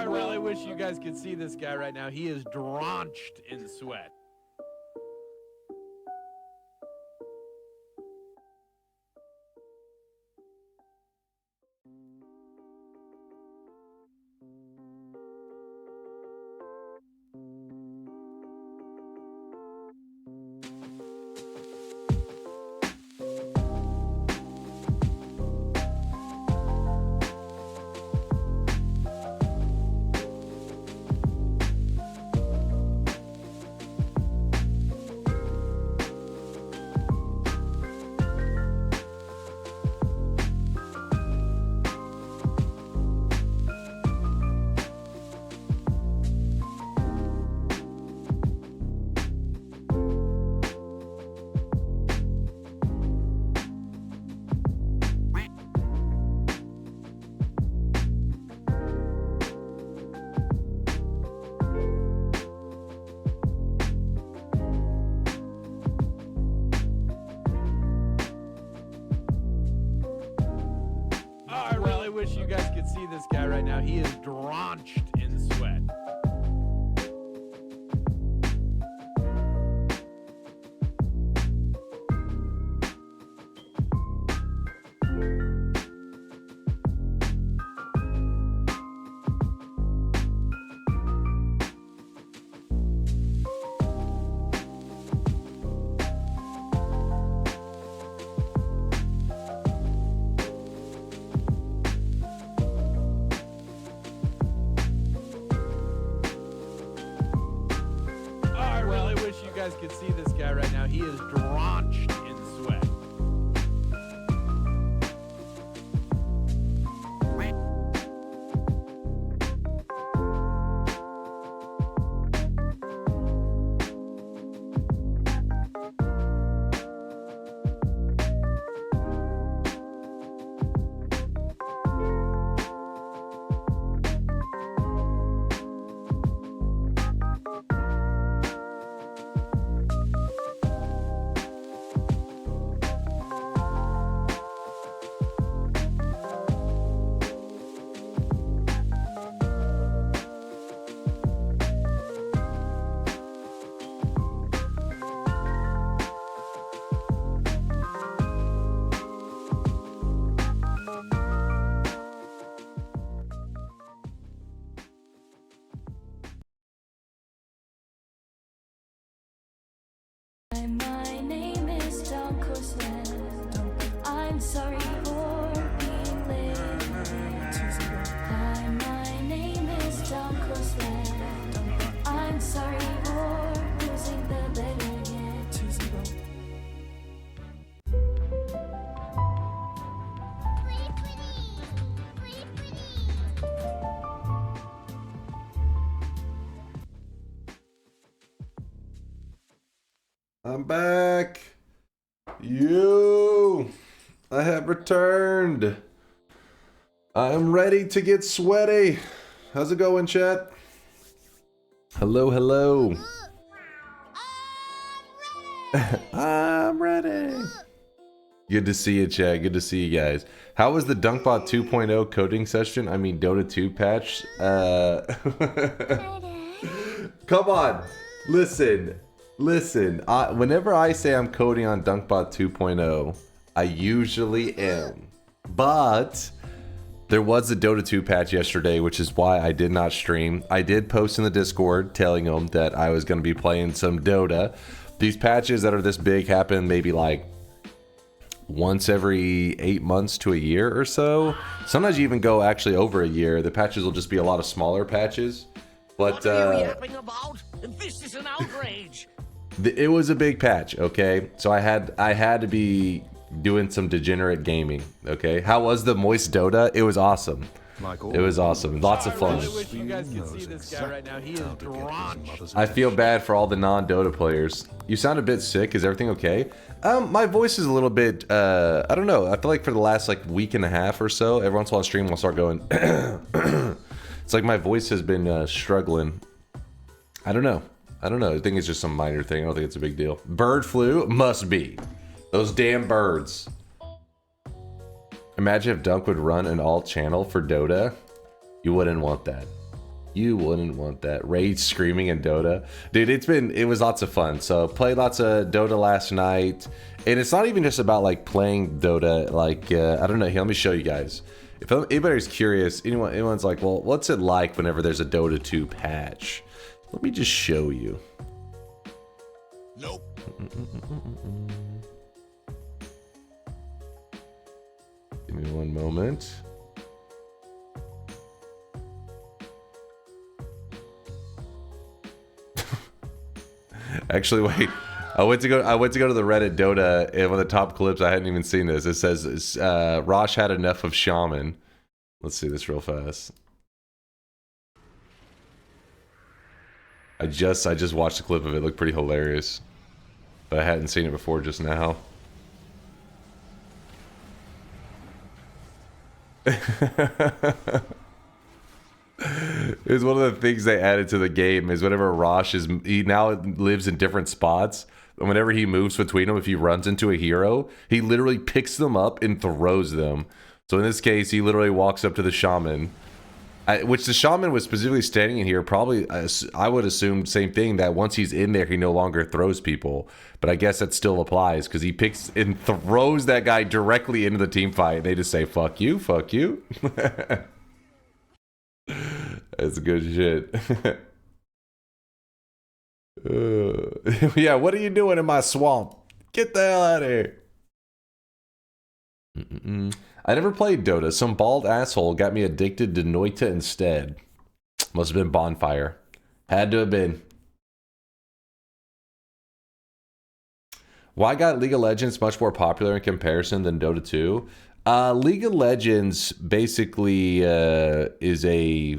really wish you guys could see this guy right now. He is drenched in sweat. I wish you guys could see this guy right now. He is drenched in sweat. You guys could see this guy right now. He is drenched in sweat. My name is DunkOrSlam. I'm sorry for being late. Hi, my name is DunkOrSlam. I'm sorry for losing the letter yet. I'm back. I have returned. I am ready to get sweaty. How's it going, chat? Hello, hello. I'm ready. Good to see you, chat. Good to see you guys. How was the DunkBot 2.0 coding session? I mean, Dota 2 patch? Come on. Listen, whenever I say I'm coding on DunkBot 2.0, I usually am. But there was a Dota 2 patch yesterday, which is why I did not stream. I did post in the Discord telling them that I was going to be playing some Dota. These patches that are this big happen maybe like once every 8 months to a year or so. Sometimes you even go actually over a year. The patches will just be a lot of smaller patches. But what are you yapping about? This is an outrage. It was a big patch, okay? So I had to be doing some degenerate gaming, okay? How was the Moist Dota? It was awesome. It was awesome. Lots of fun. I really wish you guys could see this guy right now. He is drenched. I feel bad for all the non-Dota players. You sound a bit sick. Is everything okay? My voice is a little bit, I don't know. I feel like for the last like week and a half or so, every once in a while on stream I'll start going, it's like my voice has been struggling. I don't know. I think it's just some minor thing. I don't think it's a big deal. Bird flu? Must be. Those damn birds. Imagine if Dunk would run an alt channel for Dota. You wouldn't want that. You wouldn't want that. Rage screaming in Dota. Dude, it was lots of fun. So played lots of Dota last night. And it's not even just about like playing Dota. Like, I don't know. Here, let me show you guys. If anybody's curious, anyone's like, well, what's it like whenever there's a Dota 2 patch? Let me just show you. Nope. Give me one moment. Actually, wait. I went to go to the Reddit Dota, and one of the top clips, I hadn't even seen this. It says Rosh had enough of Shaman. Let's see this real fast. I just watched a clip of it. It looked pretty hilarious, but I hadn't seen it before just now. It was one of the things they added to the game is whenever Rosh he now lives in different spots, and whenever he moves between them, if he runs into a hero, he literally picks them up and throws them. So in this case, he literally walks up to the shaman, which the shaman was specifically standing in here. Probably, I would assume same thing, that once he's in there, he no longer throws people. But I guess that still applies because he picks and throws that guy directly into the team fight. And they just say, fuck you, fuck you. That's good shit. Yeah, what are you doing in my swamp? Get the hell out of here. I never played Dota. Some bald asshole got me addicted to Noita instead. Must have been Bonfire. Had to have been. Why got League of Legends much more popular in comparison than Dota 2? League of Legends basically is a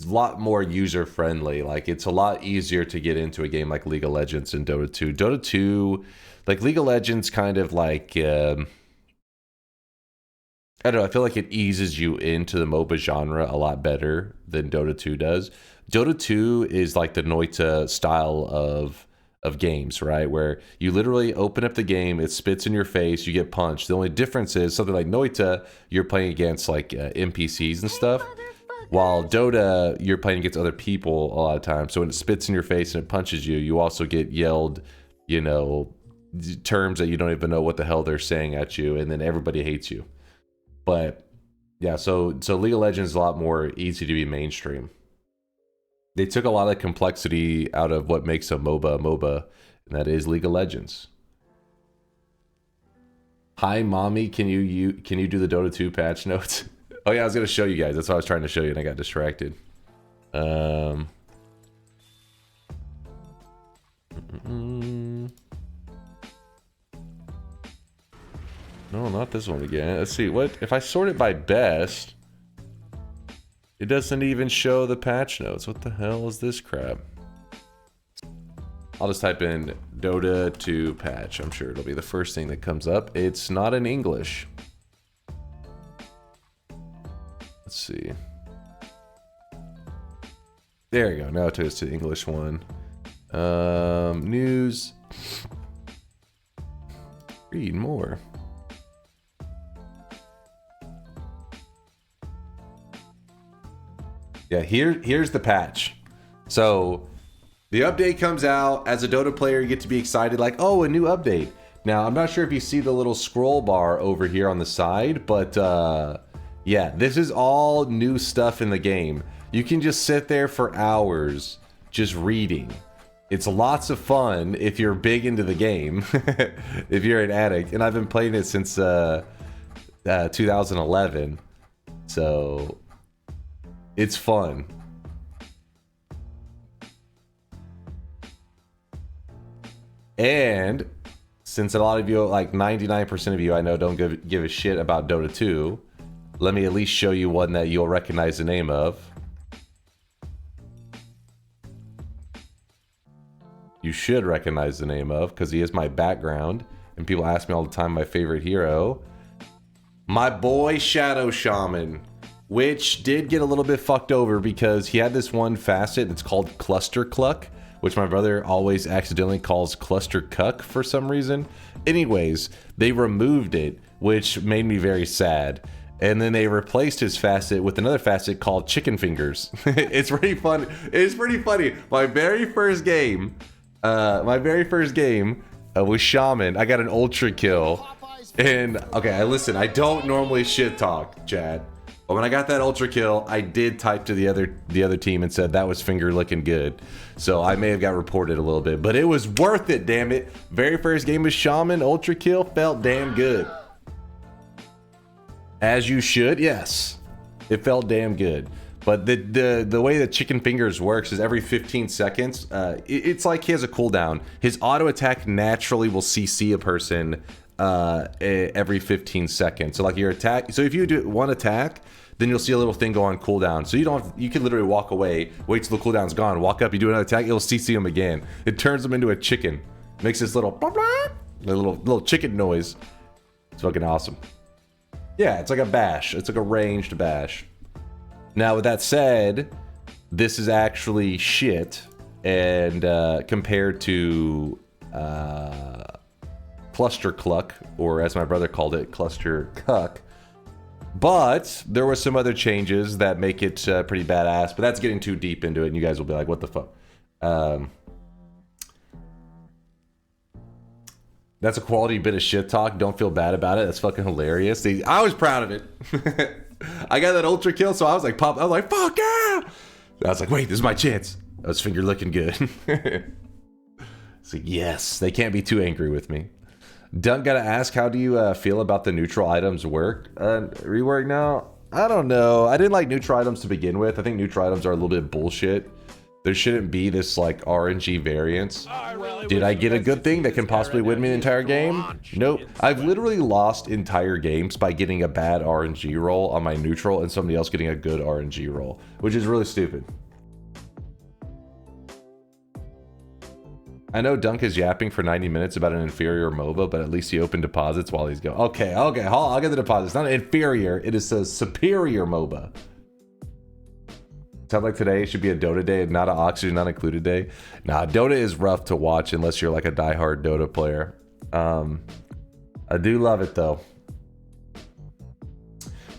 lot more user friendly. Like, it's a lot easier to get into a game like League of Legends than Dota 2. Dota 2, like League of Legends, kind of like I don't know. I feel like it eases you into the MOBA genre a lot better than Dota 2 does. Dota 2 is like the Noita style of games, right? Where you literally open up the game, it spits in your face, you get punched. The only difference is something like Noita, you're playing against like NPCs and stuff. While Dota, you're playing against other people a lot of times. So when it spits in your face and it punches you, you also get yelled, you know, terms that you don't even know what the hell they're saying at you, and then everybody hates you. But yeah, so League of Legends is a lot more easy to be mainstream. They took a lot of complexity out of what makes a MOBA, and that is League of Legends. Hi, mommy, can you do the Dota 2 patch notes? Oh yeah, I was gonna show you guys. That's what I was trying to show you, and I got distracted. No, not this one again. Let's see. What if I sort it by best? It doesn't even show the patch notes. What the hell is this crap? I'll just type in Dota 2 patch. I'm sure it'll be the first thing that comes up. It's not in English. Let's see. There we go. Now it took us to the English one. News. Read more. Yeah, here's the patch. So the update comes out. As a Dota player, you get to be excited, like, oh, a new update. Now, I'm not sure if you see the little scroll bar over here on the side, but yeah, this is all new stuff in the game. You can just sit there for hours just reading. It's lots of fun if you're big into the game, if you're an addict. And I've been playing it since 2011, so it's fun. And since a lot of you, like 99% of you I know, don't give a shit about Dota 2, let me at least show you one that you'll recognize the name of. You should recognize the name of, because he is my background, and people ask me all the time my favorite hero. My boy Shadow Shaman, which did get a little bit fucked over because he had this one facet that's called Cluster Cluck, which my brother always accidentally calls Cluster Cuck for some reason. Anyways, they removed it, which made me very sad. And then they replaced his facet with another facet called chicken fingers. It's pretty fun. It's pretty funny. My very first game was Shaman. I got an ultra kill. And okay, listen, I don't normally shit talk, Chad. But when I got that ultra kill, I did type to the other team and said that was finger looking good. So I may have got reported a little bit, but it was worth it, damn it. Very first game with Shaman, ultra kill, felt damn good. As you should, yes. It felt damn good. But the way that chicken fingers works is every 15 seconds, it's like he has a cooldown. His auto attack naturally will CC a person every 15 seconds. So like your attack, so if you do one attack, then you'll see a little thing go on cooldown. So you can literally walk away, wait till the cooldown's gone, walk up, you do another attack, it'll CC him again. It turns him into a chicken. Makes this little blah, blah, little chicken noise. It's fucking awesome. Yeah, it's like a bash. It's like a ranged bash. Now, with that said, this is actually shit, and compared to Cluster Cluck, or as my brother called it, Cluster Cuck. But there were some other changes that make it pretty badass, but that's getting too deep into it, and you guys will be like, what the fuck? That's a quality bit of shit talk. Don't feel bad about it. That's fucking hilarious. I was proud of it. I got that ultra kill, so I was like, fuck yeah! I was like, wait, this is my chance. I was finger looking good. It's like, yes, they can't be too angry with me. Dunk gotta ask, how do you feel about the neutral items rework now? I don't know. I didn't like neutral items to begin with. I think neutral items are a little bit bullshit. There shouldn't be this like RNG variance. Did I get a good thing that can possibly win me the entire game? Nope. I've literally lost entire games by getting a bad RNG roll on my neutral and somebody else getting a good RNG roll, which is really stupid. I know Dunk is yapping for 90 minutes about an inferior MOBA, but at least he opened deposits while he's going. Okay, I'll get the deposits. Not inferior, it is a superior MOBA. Sounds like today should be a Dota day and not an Oxygen Not Included day. Nah, Dota is rough to watch unless you're like a diehard Dota player. I do love it though.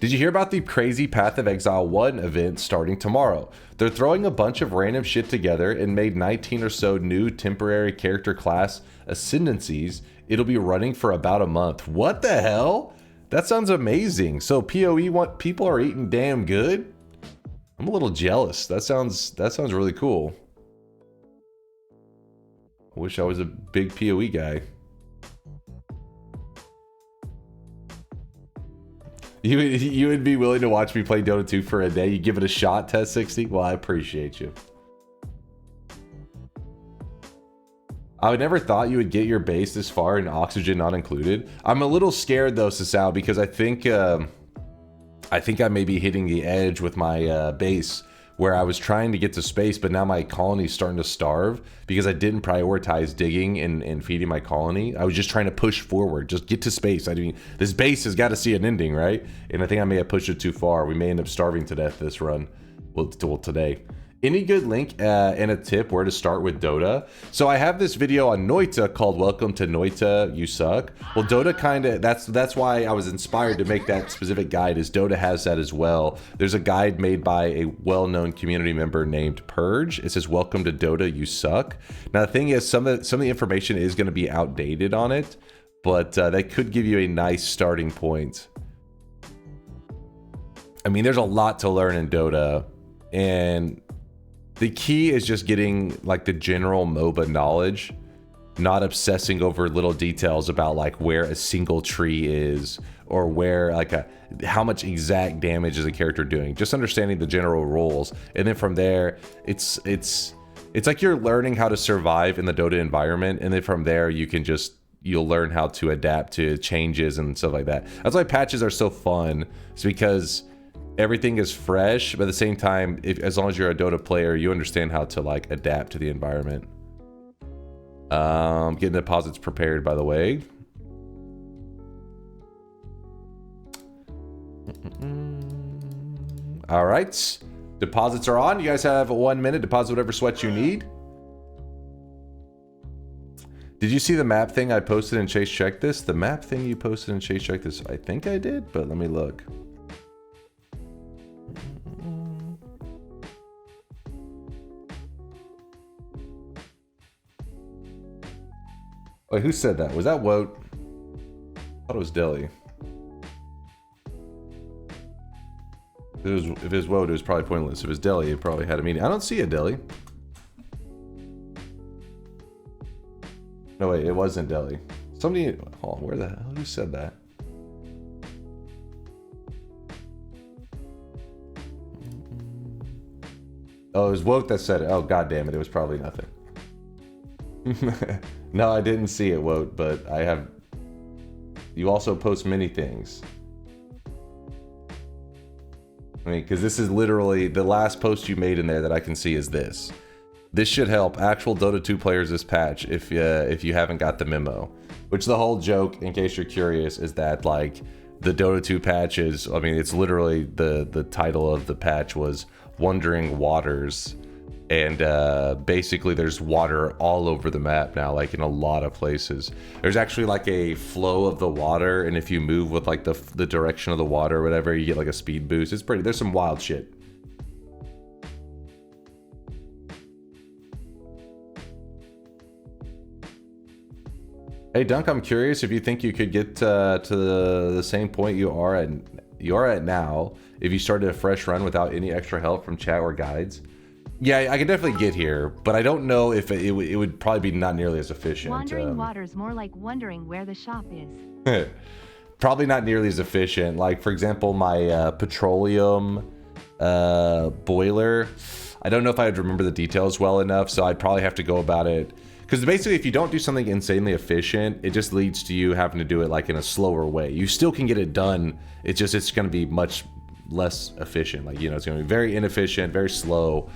Did you hear about the crazy Path of Exile 1 event starting tomorrow? They're throwing a bunch of random shit together and made 19 or so new temporary character class ascendancies. It'll be running for about a month. What the hell? That sounds amazing. So PoE people are eating damn good? I'm a little jealous. That sounds really cool. I wish I was a big PoE guy. You would be willing to watch me play Dota 2 for a day? You give it a shot, Test 60? Well, I appreciate you. I would never thought you would get your base this far in Oxygen Not Included. I'm a little scared though, Sasao, because I think I may be hitting the edge with my base where I was trying to get to space, but now my colony's starting to starve because I didn't prioritize digging and feeding my colony. I was just trying to push forward, just get to space. I mean, this base has got to see an ending, right? And I think I may have pushed it too far. We may end up starving to death this run, well today. Any good link and a tip where to start with Dota? So I have this video on Noita called Welcome to Noita, You Suck. Well, Dota kind of, that's why I was inspired to make that specific guide, is Dota has that as well. There's a guide made by a well-known community member named Purge. It says, Welcome to Dota, You Suck. Now the thing is, some of the information is going to be outdated on it, but that could give you a nice starting point. I mean, there's a lot to learn in Dota, and the key is just getting like the general MOBA knowledge, not obsessing over little details about like where a single tree is or where like how much exact damage is a character doing. Just understanding the general rules, and then from there, it's like you're learning how to survive in the Dota environment, and then from there you'll learn how to adapt to changes and stuff like that. That's why patches are so fun. It's because everything is fresh, but at the same time, as long as you're a Dota player, you understand how to like adapt to the environment. Getting deposits prepared, by the way. All right, deposits are on. You guys have 1 minute. Deposit whatever sweat you need. Did you see the map thing I posted in Chase Check This? The map thing you posted in Chase Check This? I think I did, but let me look. Wait, who said that? Was that Woat? I thought it was Deli. If it was Woat, it was probably pointless. If it was Deli, it probably had a meaning. I don't see a Deli. No, wait, it wasn't Deli. Somebody... Hold on, where the hell? Who said that? Oh, it was Woke that said it. Oh, god damn it. It was probably nothing. No, I didn't see it, Woke, but I have... You also post many things. I mean, because this is literally... The last post you made in there that I can see is this. This should help actual Dota 2 players this patch if you haven't got the memo. Which the whole joke, in case you're curious, is that, like, the Dota 2 patch is... I mean, it's literally... The title of the patch was Wandering Waters. And basically there's water all over the map now, like in a lot of places. There's actually like a flow of the water, and if you move with like the direction of the water or whatever, you get like a speed boost. It's pretty... There's some wild shit. Hey Dunk, I'm curious if you think you could get to the same point you are at now if you started a fresh run without any extra help from chat or guides. Yeah, I could definitely get here, but I don't know if it would probably be not nearly as efficient. Wandering Waters, more like wondering where the shop is. Probably not nearly as efficient. Like, for example, my petroleum boiler, I don't know if I would remember the details well enough, so I'd probably have to go about it. Because basically, if you don't do something insanely efficient, it just leads to you having to do it like in a slower way. You still can get it done. It's going to be much less efficient. Like, you know, it's going to be very inefficient, very slow.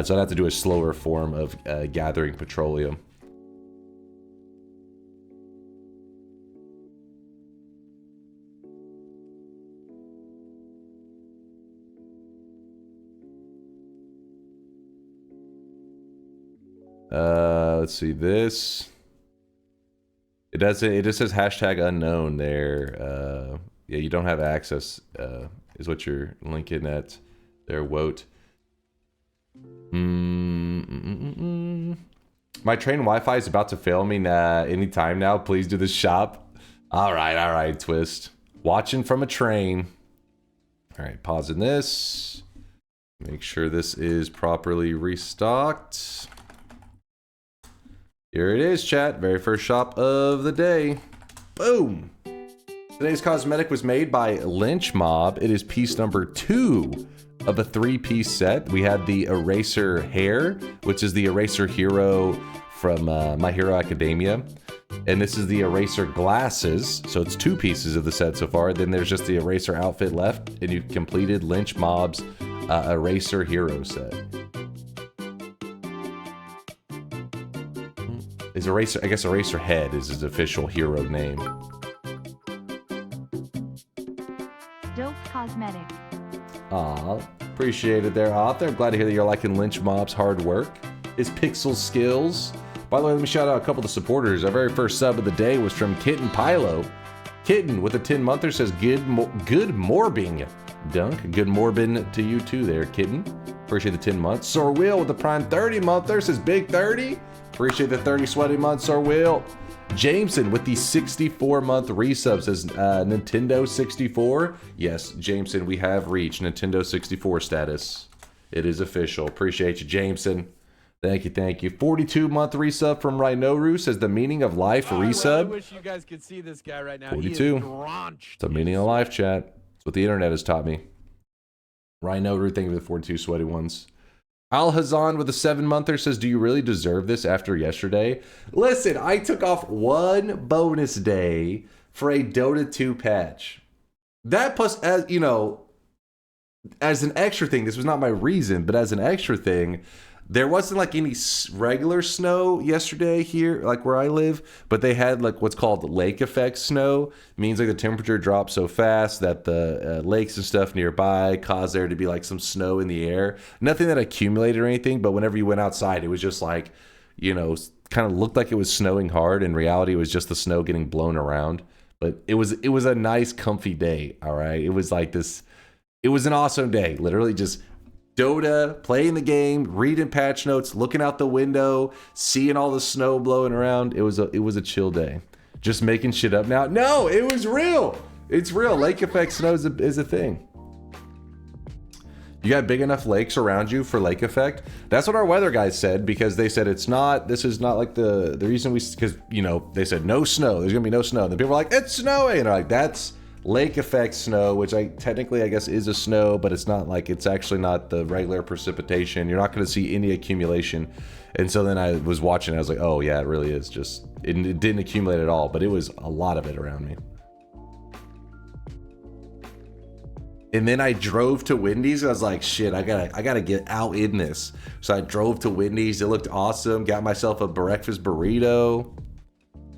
So I'd have to do a slower form of gathering petroleum. Let's see this. It doesn't. It just says hashtag unknown there. Yeah, you don't have access. Is what you're linking at there, Woat. My train Wi-Fi is about to fail me anytime now. Please do the shop. All right, Twist. Watching from a train. All right, pausing this. Make sure this is properly restocked. Here it is, chat. Very first shop of the day. Boom. Today's cosmetic was made by Lynch Mob. It is piece number 2 of a 3-piece set. We had the Eraser Hair, which is the Eraser Hero from My Hero Academia. And this is the Eraser Glasses. So it's 2 pieces of the set so far. Then there's just the Eraser outfit left. And you've completed Lynch Mob's Eraser Hero set. Is Eraser... I guess Eraser Head is his official hero name. Dope cosmetic. Aw, appreciate it there, author. I'm glad to hear that you're liking Lynch Mob's hard work, his pixel skills. By the way, let me shout out a couple of the supporters. Our very first sub of the day was from Kitten Pilo. Kitten with a 10-monther says, good morbing. Dunk, good morbin to you too there, Kitten. Appreciate the 10 months. Sir Will with the prime 30-monther says, big 30. Appreciate the 30 sweaty months, Sir Will. Jameson with the 64-month resub says Nintendo 64. Yes, Jameson, we have reached Nintendo 64 status. It is official. Appreciate you, Jameson. Thank you, thank you. 42-month resub from Rhinoru says the meaning of life resub. I wish you guys could see this guy right now. 42. He is drenched. It's the meaning of life, chat. That's what the internet has taught me. Rhinoru, thank you for the 42 sweaty ones. Al Hazan with a 7-monther says, do you really deserve this after yesterday? Listen, I took off 1 bonus day for a Dota 2 patch. That plus, as you know, as an extra thing, this was not my reason, but as an extra thing, there wasn't like any regular snow yesterday here, like where I live, but they had like what's called lake effect snow. Means like the temperature drops so fast that the lakes and stuff nearby cause there to be like some snow in the air. Nothing that accumulated or anything, but whenever you went outside, it was just like, you know, kind of looked like it was snowing hard. In reality, it was just the snow getting blown around. But it was a nice, comfy day. All right, it was like this. It was an awesome day. Literally just Dota, playing the game, reading patch notes, looking out the window, seeing all the snow blowing around. It was a chill day. Just making shit up now. No, it was real. It's real. Lake effect snow is a thing. You got big enough lakes around you for lake effect? That's what our weather guys said, because they said this is not like the reason because, you know, they said no snow. There's going to be no snow. And the people were like, it's snowing. And they're like, that's lake effect snow, which technically I guess is a snow, but it's not like, it's actually not the regular precipitation. You're not going to see any accumulation. And so then I was watching, I was like, oh yeah, it really is just, it didn't accumulate at all, but it was a lot of it around me. And then I drove to Wendy's and I was like, shit, I gotta get out in this. So I drove to Wendy's, it looked awesome, got myself a breakfast burrito,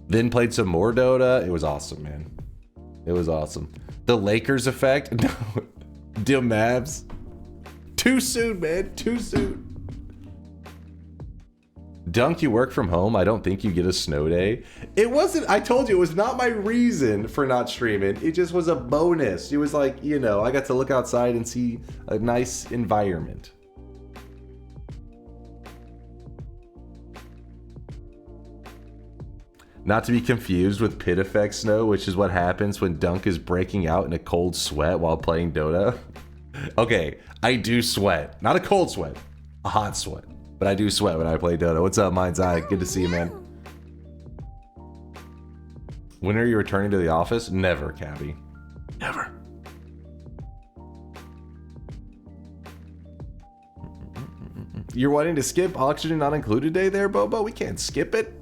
then played some more Dota. It was awesome, man. It was awesome. The Lakers effect? No. Dim Mavs. Too soon, man, too soon. Dunk, you work from home? I don't think you get a snow day. It wasn't, I told you, it was not my reason for not streaming. It just was a bonus. It was like, you know, I got to look outside and see a nice environment. Not to be confused with pit effect snow, which is what happens when Dunk is breaking out in a cold sweat while playing Dota. Okay, I do sweat. Not a cold sweat, a hot sweat. But I do sweat when I play Dota. What's up, Mind's Eye? Good to see you, man. When are you returning to the office? Never, Cabby. Never. You're wanting to skip Oxygen Not Included Day there, Bobo? We can't skip it.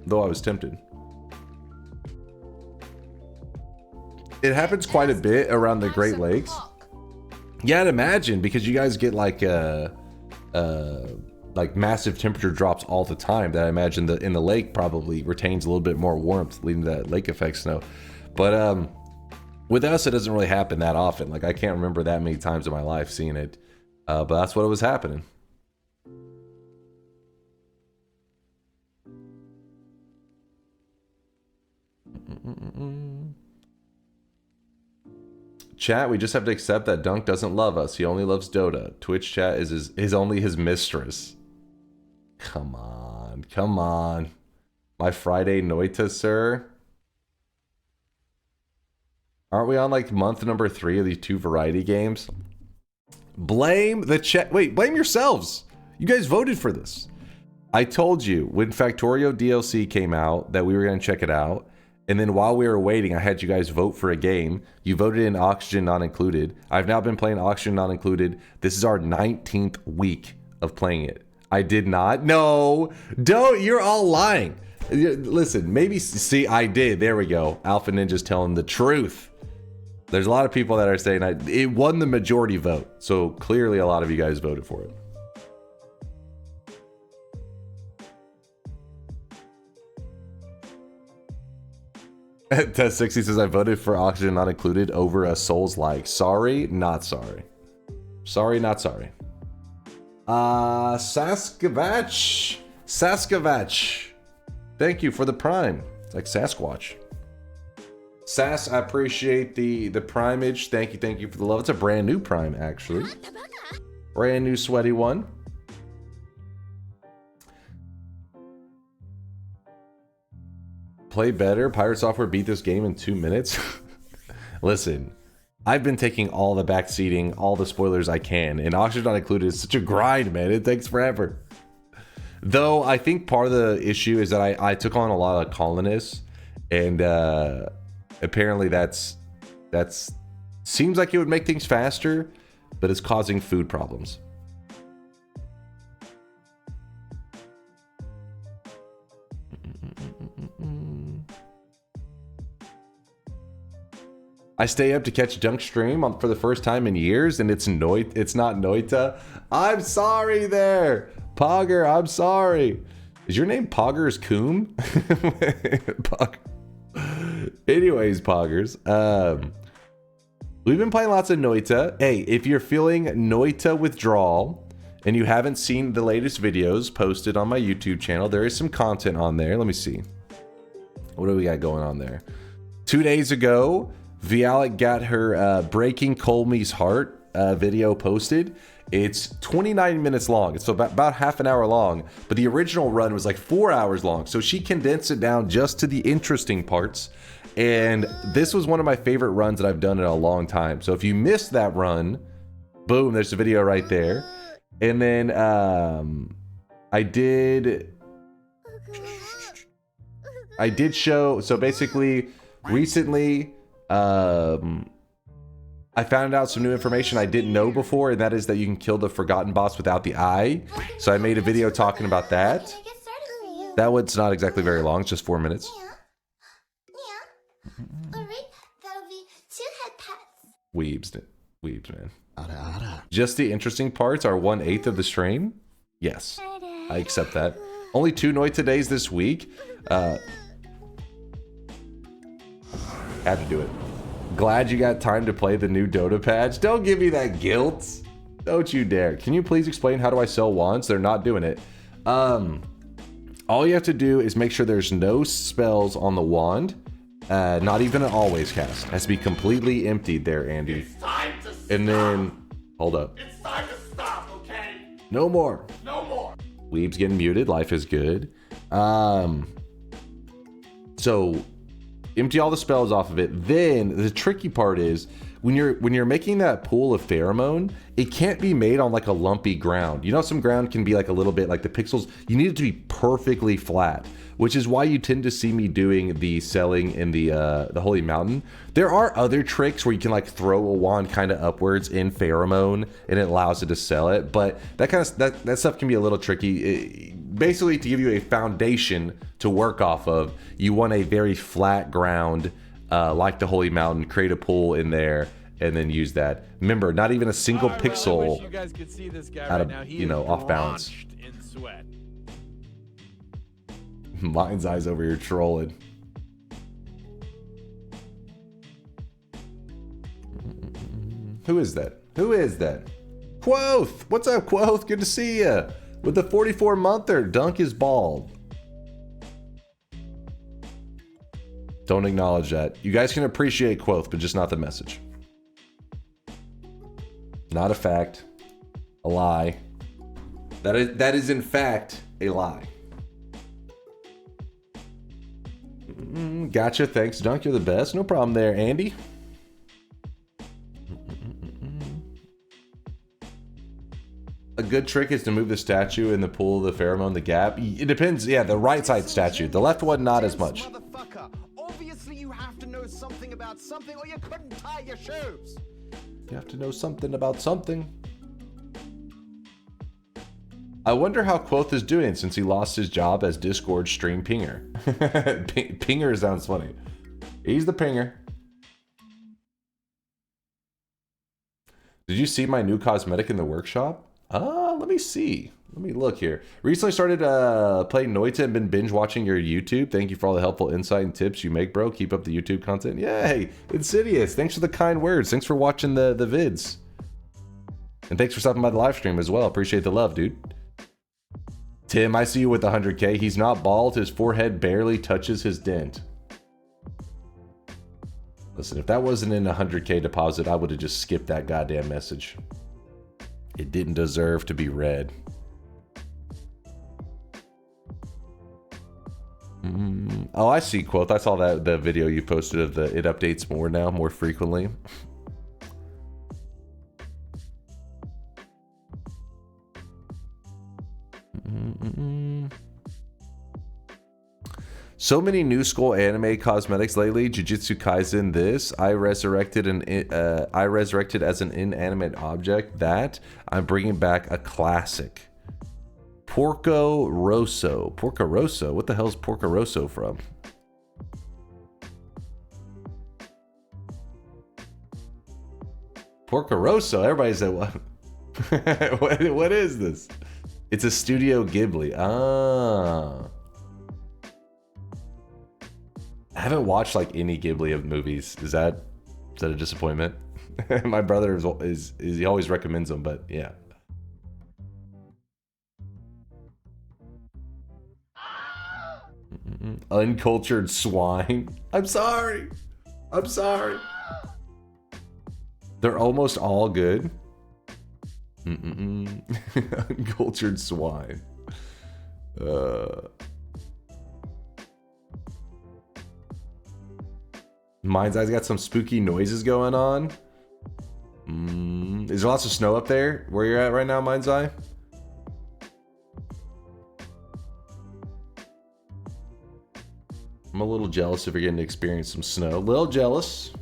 Though I was tempted. It happens quite a bit around the Great Lakes. Yeah, I'd imagine, because you guys get like massive temperature drops all the time, that I imagine that in the lake probably retains a little bit more warmth, leading to that lake effect snow. But with us, it doesn't really happen that often. Like, I can't remember that many times in my life seeing it, but that's what was happening. Chat, we just have to accept that Dunk doesn't love us. He only loves Dota. Twitch chat is only his mistress. Come on, come on. My Friday Noita, sir. Aren't we on like month number 3 of these 2 variety games? Blame the chat. Wait, blame yourselves. You guys voted for this. I told you when Factorio DLC came out that we were going to check it out. And then while we were waiting, I had you guys vote for a game. You voted in Oxygen Not Included. I've now been playing Oxygen Not Included. This is our 19th week of playing it. I did not. No, don't. You're all lying. Listen, maybe, see, I did. There we go. Alpha Ninja's telling the truth. There's a lot of people that are saying it won the majority vote. So clearly a lot of you guys voted for it. Test 60 says I voted for Oxygen Not Included over a Souls-like. Sorry, not sorry. Sorry, not sorry. Saskavach. Thank you for the prime. It's like Sasquatch. Sass, I appreciate the primage. Thank you for the love. It's a brand new prime, actually. Brand new sweaty one. Play better. Pirate Software beat this game in 2 minutes. Listen, I've been taking all the backseating, all the spoilers I can, and Oxygen Not Included is such a grind, man. It takes forever. Though I think part of the issue is that I took on a lot of colonists, and apparently that's seems like it would make things faster, but it's causing food problems. I stay up to catch Dunk stream for the first time in years, and it's not Noita. I'm sorry there, Pogger. I'm sorry. Is your name Poggers Coom? Anyways, Poggers. We've been playing lots of Noita. Hey, if you're feeling Noita withdrawal and you haven't seen the latest videos posted on my YouTube channel, there is some content on there. Let me see. What do we got going on there? 2 days ago, Vialic got her Breaking Colmy's Heart video posted, it's 29 minutes long. It's about half an hour long, but the original run was like 4 hours long. So she condensed it down just to the interesting parts. And this was one of my favorite runs that I've done in a long time. So if you missed that run, boom, there's a video right there. And then I did show, so basically recently I found out some new information I didn't know before, and that is that you can kill the forgotten boss without the eye. So I made a video talking about that. Can I get started for you? That one's not exactly very long, it's just 4 minutes. Yeah. Alright, that'll be 2 head pats. Weebs, man. Just the interesting parts are 1/8 of the stream? Yes, I accept that. Only 2 Noita days this week. Had to do it. Glad you got time to play the new Dota patch. Don't give me that guilt. Don't you dare. Can you please explain how do I sell wands? They're not doing it. All you have to do is make sure there's no spells on the wand. Not even an always cast. It has to be completely emptied there, Andy. It's time to stop. And then, hold up. It's time to stop, okay? No more. No more. Weeb's getting muted. Life is good. So empty all the spells off of it. Then the tricky part is when you're making that pool of pheromone, it can't be made on like a lumpy ground. You know, some ground can be like a little bit like the pixels. You need it to be perfectly flat, which is why you tend to see me doing the selling in the Holy Mountain. There are other tricks where you can like throw a wand kind of upwards in pheromone and it allows it to sell it, but that kind of that stuff can be a little tricky. Basically, to give you a foundation to work off of, you want a very flat ground like the Holy Mountain. Create a pool in there and then use that. Remember, not even a single pixel I wish you guys could see this guy out right of, now. He you know, is off balance. drenched in sweat. Mind's eyes over here trolling. Who is that? Who is that? Quoth! What's up, Quoth? Good to see ya. With the 44-monther, Dunk is bald. Don't acknowledge that. You guys can appreciate Quoth, but just not the message. Not a fact. A lie. That is in fact a lie. Gotcha. Thanks, Dunk. You're the best. No problem there, Andy. A good trick is to move the statue in the pool of the pheromone, the gap. It depends. Yeah, the right side statue. The left one, not as much. Motherfucker. Obviously you have to know something about something or you couldn't tie your shoes. You have to know something about something. I wonder how Quoth is doing since he lost his job as Discord stream pinger. Pinger sounds funny. He's the pinger. Did you see my new cosmetic in the workshop? Let me see. Let me look here. Recently started playing Noita and been binge watching your YouTube. Thank you for all the helpful insight and tips you make, bro. Keep up the YouTube content. Yay! Insidious. Thanks for the kind words. Thanks for watching the vids. And thanks for stopping by the live stream as well. Appreciate the love, dude. Tim, I see you with 100K. He's not bald. His forehead barely touches his dent. Listen, if that wasn't in a 100K deposit, I would have just skipped that goddamn message. It didn't deserve to be read. Oh, I see, Quoth. I saw the video you posted of the it updates more now, more frequently. So many new school anime cosmetics lately. Jujutsu Kaisen. This I resurrected as an inanimate object. That I'm bringing back a classic. Porco Rosso. Porco Rosso. What the hell's Porco Rosso from? Porco Rosso. Everybody said what? What is this? It's a Studio Ghibli. Ah. I haven't watched like any Ghibli of movies. Is that a disappointment? My brother is he always recommends them, but yeah. Uncultured swine. I'm sorry. I'm sorry. They're almost all good. Uncultured swine. Mind's Eye's got some spooky noises going on. Is there lots of snow up there where you're at right now, Mind's Eye? I'm a little jealous if you're getting to experience some snow. A little jealous.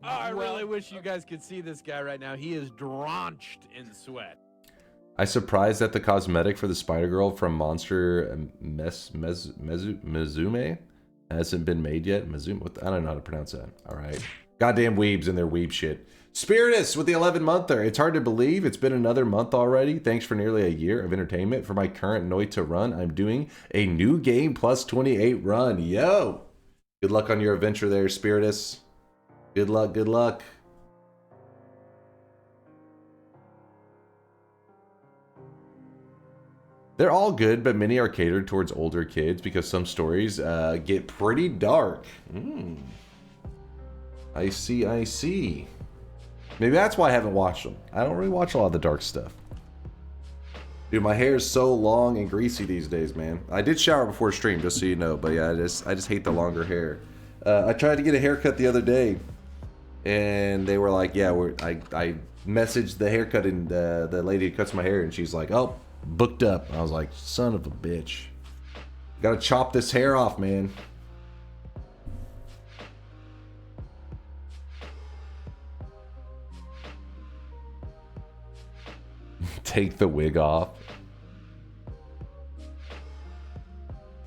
Oh, I really wish you guys could see this guy right now. He is drenched in sweat. I surprised that the cosmetic for the Spider-Girl from Monster Mizume hasn't been made yet. Mizume, I don't know how to pronounce that. All right. Goddamn weebs and their weeb shit. Spiritus with the 11-monther. It's hard to believe it's been another month already. Thanks for nearly a year of entertainment. For my current Noita run, I'm doing a new game plus 28 run. Yo! Good luck on your adventure there, Spiritus. Good luck, good luck. They're all good, but many are catered towards older kids because some stories get pretty dark. I see, I see. Maybe that's why I haven't watched them. I don't really watch a lot of the dark stuff. Dude, my hair is so long and greasy these days, man. I did shower before stream, just so you know. But yeah, I just hate the longer hair. I tried to get a haircut the other day, and they were like, "Yeah, I messaged the haircut and the lady who cuts my hair, and she's like, "Oh, booked up." I was like, "Son of a bitch, gotta chop this hair off, man." Take the wig off.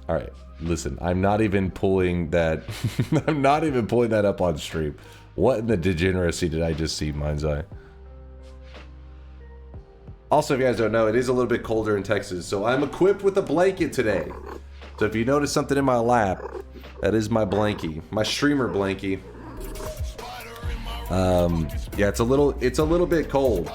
All right, listen, I'm not even pulling that. I'm not even pulling that up on stream. What in the degeneracy did I just see, Mind's Eye? Also, if you guys don't know, it is a little bit colder in Texas, so I'm equipped with a blanket today. So if you notice something in my lap, that is my blankie, my streamer blankie. Yeah, it's a little bit cold.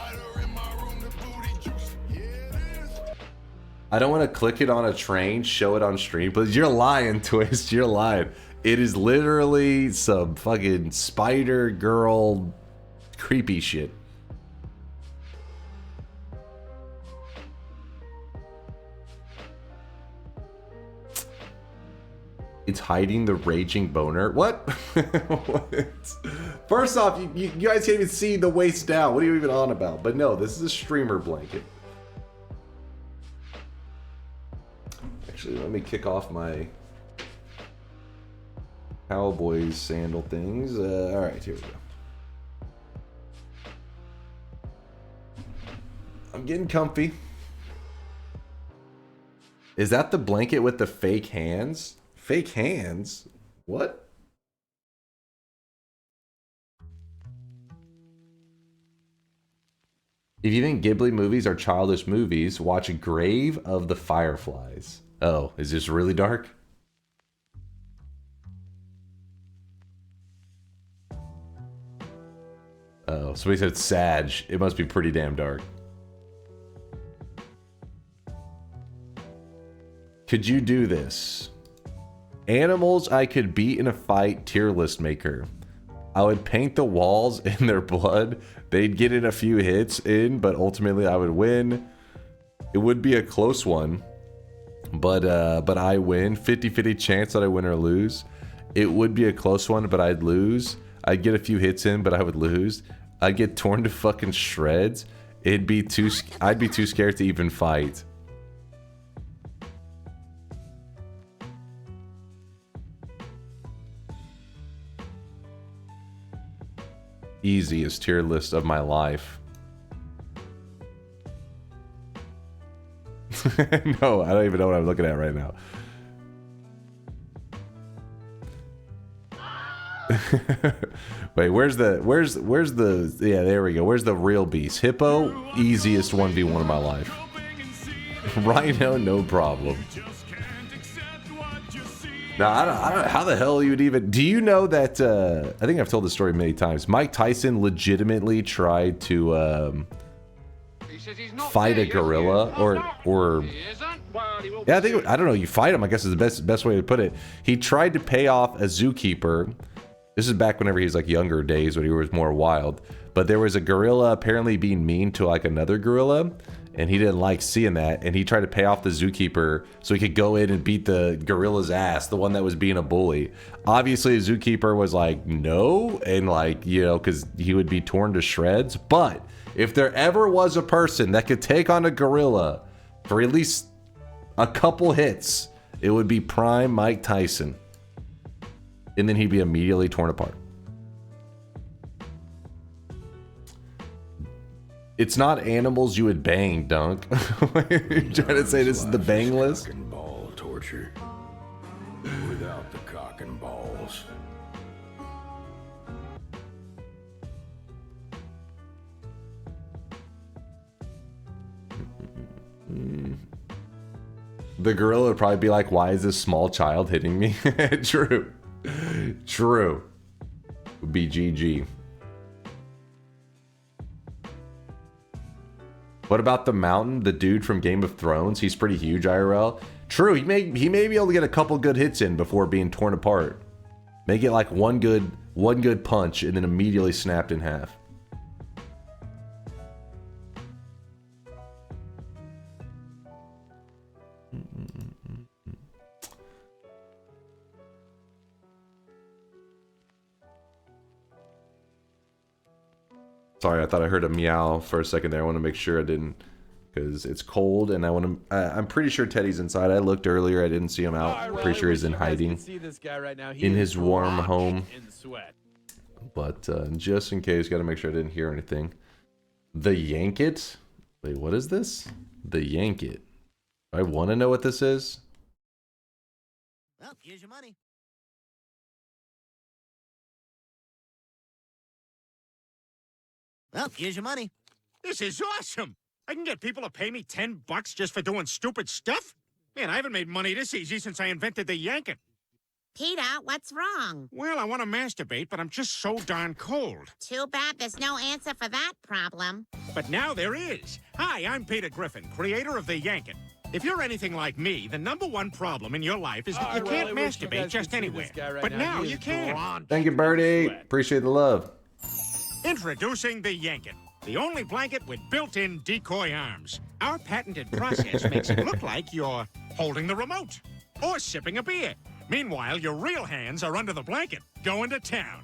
I don't want to click it on a train, show it on stream, but you're lying, Twist. You're lying. It is literally some fucking spider girl creepy shit. It's hiding the raging boner. What? What? First off, you guys can't even see the waist down. What are you even on about? But no, this is a streamer blanket. Actually, let me kick off my Cowboys sandal things. All right, here we go. I'm getting comfy. Is that the blanket with the fake hands? Fake hands? What? If you think Ghibli movies are childish movies, watch Grave of the Fireflies. Oh, is this really dark? Oh, somebody said Sag. It must be pretty damn dark. Could you do this? Animals I could beat in a fight, tier list maker. I would paint the walls in their blood. They'd get in a few hits in, but ultimately I would win. It would be a close one. But I win. 50-50 chance that I win or lose. It would be a close one, but I'd lose. I'd get a few hits in, but I would lose. I'd get torn to fucking shreds. I'd be too scared to even fight. Easiest tier list of my life. No, I don't even know what I'm looking at right now. Wait, where's the yeah, there we go. Where's the real beast? Hippo, easiest 1v1 of my life. Rhino, no problem. Now, I don't know how the hell you would even... Do you know that... I think I've told this story many times. Mike Tyson legitimately tried to fight a gorilla or... Yeah, I don't know. You fight him, I guess is the best way to put it. He tried to pay off a zookeeper This is back whenever he's like younger days when he was more wild. But there was a gorilla apparently being mean to like another gorilla, and he didn't like seeing that, and he tried to pay off the zookeeper so he could go in and beat the gorilla's ass, the one that was being a bully. Obviously, the zookeeper was like, no, and like, you know, because he would be torn to shreds. But if there ever was a person that could take on a gorilla for at least a couple hits, it would be prime Mike Tyson. And then he'd be immediately torn apart. It's not animals you would bang, Dunk. You're trying to say this is the bang list? Cock and ball torture. Without the cock and balls. The gorilla would probably be like, why is this small child hitting me? True. True. Would be GG. What about the mountain? The dude from Game of Thrones? He's pretty huge IRL. True, he may be able to get a couple good hits in before being torn apart. May get like one good punch and then immediately snapped in half. Sorry, I thought I heard a meow for a second there. I want to make sure I didn't, because it's cold and I want to. I'm pretty sure Teddy's inside. I looked earlier. I didn't see him out. I really Pretty sure he's wish in you guys hiding could see this guy right now. He in is his warm drenched home. in sweat. But just in case, got to make sure I didn't hear anything. The Yank It? Wait, what is this? The Yank It. I want to know what this is. Well, here's your money. Well, here's your money. This is awesome. I can get people to pay me $10 just for doing stupid stuff? Man, I haven't made money this easy since I invented the yankin'. Peter, what's wrong? Well, I want to masturbate, but I'm just so darn cold. Too bad there's no answer for that problem. But now there is. Hi, I'm Peter Griffin, creator of the yankin'. If you're anything like me, the #1 problem in your life is that you can't masturbate just anywhere. But now you can. Thank you, Birdie. Appreciate the love. Introducing the Yankin, the only blanket with built-in decoy arms. Our patented process makes it look like you're holding the remote or sipping a beer. Meanwhile, your real hands are under the blanket, going to town.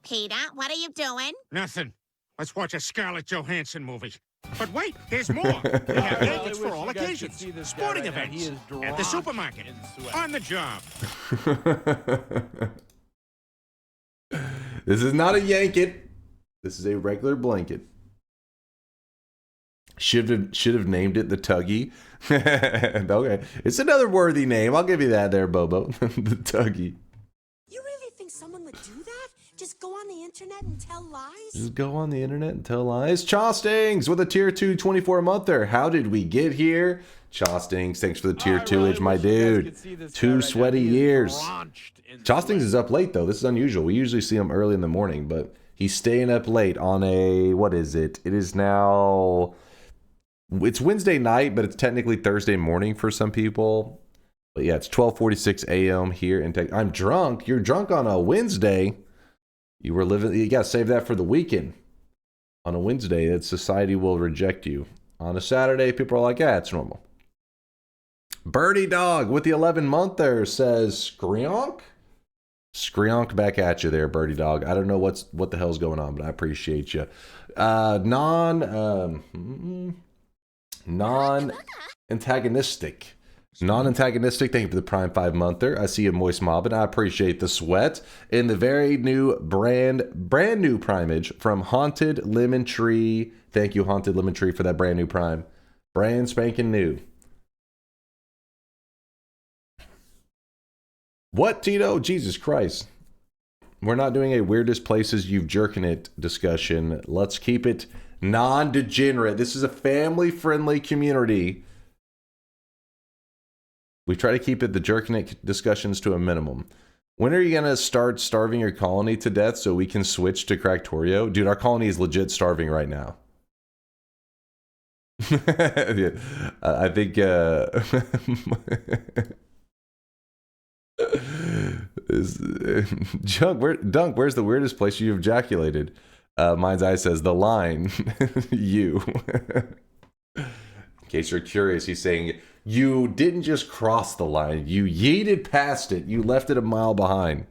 Peter, what are you doing? Nothing. Let's watch a Scarlett Johansson movie. But wait, there's more. They have blankets for all occasions. Sporting events. At the supermarket. On the job. This is not a Yank It. This is a regular blanket. Should have named it the Tuggy. Okay, it's another worthy name. I'll give you that there, Bobo. The Tuggy. You really think someone would do that? Just go on the internet and tell lies? Just go on the internet and tell lies. Chostings with a tier 2 24-monther. How did we get here? Chostings, thanks for the tier 2-age, my dude. 2 sweaty years. Chostings is up late though. This is unusual. We usually see him early in the morning, but he's staying up late on a, what is it? It is now, it's Wednesday night, but it's technically Thursday morning for some people. But yeah, it's 12:46 a.m. here in Texas. I'm drunk. You're drunk on a Wednesday. You were living, you gotta save that for the weekend. On a Wednesday, that society will reject you. On a Saturday, people are like, yeah, it's normal. Birdie Dog with the 11-monther says, Screonk? Screonk back at you there, Birdie Dog. I don't know what the hell's going on, but I appreciate you. Non-antagonistic. Non-antagonistic, thank you for the Prime 5-monther. I see you moist mobbing. I appreciate the sweat. And the very new brand new primage from Haunted Lemon Tree. Thank you, Haunted Lemon Tree, for that brand new prime. Brand spanking new. What, Tito? Jesus Christ. We're not doing a weirdest places you've jerking it discussion. Let's keep it non-degenerate. This is a family-friendly community. We try to keep it the jerking it discussions to a minimum. When are you going to start starving your colony to death so we can switch to Cractorio? Dude, our colony is legit starving right now. Yeah, I think Dunk, where's the weirdest place you've ejaculated? Mind's Eye says the line. You. In case you're curious, he's saying you didn't just cross the line. You yeeted past it. You left it a mile behind.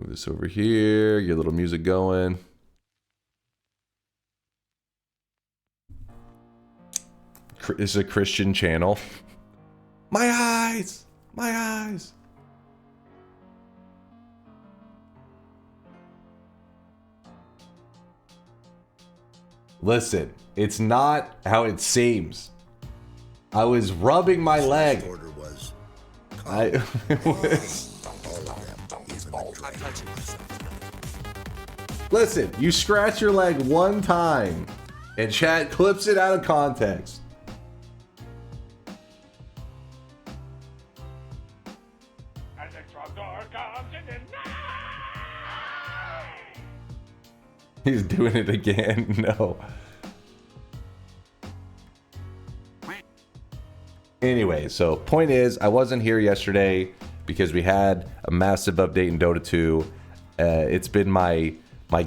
Move this over here. Get a little music going. This is a Christian channel. My eyes! My eyes! Listen, it's not how it seems. I was rubbing my leg. I was... Listen, you scratch your leg one time and chat clips it out of context. He's doing it again. No. Anyway, so point is, I wasn't here yesterday because we had a massive update in Dota 2. It's been my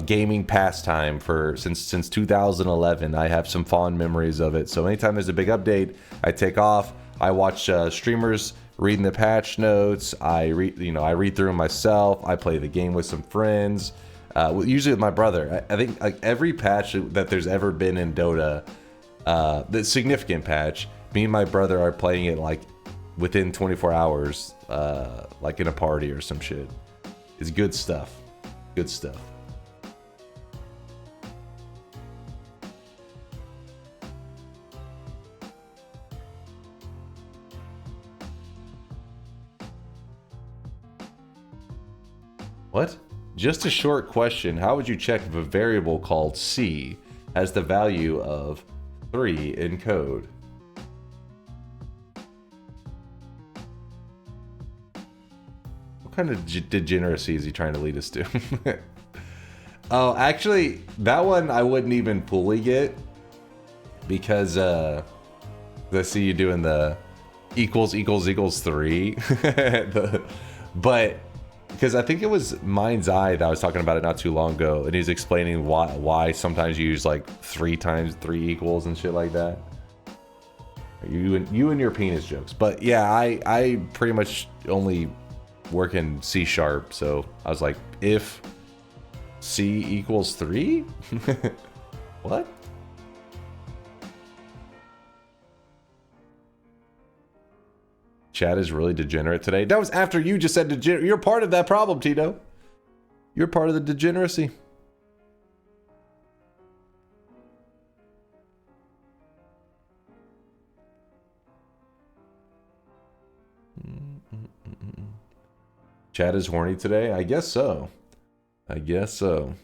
gaming pastime since 2011. I have some fond memories of it. So anytime there's a big update, I take off. I watch streamers reading the patch notes. I read through them myself. I play the game with some friends. Usually with my brother. I think like every patch that there's ever been in Dota, the significant patch, me and my brother are playing it like within 24 hours, like in a party or some shit. It's good stuff. Good stuff. What? Just a short question. How would you check if a variable called C has the value of 3 in code? What kind of degeneracy is he trying to lead us to? Oh, actually, that one I wouldn't even fully get because I see you doing the equals 3. But because I think it was Mind's Eye that I was talking about it not too long ago, and he's explaining why sometimes you use like 3 times 3 equals and shit like that. You and your penis jokes. But yeah, I pretty much only work in C#, so I was like, if C equals 3? What? Chad is really degenerate today. That was after you just said degenerate. You're part of that problem, Tito. You're part of the degeneracy. Chad is horny today? I guess so. I guess so.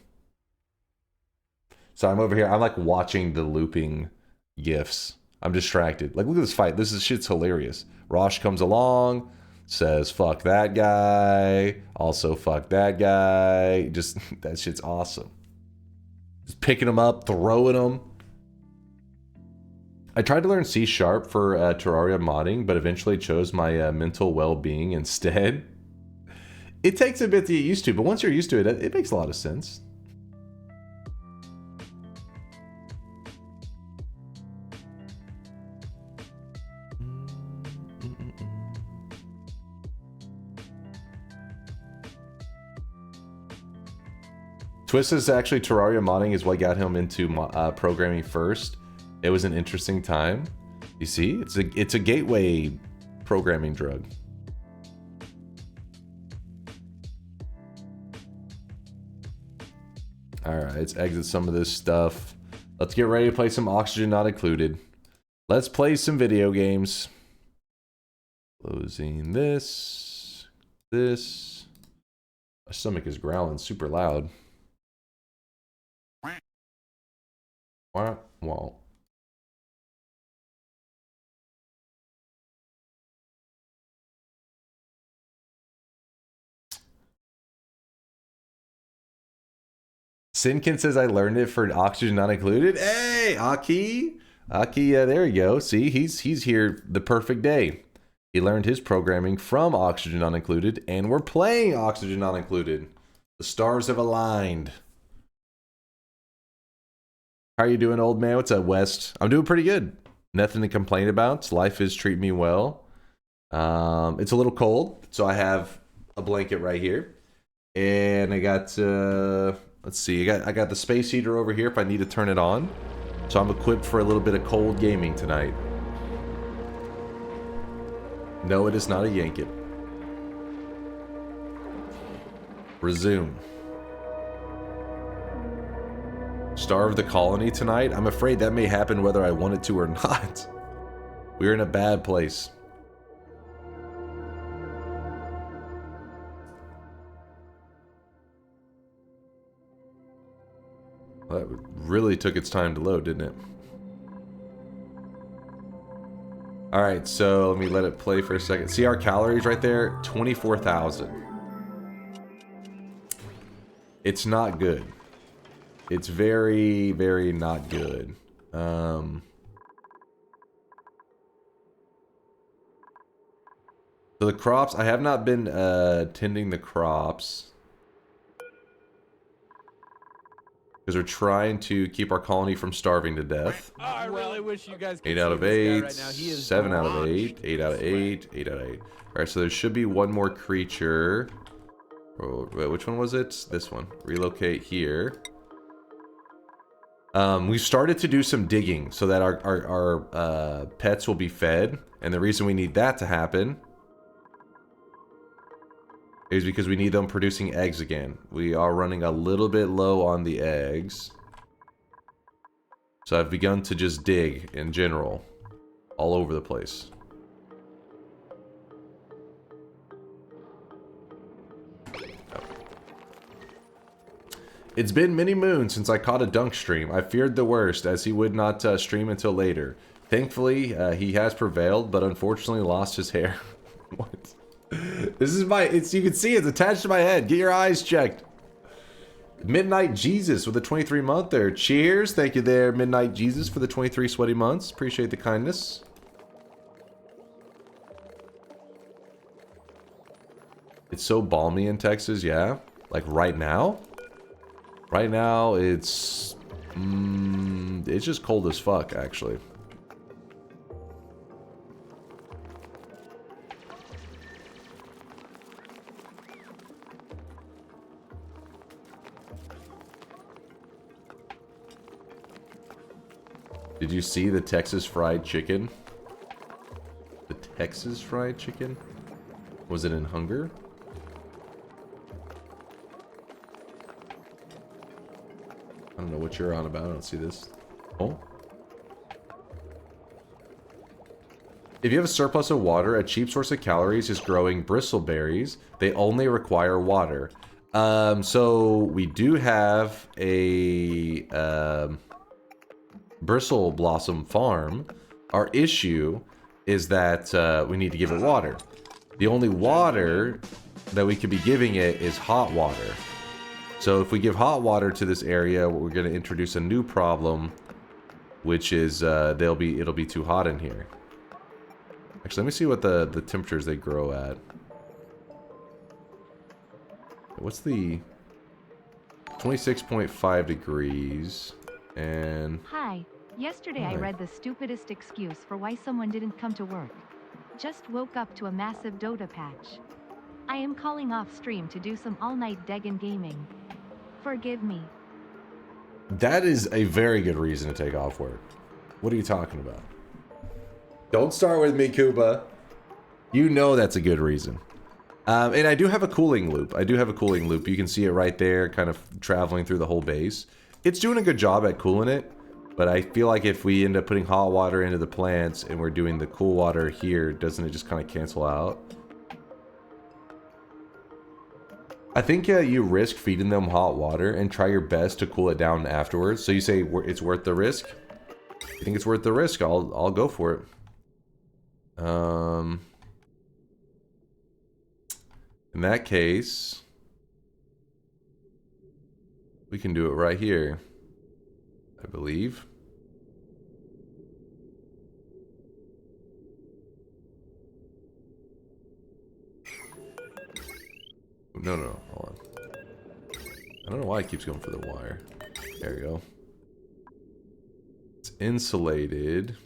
So I'm over here. I'm like watching the looping GIFs. I'm distracted. Like, look at this fight. Shit's hilarious. Rosh comes along, says, fuck that guy. Also, fuck that guy. Just, that shit's awesome. Just picking him up, throwing him. I tried to learn C# for Terraria modding, but eventually chose my mental well-being instead. It takes a bit to get used to, but once you're used to it, it makes a lot of sense. Twist is actually Terraria modding is what got him into programming first. It was an interesting time. You see, it's a gateway programming drug. All right, let's exit some of this stuff. Let's get ready to play some Oxygen Not Included. Let's play some video games. Closing this. My stomach is growling super loud. Wow. Sinkin says I learned it for Oxygen Not Included. Hey, Aki! Aki, there you go. See, he's here the perfect day. He learned his programming from Oxygen Not Included, and we're playing Oxygen Not Included. The stars have aligned. How are you doing, old man? What's up, West? I'm doing pretty good. Nothing to complain about. Life is treating me well. It's a little cold, so I have a blanket right here. And I got, let's see, I got the space heater over here if I need to turn it on. So I'm equipped for a little bit of cold gaming tonight. No, it is not a Yankin. Resume. Starve the colony tonight? I'm afraid that may happen whether I want it to or not. We're in a bad place. Well, that really took its time to load, didn't it? Alright, so let me let it play for a second. See our calories right there? 24,000. It's not good. It's very, very not good. So the crops, I have not been tending the crops. Because we're trying to keep our colony from starving to death. Oh, I really wish you guys could 8 out of see this 8, guy right now. He is 7 out of launched 8, 8 out of 8, 8 out of 8. Alright, so there should be one more creature. Oh, wait, which one was it? This one. Relocate here. We've started to do some digging so that our pets will be fed. And the reason we need that to happen is because we need them producing eggs again. We are running a little bit low on the eggs. So I've begun to just dig in general. All over the place. It's been many moons since I caught a dunk stream. I feared the worst, as he would not stream until later. Thankfully, he has prevailed, but unfortunately lost his hair. What? This is my, you can see it's attached to my head. Get your eyes checked. Midnight Jesus with a 23 month there. Cheers. Thank you there, Midnight Jesus, for the 23 sweaty months. Appreciate the kindness. It's so balmy in Texas, yeah. Like right now? Right now, it's just cold as fuck, actually. Did you see the Texas fried chicken? The Texas fried chicken? Was it in Hunger? I don't know what you're on about. I don't see this. Oh. If you have a surplus of water, a cheap source of calories is growing bristleberries. They only require water. So we do have a bristle blossom farm. Our issue is that we need to give it water. The only water that we could be giving it is hot water. So if we give hot water to this area, we're going to introduce a new problem, which is it'll be too hot in here. Actually, let me see what the temperatures they grow at. What's the 26.5 degrees and Hi. Yesterday I read the stupidest excuse for why someone didn't come to work. Just woke up to a massive Dota patch. I am calling off stream to do some all-night Degen gaming. Forgive me. that is a very good reason to take off work. What are you talking about? Don't start with me, Koopa. You know that's a good reason. And I do have a cooling loop. You can see it right there, kind of traveling through the whole base. It's doing a good job at cooling it, but I feel like if we end up putting hot water into the plants and we're doing the cool water here, doesn't it just kind of cancel out? I think you risk feeding them hot water and try your best to cool it down afterwards. So you say it's worth the risk? You think it's worth the risk? I'll go for it. In that case, we can do it right here, I believe. No, no, no, hold on. I don't know why it keeps going for the wire. There you go. It's insulated.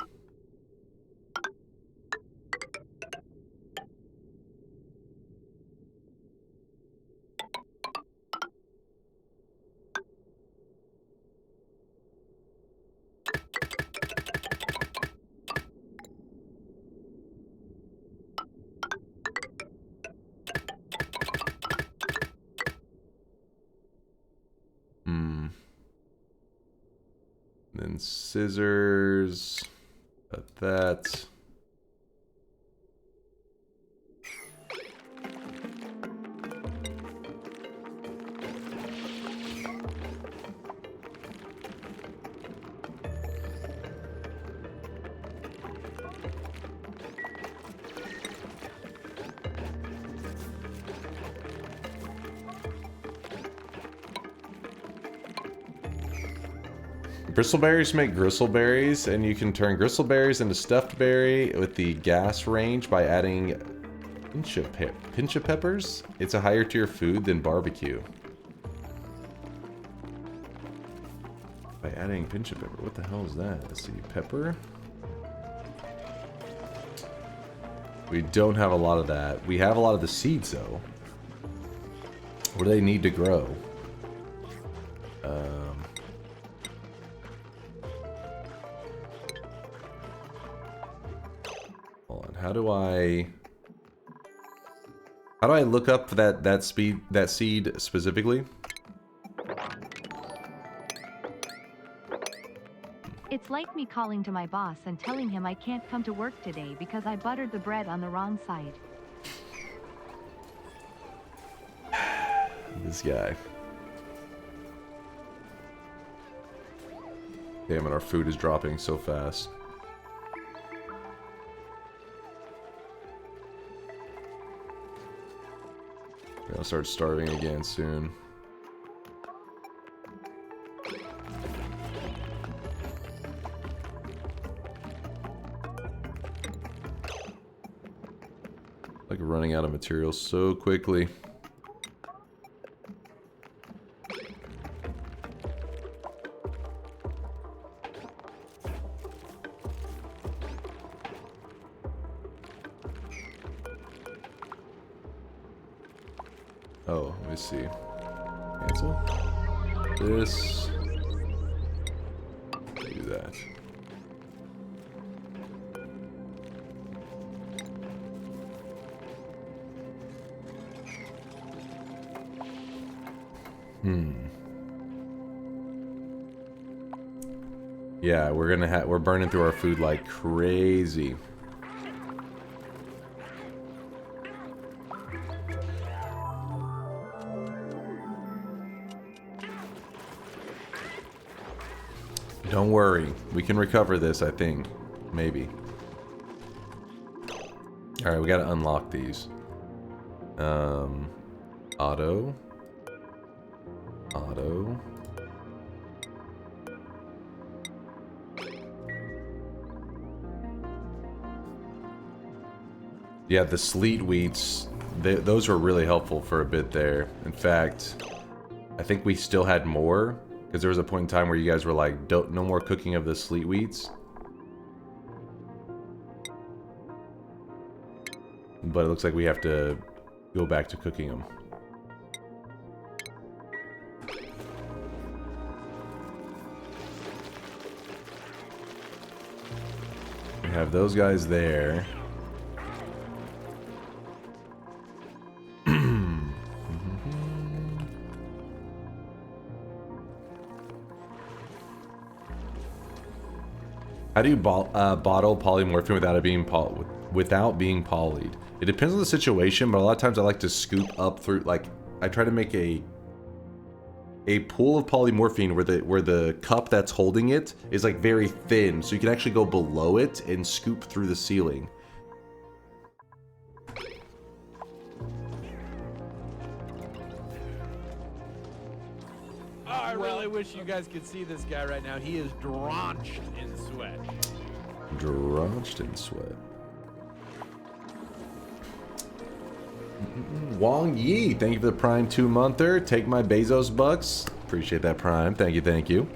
Then scissors. Got that. Bristleberries make gristleberries, and you can turn gristleberries into stuffed berry with the gas range by adding pinch of peppers. It's a higher tier food than barbecue. By adding pinch of pepper. What the hell is that? Let's see. Pepper. We don't have a lot of that. We have a lot of the seeds, though. What do they need to grow? Hold on. How do I look up that seed specifically? It's like me calling to my boss and telling him I can't come to work today because I buttered the bread on the wrong side. This guy. Damn it, our food is dropping so fast. We're gonna start starving again soon. Like running out of materials so quickly. Oh, let me see. Cancel. This. Do that. Yeah, we're burning through our food like crazy. Don't worry, we can recover this, I think. Maybe. Alright, we gotta unlock these. Auto. Auto. Yeah, the sleet wheats, those were really helpful for a bit there. In fact, I think we still had more, because there was a point in time where you guys were like, no more cooking of the sleet wheats. But it looks like we have to go back to cooking them. We have those guys there. How do you bottle polymorphine without being polyed? It depends on the situation, but a lot of times I like to scoop up through, like, I try to make a pool of polymorphine where the cup that's holding it is like very thin, so you can actually go below it and scoop through the ceiling. I really wish you guys could see this guy right now. He is drenched in sweat. Drenched in sweat. Wong Yi, thank you for the Prime 2-monther. Take my Bezos bucks. Appreciate that Prime. Thank you, thank you.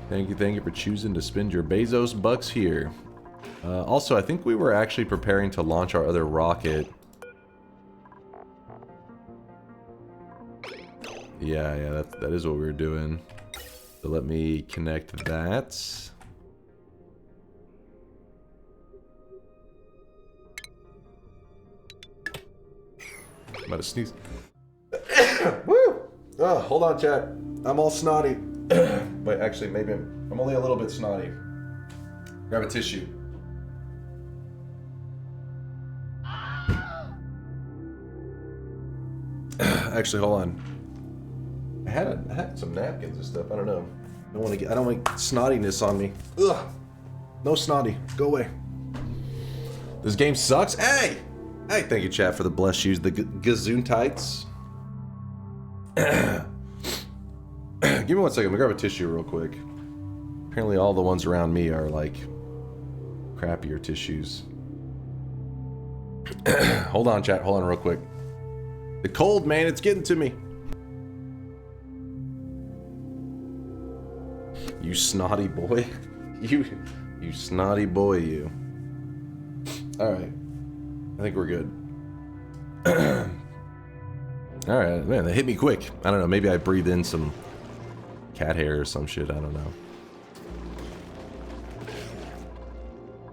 Thank you for choosing to spend your Bezos bucks here. Also, I think we were actually preparing to launch our other rocket. Yeah, that is what we were doing. So let me connect that. I'm about to sneeze. Woo! Oh, hold on, chat. I'm all snotty. Wait, actually, maybe I'm only a little bit snotty. Grab a tissue. Actually, hold on. I had some napkins and stuff. I don't know. I don't want snottiness on me. Ugh. No snotty. Go away. This game sucks. Hey! Hey, thank you, chat, for the bless shoes, the Gazoontites. Give me 1 second. Let me grab a tissue real quick. Apparently all the ones around me are, like, crappier tissues. Hold on, chat. Hold on real quick. The cold, man. It's getting to me. You snotty boy. You snotty boy, you. Alright. I think we're good. Alright, man, that hit me quick. I don't know, maybe I breathed in some cat hair or some shit, I don't know.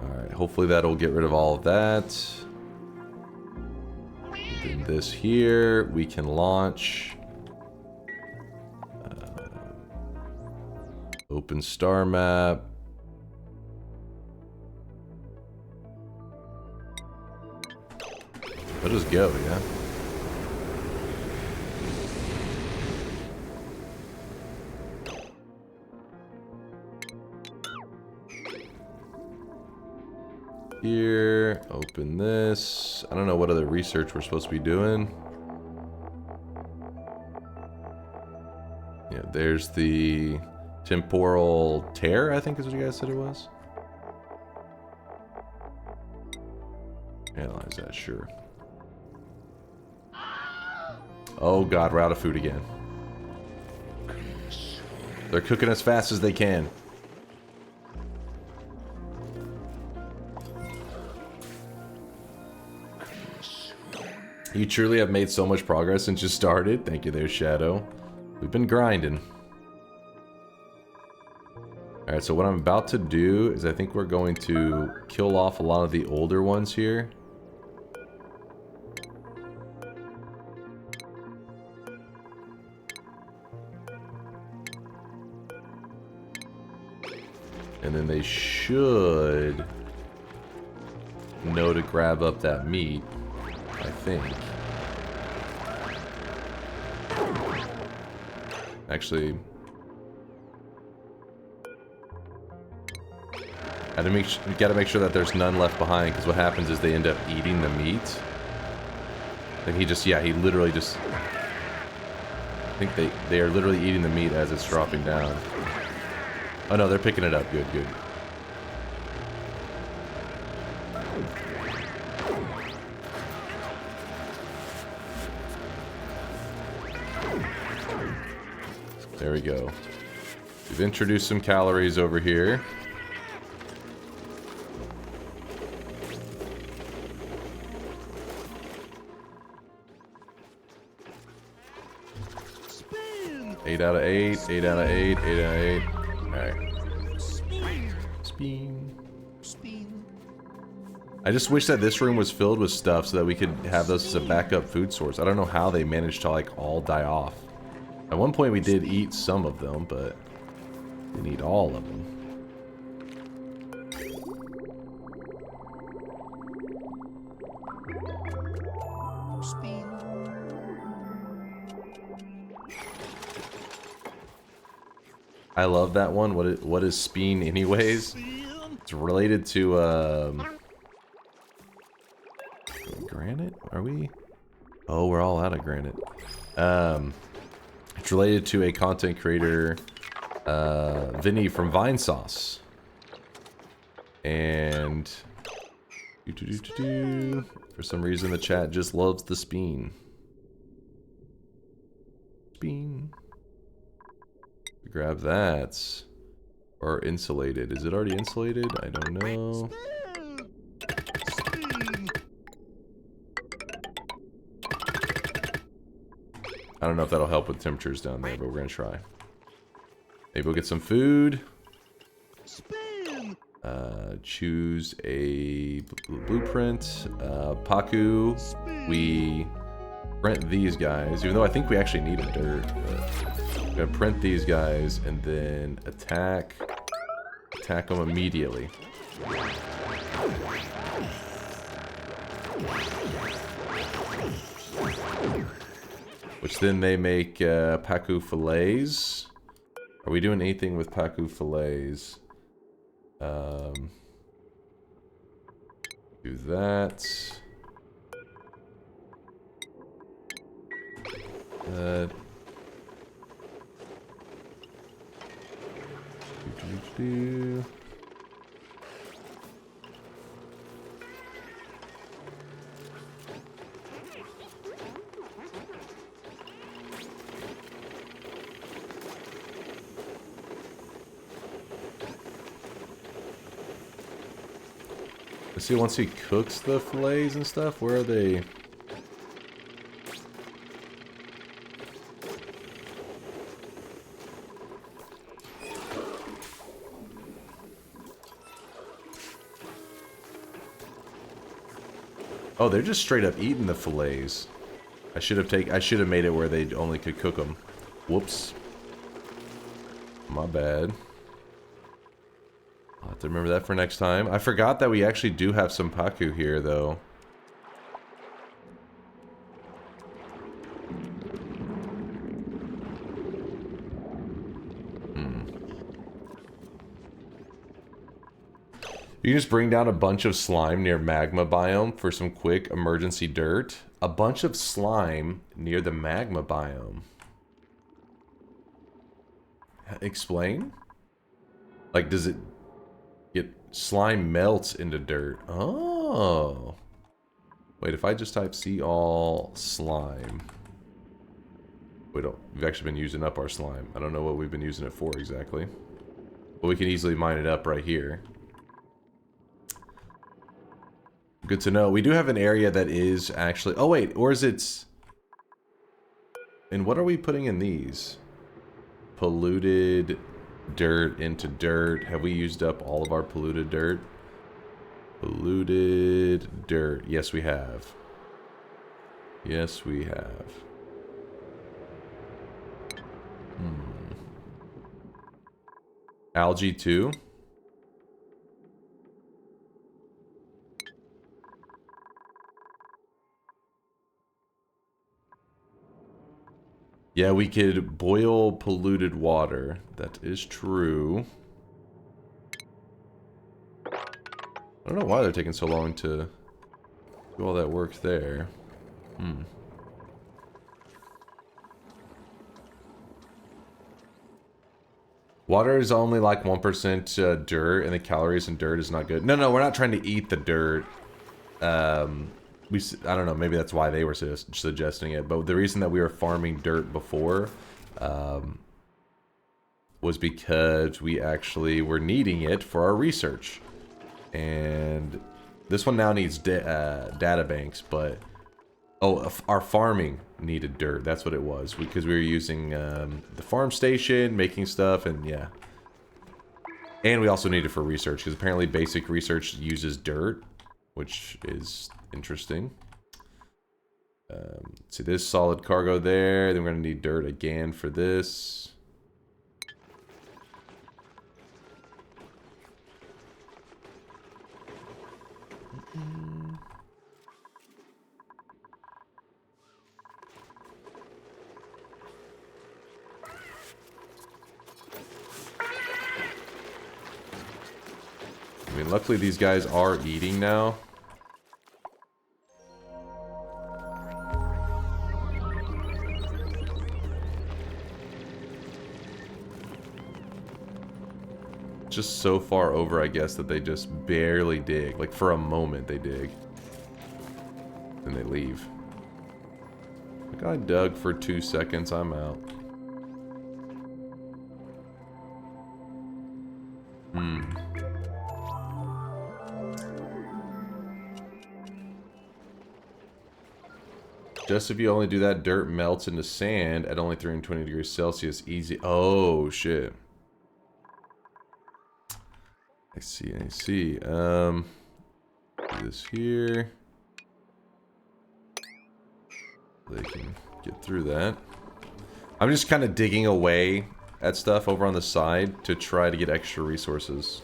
Alright, hopefully that'll get rid of all of that. Then this here, we can launch. Open star map. Let us go, yeah? Here, open this. I don't know what other research we're supposed to be doing. Yeah, there's the temporal tear, I think is what you guys said it was. Analyze that, sure. Oh god, we're out of food again. They're cooking as fast as they can. You truly have made so much progress since you started. Thank you there, Shadow. We've been grinding. Alright, so what I'm about to do is I think we're going to kill off a lot of the older ones here. And then they should know to grab up that meat, I think. Actually, we gotta make sure that there's none left behind, because what happens is they end up eating the meat. And he just, yeah, he literally just... I think they are literally eating the meat as it's dropping down. Oh no, they're picking it up. Good, good. There we go. We've introduced some calories over here. Spin. 8 out of 8, 8 out of 8, 8 out of 8. Alright. Spin. Spin. I just wish that this room was filled with stuff so that we could have those as a backup food source. I don't know how they managed to like all die off. At one point we did eat some of them, but didn't eat all of them. I love that one. What is Speen anyways? It's related to granite? Are we? Oh, we're all out of granite. It's related to a content creator, Vinny from Vinesauce. And For some reason, the chat just loves the speen. Speen. Grab that. Or insulated. Is it already insulated? I don't know. I don't know if that'll help with temperatures down there, but we're gonna try. Maybe we'll get some food. Choose a blueprint. Paku. We print these guys, even though I think we actually need a dirt. We're gonna print these guys and then attack them immediately. Which then they make Paku fillets. Are we doing anything with Paku fillets? Do that. Let's see, once he cooks the fillets and stuff, where are they? Oh, they're just straight up eating the fillets. I should have made it where they only could cook them. Whoops. My bad. I'll have to remember that for next time. I forgot that we actually do have some Paku here, though. You can just bring down a bunch of slime near magma biome for some quick emergency dirt. A bunch of slime near the magma biome. Explain? Like, does it get slime melts into dirt? Oh. Wait, if I just type see all slime. We've actually been using up our slime. I don't know what we've been using it for exactly. But we can easily mine it up right here. Good to know. We do have an area that is actually... Oh, wait. Or is it... And what are we putting in these? Polluted dirt into dirt. Have we used up all of our polluted dirt? Polluted dirt. Yes, we have. Yes, we have. Algae too? Yeah, we could boil polluted water. That is true. I don't know why they're taking so long to do all that work there. Water is only like 1% dirt, and the calories in dirt is not good. No, we're not trying to eat the dirt. I don't know, maybe that's why they were suggesting it, but the reason that we were farming dirt before was because we actually were needing it for our research. And this one now needs data banks, but... Oh, our farming needed dirt, that's what it was, because we were using the farm station, making stuff, and yeah. And we also need it for research, because apparently basic research uses dirt, which is... interesting. See this solid cargo there. Then we're gonna need dirt again for this. I mean, luckily these guys are eating now. Just so far over, I guess, that they just barely dig. Like, for a moment, they dig. And they leave. Like, I dug for 2 seconds, I'm out. Just if you only do that, dirt melts into sand at only 320 degrees Celsius. Easy. Oh, shit. I see, I see. Do this here. They can get through that. I'm just kind of digging away at stuff over on the side to try to get extra resources.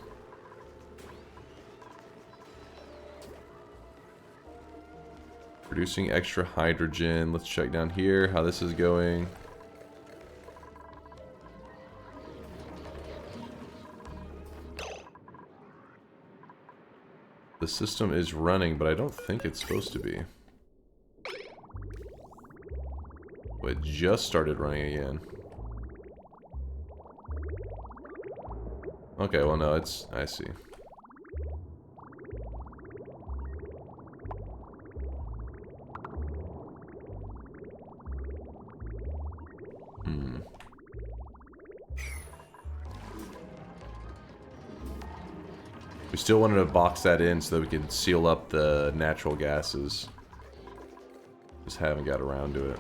Producing extra hydrogen. Let's check down here how this is going. The system is running, but I don't think it's supposed to be. Oh, it just started running again. Okay, well no, it's... I see. We still wanted to box that in so that we could seal up the natural gases. Just haven't got around to it.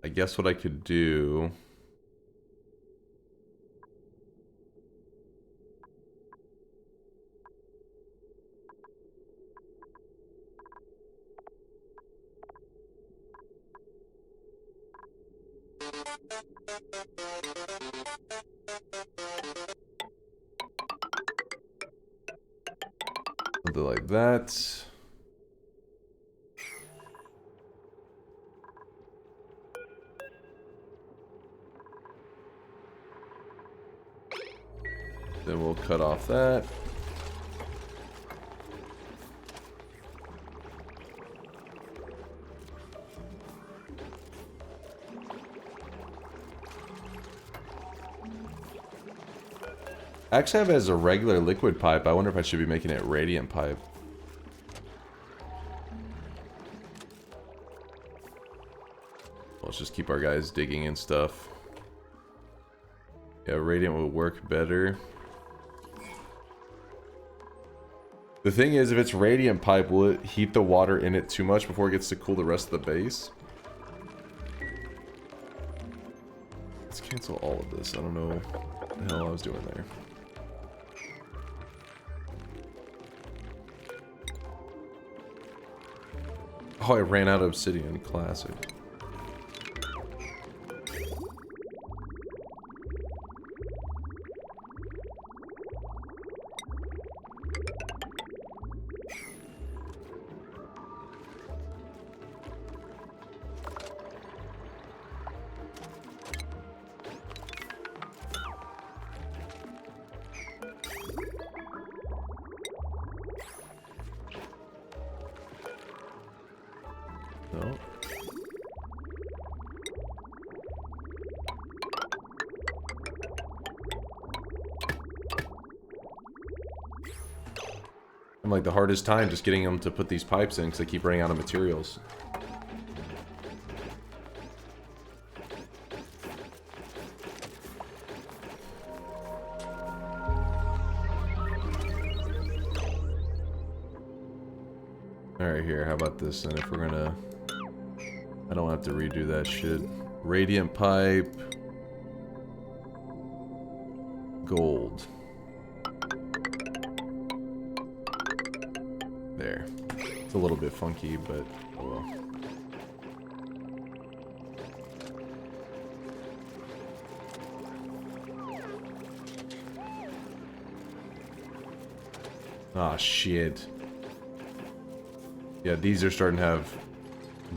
I guess what I could do... something like that. Then we'll cut off that. I actually have it as a regular liquid pipe. I wonder if I should be making it radiant pipe. Let's just keep our guys digging and stuff. Yeah, radiant will work better. The thing is, if it's radiant pipe, will it heat the water in it too much before it gets to cool the rest of the base? Let's cancel all of this. I don't know what the hell I was doing there. Oh, I ran out of obsidian. Classic. No. I'm like the hardest time just getting them to put these pipes in because they keep running out of materials. Alright, here, how about this then? If we're gonna... I don't have to redo that shit. Radiant pipe. Gold. There. It's a little bit funky, but oh well. Ah, shit. Yeah, these are starting to have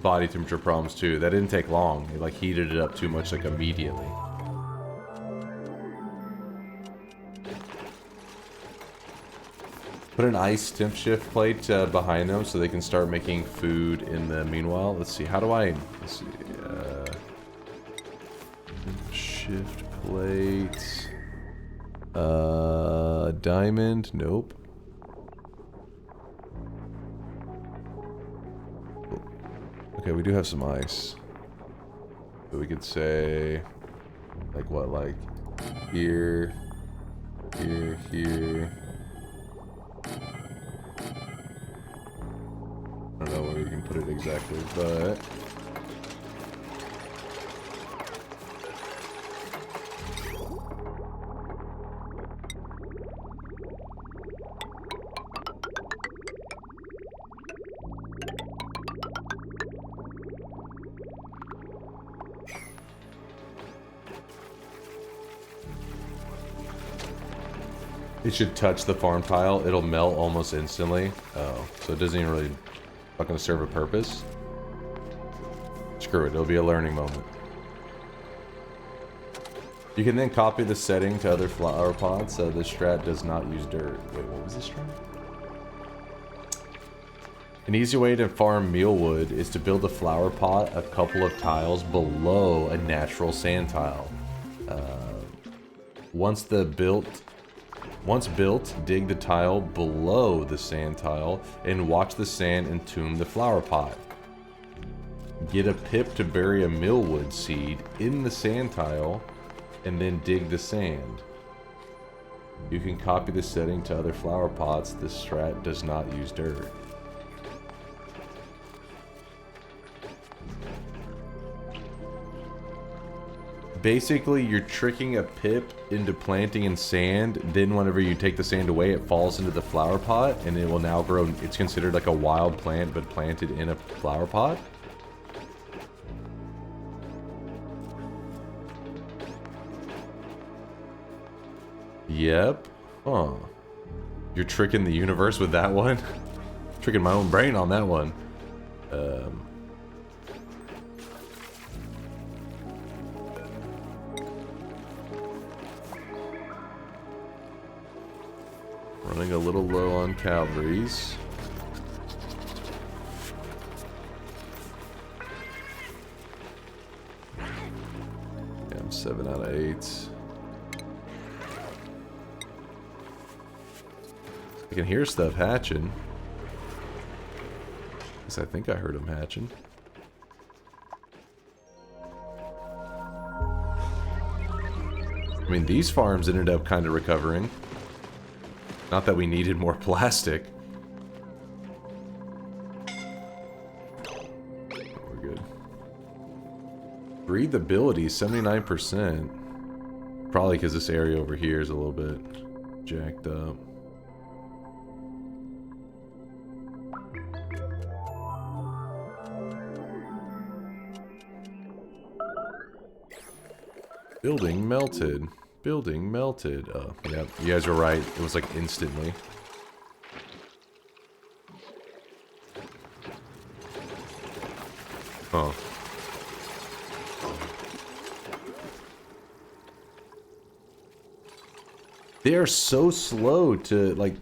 body temperature problems too. That didn't take long. It like heated it up too much like immediately. Put an ice temp shift plate behind them so they can start making food in the meanwhile. Let's see, how do I... Let's see, shift plate... diamond, nope. Okay, we do have some ice. So we could say... Like what, like... Here... Here, here... I don't know where we can put it exactly, but... It should touch the farm tile, it'll melt almost instantly. Oh, so it doesn't even really fucking serve a purpose. Screw it, it'll be a learning moment. You can then copy the setting to other flower pots. This strat does not use dirt. Wait, what was this strat? An easy way to farm mealwood is to build a flower pot a couple of tiles below a natural sand tile. Once built, dig the tile below the sand tile and watch the sand entomb the flower pot. Get a pip to bury a millwood seed in the sand tile and then dig the sand. You can copy the setting to other flower pots. This strat does not use dirt. Basically, you're tricking a pip into planting in sand, then whenever you take the sand away, it falls into the flower pot, and it will now grow. It's considered like a wild plant, but planted in a flower pot. Yep. Huh. You're tricking the universe with that one? Tricking my own brain on that one. Running a little low on calories. Yeah, I'm 7 out of 8. I can hear stuff hatching. At least I think I heard them hatching. I mean, these farms ended up kind of recovering. Not that we needed more plastic. We're good. Breathability, 79%. Probably because this area over here is a little bit jacked up. Building melted. Building melted. Oh, yeah, you guys were right. It was like instantly. Oh. They are so slow to, like...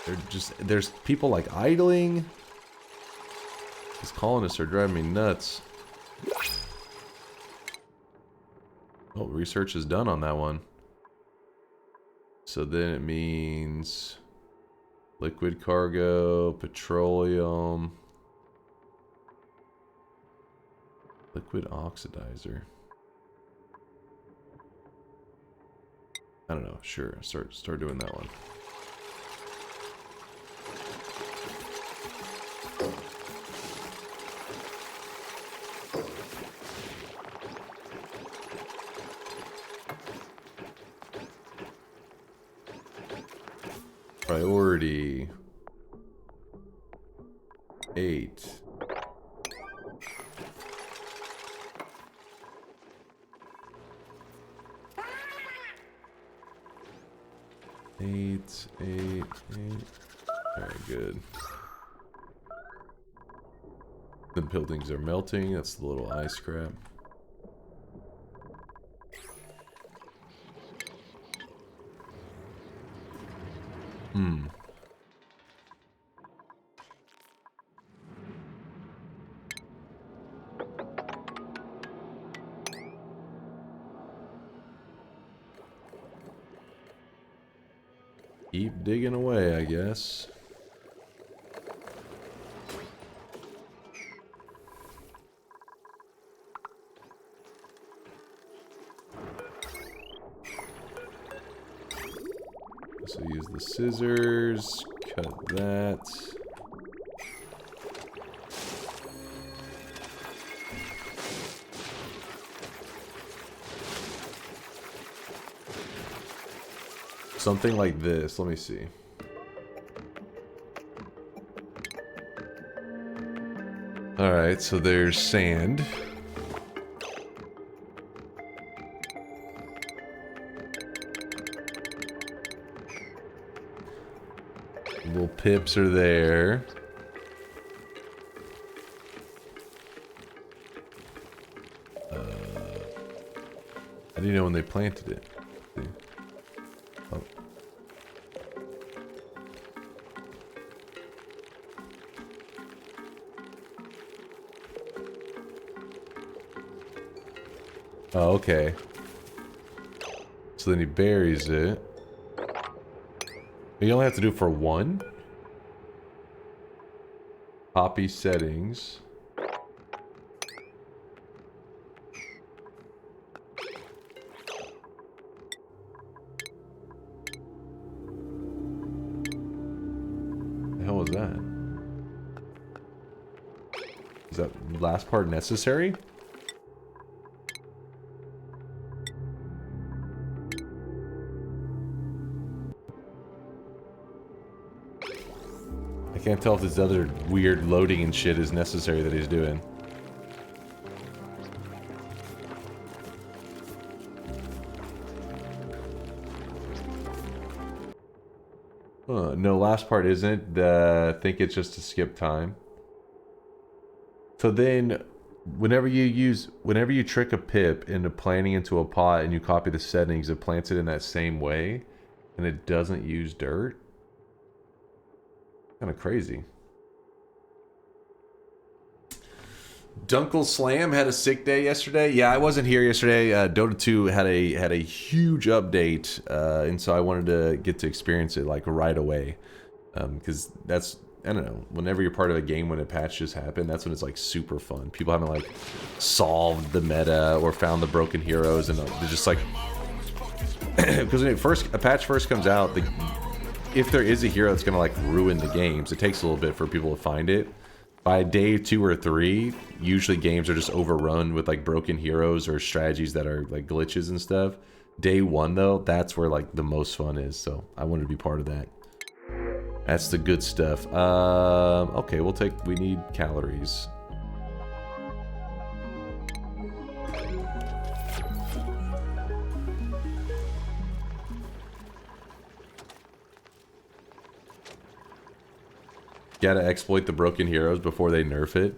They're just... There's people, like, idling. These colonists are driving me nuts. Oh, research is done on that one. So then it means liquid cargo, petroleum, liquid oxidizer. I don't know. Sure, start doing that one. Priority 8. Eight. Very good. The buildings are melting. That's the little ice crap. Keep digging away, I guess. So use the scissors, cut that. Something like this, let me see. Alright, so there's sand. Little pips are there. How do you know when they planted it? See? Oh. Oh, okay. So then he buries it. You only have to do it for one? Copy settings. The hell was that? Is that last part necessary? I can't tell if this other weird loading and shit is necessary that he's doing. No, last part isn't. I think it's just to skip time. So then, whenever you trick a pip into planting into a pot and you copy the settings, it plants it in that same way, and it doesn't use dirt. Kind of crazy. DunkOrSlam had a sick day yesterday. Yeah, I wasn't here yesterday. Dota 2 had a huge update, and so I wanted to get to experience it like right away, because that's, I don't know, whenever you're part of a game when a patch just happened, that's when it's like super fun. People haven't like solved the meta or found the broken heroes, and they're just like, because when a patch first comes out, if there is a hero that's gonna like ruin the games, it takes a little bit for people to find it. By day 2 or 3, usually games are just overrun with like broken heroes or strategies that are like glitches and stuff. Day 1 though, that's where like the most fun is, so I wanted to be part of that. That's the good stuff. Okay, we need calories. Gotta exploit the broken heroes before they nerf it.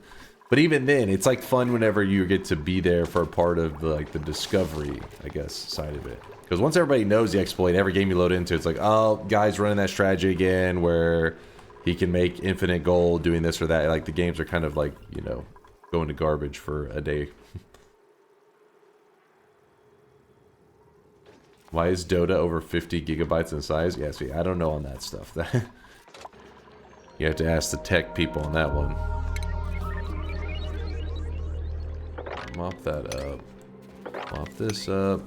But even then, it's like fun whenever you get to be there for a part of the discovery, I guess, side of it. Because once everybody knows the exploit, every game you load into, it's like, oh, guy's running that strategy again where he can make infinite gold doing this or that. Like, the games are kind of like, you know, going to garbage for a day. Why is Dota over 50 gigabytes in size? Yeah, see, I don't know on that stuff. You have to ask the tech people on that one. Mop that up. Mop this up.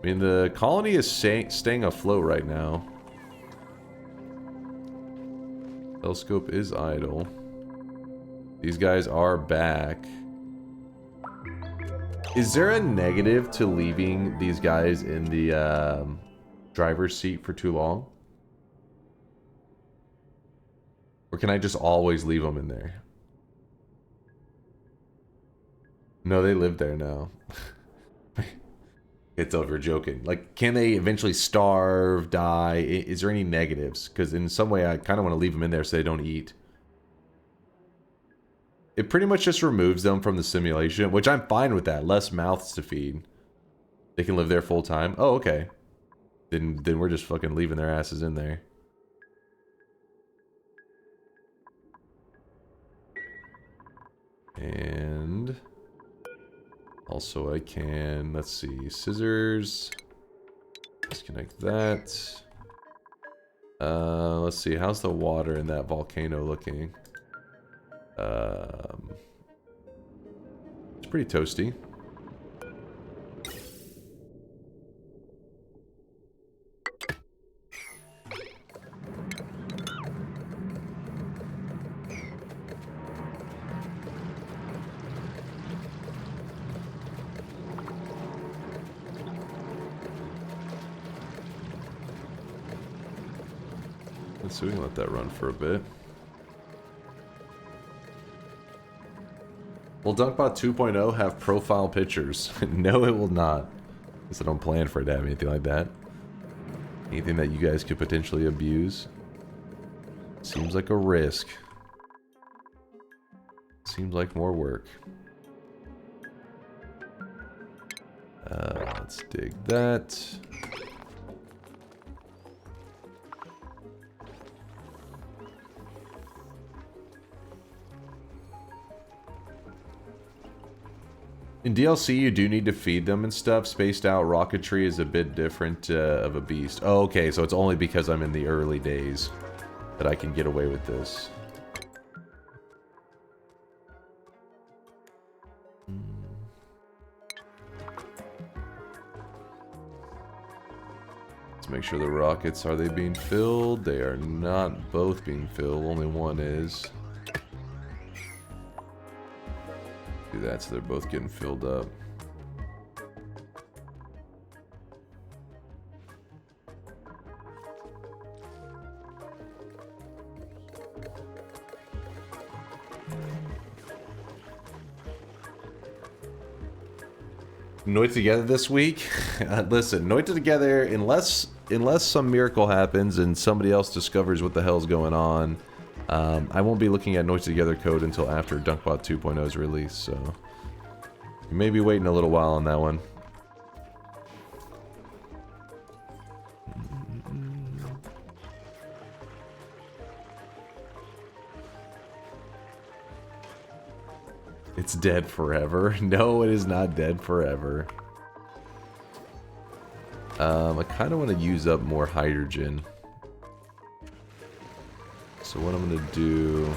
I mean, the colony is staying afloat right now. Telescope is idle. These guys are back. Is there a negative to leaving these guys in the driver's seat for too long? Or can I just always leave them in there? No, they live there now. It's over joking. Like, can they eventually starve, die? Is there any negatives? Because in some way, I kind of want to leave them in there so they don't eat. It pretty much just removes them from the simulation, which I'm fine with that. Less mouths to feed. They can live there full time. Oh, okay. Then we're just fucking leaving their asses in there. And also I can, let's see, scissors. Disconnect that. Let's see, how's the water in that volcano looking? It's pretty toasty. So we can let that run for a bit. Will DunkBot 2.0 have profile pictures? No, it will not. At least I don't plan for it to have anything like that. Anything that you guys could potentially abuse. Seems like a risk. Seems like more work. Let's dig that. In DLC, you do need to feed them and stuff. Spaced out rocketry is a bit different of a beast. Oh, okay, so it's only because I'm in the early days that I can get away with this. Let's make sure the rockets, are they being filled? They are not both being filled, only one is. Do that so they're both getting filled up. Noit together this week? Listen, Noit together unless some miracle happens and somebody else discovers what the hell's going on. I won't be looking at Noise Together code until after DunkBot 2.0 is released, so you may be waiting a little while on that one. It's dead forever. No, it is not dead forever. I kind of want to use up more hydrogen. So what I'm going to do...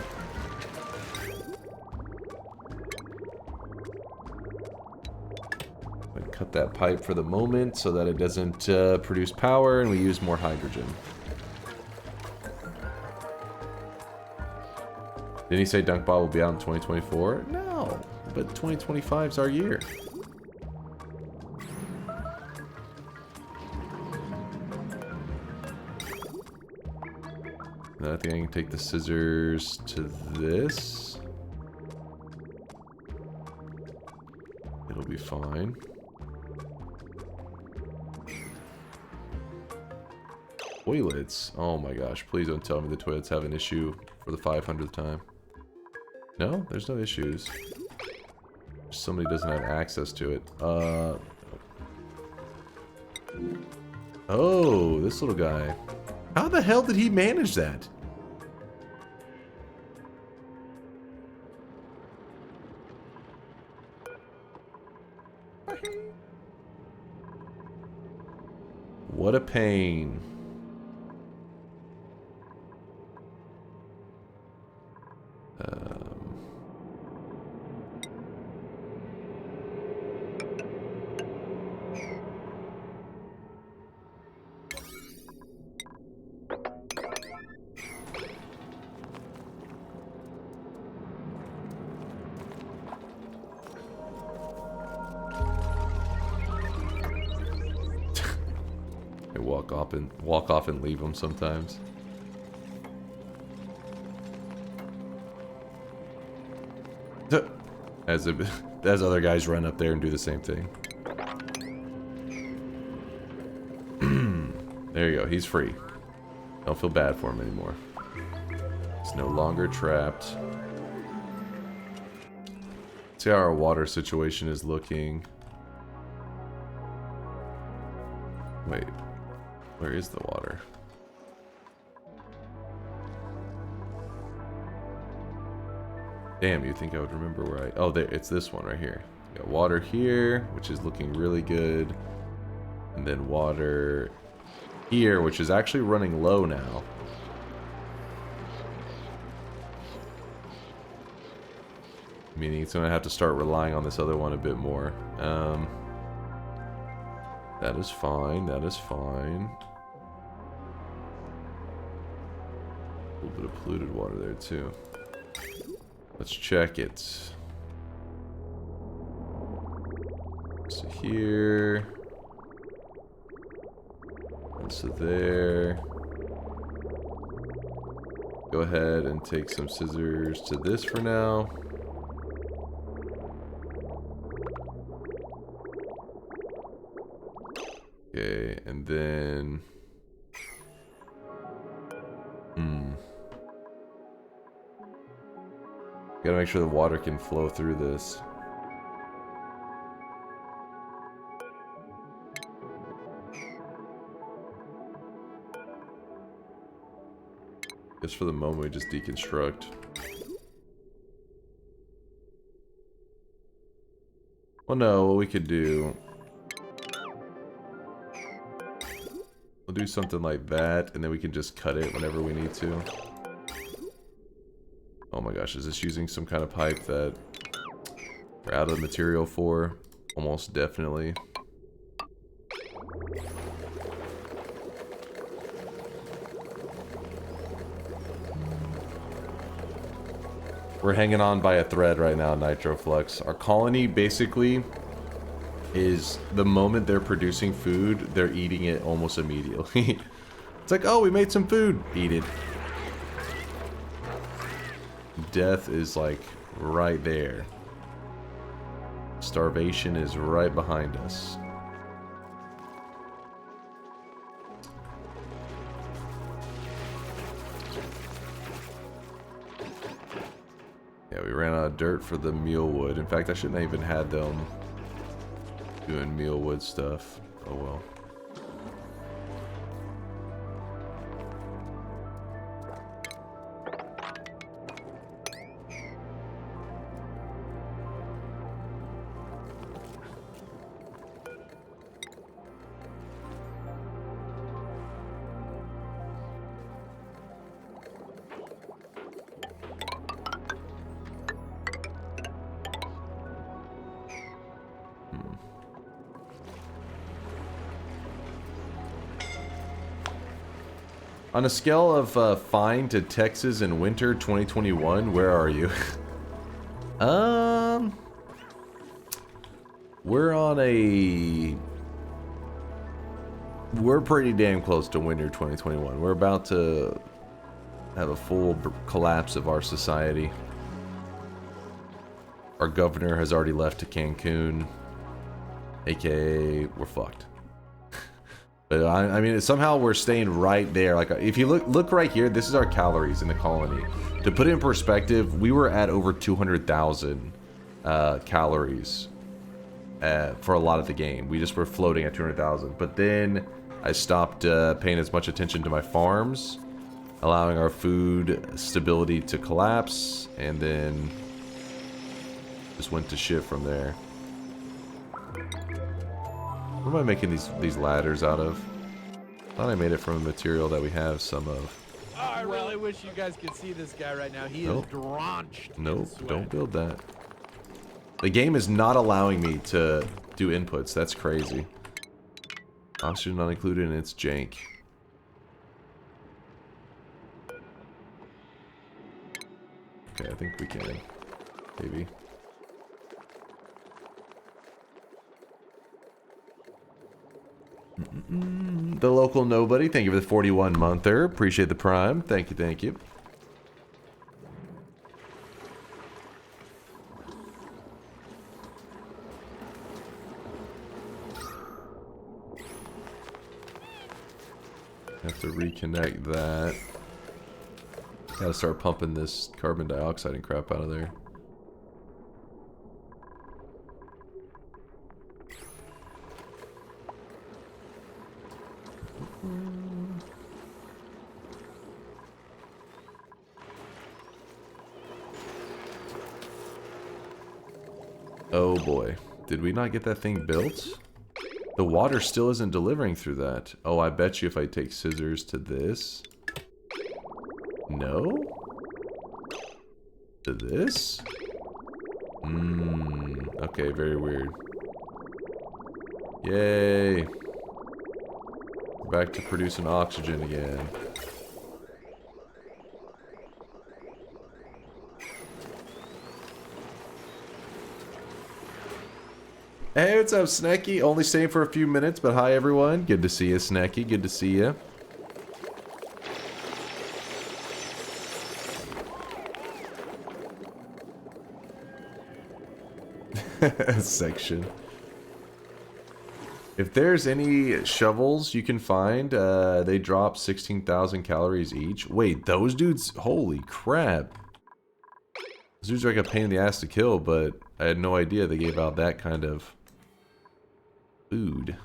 I'm going to cut that pipe for the moment so that it doesn't produce power and we use more hydrogen. Didn't he say DunkBot will be out in 2024? No, but 2025 is our year. I think I can take the scissors to this. It'll be fine. Toilets. Oh my gosh, please don't tell me the toilets have an issue for the 500th time. No, there's no issues. Somebody doesn't have access to it. Oh, this little guy. How the hell did he manage that? What a pain. Walk off and leave them sometimes. As other guys run up there and do the same thing. There you go. He's free. Don't feel bad for him anymore. He's no longer trapped. See how our water situation is looking. Wait. Where is the water? Damn, you think I would remember where I... Oh, there. It's this one right here. We got water here, which is looking really good. And then water here, which is actually running low now. Meaning it's going to have to start relying on this other one a bit more. That is fine. That is fine. A little bit of polluted water there too. Let's check it. So here. And so there. Go ahead and take some scissors to this for now. Okay, and then... Gotta make sure the water can flow through this. Guess for the moment we just deconstruct. Well, no, what we could do... We'll do something like that, and then we can just cut it whenever we need to. Oh my gosh, is this using some kind of pipe that we're out of material for? Almost definitely. We're hanging on by a thread right now, Nitroflux. Our colony basically is the moment they're producing food, they're eating it almost immediately. It's like, oh, we made some food. Eat it. Death is like right there. Starvation is right behind us. Yeah, we ran out of dirt for the mealwood. In fact, I shouldn't have even had them doing mealwood stuff. Oh well. On a scale of fine to Texas in winter 2021, where are you? We're pretty damn close to winter 2021. We're about to have a full collapse of our society. Our governor has already left to Cancun, aka we're fucked. But I mean, somehow we're staying right there. Like, if you look right here, this is our calories in the colony. To put it in perspective, we were at over 200,000 calories for a lot of the game. We just were floating at 200,000. But then I stopped paying as much attention to my farms, allowing our food stability to collapse, and then just went to shit from there. What am I making these ladders out of? I thought I made it from a material that we have some of. Oh, I really wish you guys could see this guy right now. He is drenched. Nope, don't build that. The game is not allowing me to do inputs. That's crazy. Oxygen not included, and it's jank. Okay, I think we can. Maybe. The local nobody, thank you for the 41 monther. Appreciate the prime. Thank you, thank you. have to reconnect that. Gotta start pumping this carbon dioxide and crap out of there. Oh boy. Did we not get that thing built? The water still isn't delivering through that. Oh, I bet you if I take scissors to this... No? To this? Okay, very weird. Yay! We're back to producing oxygen again. Hey, what's up, Snacky? Only staying for a few minutes, but hi everyone. Good to see you, Snacky. Good to see you. Section. If there's any shovels you can find, they drop 16,000 calories each. Wait, those dudes? Holy crap. Those dudes are like a pain in the ass to kill, but I had no idea they gave out that kind of food.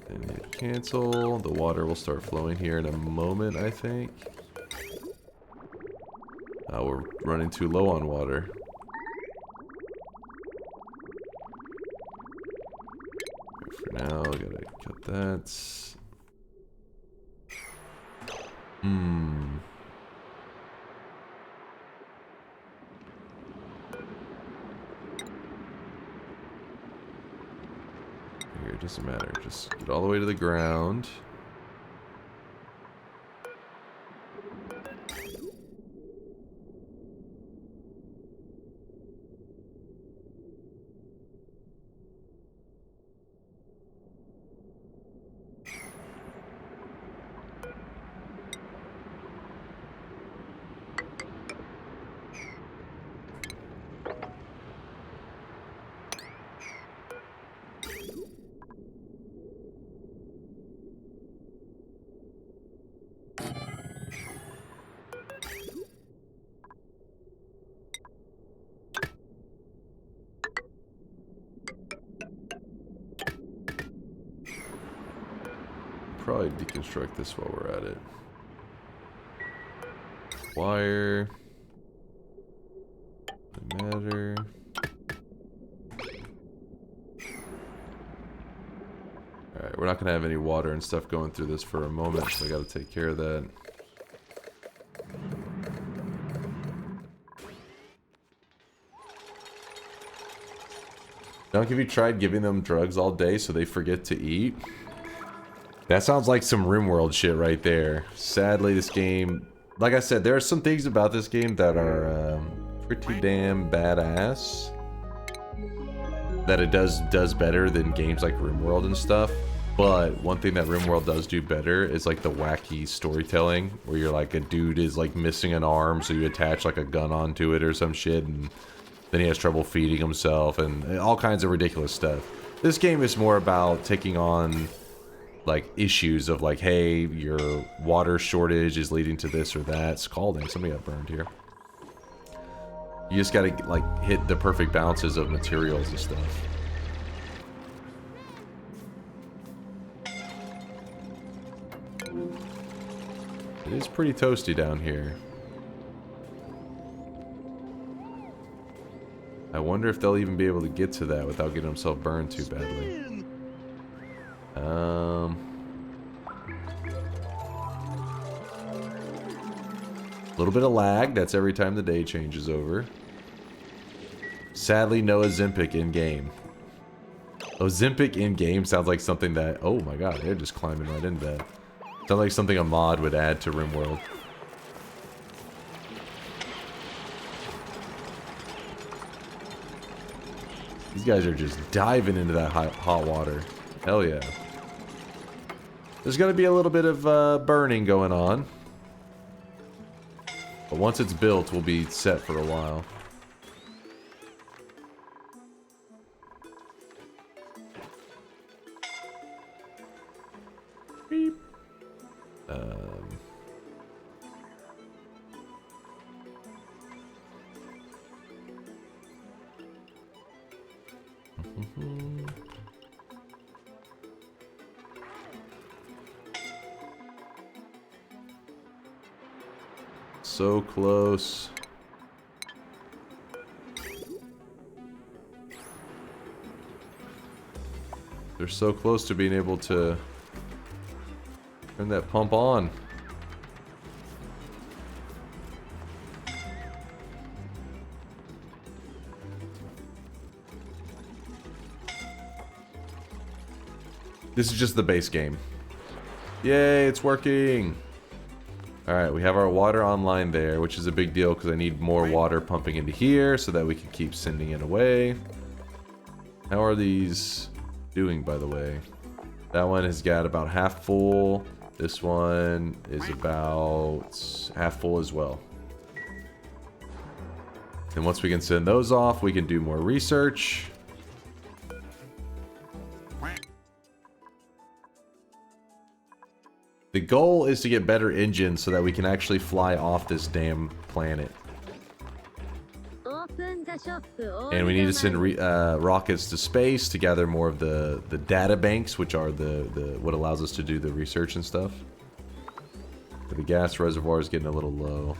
And hit cancel. The water will start flowing here in a moment, I think. We're running too low on water. For now, gotta cut that. Here, it doesn't matter. Just get all the way to the ground. Probably deconstruct this while we're at it. Wire. Doesn't matter. Alright, we're not gonna have any water and stuff going through this for a moment, so I gotta take care of that. Dunk, have you tried giving them drugs all day so they forget to eat? That sounds like some RimWorld shit right there. Sadly, this game... Like I said, there are some things about this game that are pretty damn badass. That it does better than games like RimWorld and stuff. But one thing that RimWorld does do better is like the wacky storytelling. Where you're like, a dude is like missing an arm, so you attach like a gun onto it or some shit. And then he has trouble feeding himself and all kinds of ridiculous stuff. This game is more about taking on... like issues of like, hey, your water shortage is leading to this or that. Scalding. Somebody got burned here. You just gotta like hit the perfect balances of materials and stuff. It is pretty toasty down here. I wonder if they'll even be able to get to that without getting themselves burned too badly. A little bit of lag. That's every time the day changes over. Sadly, no Ozempic in-game. Ozempic in-game sounds like something that... Oh my god, they're just climbing right into that. Sounds like something a mod would add to RimWorld. These guys are just diving into that hot water. Hell yeah. There's going to be a little bit of burning going on. But once it's built, we'll be set for a while. Beep. So close. They're so close to being able to turn that pump on. This is just the base game. Yay, it's working. Alright, we have our water online there, which is a big deal because I need more water pumping into here so that we can keep sending it away. How are these doing, by the way? That one has got about half full. This one is about half full as well. And once we can send those off, we can do more research. The goal is to get better engines so that we can actually fly off this damn planet. And we need to send rockets to space to gather more of the data banks, which are the what allows us to do the research and stuff. But the gas reservoir is getting a little low.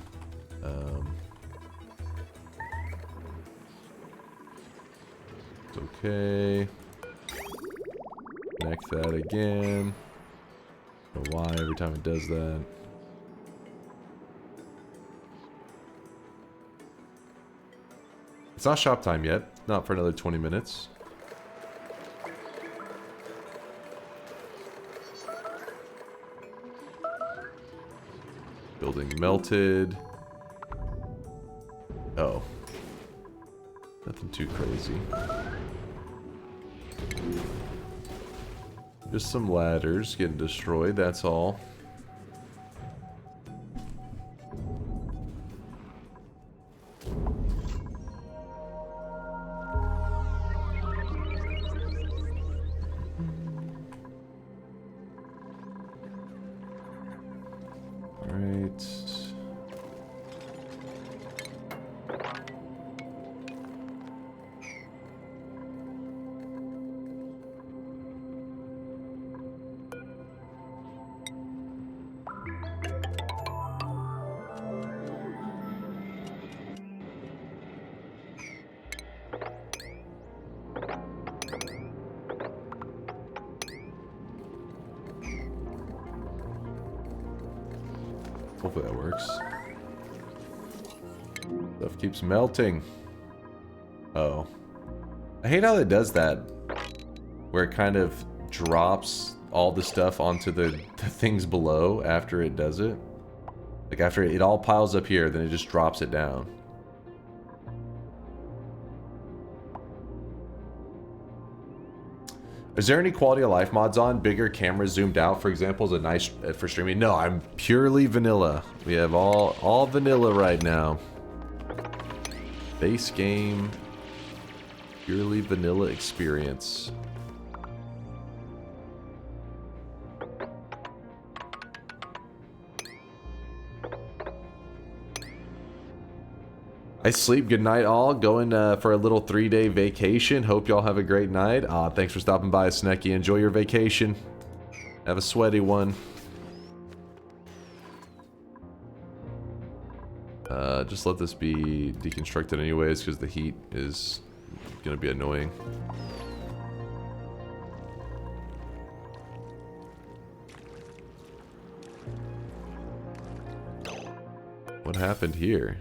It's okay. Connect that again. Don't know why every time it does that. It's not shop time yet. Not for another 20 minutes. Building melted. Oh. Nothing too crazy. Just some ladders getting destroyed, that's all. Hopefully that works. Stuff keeps melting. Oh. I hate how it does that. Where it kind of drops all the stuff onto the things below after it does it. Like after it all piles up here, then it just drops it down. Is there any quality of life mods on? Bigger cameras zoomed out, for example, is a nice for streaming. No, I'm purely vanilla. We have all vanilla right now. Base game, purely vanilla experience. I sleep. Good night, all. Going for a little 3-day vacation. Hope y'all have a great night. Thanks for stopping by, Snecky. Enjoy your vacation. Have a sweaty one. Just let this be deconstructed anyways, because the heat is going to be annoying. What happened here?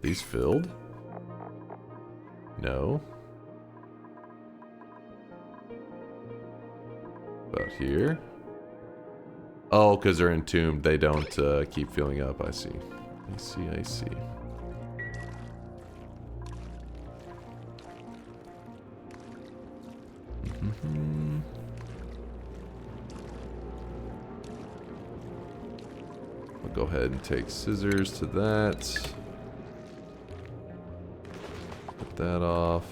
These filled? No. About here? Oh, because they're entombed. They don't keep filling up. I see. I see, I see. I'll go ahead and take scissors to that. That off.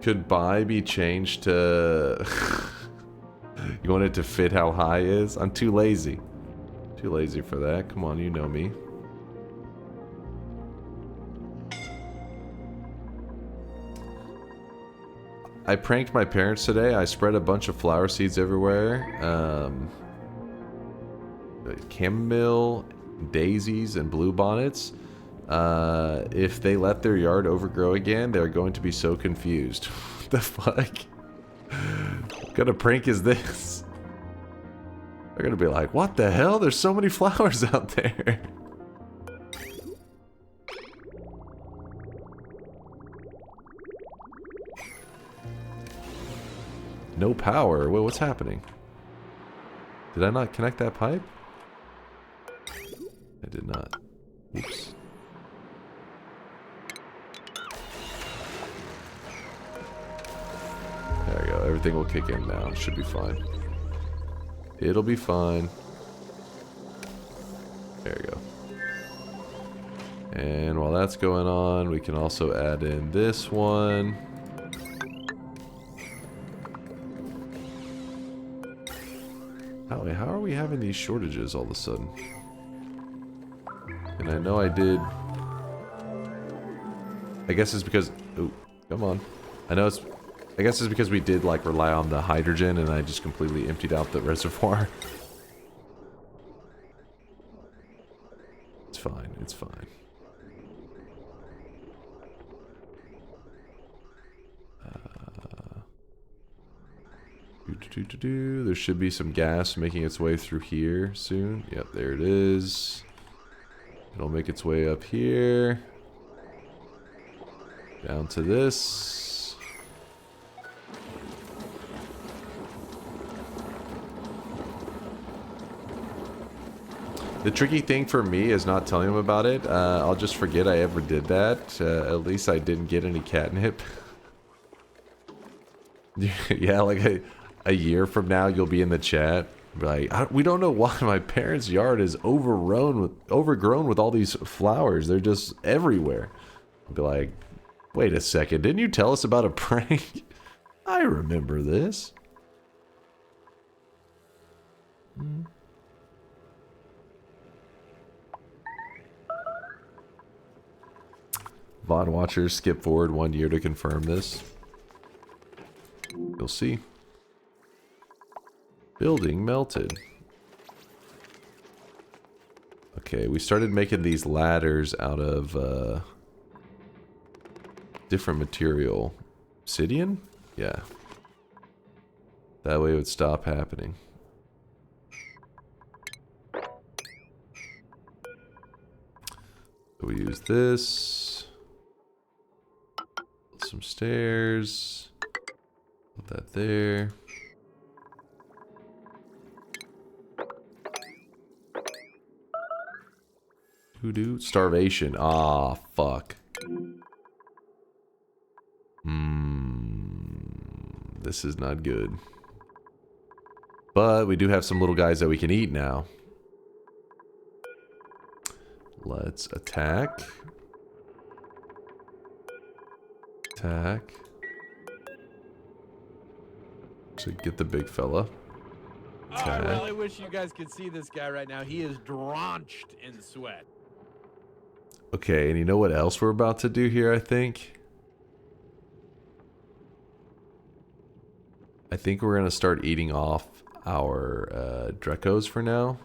Could buy be changed to... You want it to fit how high is? I'm too lazy. Too lazy for that. Come on, you know me. I pranked my parents today. I spread a bunch of flower seeds everywhere. Chamomile, daisies, and bluebonnets. If they let their yard overgrow again, they're going to be so confused. What the fuck? What kind of prank is this? They're gonna be like, what the hell? There's so many flowers out there. No power? Wait, what's happening? Did I not connect that pipe? I did not. Oops. There we go. Everything will kick in now. It should be fine. It'll be fine. There we go. And while that's going on, we can also add in this one. How are we having these shortages all of a sudden? And I know I did... I guess it's because... Oh, come on. I know it's... I guess it's because we did, like, rely on the hydrogen and I just completely emptied out the reservoir. It's fine. It's fine. There should be some gas making its way through here soon. Yep, there it is. It'll make its way up here. Down to this. The tricky thing for me is not telling them about it. I'll just forget I ever did that. At least I didn't get any catnip. Yeah, like a year from now, you'll be in the chat. Be like, we don't know why my parents' yard is overgrown with all these flowers. They're just everywhere. I'll be like, wait a second, didn't you tell us about a prank? I remember this. VOD watchers, skip forward 1 year to confirm this. You'll see. Building melted. Okay, we started making these ladders out of different material. Obsidian? Yeah. That way it would stop happening. So we use this. Some stairs. Put that there. Hoodoo. Starvation. Ah, fuck. This is not good. But we do have some little guys that we can eat now. Let's attack. Attack. So get the big fella. I really wish you guys could see this guy right now. He is drenched in sweat. Okay, and you know what else we're about to do here, I think? I think we're going to start eating off our Drecos for now.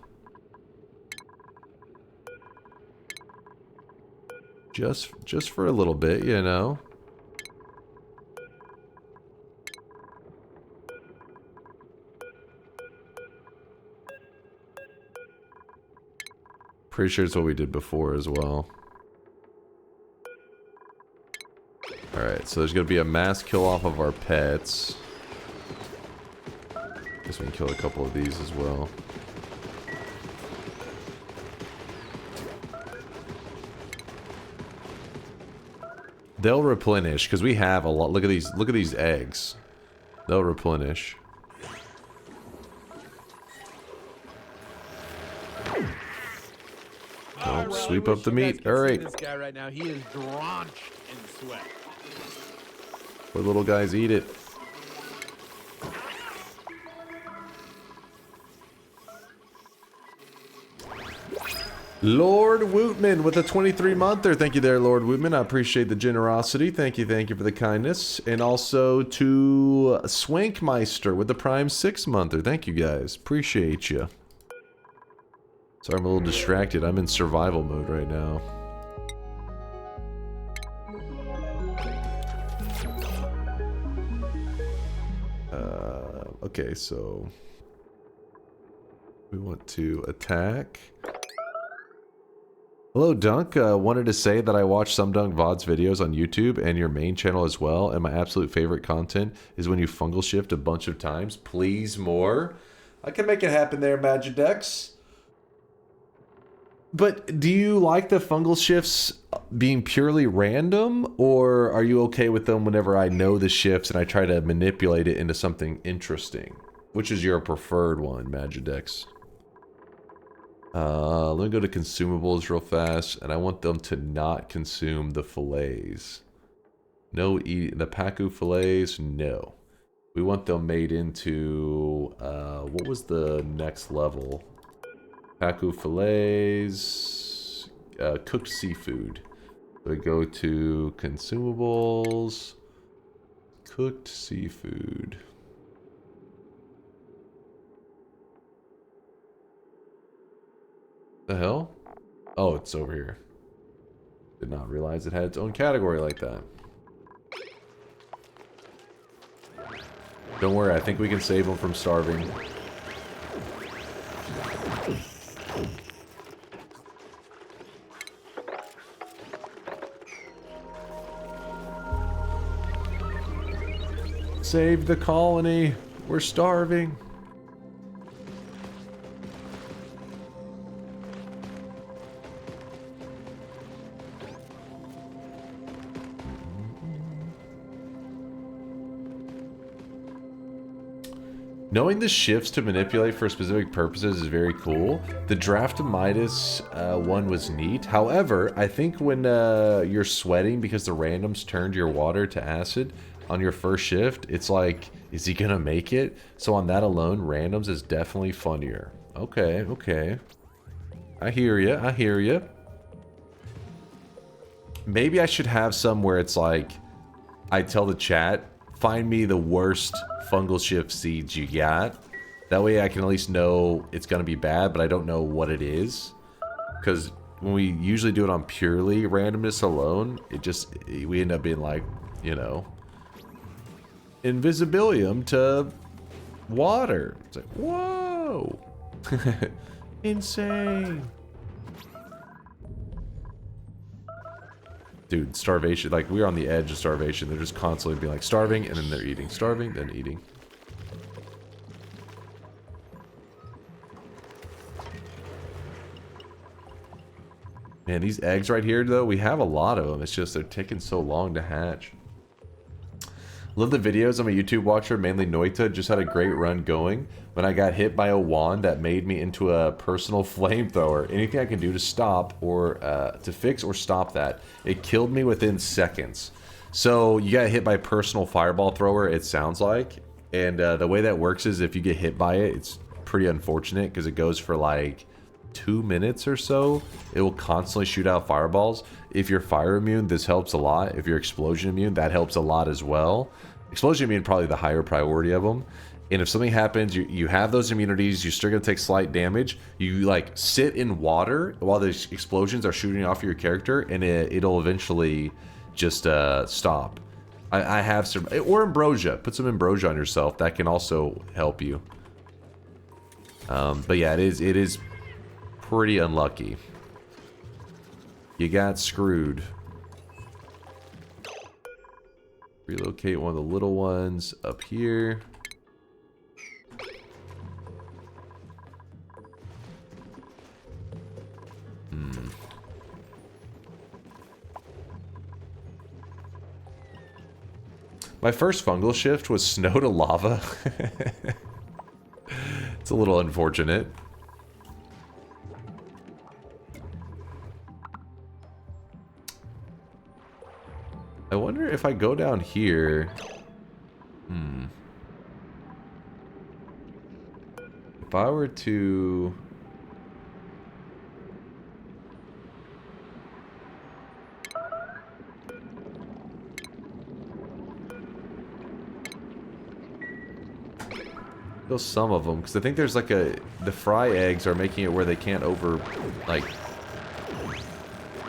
Just for a little bit, you know? Pretty sure it's what we did before as well. Alright, so there's going to be a mass kill off of our pets. Guess we can kill a couple of these as well. They'll replenish because we have a lot. Look at these eggs. They'll replenish. Oh, sweep up the meat. All right. This guy right now, he is drenched in sweat. Poor little guys eat it. Lord Wootman with a 23-monther. Thank you there, Lord Wootman. I appreciate the generosity. Thank you for the kindness. And also to Swankmeister with the Prime 6-monther. Thank you guys. Appreciate you. Sorry, I'm a little distracted. I'm in survival mode right now. Okay, so we want to attack. Hello, Dunk. Wanted to say that I watch some Dunk VODs videos on YouTube and your main channel as well, and my absolute favorite content is when you fungal shift a bunch of times. Please more. I can make it happen there, Magidex. But do you like the fungal shifts being purely random, or are you okay with them whenever I know the shifts and I try to manipulate it into something interesting? Which is your preferred one, Magidex? Let me go to consumables real fast, and I want them to not consume the fillets. No eat the Pacu fillets, no. We want them made into, what was the next level? Pacu fillets, cooked seafood. So we go to consumables, cooked seafood. The hell? Oh, it's over here. Did not realize it had its own category like that. Don't worry, I think we can save them from starving. Save the colony. We're starving. Knowing the shifts to manipulate for specific purposes is very cool. The Draftomitis one was neat. However, I think when you're sweating because the randoms turned your water to acid on your first shift, it's like, is he gonna make it? So on that alone, randoms is definitely funnier. Okay, okay. I hear ya, I hear ya. Maybe I should have some where it's like, I tell the chat, find me the worst fungal shift seeds you got. That way I can at least know it's gonna be bad, but I don't know what it is. Because when we usually do it on purely randomness alone, we end up being like, you know, invisibilium to water. It's like, whoa! Insane! Dude, starvation, like, we're on the edge of starvation. They're just constantly being like, starving, and then they're eating. Starving, then eating. Man, these eggs right here, though, we have a lot of them. It's just they're taking so long to hatch. Love the videos. I'm a YouTube watcher, mainly Noita. Just had a great run going when I got hit by a wand that made me into a personal flamethrower. Anything I can do to stop or to fix or stop that. It killed me within seconds. So you got hit by personal fireball thrower, it sounds like. And the way that works is if you get hit by it, it's pretty unfortunate because it goes for like 2 minutes or so. It will constantly shoot out fireballs. If you're fire immune, this helps a lot. If you're explosion immune, that helps a lot as well. Explosion immune, probably the higher priority of them. And if something happens, you have those immunities, you're still going to take slight damage. You like sit in water while the explosions are shooting off your character, and it'll eventually just stop. I have some, or ambrosia. Put some ambrosia on yourself. That can also help you. But yeah, it is pretty unlucky. You got screwed. Relocate one of the little ones up here. My first fungal shift was snow to lava. It's a little unfortunate. I wonder if I go down here. If I were to... kill some of them, because I think there's like the fry eggs are making it where they can't like...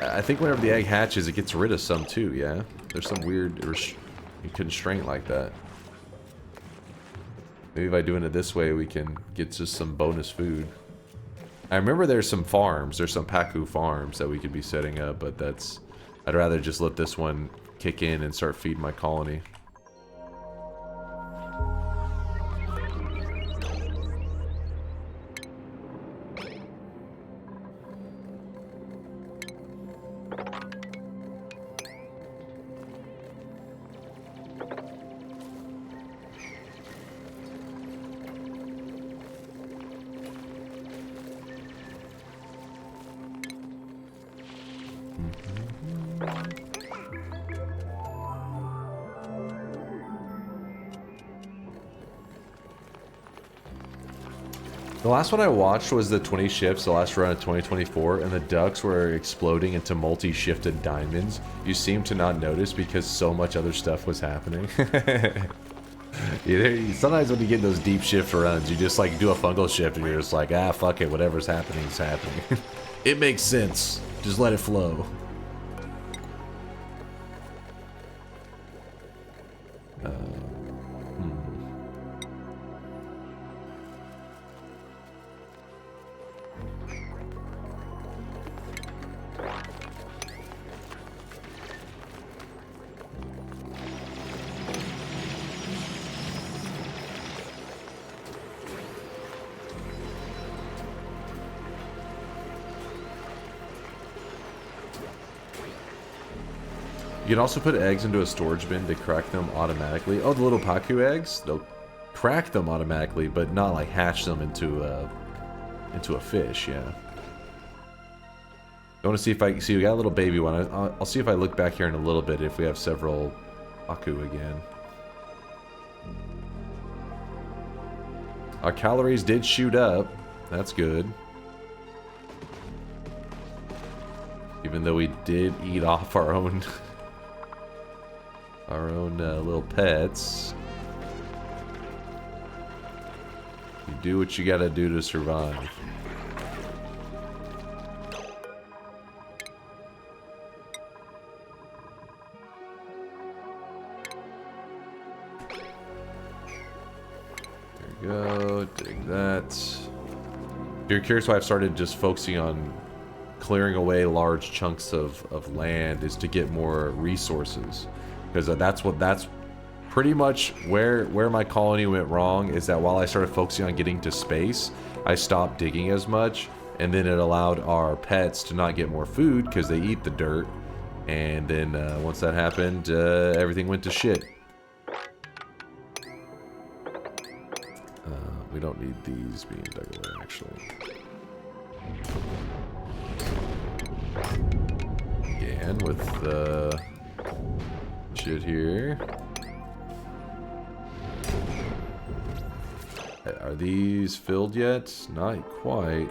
I think whenever the egg hatches, it gets rid of some too, yeah? There's some weird constraint like that. Maybe by doing it this way, we can get just some bonus food. I remember there's some farms, there's some Pacu farms that we could be setting up, but that's... I'd rather just let this one kick in and start feeding my colony. The last one I watched was the 20 shifts, the last run of 2024, and the ducks were exploding into multi-shifted diamonds. You seem to not notice because so much other stuff was happening. Sometimes when you get those deep shift runs, you just like do a fungal shift and you're just like, ah, fuck it, whatever's happening is happening. It makes sense. Just let it flow. You can also put eggs into a storage bin to crack them automatically. Oh, the little Pacu eggs? They'll crack them automatically, but not like hatch them into a fish, yeah. I want to see if I... See, we got a little baby one. I'll see if I look back here in a little bit if we have several Pacu again. Our calories did shoot up. That's good. Even though we did eat off our own... our own little pets. You do what you gotta do to survive. There you go, dig that. If you're curious why I've started just focusing on clearing away large chunks of land is to get more resources. Because that's pretty much where my colony went wrong, is that while I started focusing on getting to space, I stopped digging as much, and then it allowed our pets to not get more food because they eat the dirt, and then once that happened, everything went to shit. We don't need these being dug away, actually. Again, with the shit here. Are these filled yet? Not quite.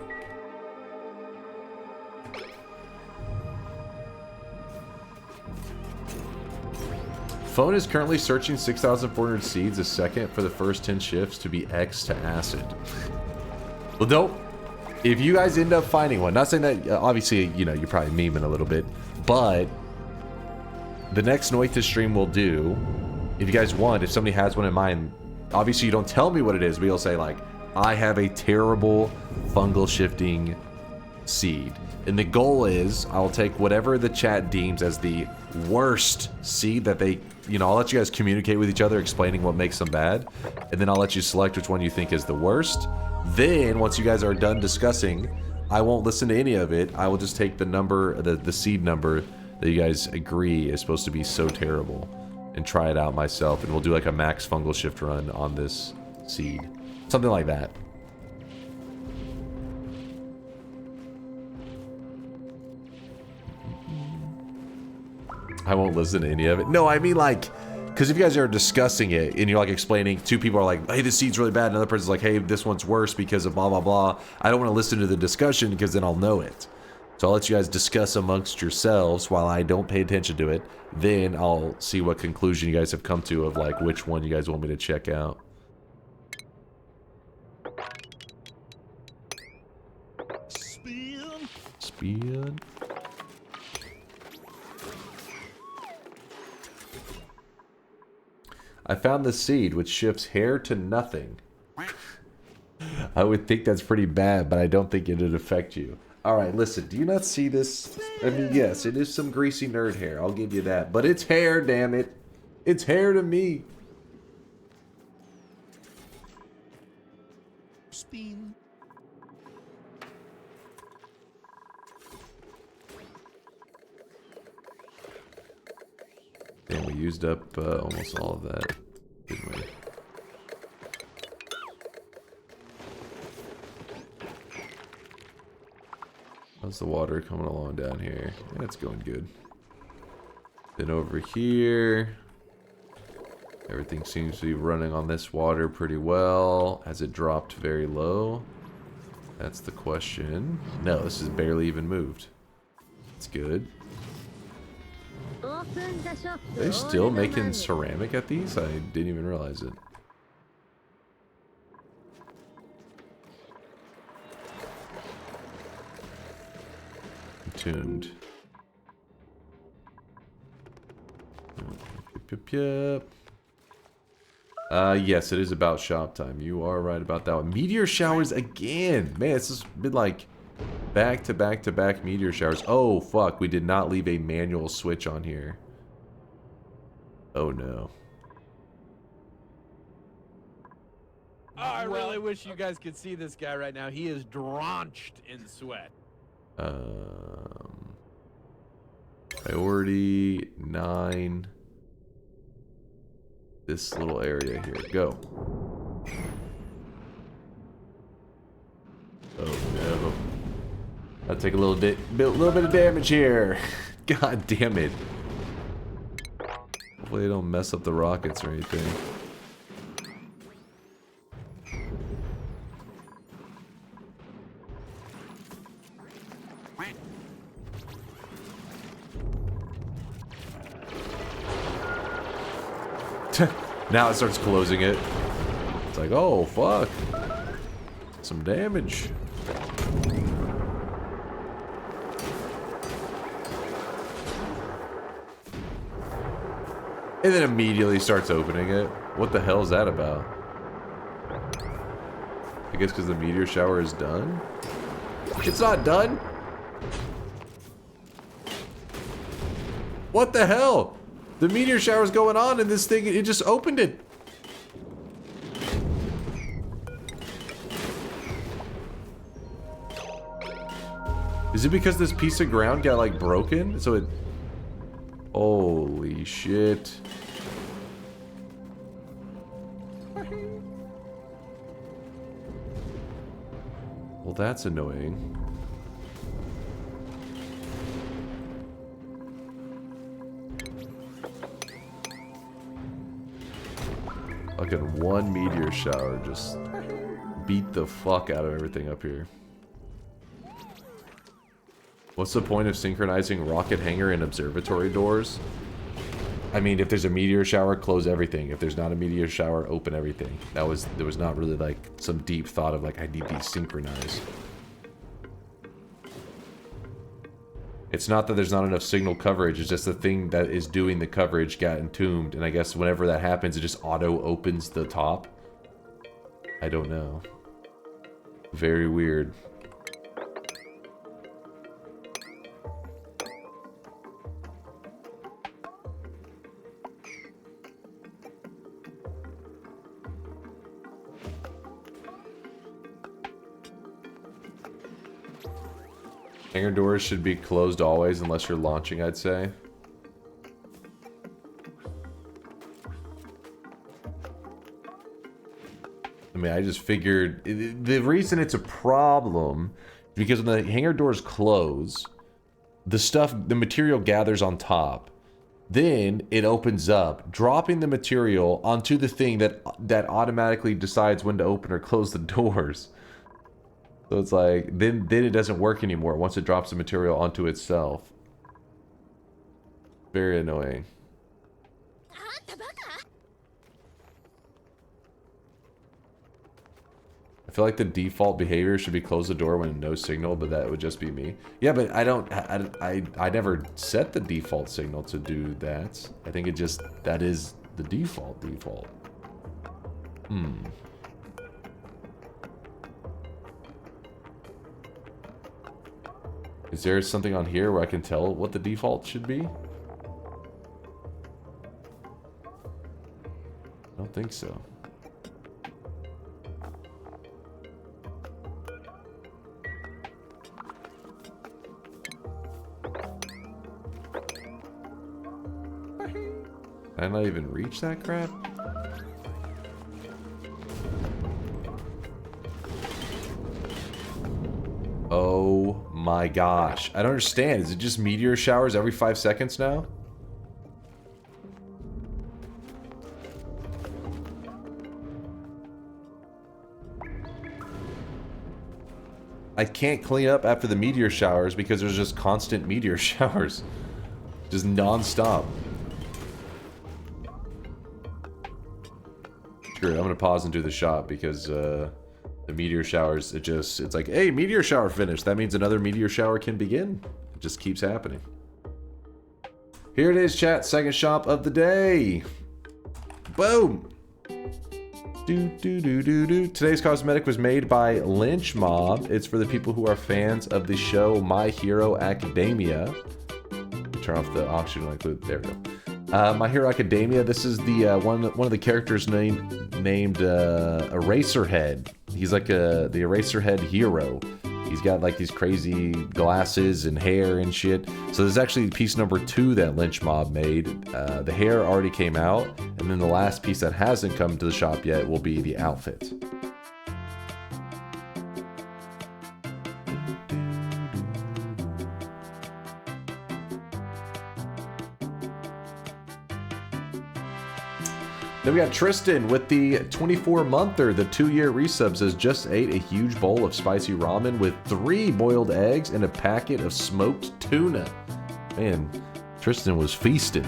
Phone is currently searching 6,400 seeds a second for the first 10 shifts to be X to acid. Well, don't. If you guys end up finding one, not saying that, obviously, you know, you're probably memeing a little bit, but the next Noita stream we'll do, if you guys want, if somebody has one in mind, obviously you don't tell me what it is, but you'll say like, I have a terrible fungal shifting seed. And the goal is, I'll take whatever the chat deems as the worst seed that they, you know, I'll let you guys communicate with each other explaining what makes them bad. And then I'll let you select which one you think is the worst. Then, once you guys are done discussing, I won't listen to any of it. I will just take the number, the seed number that you guys agree is supposed to be so terrible and try it out myself. And we'll do like a max fungal shift run on this seed. Something like that. I won't listen to any of it. No, I mean like, because if you guys are discussing it and you're like explaining, two people are like, hey, this seed's really bad. Another person's like, hey, this one's worse because of blah, blah, blah. I don't want to listen to the discussion because then I'll know it. So I'll let you guys discuss amongst yourselves while I don't pay attention to it. Then I'll see what conclusion you guys have come to of like which one you guys want me to check out. Spin. I found the seed which shifts hair to nothing. I would think that's pretty bad, but I don't think it'd affect you. Alright, listen, do you not see this? I mean, yes, it is some greasy nerd hair, I'll give you that. But it's hair, damn it. It's hair to me. Spin. Damn, we used up almost all of that, didn't we? How's the water coming along down here? Yeah, it's going good. Then over here, everything seems to be running on this water pretty well. Has it dropped very low? That's the question. No, this is barely even moved. It's good. Are they still making ceramic at these? I didn't even realize it. Tuned. Yes, it is about shop time. You are right about that one. Meteor showers again. Man, it's just been like back to back to back meteor showers. Oh, fuck. We did not leave a manual switch on here. Oh, no. I really wish you guys could see this guy right now. He is drenched in sweat. Priority 9. This little area here. Go. Oh no. I'll take a little bit of damage here. God damn it. Hopefully they don't mess up the rockets or anything. Now it starts closing it. It's like, oh, fuck. Some damage. And then immediately starts opening it. What the hell is that about? I guess because the meteor shower is done? It's not done? What the hell? The meteor shower's going on and this thing, it just opened it. Is it because this piece of ground got like broken? So it... Holy shit. Well, that's annoying. Fucking one meteor shower just beat the fuck out of everything up here. What's the point of synchronizing rocket hangar and observatory doors? I mean, if there's a meteor shower, close everything. If there's not a meteor shower, open everything. There was not really like some deep thought of like, I need these synchronized. It's not that there's not enough signal coverage, it's just the thing that is doing the coverage got entombed, and I guess whenever that happens, it just auto-opens the top. I don't know. Very weird. Hangar doors should be closed always unless you're launching, I'd say. I mean, I just figured... The reason it's a problem is because when the hangar doors close, the material gathers on top. Then it opens up, dropping the material onto the thing that automatically decides when to open or close the doors. So it's like, then it doesn't work anymore once it drops the material onto itself. Very annoying. I feel like the default behavior should be close the door when no signal, but that would just be me. Yeah, but I never set the default signal to do that. I think it just, that is the default. Is there something on here where I can tell what the default should be? I don't think so. Did I not even reach that crap? Oh my gosh. I don't understand. Is it just meteor showers every 5 seconds now? I can't clean up after the meteor showers because there's just constant meteor showers. Just non-stop. Screw it, I'm gonna pause and do the shop because the meteor showers, it's like, hey, meteor shower finished. That means another meteor shower can begin. It just keeps happening. Here it is, chat. Second shop of the day. Boom. Today's cosmetic was made by Lynch Mob. It's for the people who are fans of the show My Hero Academia. Turn off the auction and include. There we go. My Hero Academia. This is the one of the characters named Eraserhead. He's like the Eraserhead hero. He's got like these crazy glasses and hair and shit. So there's actually piece number 2 that Lynch Mob made. The hair already came out, and then the last piece that hasn't come to the shop yet will be the outfit. Then we got Tristan with the 24-monther. The 2-year resub says, just ate a huge bowl of spicy ramen with 3 boiled eggs and a packet of smoked tuna. Man, Tristan was feasting.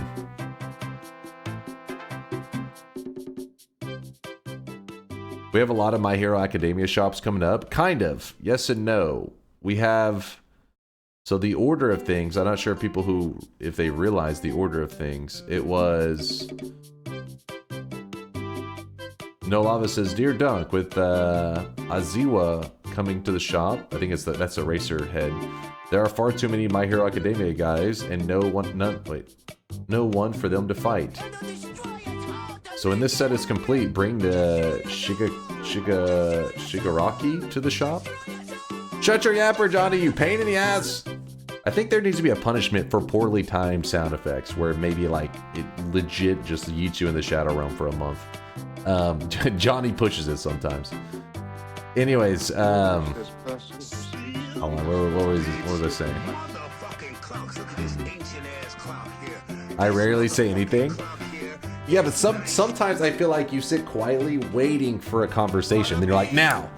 We have a lot of My Hero Academia shops coming up. Kind of. Yes and no. We have... So the order of things, I'm not sure if they realize the order of things. It was... No Lava says, Dear Dunk, with Aziwa coming to the shop, I think that's Eraserhead. There are far too many My Hero Academia guys, and no one for them to fight. So when this set is complete, bring the Shigaraki to the shop. Shut your yapper, Johnny, you pain in the ass! I think there needs to be a punishment for poorly timed sound effects, where maybe like it legit just yeets you in the Shadow Realm for a month. Johnny pushes it sometimes. Anyways, hold on, what was I saying? I rarely say anything. Yeah, but sometimes I feel like you sit quietly waiting for a conversation, then you're like, now!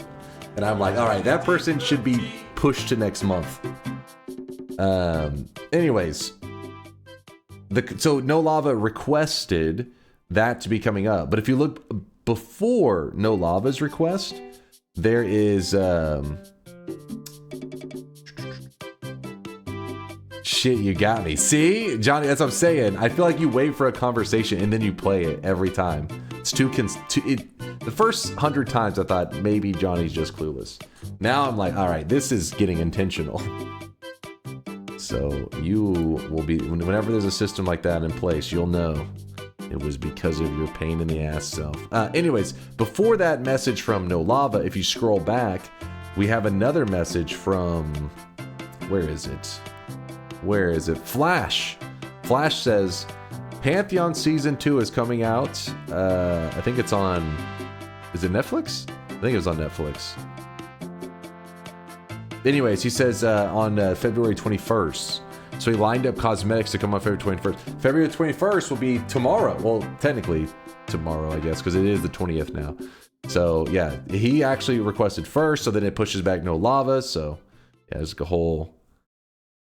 And I'm like, alright, that person should be pushed to next month. Anyways. So No Lava requested that to be coming up. But if you look before No Lava's request, there is shit, you got me. See, Johnny, that's what I'm saying. I feel like you wait for a conversation and then you play it every time. It's the first 100 times I thought maybe Johnny's just clueless. Now I'm like, all right, this is getting intentional. So you will be, whenever there's a system like that in place, you'll know it was because of your pain in the ass self. Anyways, before that message from No Lava, if you scroll back, we have another message from, where is it? Flash. Flash says, Pantheon Season 2 is coming out. I think it's on, is it Netflix? I think it was on Netflix. Anyways, he says on February 21st. So he lined up cosmetics to come on February 21st. February 21st will be tomorrow. Well, technically tomorrow, I guess, because it is the 20th now. So yeah, he actually requested first, so then it pushes back no lava. So yeah, there's like a whole...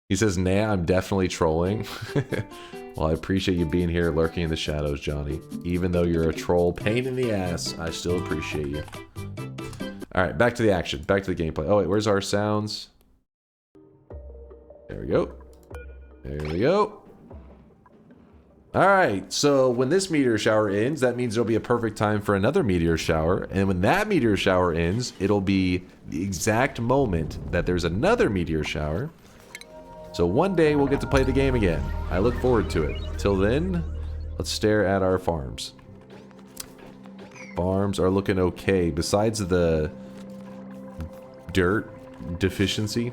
He says, nah, I'm definitely trolling. Well, I appreciate you being here lurking in the shadows, Johnny. Even though you're a troll pain in the ass, I still appreciate you. Alright, back to the action. Back to the gameplay. Oh, wait, where's our sounds? There we go. There we go. Alright, so when this meteor shower ends, that means there'll be a perfect time for another meteor shower. And when that meteor shower ends, it'll be the exact moment that there's another meteor shower. So one day we'll get to play the game again. I look forward to it. Till then, let's stare at our farms. Farms are looking okay. Besides the dirt deficiency.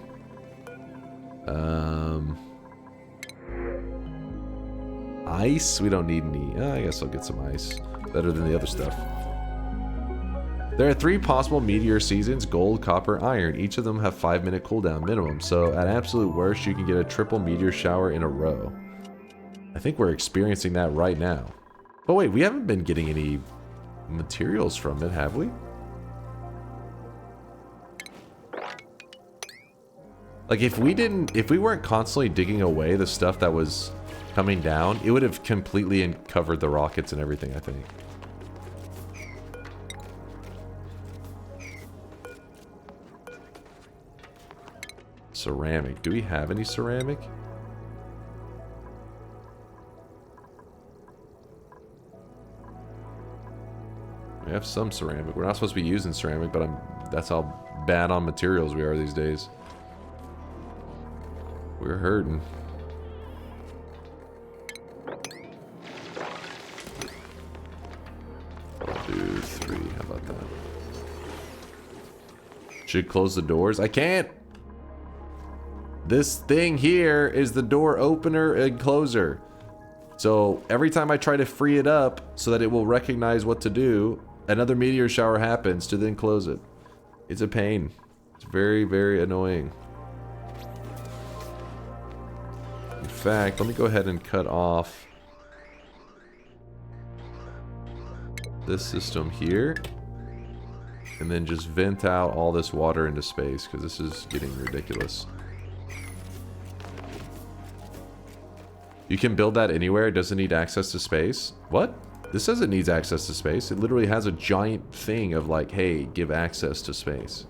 Ice? We don't need any. I guess I'll get some ice. Better than the other stuff. There are 3 possible meteor seasons: gold, copper, iron. Each of them have 5-minute cooldown minimum, so at absolute worst you can get a triple meteor shower in a row. I think we're experiencing that right now. Oh wait, we haven't been getting any materials from it, have we? Like if we weren't constantly digging away the stuff that was coming down, it would have completely uncovered the rockets and everything, I think. Ceramic. Do we have any ceramic? We have some ceramic. We're not supposed to be using ceramic, but that's how bad on materials we are these days. We're hurting. I'll do 3. How about that? Should close the doors. I can't! This thing here is the door opener and closer. So every time I try to free it up so that it will recognize what to do, another meteor shower happens to then close it. It's a pain. It's very, very annoying. In fact, let me go ahead and cut off this system here. And then just vent out all this water into space, because this is getting ridiculous. You can build that anywhere. It doesn't need access to space. What? This says it needs access to space. It literally has a giant thing of like, hey, give access to space.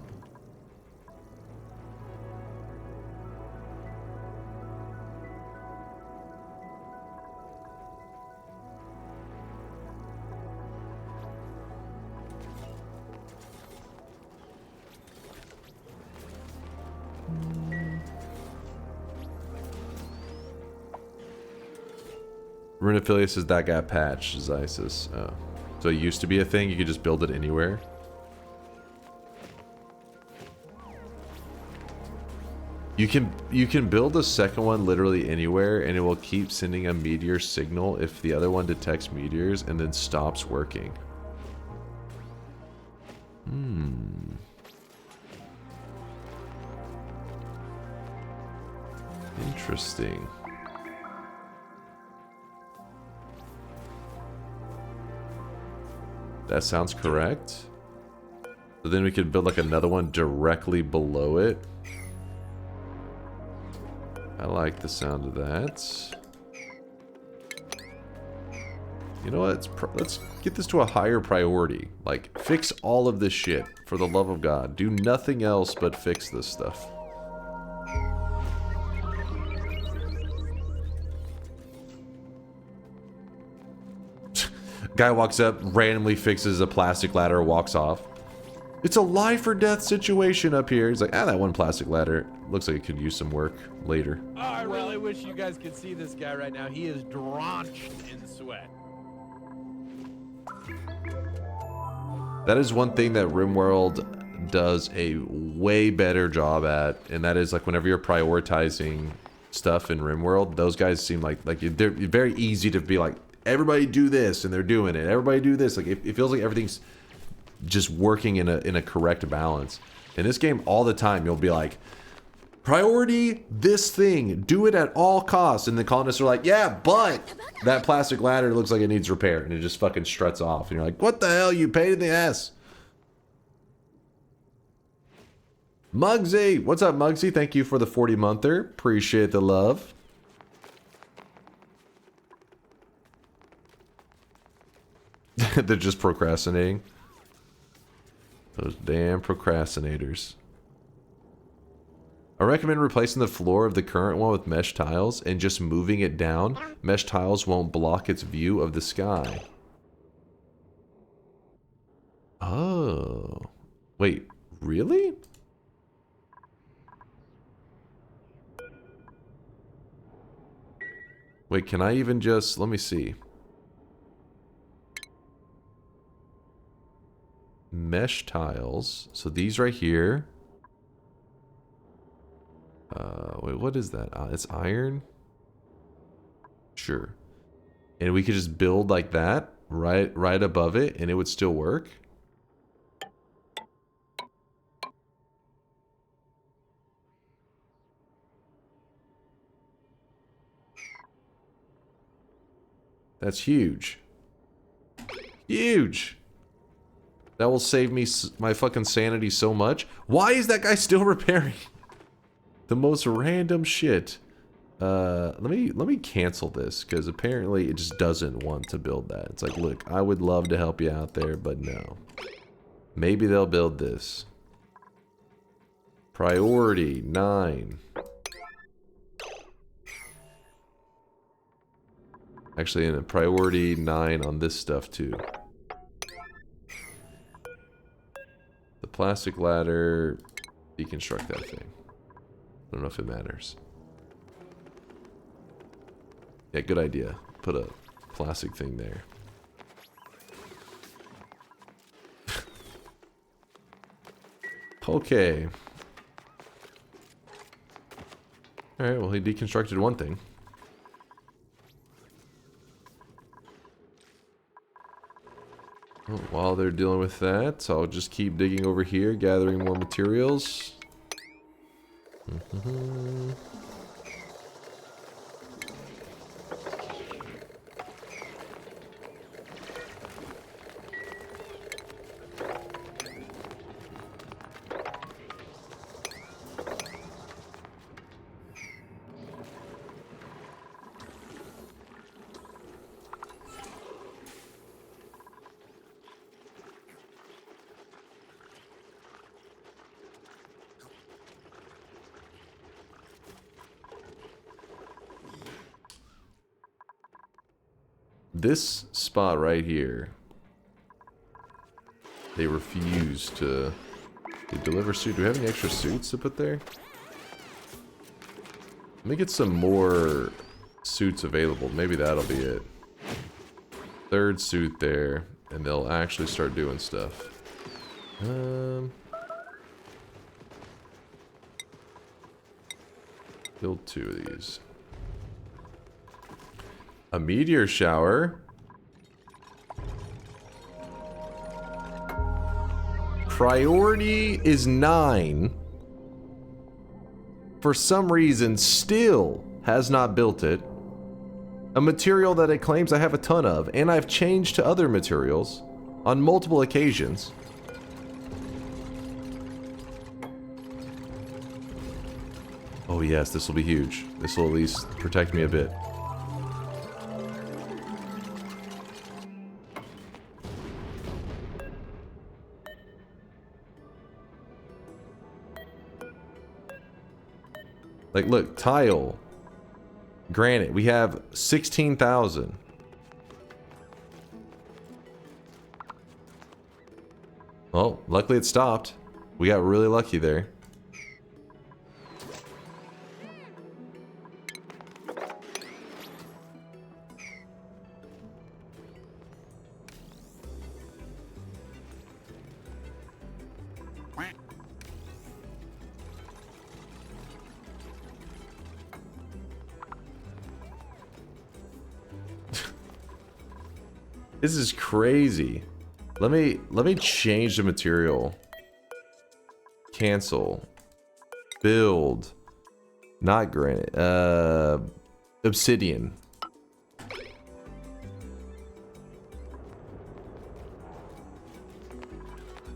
Runeaphilius says that got patched, Isis. Oh. So it used to be a thing, you could just build it anywhere. You can build a second one literally anywhere, and it will keep sending a meteor signal if the other one detects meteors and then stops working. Interesting. That sounds correct. So then we could build like another one directly below it. I like the sound of that. You know what? Let's get this to a higher priority. Like, fix all of this shit, for the love of God. Do nothing else but fix this stuff. Guy walks up, randomly fixes a plastic ladder, walks off. It's a life or death situation up here. He's like, that one plastic ladder looks like it could use some work later. Oh, I really wish you guys could see this guy right now. He is drenched in sweat. That is one thing that RimWorld does a way better job at, and that is like whenever you're prioritizing stuff in RimWorld, those guys seem like they're very easy to be like, everybody do this, and they're doing it. Everybody do this. Like it feels like everything's just working in a correct balance. In this game, all the time, you'll be like, Priority this thing. Do it at all costs. And the colonists are like, yeah, but that plastic ladder looks like it needs repair. And it just fucking struts off. And you're like, what the hell? You paid in the ass. Muggsy. What's up, Muggsy? Thank you for the 40-monther. Appreciate the love. They're just procrastinating. Those damn procrastinators. I recommend replacing the floor of the current one with mesh tiles and just moving it down. Mesh tiles won't block its view of the sky. Oh. Wait, really? Wait, can I even just... Let me see. Mesh tiles. So these right here. Wait, what is that? It's iron? Sure. And we could just build like that, right above it, and it would still work? That's huge. Huge! That will save me my fucking sanity so much. Why is that guy still repairing? The most random shit. Let me cancel this, because apparently it just doesn't want to build that. It's like, look, I would love to help you out there, but no. Maybe they'll build this. Priority 9. Actually, in a priority 9 on this stuff too. The plastic ladder, deconstruct that thing. I don't know if it matters. Yeah, good idea. Put a plastic thing there. Okay. Alright, well he deconstructed one thing. Well, while they're dealing with that, I'll just keep digging over here, gathering more materials. This spot right here, they refuse to deliver suit. Do we have any extra suits to put there? Let me get some more suits available. Maybe that'll be it. Third suit there, and they'll actually start doing stuff. Build 2 of these. A meteor shower. Priority is 9. For some reason, still has not built it. A material that it claims I have a ton of, and I've changed to other materials on multiple occasions. Oh yes, this will be huge. This will at least protect me a bit. Like, look, tile. Granite. We have 16,000. Well, luckily it stopped. We got really lucky there. This is crazy. Let me change the material. Cancel. Build. Not granite. Obsidian.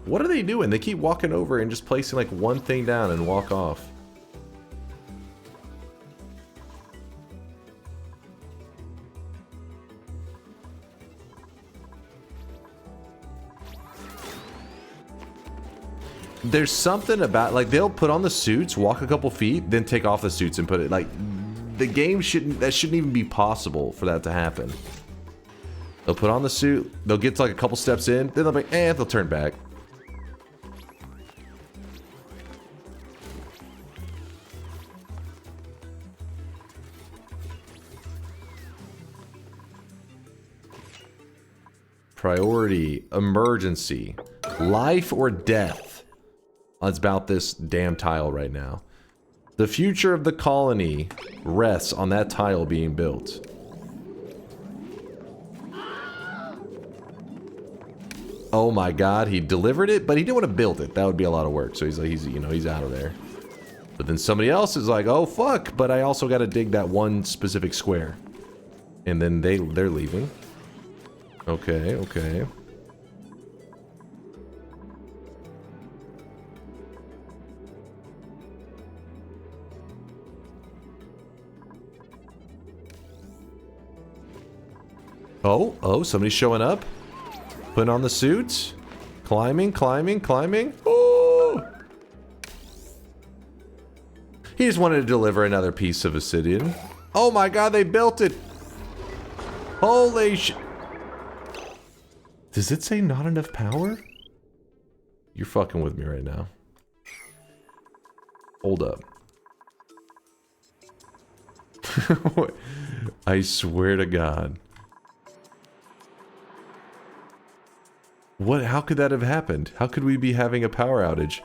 What are they doing? They keep walking over and just placing like one thing down and walk off. There's something about, like, they'll put on the suits, walk a couple feet, then take off the suits and put it, like, the game shouldn't even be possible for that to happen. They'll put on the suit, they'll get to like a couple steps in, then they'll be, they'll turn back. Priority, emergency, life or death. It's about this damn tile right now. The future of the colony rests on that tile being built. Oh my god, he delivered it, but he didn't want to build it. That would be a lot of work. So he's like, he's out of there. But then somebody else is like, oh fuck, but I also got to dig that one specific square. And then they're leaving. Okay, okay. Oh, somebody's showing up. Putting on the suits. Climbing. Oh! He just wanted to deliver another piece of obsidian. Oh my god, they built it! Holy sh... Does it say not enough power? You're fucking with me right now. Hold up. I swear to God. What? How could that have happened? How could we be having a power outage?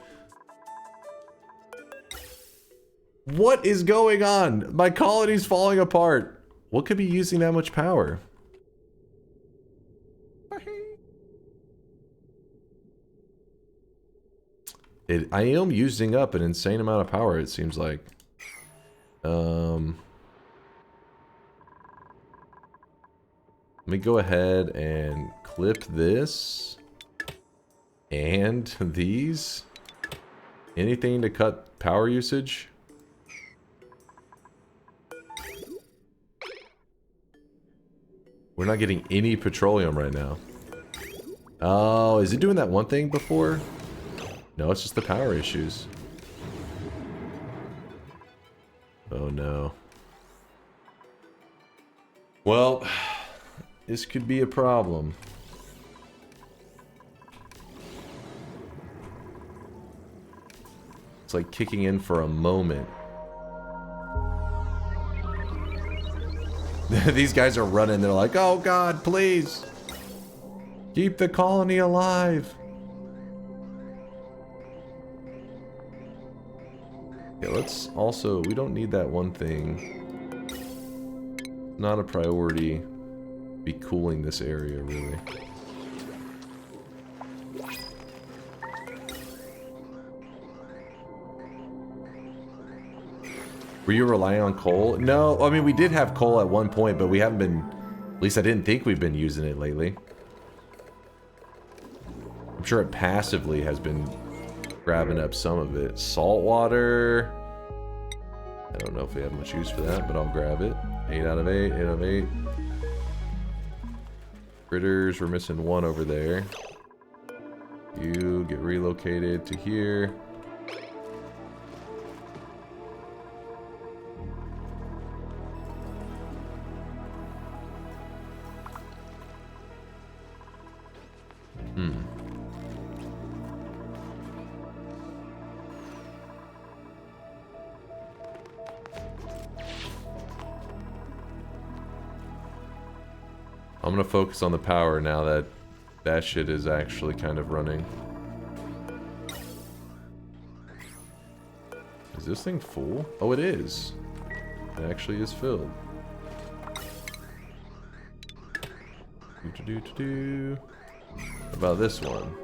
What is going on? My colony's falling apart. What could be using that much power? I am using up an insane amount of power, it seems like. Let me go ahead and clip this. And these. Anything to cut power usage? We're not getting any petroleum right now. Oh, is it doing that one thing before? No, it's just the power issues. Oh no. Well, this could be a problem. It's like kicking in for a moment. These guys are running, they're like, oh god, please! Keep the colony alive! Okay, let's also, we don't need that one thing. Not a priority. Be cooling this area, really. Were you relying on coal? No, I mean, we did have coal at one point, but we haven't been... At least I didn't think we've been using it lately. I'm sure it passively has been grabbing up some of it. Salt water. I don't know if we have much use for that, but I'll grab it. 8 out of 8, 8 out of 8. Critters, we're missing one over there. You get relocated to here. I'm gonna focus on the power now that that shit is actually kind of running. Is this thing full? Oh, it is. It actually is filled. How about this one?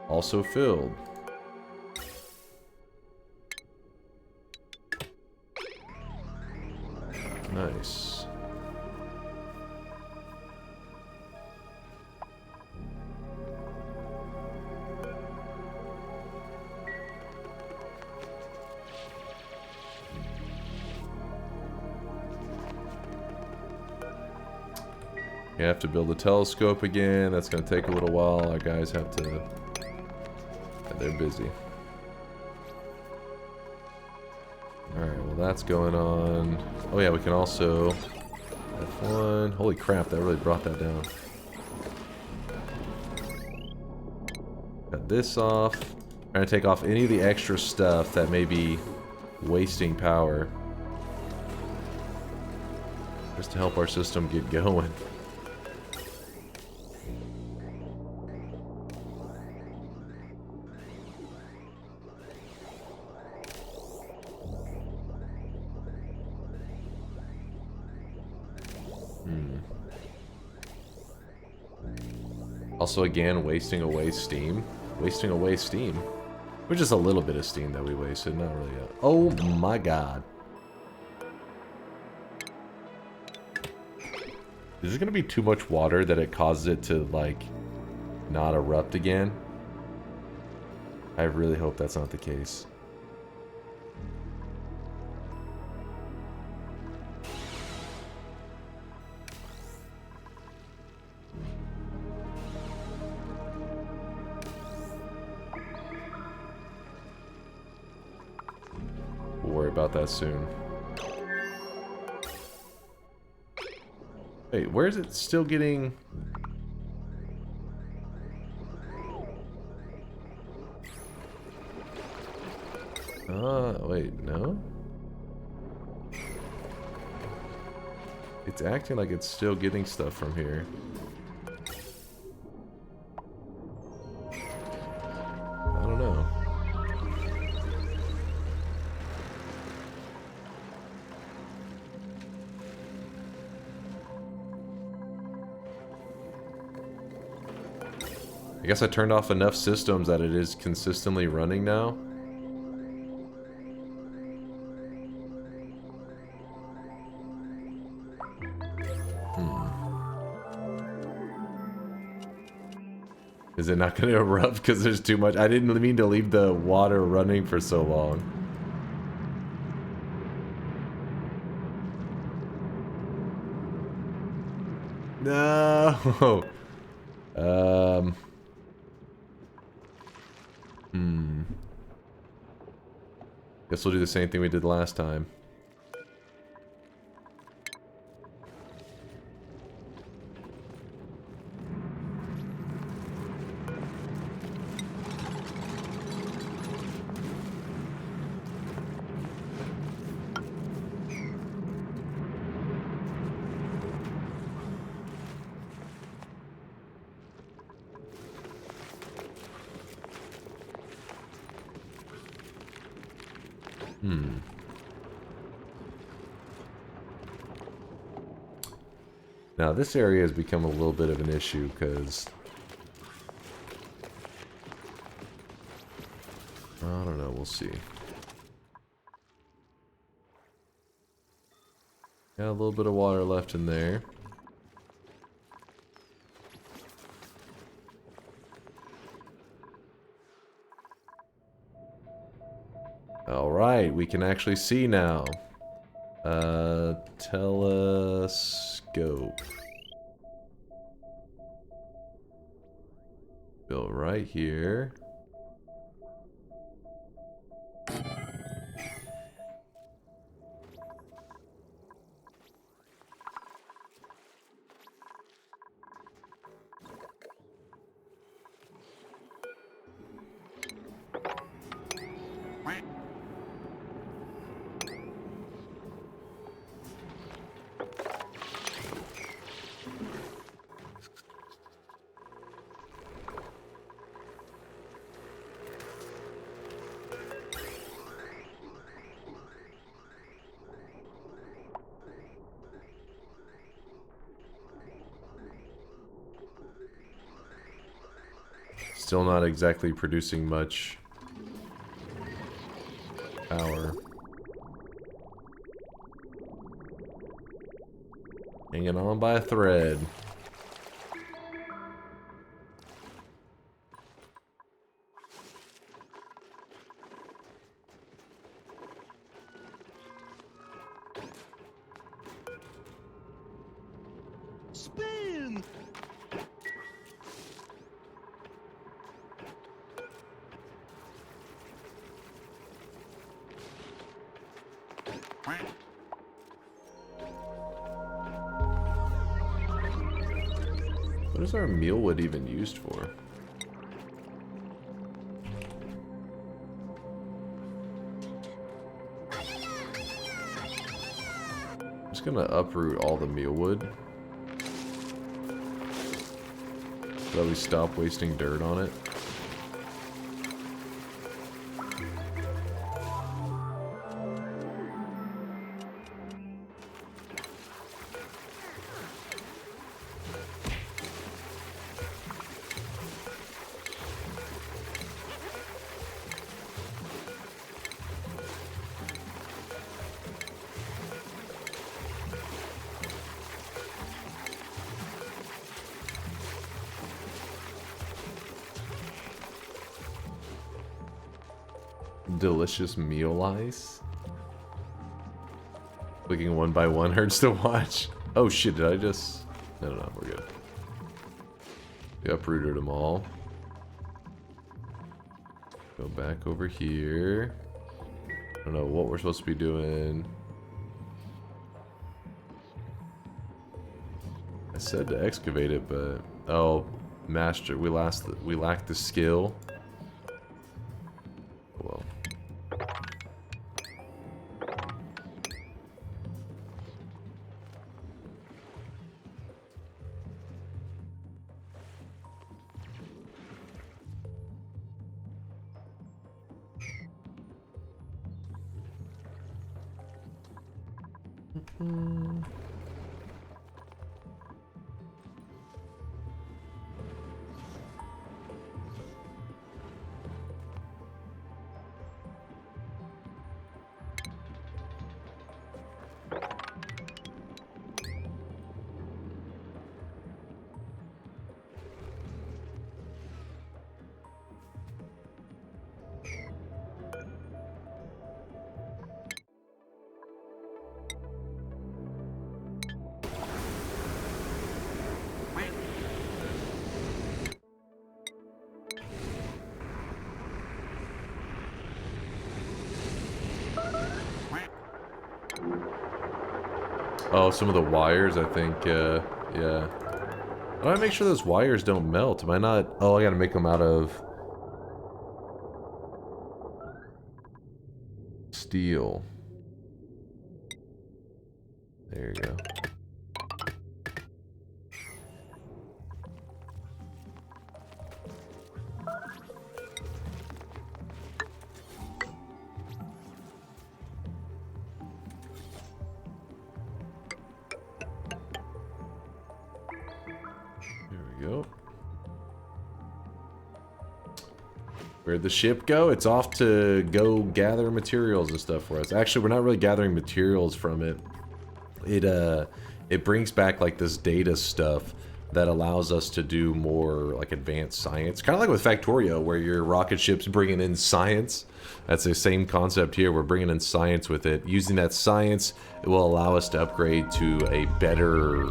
Also filled. You have to build a telescope again. That's going to take a little while. Our guys have to... Yeah, they're busy. Alright, well that's going on. Oh yeah, we can also... F1. Holy crap, that really brought that down. Cut this off. I'm going to take off any of the extra stuff that may be wasting power. Just to help our system get going. Also, again, wasting away steam. Wasting away steam. Which is a little bit of steam that we wasted, not really. Oh my god. Is there going to be too much water that it causes it to, like, not erupt again? I really hope that's not the case. We'll worry about that soon. Wait, where is it still getting... wait, no? It's acting like it's still getting stuff from here. I don't know. I guess I turned off enough systems that it is consistently running now. Is it not going to erupt because there's too much? I didn't mean to leave the water running for so long. No. Guess we'll do the same thing we did last time. Now this area has become a little bit of an issue because I don't know, we'll see. Got a little bit of water left in there. Alright, we can actually see now. Telescope. Go right here. Still not exactly producing much power. Hanging on by a thread. Spill What is our mealwood even used for? I'm just gonna uproot all the mealwood. So that we stop wasting dirt on it. Delicious meal ice. Clicking one by one hurts to watch. Oh shit, did I just... No, we're good. We uprooted them all. Go back over here. I don't know what we're supposed to be doing. I said to excavate it, but... Oh, master, we lack the skill. Well... Oh, some of the wires, I think, yeah. I want to make sure those wires don't melt. Am I not... Oh, I gotta make them out of... steel. There you go. Where'd the ship go? It's off to go gather materials and stuff for us. Actually, we're not really gathering materials from it. It brings back like this data stuff that allows us to do more like advanced science. Kind of like with Factorio, where your rocket ship's bringing in science. That's the same concept here. We're bringing in science with it. Using that science, it will allow us to upgrade to a better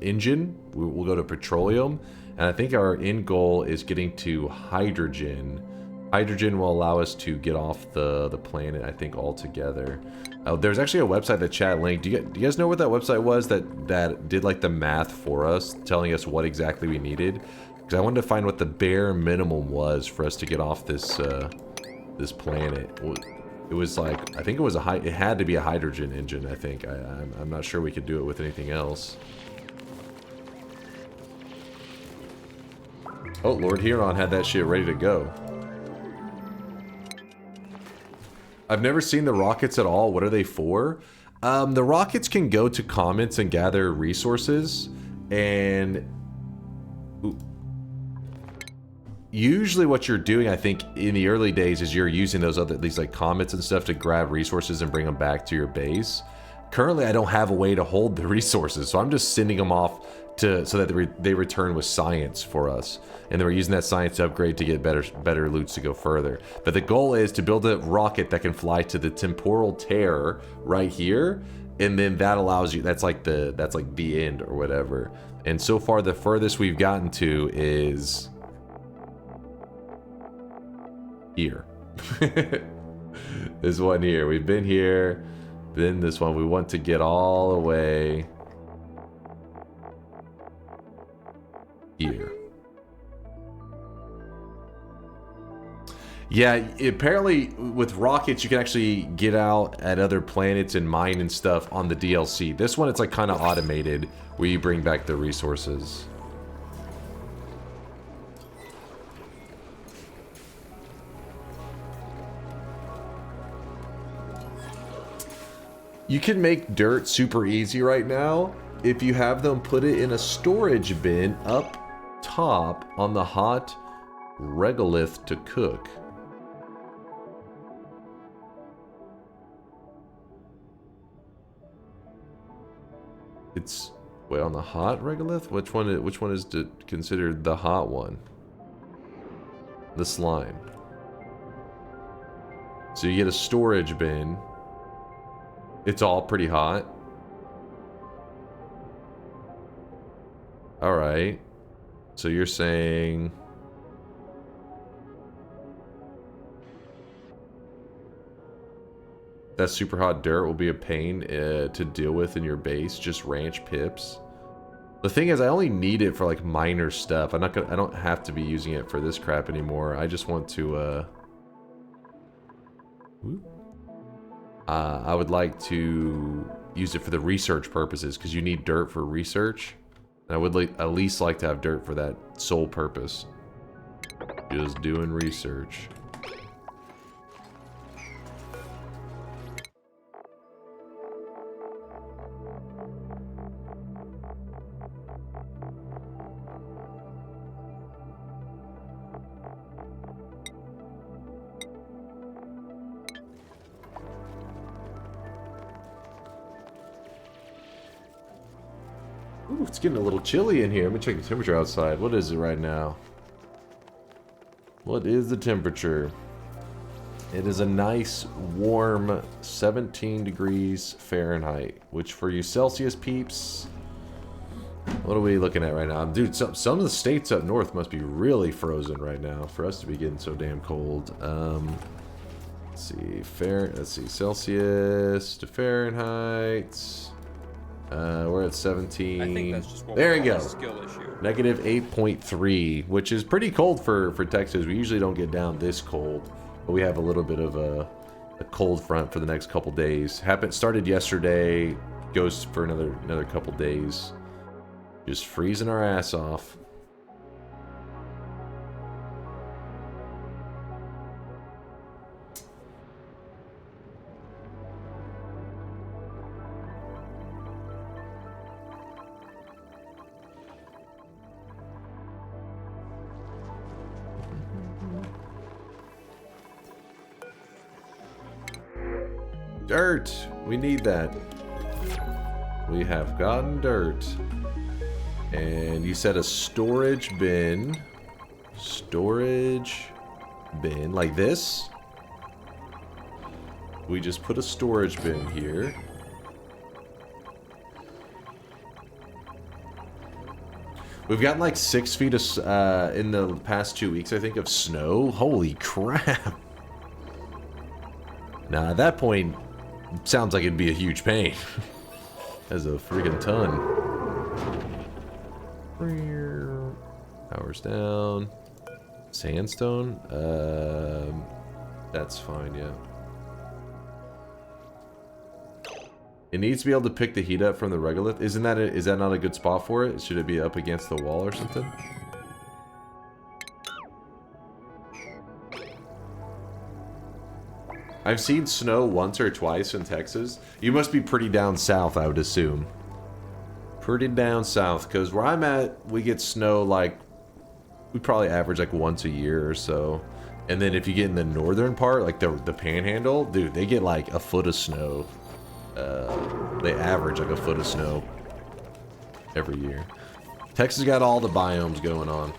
engine. We'll go to petroleum. And I think our end goal is getting to hydrogen. Hydrogen will allow us to get off the planet, I think, altogether. There's actually a website that chat linked. Do you guys know what that website was that did like the math for us, telling us what exactly we needed? Because I wanted to find what the bare minimum was for us to get off this this planet. It was like, I think it was it had to be a hydrogen engine, I think. I'm not sure we could do it with anything else. Oh, Lord Huron had that shit ready to go. I've never seen the rockets at all. What are they for? The rockets can go to comets and gather resources, and usually what you're doing, I think, in the early days is you're using these like comets and stuff to grab resources and bring them back to your base. currently I don't have a way to hold the resources, so I'm just sending them off so that they return with science for us, and then we're using that science to upgrade to get better loots to go further. But the goal is to build a rocket that can fly to the temporal tear right here, and then that allows you, that's like the end or whatever. And so far the furthest we've gotten to is here. This one here, we've been here, then this one. We want to get all the way here. Yeah, apparently with rockets you can actually get out at other planets and mine and stuff on the DLC. This one it's like kind of automated where you bring back the resources. You can make dirt super easy right now if you have them put it in a storage bin up top on the hot regolith to cook. It's wait, on the hot regolith? Which one is considered the hot one? The slime. So you get a storage bin. It's all pretty hot. All right. So you're saying that super hot dirt will be a pain to deal with in your base, just ranch pips. The thing is, I only need it for like minor stuff. I don't have to be using it for this crap anymore. I just want to I would like to use it for the research purposes, because you need dirt for research. And I would at least like to have dirt for that sole purpose. Just doing research. Ooh, it's getting a little chilly in here. Let me check the temperature outside. What is it right now? What is the temperature? It is a nice, warm 17 degrees Fahrenheit, which for you Celsius peeps, what are we looking at right now? Dude, some of the states up north must be really frozen right now for us to be getting so damn cold. Let's see, Celsius to Fahrenheit. We're at 17. I think that's just what there we you call go. a skill issue. Negative 8.3, which is pretty cold for Texas. We usually don't get down this cold, but we have a little bit of a cold front for the next couple days. Started yesterday, goes for another couple days. Just freezing our ass off. Dirt! We need that. We have gotten dirt. And you said a storage bin. Storage bin. Like this? We just put a storage bin here. We've gotten like 6 feet of, in the past 2 weeks, I think, of snow. Holy crap. Now, at that point, sounds like it'd be a huge pain. As a freaking ton. Power's down. Sandstone? That's fine, yeah. It needs to be able to pick the heat up from the regolith. Is that not a good spot for it? Should it be up against the wall or something? I've seen snow once or twice in Texas. You must be pretty down south, I would assume. Pretty down south, because where I'm at, we get snow like, we probably average like once a year or so. And then if you get in the northern part, like the panhandle, dude, they get like a foot of snow. they average like a foot of snow every year. Texas got all the biomes going on.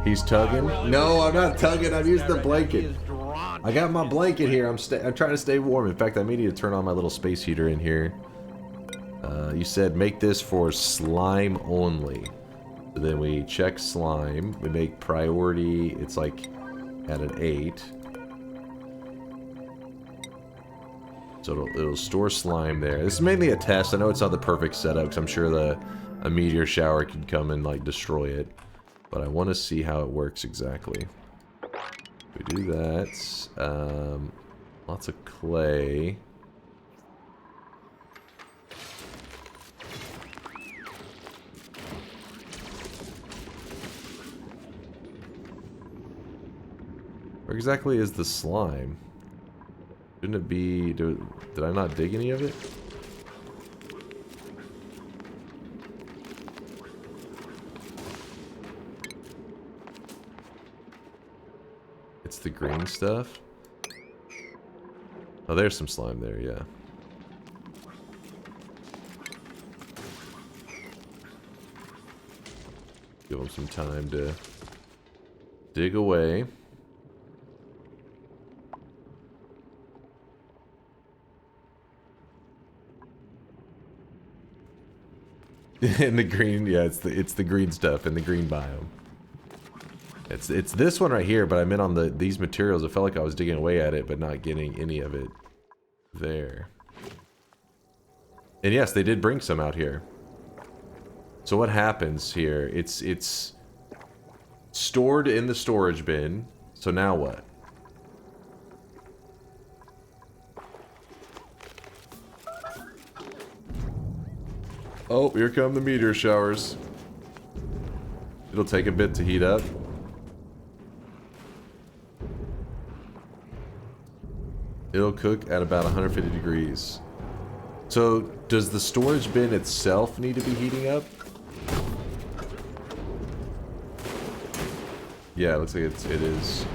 He's tugging? No, I'm not tugging. I've used the blanket. I got my blanket here. I'm trying to stay warm. In fact, I may need to turn on my little space heater in here. You said make this for slime only. So then we check slime. We make priority. It's like at an 8. So it'll store slime there. This is mainly a test. I know it's not the perfect setup because I'm sure a meteor shower could come and like destroy it. But I want to see how it works exactly. We do that. Lots of clay. Where exactly is the slime? Shouldn't it be... Did I not dig any of it? It's the green stuff? Oh, there's some slime there, yeah. Give them some time to dig away. In the green, yeah, it's the green stuff in the green biome. It's this one right here, but I meant on these materials. It felt like I was digging away at it, but not getting any of it there. And yes, they did bring some out here. So what happens here? It's stored in the storage bin. So now what? Oh, here come the meteor showers. It'll take a bit to heat up. It'll cook at about 150 degrees. So, does the storage bin itself need to be heating up? Yeah, it looks like it is.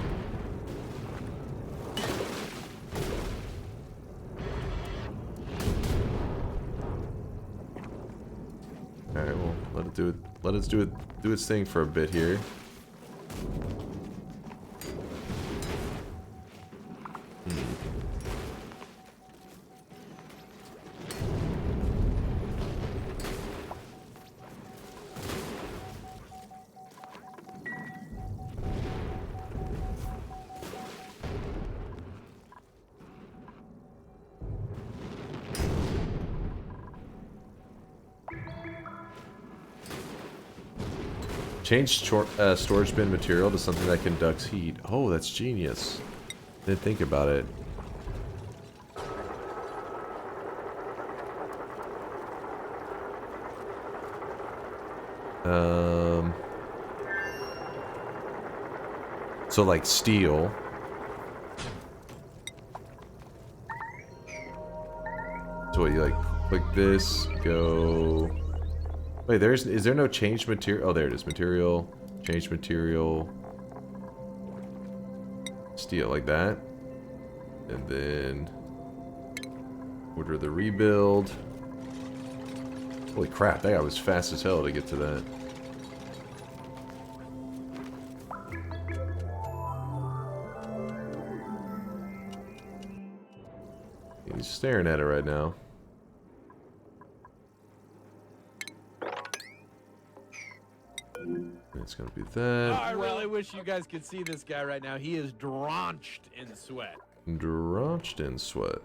Alright, well, let it do it. Let us do its thing for a bit here. Change storage bin material to something that conducts heat. Oh, that's genius. Didn't think about it. So like steel. So what, you like click this, go... Wait, is there no change material? Oh, there it is. Material, change material, steel, like that. And then order the rebuild. Holy crap, that guy was fast as hell to get to that. He's staring at it right now. It's gonna be that. I really wish you guys could see this guy right now. He is drenched in sweat. Drenched in sweat.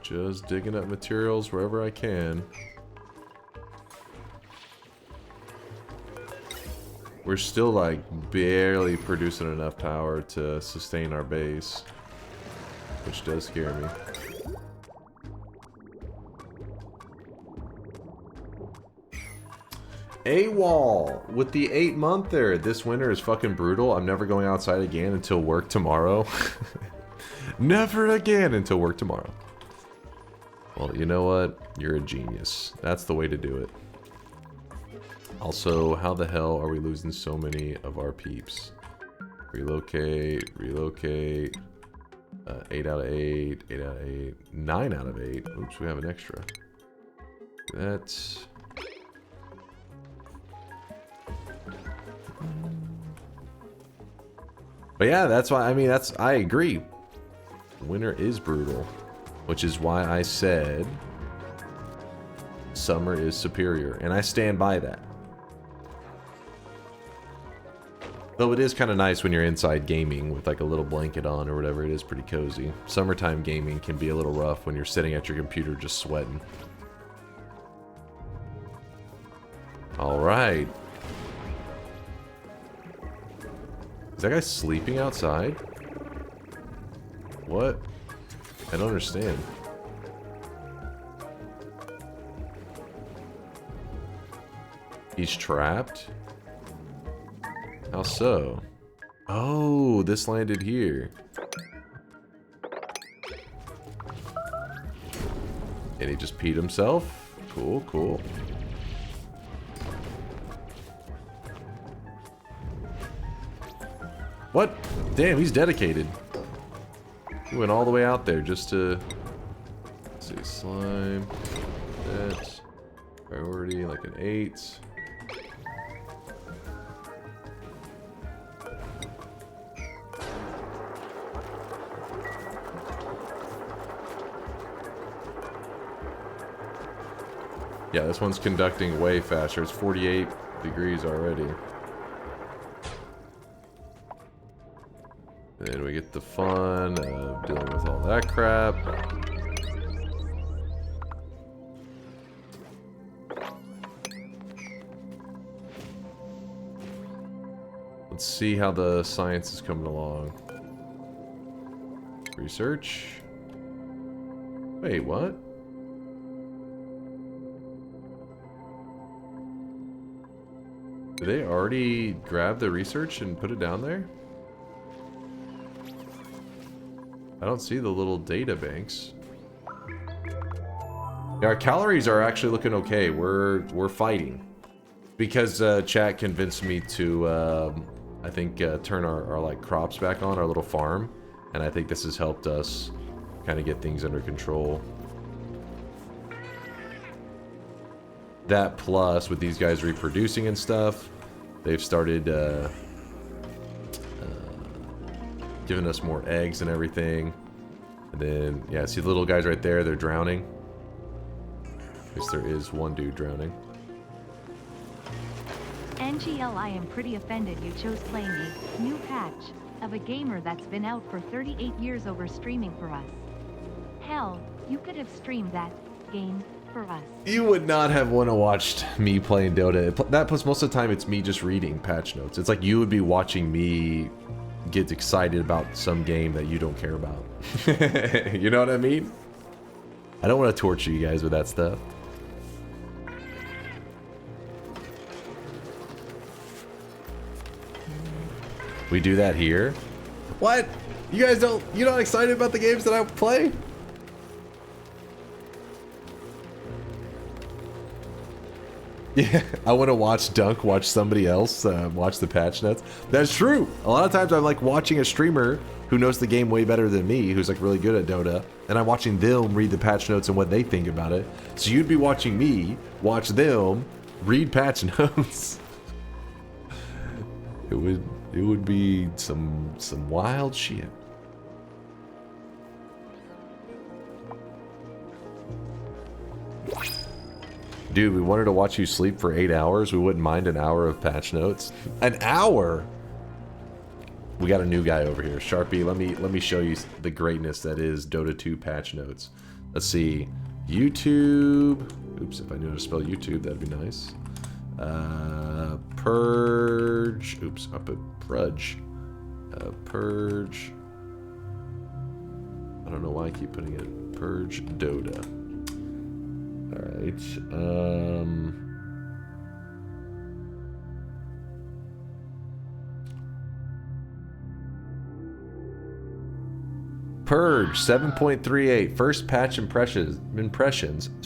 Just digging up materials wherever I can. We're still like barely producing enough power to sustain our base, which does scare me. AWOL with the 8-monther. This winter is fucking brutal. I'm never going outside again until work tomorrow. Never again until work tomorrow. Well, you know what? You're a genius. That's the way to do it. Also, how the hell are we losing so many of our peeps? Relocate, relocate. 8 out of 8, 8 out of 8, 9 out of 8. Oops, we have an extra. That's... But yeah, that's why, I mean, I agree. Winter is brutal, which is why I said summer is superior, and I stand by that. Though it is kind of nice when you're inside gaming with like a little blanket on or whatever, it is pretty cozy. Summertime gaming can be a little rough when you're sitting at your computer just sweating. Alright. Is that guy sleeping outside? What? I don't understand. He's trapped? How so? Oh, this landed here. And he just peed himself? Cool, cool. What? Damn, he's dedicated. He went all the way out there just to... Let's see, slime. That. Priority, like an 8. Yeah, this one's conducting way faster. It's 48 degrees already. Then we get the fun of dealing with all that crap. Let's see how the science is coming along. Research. Wait, what? Did they already grab the research and put it down there? I don't see the little data banks. Yeah, our calories are actually looking okay. We're fighting. Because chat convinced me to, I think, turn our like crops back on, our little farm. And I think this has helped us kind of get things under control. That plus, with these guys reproducing and stuff, they've started giving us more eggs and everything. And then, yeah, see the little guys right there? They're drowning. I guess there is one dude drowning. NGL, I am pretty offended you chose playing a new patch of a gamer that's been out for 38 years over streaming for us. Hell, you could have streamed that game for us. You would not have want to watch me playing Dota. That plus most of the time it's me just reading patch notes. It's like you would be watching me get excited about some game that you don't care about. You know what I mean? I don't want to torture you guys with that stuff. We do that here? What? You guys don't... You're not excited about the games that I play? Yeah, I want to watch Dunk, watch somebody else, watch the patch notes. That's true. A lot of times I'm like watching a streamer who knows the game way better than me, who's like really good at Dota, and I'm watching them read the patch notes and what they think about it. So you'd be watching me watch them read patch notes. It would be some wild shit. Dude, we wanted to watch you sleep for 8 hours. We wouldn't mind an hour of patch notes. An hour? We got a new guy over here. Sharpie, let me show you the greatness that is Dota 2 patch notes. Let's see. YouTube. Oops, if I knew how to spell YouTube, that'd be nice. Purge. Oops, I put Prudge. Purge. I don't know why I keep putting it. Purge Dota. Alright. Purge 7.38. First patch impressions.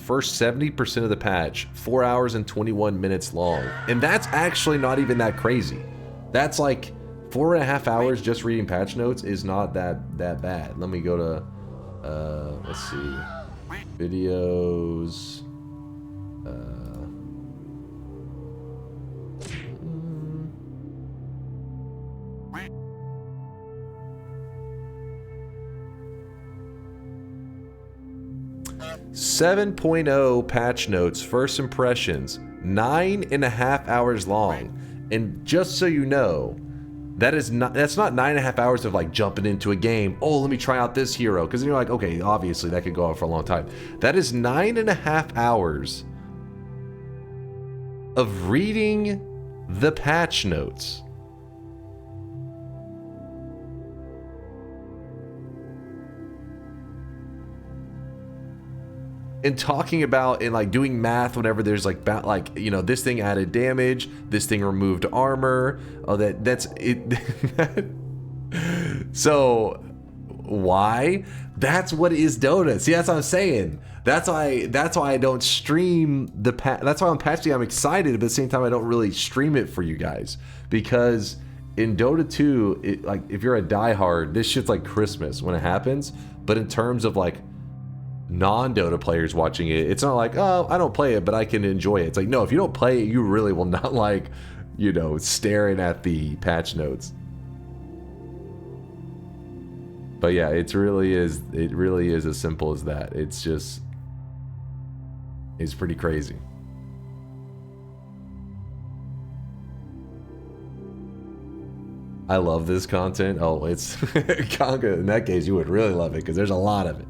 First 70% of the patch. 4 hours and 21 minutes long. And that's actually not even that crazy. That's like 4.5 hours just reading patch notes is not that bad. Let me go to let's see. Videos. 7.0 patch notes, first impressions, 9.5 hours long. And just so you know, that's not 9.5 hours of like jumping into a game. Oh, let me try out this hero. Because then you're like, okay, obviously that could go on for a long time. That is 9.5 hours of reading the patch notes. And talking about and like doing math whenever there's like you know, this thing added damage, this thing removed armor. Oh, that's it. So why? That's what is Dota. See, that's what I'm saying. That's why I don't stream the patch. That's why on patch day I'm excited, but at the same time I don't really stream it for you guys, because in Dota 2, like if you're a diehard, this shit's like Christmas when it happens. But in terms of like non-Dota players watching it, it's not like, oh, I don't play it, but I can enjoy it. It's like, no, if you don't play it, you really will not like, you know, staring at the patch notes. But yeah, it really is as simple as that. It's pretty crazy. I love this content. Oh, it's Conga. In that case, you would really love it because there's a lot of it.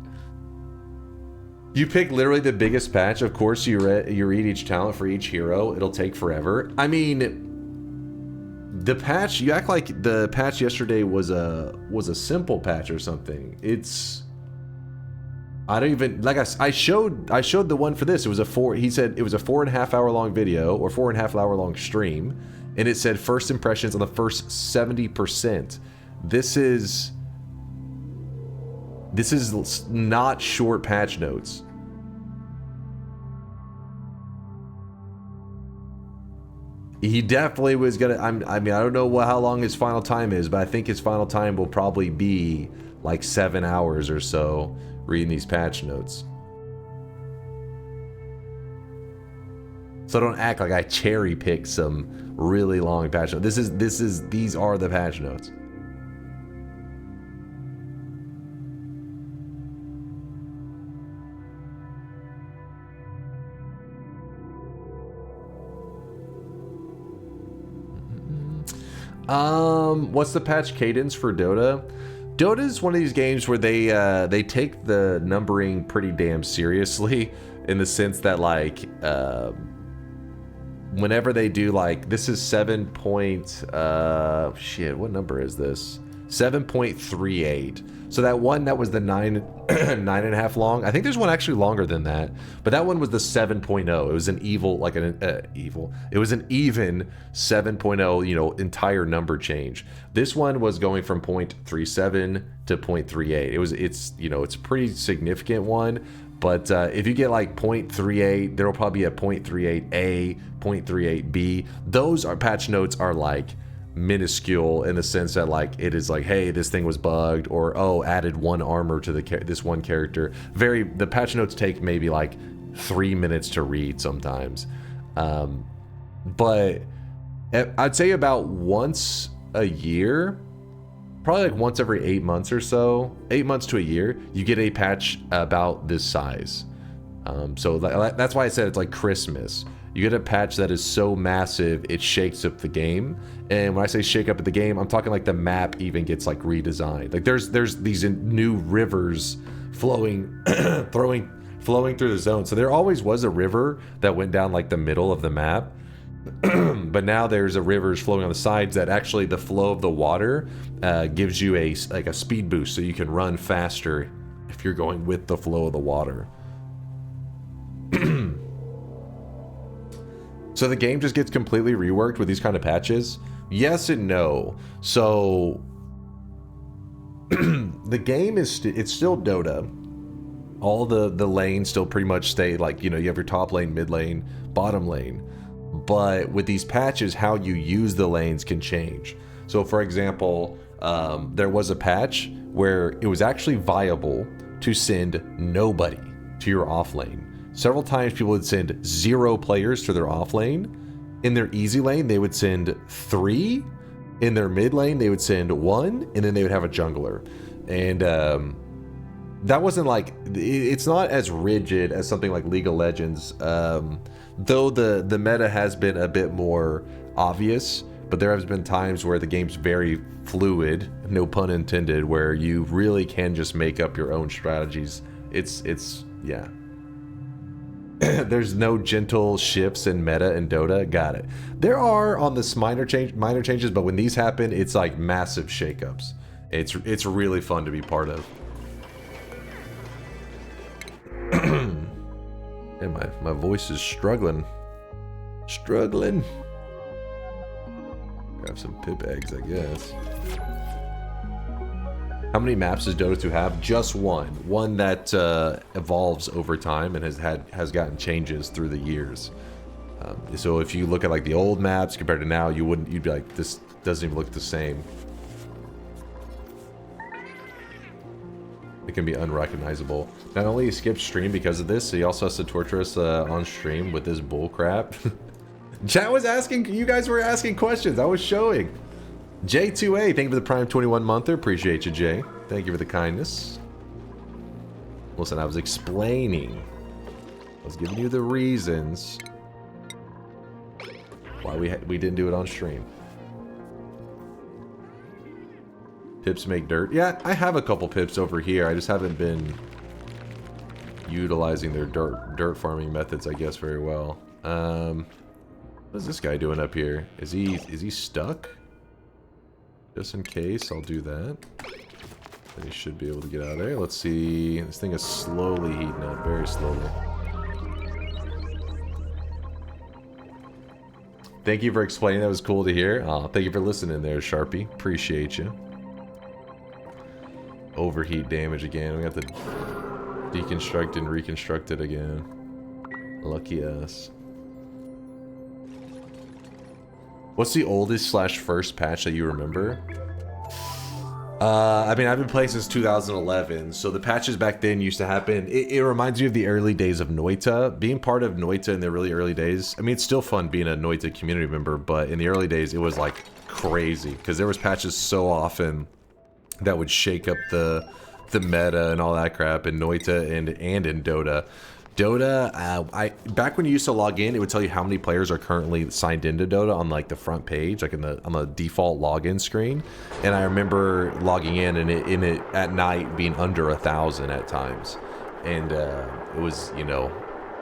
You pick literally the biggest patch. Of course, you read each talent for each hero. It'll take forever. I mein, the patch. You act like the patch yesterday was a simple patch or something. It's. I don't even like. I showed the one for this. It was He said it was a 4.5 hour long video or 4.5 hour long stream, and it said first impressions on the first 70%. This is not short patch notes. He definitely was gonna. I mean, I don't know how long his final time is, but I think his final time will probably be like 7 hours or so reading these patch notes. So don't act like I cherry picked some really long patch notes. These are the patch notes. What's the patch cadence for Dota? Dota is one of these games where they take the numbering pretty damn seriously, in the sense that like whenever they do like, this is 7 point shit, what number is this? 7.38. So that one that was the 9.5 long. I think there's one actually longer than that, but that one was the 7.0. It was an evil, like an evil. It was an even 7.0, you know, entire number change. This one was going from 0.37 to 0.38. It's you know, it's a pretty significant one. But if you get like 0.38, there will probably be a 0.38A, 0.38B. Those are patch notes are like minuscule in the sense that like it is like, hey, this thing was bugged, or oh, added one armor to this one character. The patch notes take maybe like 3 minutes to read sometimes. But I'd say about once a year, probably like once every 8 months or so, 8 months to a year, you get a patch about this size. So that's why I said it's like Christmas. You get a patch that is so massive, it shakes up the game. And when I say shake up the game, I'm talking like the map even gets like redesigned. Like there's these new rivers flowing, flowing through the zone. So there always was a river that went down like the middle of the map. But now there's a rivers flowing on the sides that actually the flow of the water gives you a speed boost, so you can run faster if you're going with the flow of the water. So the game just gets completely reworked with these kind of patches? Yes and no. So the game is it's still Dota. All the lanes still pretty much stay like, you know, you have your top lane, mid lane, bottom lane. But with these patches, how you use the lanes can change. So for example, there was a patch where it was actually viable to send nobody to your off lane. Several times people would send 0 players to their off lane. In their easy lane, they would send 3. In their mid lane, they would send 1, and then they would have a jungler. And that wasn't like, it's not as rigid as something like League of Legends, though the meta has been a bit more obvious, but there has been times where the game's very fluid, no pun intended, where you really can just make up your own strategies. It's yeah. There's no gentle shifts in meta and Dota. Got it. There are on this minor changes, but when these happen, it's like massive shakeups. It's really fun to be part of. And my voice is struggling. Grab some pip eggs, I guess. How many maps does Dota 2 have? Just one. One that evolves over time and has gotten changes through the years. So if you look at like the old maps compared to now, you'd be like, this doesn't even look the same. It can be unrecognizable. Not only he skipped stream because of this, he also has to torture us on stream with this bull crap. Chat was asking, you guys were asking questions. I was showing. J2A, thank you for the Prime 21-monther. Appreciate you, Jay. Thank you for the kindness. Listen, I was explaining. I was giving you the reasons why we didn't do it on stream. Pips make dirt. Yeah, I have a couple pips over here. I just haven't been utilizing their dirt farming methods, I guess, very well. What's this guy doing up here? Is he stuck? Just in case, I'll do that. Then he should be able to get out of there. Let's see. This thing is slowly heating up, very slowly. Thank you for explaining. That was cool to hear. Thank you for listening there, Sharpie. Appreciate you. Overheat damage again. We got to deconstruct and reconstruct it again. Lucky us. What's the oldest / first patch that you remember? I mean, I've been playing since 2011, so the patches back then used to happen. It reminds me of the early days of Noita. Being part of Noita in the really early days, I mean, it's still fun being a Noita community member, but in the early days, it was like crazy, because there was patches so often that would shake up the meta and all that crap in Noita and in Dota. Dota, back when you used to log in, it would tell you how many players are currently signed into Dota on like the front page, like on the default login screen. And I remember logging in and it at night being under 1,000 at times, and it was, you know,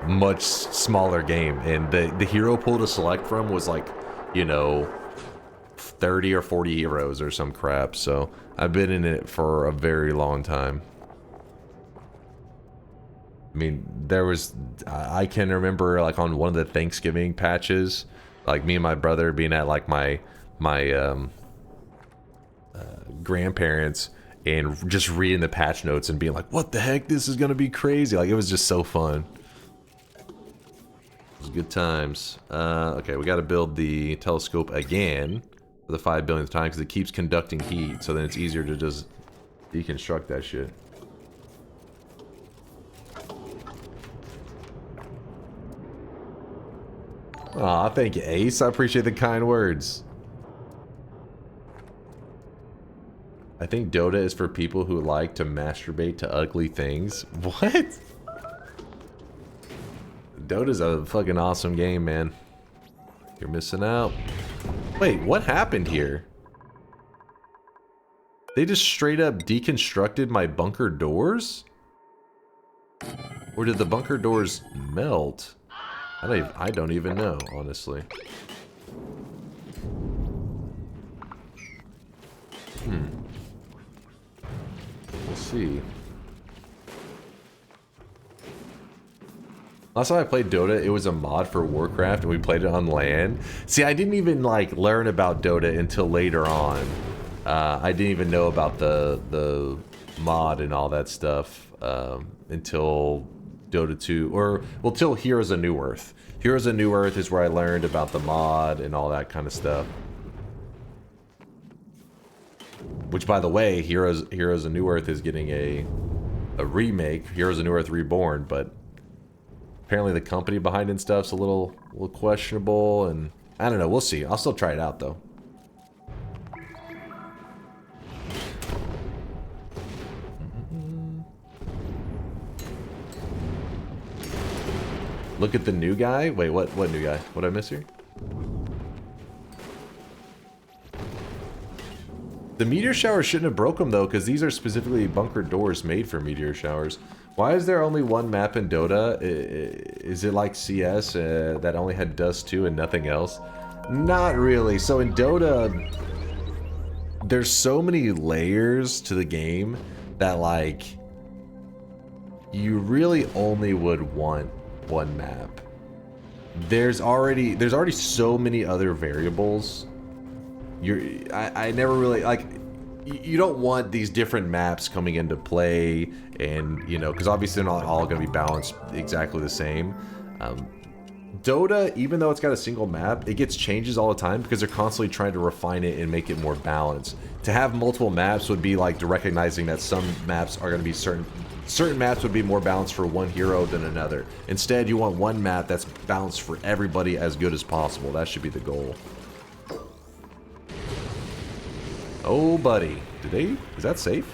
much smaller game. And the hero pool to select from was like, you know, 30 or 40 heroes or some crap. So I've been in it for a very long time. I mean, I can remember like on one of the Thanksgiving patches, like me and my brother being at like my grandparents and just reading the patch notes and being like, what the heck, this is gonna be crazy. Like, it was just so fun. It was good times. Okay, we gotta build the telescope again for the 5 billionth time because it keeps conducting heat, so then it's easier to just deconstruct that shit. Aw, thank you, Ace. I appreciate the kind words. I think Dota is for people who like to masturbate to ugly things. What? Dota's a fucking awesome game, man. You're missing out. Wait, what happened here? They just straight up deconstructed my bunker doors? Or did the bunker doors melt? I don't even know, honestly. We'll see. Last time I played Dota, it was a mod for Warcraft, and we played it on LAN. See, I didn't even like learn about Dota until later on. I didn't even know about the mod and all that stuff until Dota 2, or well, till Heroes of New Earth. Heroes of New Earth is where I learned about the mod and all that kind of stuff. Which, by the way, Heroes of New Earth is getting a remake, Heroes of New Earth Reborn, but apparently the company behind it and stuff's a little questionable, and I don't know. We'll see. I'll still try it out though. Look at the new guy. Wait, what new guy? What did I miss here? The meteor shower shouldn't have broke them though, because these are specifically bunker doors made for meteor showers. Why is there only one map in Dota? Is it like CS that only had Dust 2 and nothing else? Not really. So in Dota, there's so many layers to the game that like you really only would want one map. There's already so many other variables. I never really like, you don't want these different maps coming into play, and you know, because obviously they're not all going to be balanced exactly the same. Dota, even though it's got a single map, it gets changes all the time because they're constantly trying to refine it and make it more balanced. To have multiple maps would be like recognizing that some maps are going to be certain maps would be more balanced for one hero than another. Instead, you want one map that's balanced for everybody as good as possible. That should be the goal. Oh, buddy. Is that safe?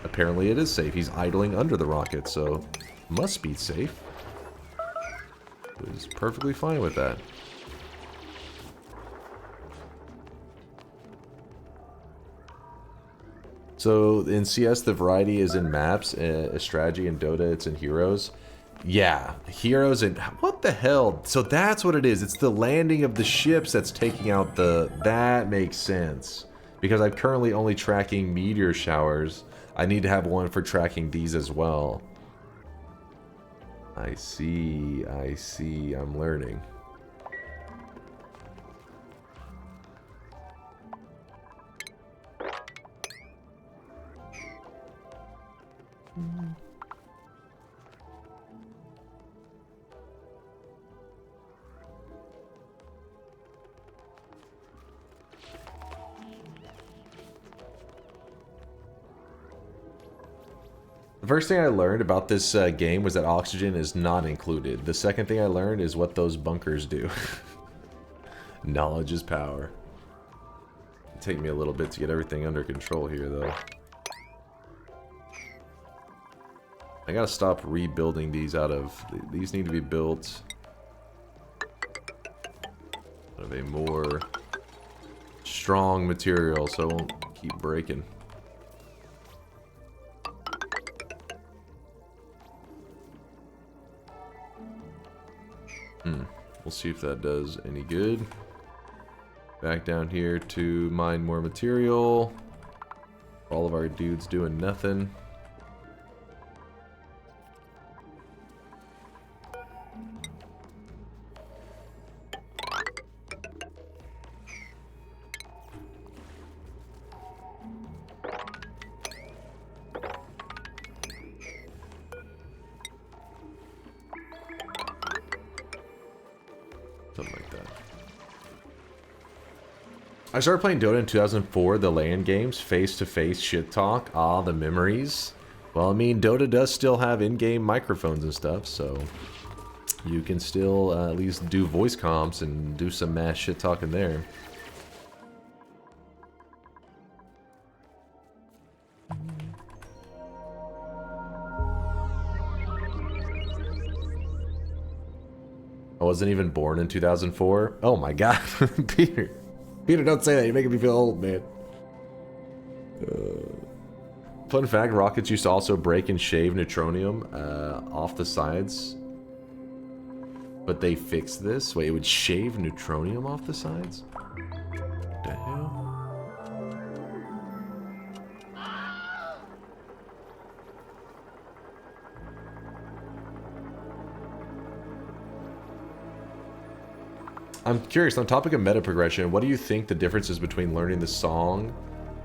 Apparently it is safe. He's idling under the rocket, so must be safe. He's perfectly fine with that. So in CS, the variety is in maps, strategy. In Dota, it's in heroes. Yeah, heroes and what the hell? So that's what it is. It's the landing of the ships that's taking out the... That makes sense. Because I'm currently only tracking meteor showers. I need to have one for tracking these as well. I see, I'm learning. The first thing I learned about this game was that oxygen is not included. The second thing I learned is what those bunkers do. Knowledge is power. It'll take me a little bit to get everything under control here, though. I gotta stop rebuilding these out of... These need to be built out of a more strong material so it won't keep breaking. We'll see if that does any good. Back down here to mine more material. All of our dudes doing nothing. I started playing Dota in 2004, the LAN games, face-to-face shit talk. Ah, the memories. Well, I mean, Dota does still have in-game microphones and stuff, so you can still at least do voice comps and do some mass shit talking there. I wasn't even born in 2004. Oh my god, Peter. Peter, don't say that. You're making me feel old, man. Fun fact, rockets used to also break and shave neutronium off the sides But they fixed this? Wait, it would shave neutronium off the sides? What the hell? I'm curious, on topic of meta progression, what do you think the difference is between learning the song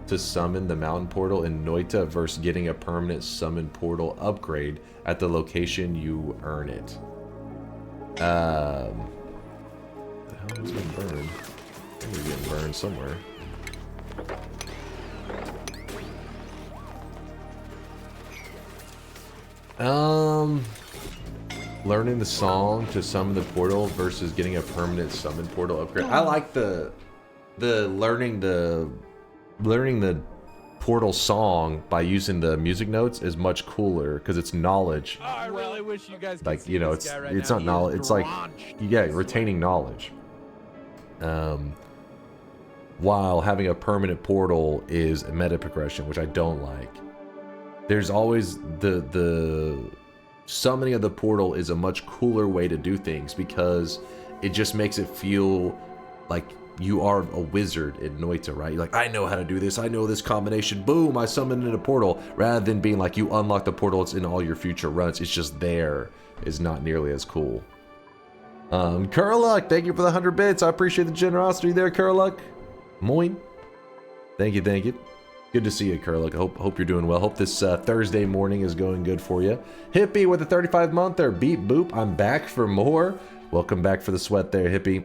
to summon the mountain portal in Noita versus getting a permanent summon portal upgrade at the location you earn it? The hell is getting burned? I think it's getting burned somewhere. Learning the song to summon the portal versus getting a permanent summon portal upgrade. I like the learning the portal song by using the music notes is much cooler because it's knowledge. Oh, I really wish you guys could Like, see you know, this guy right it's now. not He knowledge. is It's like, drenched yeah, in sweat. retaining knowledge. While having a permanent portal is a meta progression, which I don't like. There's always the summoning of the portal is a much cooler way to do things because it just makes it feel like you are a wizard in Noita, right? You're like, I know how to do this. I know this combination. Boom, I summoned in a portal. Rather than being like, you unlock the portal, it's in all your future runs. It's just there. Is not nearly as cool. Curluck, thank you for the 100 bits. I appreciate the generosity there, Curluck. Moin. Thank you, thank you. Good to see you, Curluck. Hope you're doing well. Hope this Thursday morning is going good for you. Hippie with the 35 month there. Beep boop. I'm back for more. Welcome back for the sweat there, Hippie.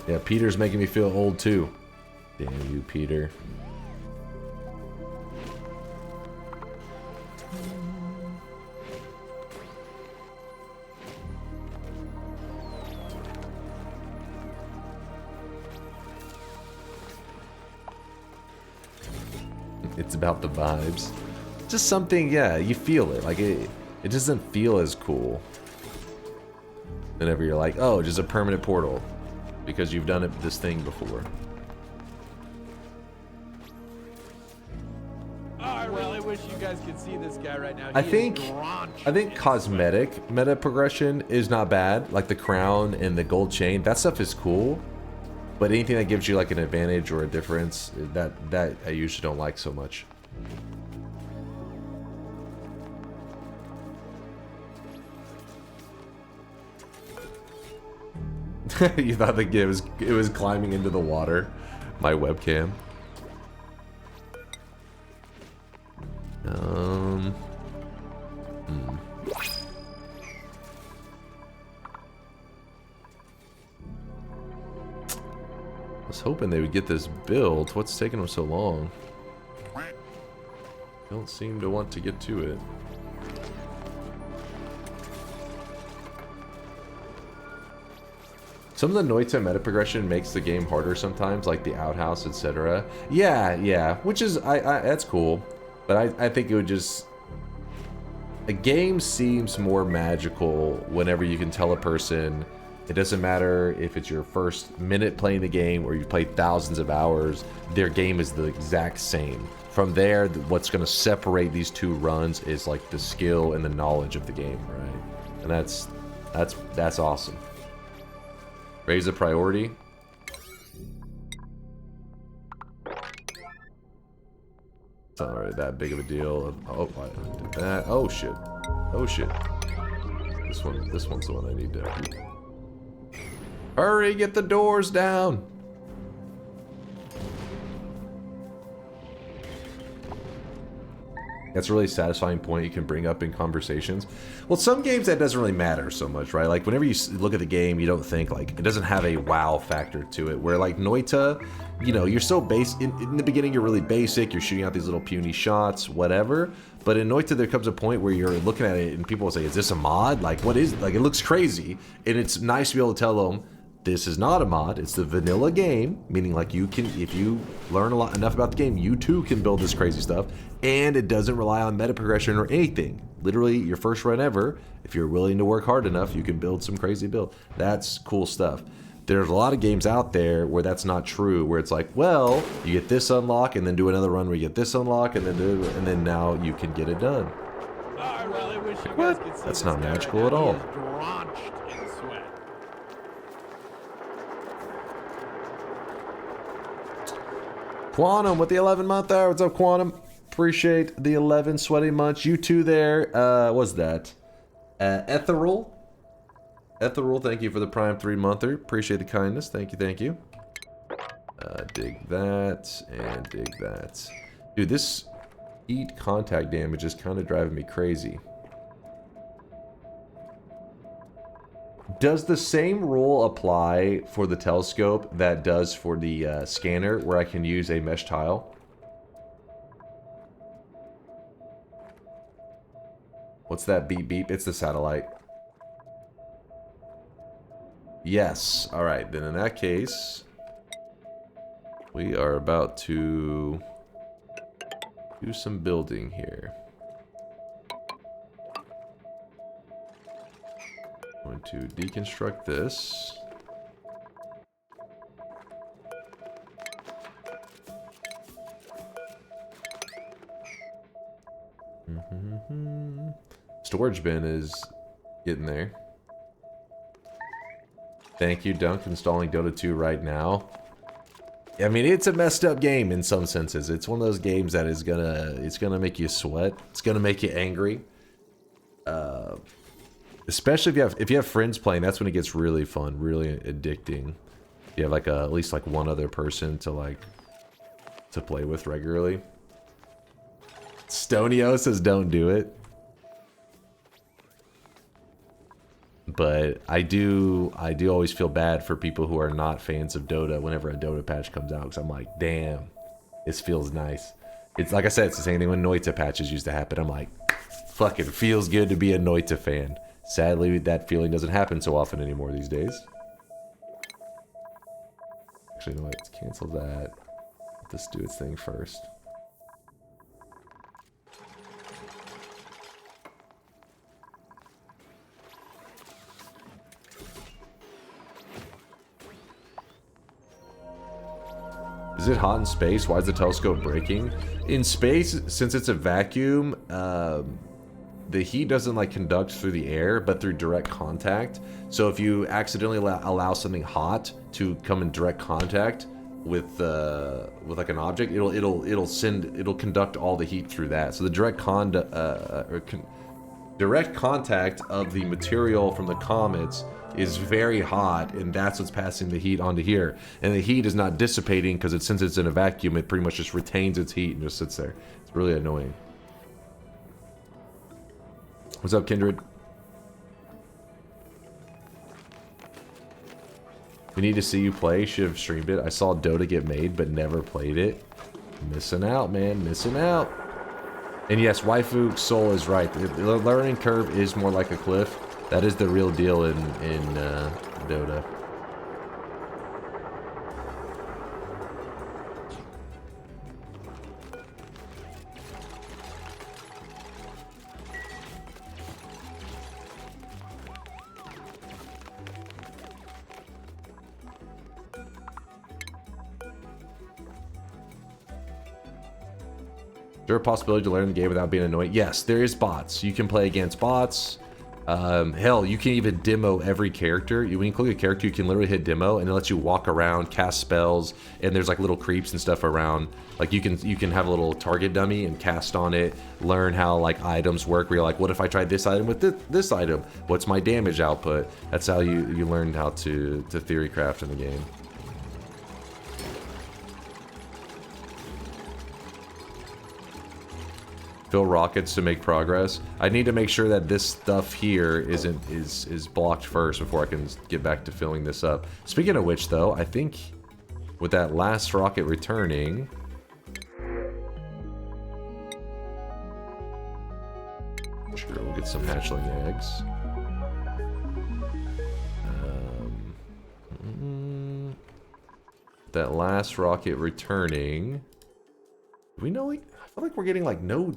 Yeah, Peter's making me feel old too. Damn you, Peter. It's about the vibes. Just something, yeah, you feel it. Like it doesn't feel as cool whenever you're like, oh, just a permanent portal because you've done this thing before. Oh, I really wish you guys could see this guy right now. I think cosmetic meta progression is not bad. Like the crown and the gold chain, that stuff is cool. But anything that gives you like an advantage or a difference, that I usually don't like so much. You thought the it was climbing into the water, my webcam. I was hoping they would get this built. What's taking them so long? Don't seem to want to get to it. Some of the Noita meta progression makes the game harder sometimes, like the outhouse, etc. Yeah, which is that's cool, but I think it would just. A game seems more magical whenever you can tell a person. It doesn't matter if it's your first minute playing the game or you've played thousands of hours, their game is the exact same. From there, what's going to separate these two runs is like the skill and the knowledge of the game, right? And that's awesome. Raise the priority. It's not really that big of a deal. Oh, I did that. Oh shit. Oh shit. This one's the one I need to. Hurry, get the doors down. That's a really satisfying point you can bring up in conversations. Well, some games that doesn't really matter so much, right? Like whenever you look at the game, you don't think like it doesn't have a wow factor to it. Where like Noita, you know, you're so in the beginning you're really basic, you're shooting out these little puny shots, whatever. But in Noita there comes a point where you're looking at it and people will say, "Is this a mod? Like what is like it looks crazy." And it's nice to be able to tell them, this is not a mod, it's the vanilla game, meaning like you can, if you learn enough about the game, you too can build this crazy stuff, and it doesn't rely on meta progression or anything. Literally, your first run ever, if you're willing to work hard enough, you can build some crazy build. That's cool stuff. there's a lot of games out there where that's not true, where it's like, well, you get this unlock and then do another run where you get this unlock and then now you can get it done. Oh, I really wish you What? guys could see That's this not guy magical right at now. all. He is drenched in sweat. Quantum with the 11-month hour. What's up, Quantum? Appreciate the 11 sweaty months. You too there. What's that? Ethereal. Ethereal, thank you for the Prime 3-monther. Appreciate the kindness. Thank you, thank you. Dig that, and dig that. Dude, this heat contact damage is kind of driving me crazy. Does the same rule apply for the telescope that does for the scanner, where I can use a mesh tile? What's that beep beep? It's the satellite. Yes. Alright, then in that case, we are about to do some building here. Going to deconstruct this. Storage bin is getting there. Thank you, Dunk, installing Dota 2 right now. I mean, it's a messed up game in some senses. It's one of those games that is gonna make you sweat. It's gonna make you angry. Especially if you have friends playing, that's when it gets really fun, really addicting. You have like at least like one other person to play with regularly. Stonio says don't do it. But I do always feel bad for people who are not fans of Dota whenever a Dota patch comes out, because I'm like, damn, this feels nice. It's like I said, it's the same thing when Noita patches used to happen. I'm like, fucking feels good to be a Noita fan. Sadly, that feeling doesn't happen so often anymore these days. Actually, no, let's cancel that. Let this do its thing first. Is it hot in space? Why is the telescope breaking? In space, since it's a vacuum, the heat doesn't like conduct through the air, but through direct contact. So if you accidentally allow something hot to come in direct contact with like an object, it'll conduct all the heat through that. So the direct contact of the material from the comets is very hot, and that's what's passing the heat onto here. And the heat is not dissipating because since it's in a vacuum, it pretty much just retains its heat and just sits there. It's really annoying. What's up, Kindred? We need to see you play. Should have streamed it. I saw Dota get made, but never played it. Missing out, man. Missing out. And yes, Waifu Soul is right. The learning curve is more like a cliff. That is the real deal in Dota. Is there a possibility to learn the game without being annoying? Yes, there is bots. You can play against bots. Hell, you can even demo every character. When you click a character, you can literally hit demo, and it lets you walk around, cast spells, and there's like little creeps and stuff around. Like you can have a little target dummy and cast on it, learn how like items work. Where you're like, what if I tried this item with this item? What's my damage output? That's how you learn how to theory craft in the game. Fill rockets to make progress. I need to make sure that this stuff here is blocked first before I can get back to filling this up. Speaking of which, though, I think with that last rocket returning, sure, we'll get some hatchling eggs. That last rocket returning, do we know? Like, I feel like we're getting like no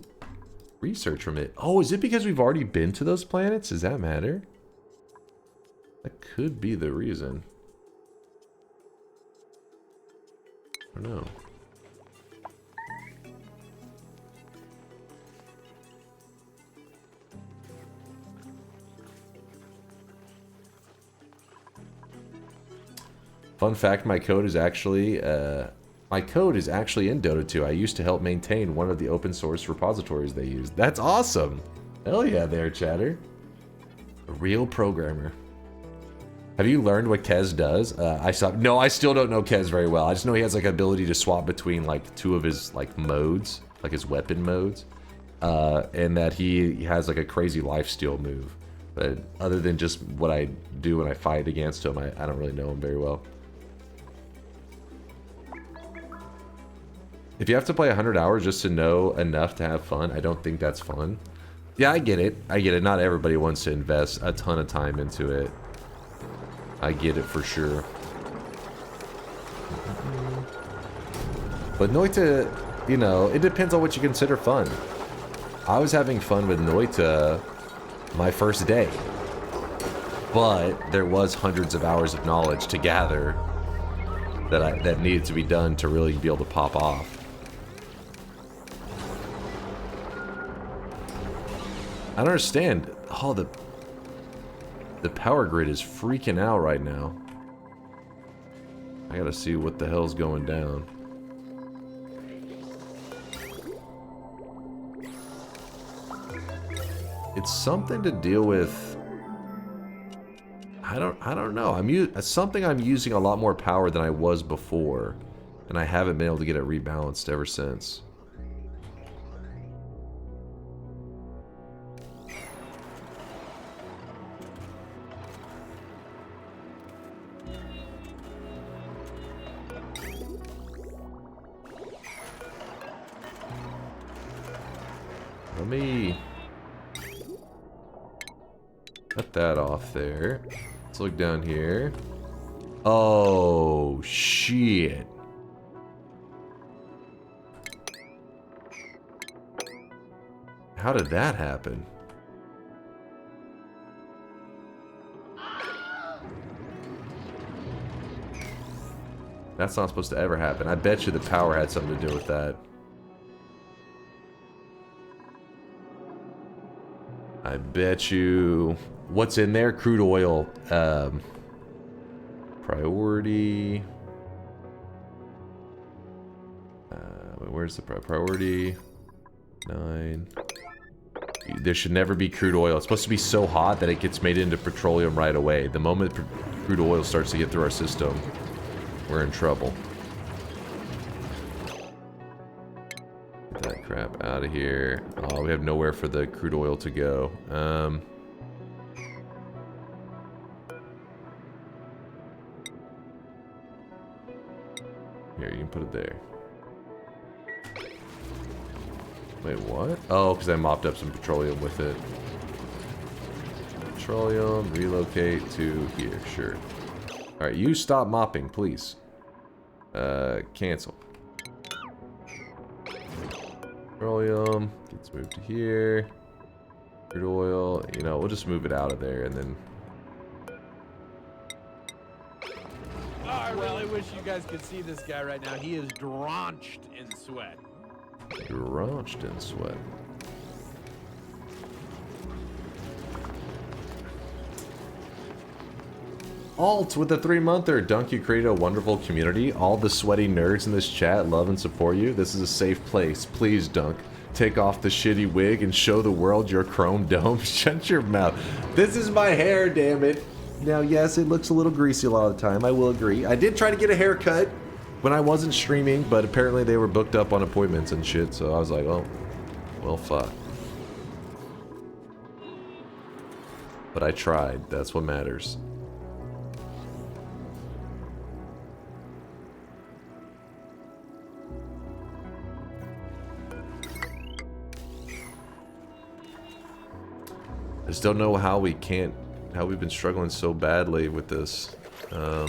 research from it. Oh, is it because we've already been to those planets? Does that matter? That could be the reason. don't know. Fun fact, my code is actually in Dota 2. I used to help maintain one of the open source repositories they use. That's awesome. Hell yeah there, chatter. A real programmer. Have you learned what Kez does? No, I still don't know Kez very well. I just know he has like ability to swap between like two of his like modes, like his weapon modes. And that he has like a crazy lifesteal move. But other than just what I do when I fight against him, I don't really know him very well. If you have to play 100 hours just to know enough to have fun, I don't think that's fun. Yeah, I get it. I get it. Not everybody wants to invest a ton of time into it. I get it for sure. But Noita, you know, it depends on what you consider fun. I was having fun with Noita my first day. But there was hundreds of hours of knowledge to gather that needed to be done to really be able to pop off. I don't understand. Oh, the power grid is freaking out right now. I gotta see what the hell's going down. It's something to deal with. I don't know. Something I'm using a lot more power than I was before, and I haven't been able to get it rebalanced ever since. Let me cut that off there. Let's look down here. Oh, shit. How did that happen? That's not supposed to ever happen. I bet you the power had something to do with that. I bet you... What's in there? Crude oil. Priority. Where's the priority? 9. There should never be crude oil. It's supposed to be so hot that it gets made into petroleum right away. The moment crude oil starts to get through our system, we're in trouble. Get that crap out of here. Oh, we have nowhere for the crude oil to go. Here, you can put it there. Wait, what? Oh, because I mopped up some petroleum with it. Petroleum, relocate to here, sure. Alright, you stop mopping, please. Cancel. Petroleum, gets moved to here. Crude oil, you know, we'll just move it out of there and then... I really wish you guys could see this guy right now. He is drenched in sweat. Drenched in sweat. Alt with a 3-monther. Dunk, you created a wonderful community. All the sweaty nerds in this chat love and support you. This is a safe place. Please, Dunk, take off the shitty wig and show the world your chrome dome. Shut your mouth. This is my hair, damn it. Now, yes, it looks a little greasy a lot of the time. I will agree. I did try to get a haircut when I wasn't streaming, but apparently they were booked up on appointments and shit, so I was like, well, fuck. But I tried. That's what matters. I just don't know how we've been struggling so badly with this. Add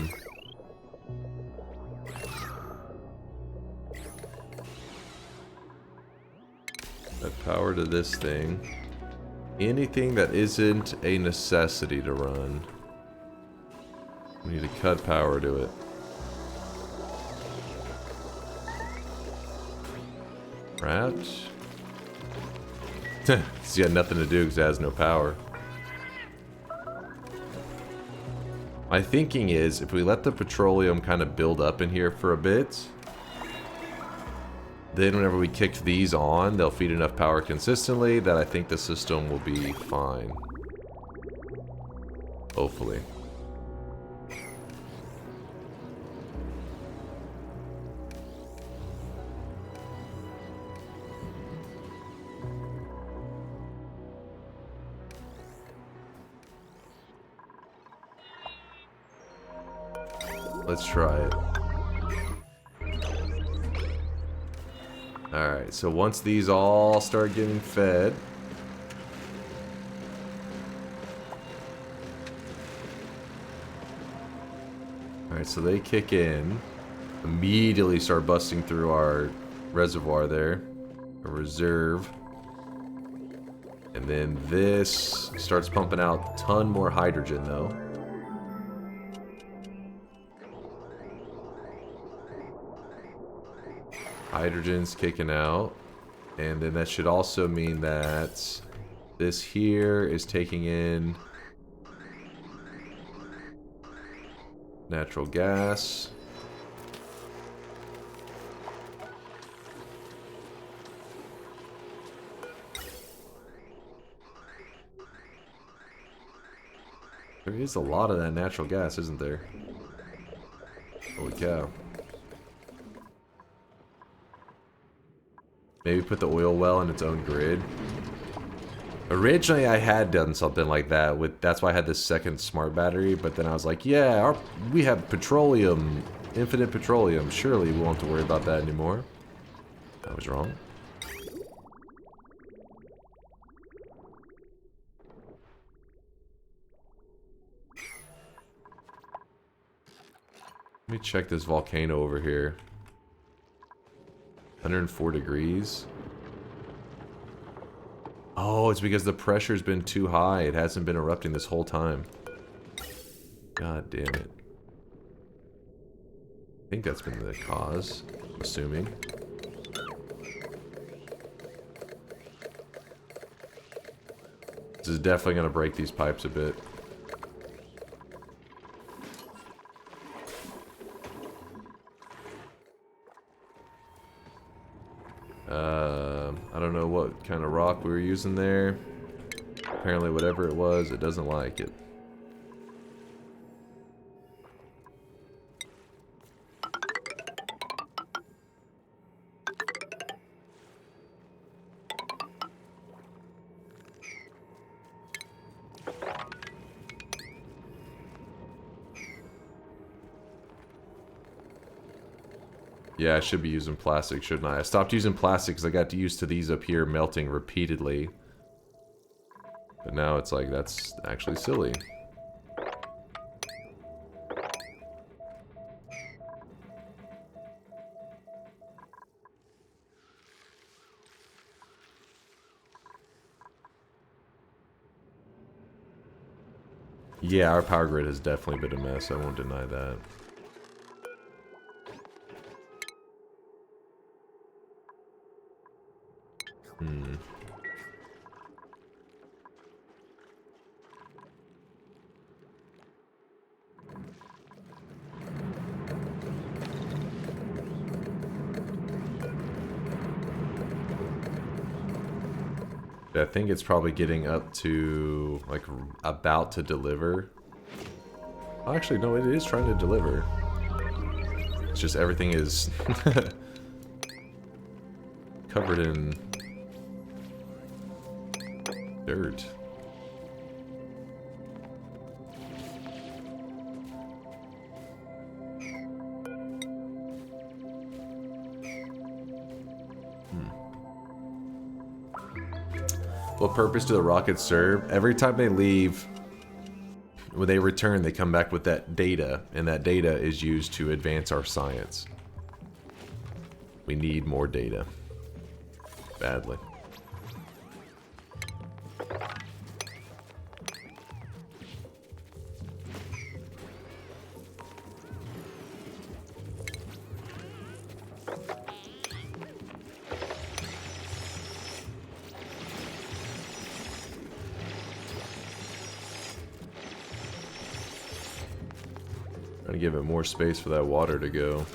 power to this thing. Anything that isn't a necessity to run. We need to cut power to it. Rat. He's got nothing to do because it has no power. My thinking is, if we let the petroleum kind of build up in here for a bit, then whenever we kick these on, they'll feed enough power consistently that I think the system will be fine. Hopefully. Let's try it. Alright, so once these all start getting fed, alright, so they kick in, immediately start busting through our reservoir there, a reserve, and then this starts pumping out a ton more hydrogen though. Hydrogen's kicking out, and then that should also mean that this here is taking in natural gas. There is a lot of that natural gas, isn't there? Holy cow. Maybe put the oil well in its own grid. Originally, I had done something like that. That's why I had this second smart battery. But then I was like, yeah, we have petroleum, infinite petroleum. Surely we won't have to worry about that anymore. I was wrong. Let me check this volcano over here. 104 degrees. Oh, it's because the pressure's been too high. It hasn't been erupting this whole time. God damn it. I think that's been the cause, I'm assuming. This is definitely going to break these pipes a bit. I don't know what kind of rock we were using there. Apparently whatever it was, it doesn't like it. Yeah, I should be using plastic, shouldn't I? I stopped using plastic because I got used to these up here melting repeatedly. But now it's like, that's actually silly. Yeah, our power grid has definitely been a mess, I won't deny that. I think it's probably getting up to, like, about to deliver. Oh, actually, no, it is trying to deliver. It's just everything is covered in dirt. What purpose do the rockets serve? Every time they leave, when they return, they come back with that data, and that data is used to advance our science. We need more data. Badly. Trying to give it more space for that water to go.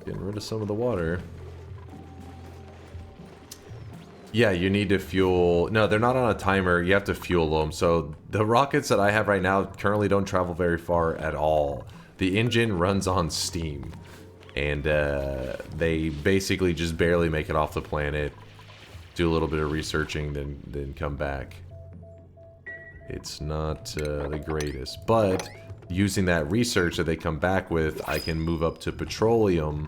Getting rid of some of the water. Yeah, you need to fuel... No, they're not on a timer. You have to fuel them. So the rockets that I have right now currently don't travel very far at all. The engine runs on steam. And they basically just barely make it off the planet. Do a little bit of researching, then come back. It's not the greatest. But using that research that they come back with, I can move up to petroleum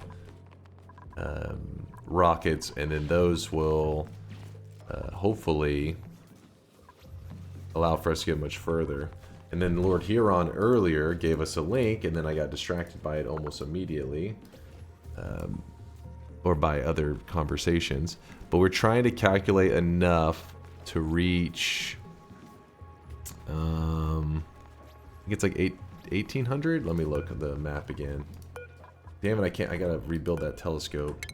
rockets, and then those will hopefully allow for us to get much further. And then Lord Huron earlier gave us a link, and then I got distracted by it almost immediately. Or by other conversations. But we're trying to calculate enough to reach... I think it's like 1800? Let me look at the map again. Damn it, I can't. I gotta rebuild that telescope.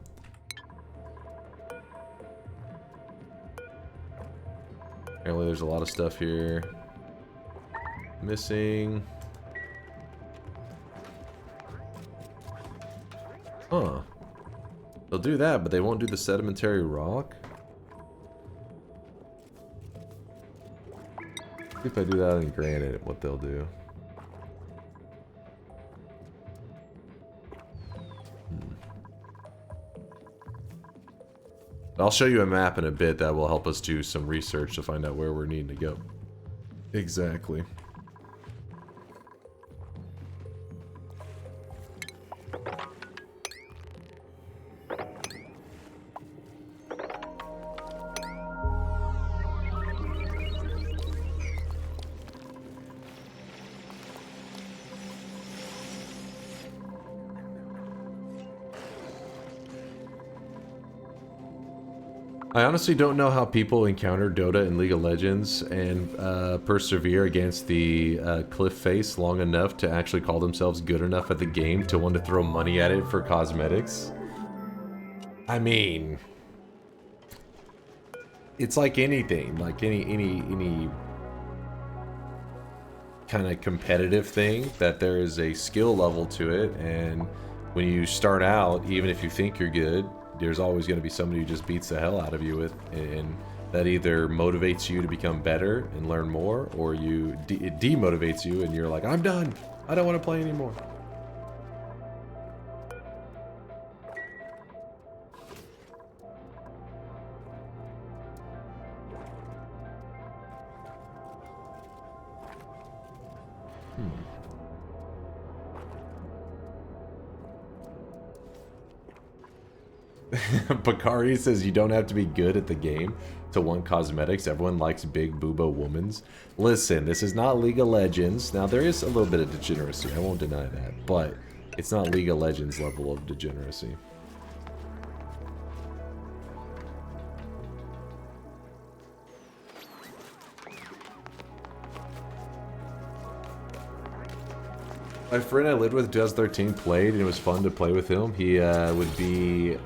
Apparently there's a lot of stuff here. Missing. Huh. They'll do that, but they won't do the sedimentary rock? If I do that in granite, what they'll do. I'll show you a map in a bit that will help us do some research to find out where we're needing to go. Exactly. I honestly don't know how people encounter Dota in League of Legends and persevere against the cliff face long enough to actually call themselves good enough at the game to want to throw money at it for cosmetics. I mean, it's like anything, like any kind of competitive thing, that there is a skill level to it, and when you start out, even if you think you're good, there's always going to be somebody who just beats the hell out of you with, and that either motivates you to become better and learn more, or it demotivates you and you're like, I'm done, I don't want to play anymore. Bakari says you don't have to be good at the game to want cosmetics. Everyone likes big booba womans. Listen, this is not League of Legends. Now, there is a little bit of degeneracy. I won't deny that. But it's not League of Legends level of degeneracy. My friend I lived with 2013 played, and it was fun to play with him. He would be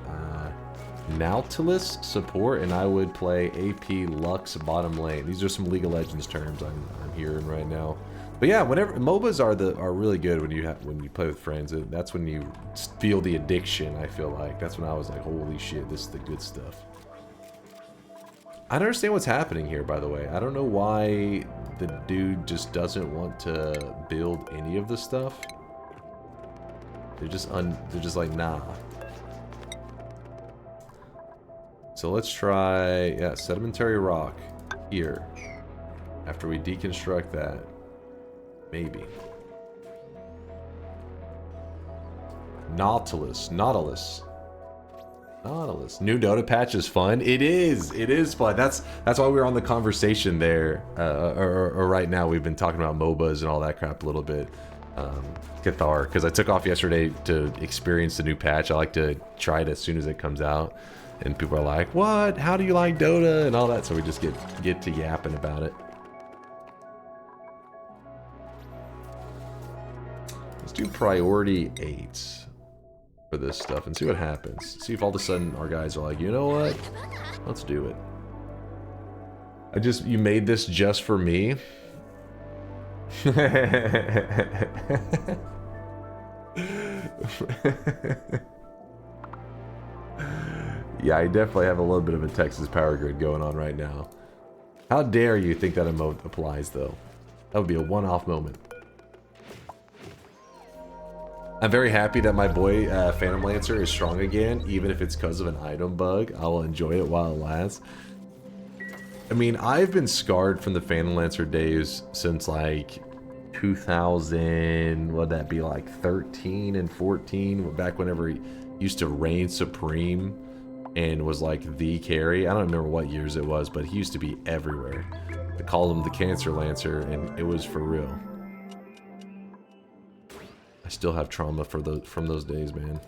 Nautilus support, and I would play AP Lux bottom lane. These are some League of Legends terms I'm hearing right now. But yeah, whenever MOBAs are really good when you play with friends. That's when you feel the addiction. I feel like that's when I was like, holy shit, this is the good stuff. I don't understand what's happening here, by the way. I don't know why the dude just doesn't want to build any of the stuff. They're just like, nah. So let's try, yeah, sedimentary rock here. After we deconstruct that, maybe. Nautilus. New Dota patch is fun. It is fun. That's why we were on the conversation there. Or right now we've been talking about MOBAs and all that crap a little bit. Cathar, because I took off yesterday to experience the new patch. I like to try it as soon as it comes out, and people are like, "What? How do you like Dota?" and all that. So we just get to yapping about it. Let's do priority 8 for this stuff and see what happens. See if all of a sudden our guys are like, you know what? Let's do it. You made this just for me. Yeah, I definitely have a little bit of a Texas power grid going on right now. How dare you think that emote applies, though? That would be a one-off moment. I'm very happy that my boy Phantom Lancer is strong again, even if it's because of an item bug. I will enjoy it while it lasts. I mean, I've been scarred from the Phantom Lancer days since like 2000, what'd that be, like 13 and 14, back whenever he used to reign supreme and was like the carry. I don't remember what years it was, but he used to be everywhere. They called him the Cancer Lancer, and it was for real. I still have trauma from those days, man.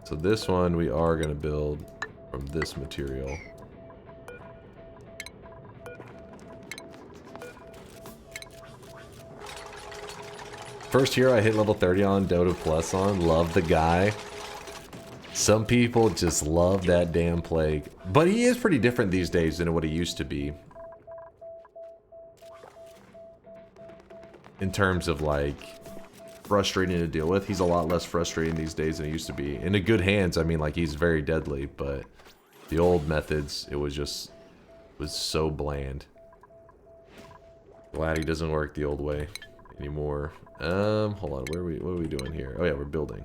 So this one we are going to build from this material. First hero I hit level 30 on, Dota Plus on. Love the guy. Some people just love that damn plague. But he is pretty different these days than what he used to be. In terms of like frustrating to deal with. He's a lot less frustrating these days than he used to be. In the good hands, I mean, like, he's very deadly, but the old methods, it was so bland. Glad he doesn't work the old way anymore. Hold on, what are we doing here? Oh yeah, we're building.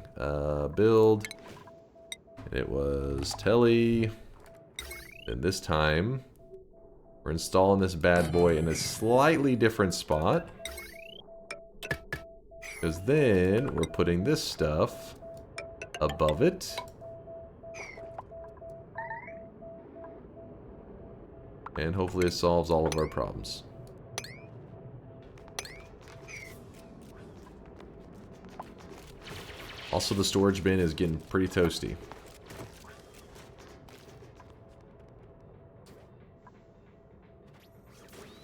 Build. And it was Telly. And this time, we're installing this bad boy in a slightly different spot. Because then we're putting this stuff above it. And hopefully it solves all of our problems. Also, the storage bin is getting pretty toasty.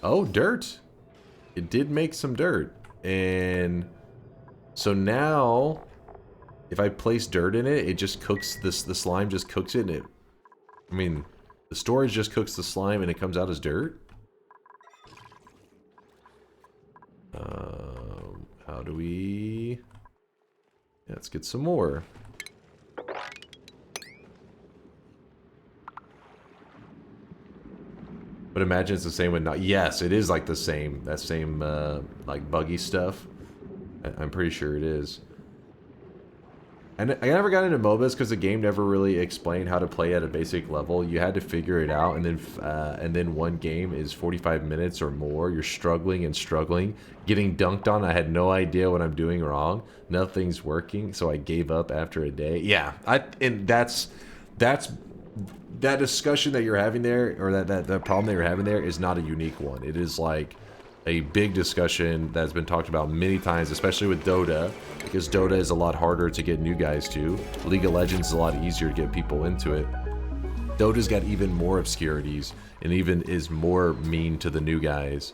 Oh, dirt! It did make some dirt. And so now, if I place dirt in it, it just cooks this. The slime just cooks it, and it. I mean, the storage just cooks the slime, and it comes out as dirt. How do we? Yeah, let's get some more. But imagine it's the same with not. Yes, it is like the same. That same like buggy stuff. I'm pretty sure it is. And I never got into MOBAs because the game never really explained how to play at a basic level. You had to figure it out, and then one game is 45 minutes or more. You're struggling and struggling, getting dunked on. I had no idea what I'm doing wrong. Nothing's working, so I gave up after a day. Yeah, and that's that discussion that you're having there, or that problem that you're having there, is not a unique one. It is like a big discussion that's been talked about many times, especially with Dota, because Dota is a lot harder to get new guys to. League of Legends is a lot easier to get people into it. Dota's got even more obscurities and even is more mean to the new guys.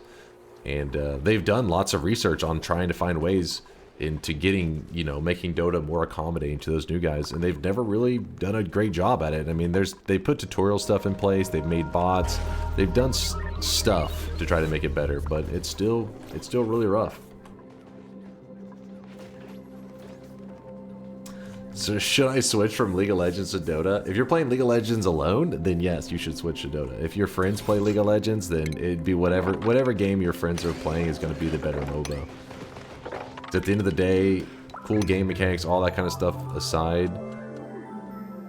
And they've done lots of research on trying to find ways into getting, you know, making Dota more accommodating to those new guys, and they've never really done a great job at it. I mean, they put tutorial stuff in place, they've made bots, they've done stuff to try to make it better, but it's still really rough. So should I switch from League of Legends to Dota? If you're playing League of Legends alone, then yes, you should switch to Dota. If your friends play League of Legends, then it'd be whatever game your friends are playing is going to be the better MOBA. At the end of the day, cool game mechanics, all that kind of stuff aside,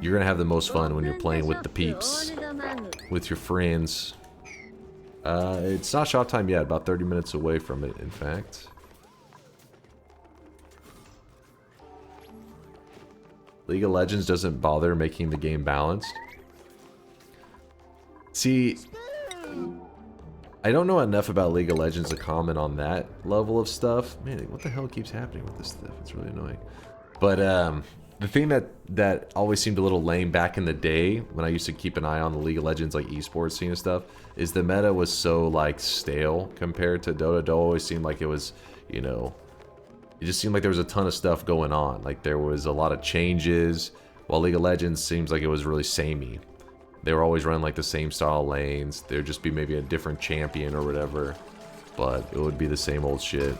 you're going to have the most fun when you're playing with the peeps, with your friends. It's not shop time yet, about 30 minutes away from it, in fact. League of Legends doesn't bother making the game balanced. See, I don't know enough about League of Legends to comment on that level of stuff. Man, what the hell keeps happening with this stuff? It's really annoying. But the thing that always seemed a little lame back in the day when I used to keep an eye on the League of Legends like esports scene and stuff is the meta was so like stale compared to Dota. Dota always seemed like it was, you know, it just seemed like there was a ton of stuff going on. Like there was a lot of changes, while League of Legends seems like it was really samey. They were always running like the same style lanes. There'd just be maybe a different champion or whatever, but it would be the same old shit.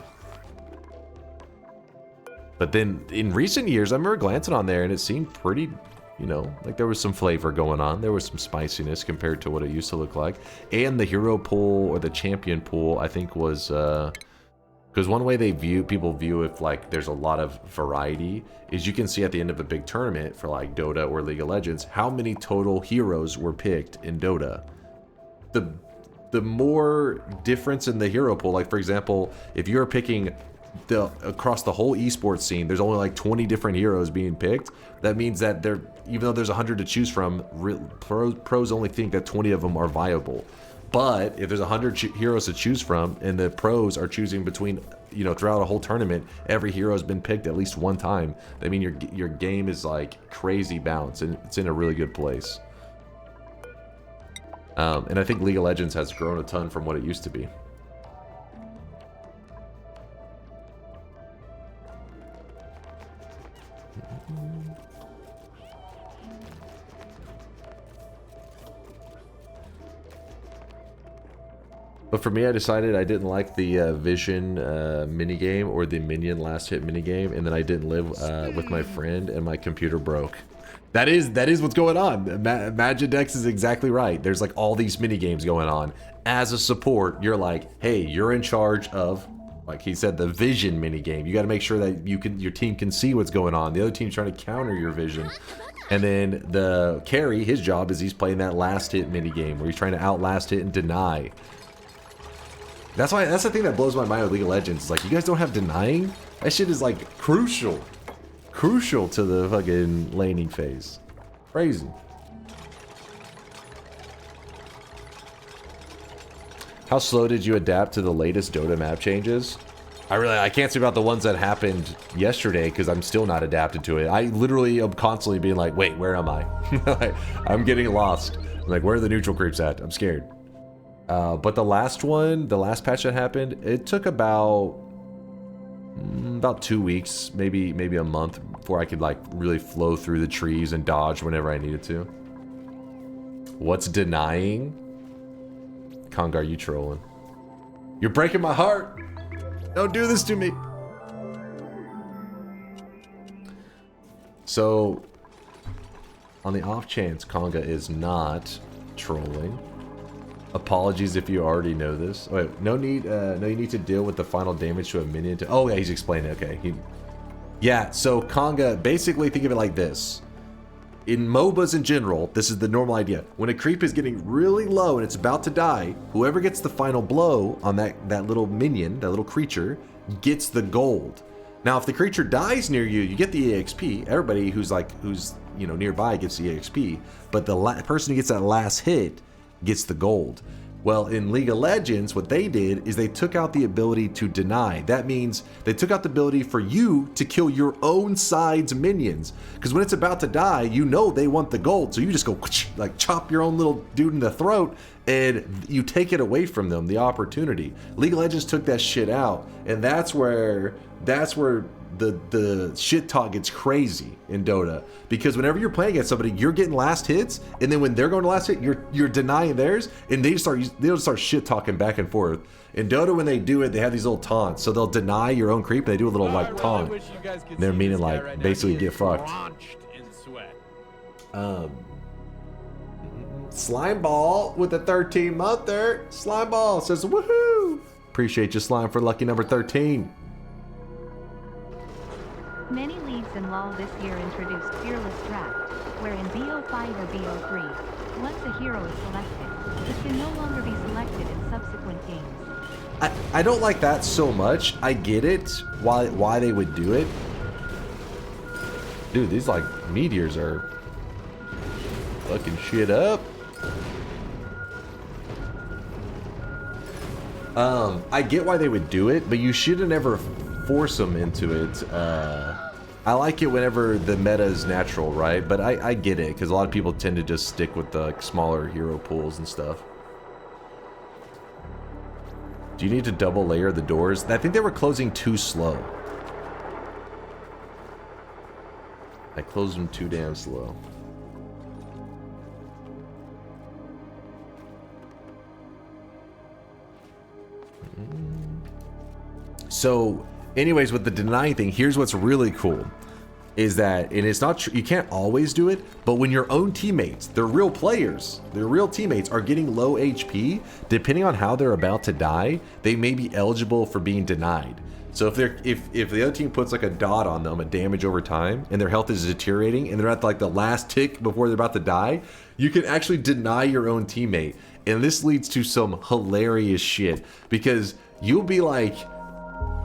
But then in recent years, I remember glancing on there and it seemed pretty, you know, like there was some flavor going on. There was some spiciness compared to what it used to look like. And the hero pool or the champion pool, I think was, because one way people view if like there's a lot of variety is you can see at the end of a big tournament for like Dota or League of Legends how many total heroes were picked in Dota. The more difference in the hero pool, like for example, if you're picking across the whole esports scene, there's only like 20 different heroes being picked. That means that even though there's 100 to choose from, pros only think that 20 of them are viable. But if there's 100 heroes to choose from, and the pros are choosing between, you know, throughout a whole tournament, every hero has been picked at least one time. I mean, your game is like crazy balanced, and it's in a really good place. And I think League of Legends has grown a ton from what it used to be. But for me, I decided I didn't like the Vision minigame or the Minion last hit minigame, and then I didn't live with my friend, and my computer broke. That is what's going on. Magidex is exactly right. There's like all these minigames going on. As a support, you're like, hey, you're in charge of, like he said, the Vision minigame. You got to make sure that your team can see what's going on. The other team's trying to counter your vision. And then the carry, his job is he's playing that last hit minigame where he's trying to outlast hit and deny. That's the thing that blows my mind with League of Legends. It's like, you guys don't have denying? That shit is like crucial to the fucking laning phase. Crazy. How slow did you adapt to the latest Dota map changes? I can't say about the ones that happened yesterday because I'm still not adapted to it. I literally am constantly being like, wait, where am I? Like, I'm getting lost. I'm like, where are the neutral creeps at? I'm scared. But the last patch that happened, it took about 2 weeks, maybe a month before I could like really flow through the trees and dodge whenever I needed to. What's denying? Congar, you trolling. You're breaking my heart. Don't do this to me. So, on the off chance Conga is not trolling, apologies if you already know this. Wait, no, you need to deal with the final damage to a minion. Oh yeah, he's explaining. Okay, yeah. So Conga, basically think of it like this. In MOBAs in general, this is the normal idea. When a creep is getting really low and it's about to die, whoever gets the final blow on that little minion, that little creature, gets the gold. Now, if the creature dies near you, you get the EXP. Everybody who's nearby gets the EXP, but the person who gets that last hit gets the gold. Well, in League of Legends, what they did is they took out the ability to deny. That means they took out the ability for you to kill your own side's minions. Because when it's about to die, you know they want the gold. So you just go, like, chop your own little dude in the throat, and you take it away from them, the opportunity. League of Legends took that shit out, and that's where the shit talk gets crazy in Dota, because whenever you're playing against somebody, you're getting last hits, and then when they're going to last hit, you're denying theirs, and they'll start shit talking back and forth. In Dota, when they do it, they have these little taunts, so they'll deny your own creep, and they do a little like taunt. They're meaning like basically get fucked. Slime Ball with a 13-monther. Slime Ball says woohoo! Appreciate you, Slime, for lucky number 13. Many leagues in LoL this year introduced Fearless Draft, where in BO5 or BO3, once a hero is selected, it can no longer be selected in subsequent games. I don't like that so much. I get it, why they would do it. Dude, these like meteors are fucking shit up. I get why they would do it, but you shouldn't ever force them into it. I like it whenever the meta is natural, right? But I get it, because a lot of people tend to just stick with the smaller hero pools and stuff. Do you need to double layer the doors? I think they were closing too slow. I closed them too damn slow. So, anyways, with the denying thing, here's what's really cool. Is that, and it's not true, you can't always do it, but when your own teammates, they're real players, their real teammates are getting low HP, depending on how they're about to die, they may be eligible for being denied. So if the other team puts like a dot on them, a damage over time, and their health is deteriorating, and they're at like the last tick before they're about to die, you can actually deny your own teammate. And this leads to some hilarious shit, because you'll be like,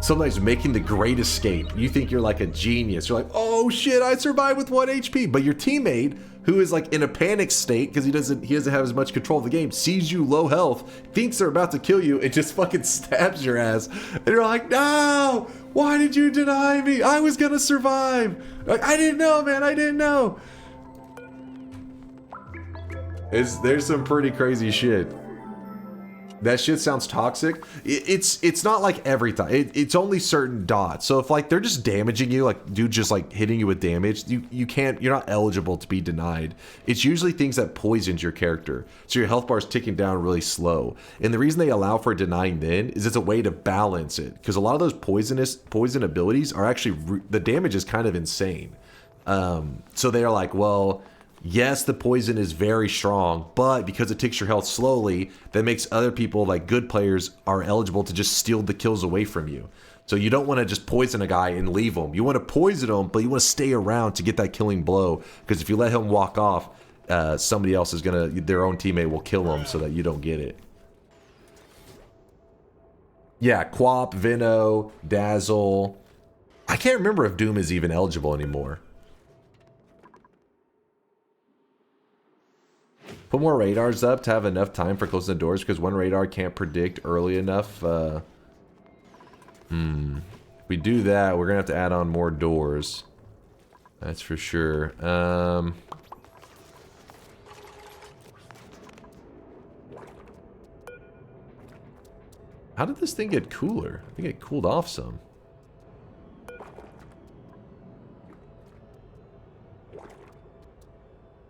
sometimes making the great escape. You think you're like a genius. You're like, oh shit, I survived with 1 HP. But your teammate, who is like in a panic state because he doesn't have as much control of the game, sees you low health, thinks they're about to kill you, and just fucking stabs your ass. And you're like, no, why did you deny me? I was gonna survive. Like, I didn't know, man, I didn't know. There's some pretty crazy shit. That shit sounds toxic. It's not like every time. It's only certain dots. So if like they're just damaging you, like dude just like hitting you with damage, you're not eligible to be denied. It's usually things that poisons your character. So your health bar is ticking down really slow. And the reason they allow for denying then is it's a way to balance it. Because a lot of those poison abilities are actually, the damage is kind of insane. So they are like, well, yes, the poison is very strong, but because it takes your health slowly, that makes other people, like good players, are eligible to just steal the kills away from you. So you don't want to just poison a guy and leave him. You want to poison him, but you want to stay around to get that killing blow. Because if you let him walk off, somebody else is their own teammate will kill him so that you don't get it. Yeah, Quap, Vino, Dazzle. I can't remember if Doom is even eligible anymore. Put more radars up to have enough time for closing the doors, because one radar can't predict early enough. If we do that, we're gonna have to add on more doors. That's for sure. How did this thing get cooler? I think it cooled off some.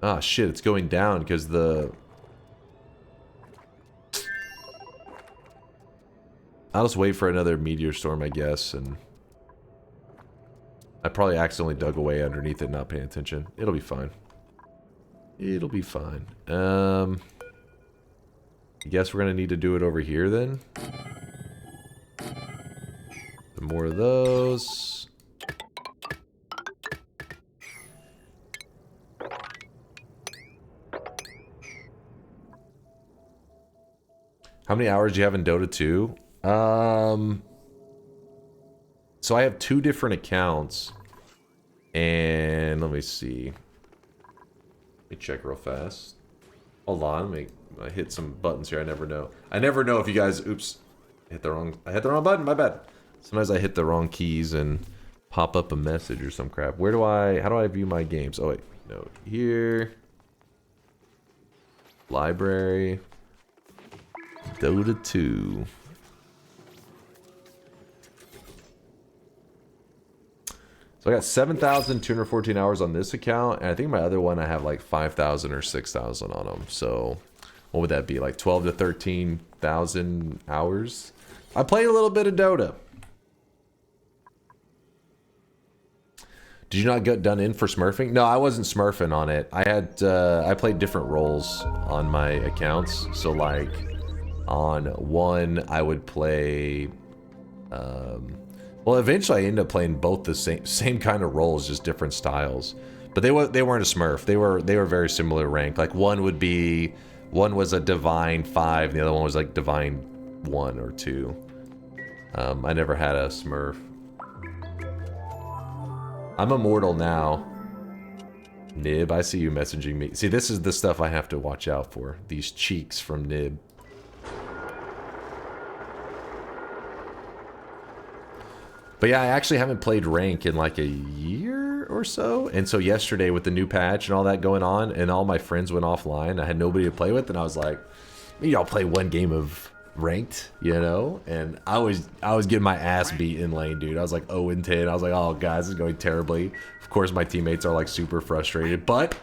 Ah, shit, it's going down because I'll just wait for another meteor storm, I guess, and I probably accidentally dug away underneath it, not paying attention. It'll be fine. It'll be fine. I guess we're gonna need to do it over here then. Some more of those. How many hours do you have in Dota 2? So I have 2 different accounts. And let me see. Let me check real fast. Hold on, let me hit some buttons here. I never know. I never know if you guys, oops, I hit the wrong button, my bad. Sometimes I hit the wrong keys and pop up a message or some crap. How do I view my games? Oh wait, no, here. Library. Dota 2. So I got 7,214 hours on this account, and I think my other one I have like 5,000 or 6,000 on them. So what would that be? Like 12 to 13,000 hours? I played a little bit of Dota. Did you not get done in for smurfing? No, I wasn't smurfing on it. I played different roles on my accounts. So like on one, I would play. Well, eventually I ended up playing both the same kind of roles, just different styles. But they weren't a smurf. They were very similar rank. Like one was a divine 5, and the other one was like divine 1 or 2. I never had a smurf. I'm immortal now. Nib, I see you messaging me. See, this is the stuff I have to watch out for. These cheeks from Nib. But yeah, I actually haven't played rank in like a year or so. And so yesterday with the new patch and all that going on, and all my friends went offline, I had nobody to play with, and I was like, maybe I'll play one game of ranked, you know? And I was getting my ass beat in lane, dude. I was like 0-10. I was like, oh guys, this is going terribly. Of course my teammates are like super frustrated, but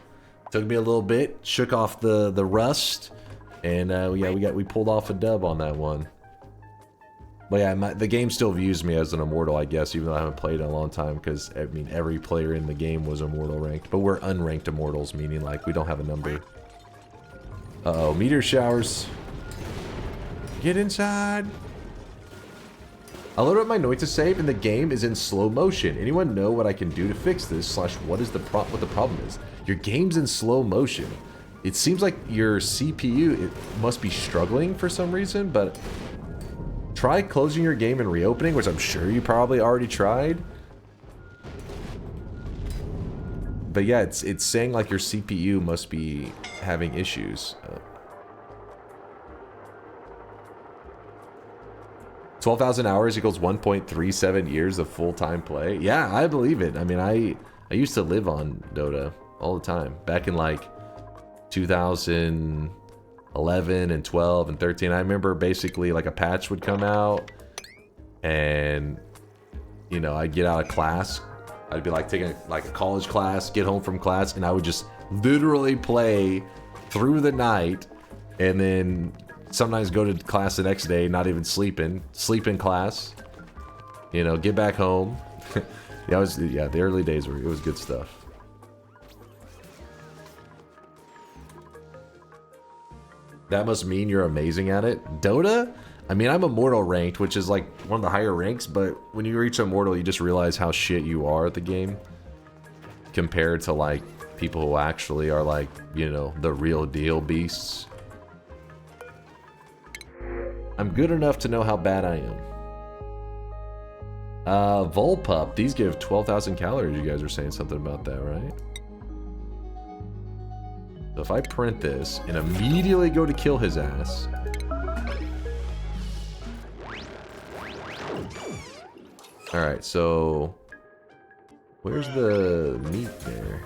took me a little bit, shook off the rust, and yeah, we pulled off a dub on that one. But yeah, the game still views me as an immortal, I guess, even though I haven't played in a long time, because, I mean, every player in the game was immortal ranked. But we're unranked immortals, meaning, like, we don't have a number. Uh-oh, meteor showers. Get inside. I loaded up my Noita save, and the game is in slow motion. Anyone know what I can do to fix this, / what is the what the problem is? Your game's in slow motion. It seems like your CPU, it must be struggling for some reason, but... Try closing your game and reopening, which I'm sure you probably already tried. But yeah, it's saying like your CPU must be having issues. 12,000 hours equals 1.37 years of full-time play. Yeah, I believe it. I mean, I used to live on Dota all the time. Back in like 2011 and 12 and 13. I remember basically like a patch would come out and, you know, I'd get out of class. I'd be like taking like a college class, get home from class, and I would just literally play through the night and then sometimes go to class the next day, not even sleeping, sleep in class, you know, get back home. Yeah, the early days it was good stuff. That must mean you're amazing at it. Dota? I mean, I'm immortal ranked, which is like one of the higher ranks, but when you reach immortal, you just realize how shit you are at the game compared to like people who actually are like, you know, the real deal beasts. I'm good enough to know how bad I am. Volpup, these give 12,000 calories. You guys are saying something about that, right? So if I print this and immediately go to kill his ass. Alright, so where's the meat there?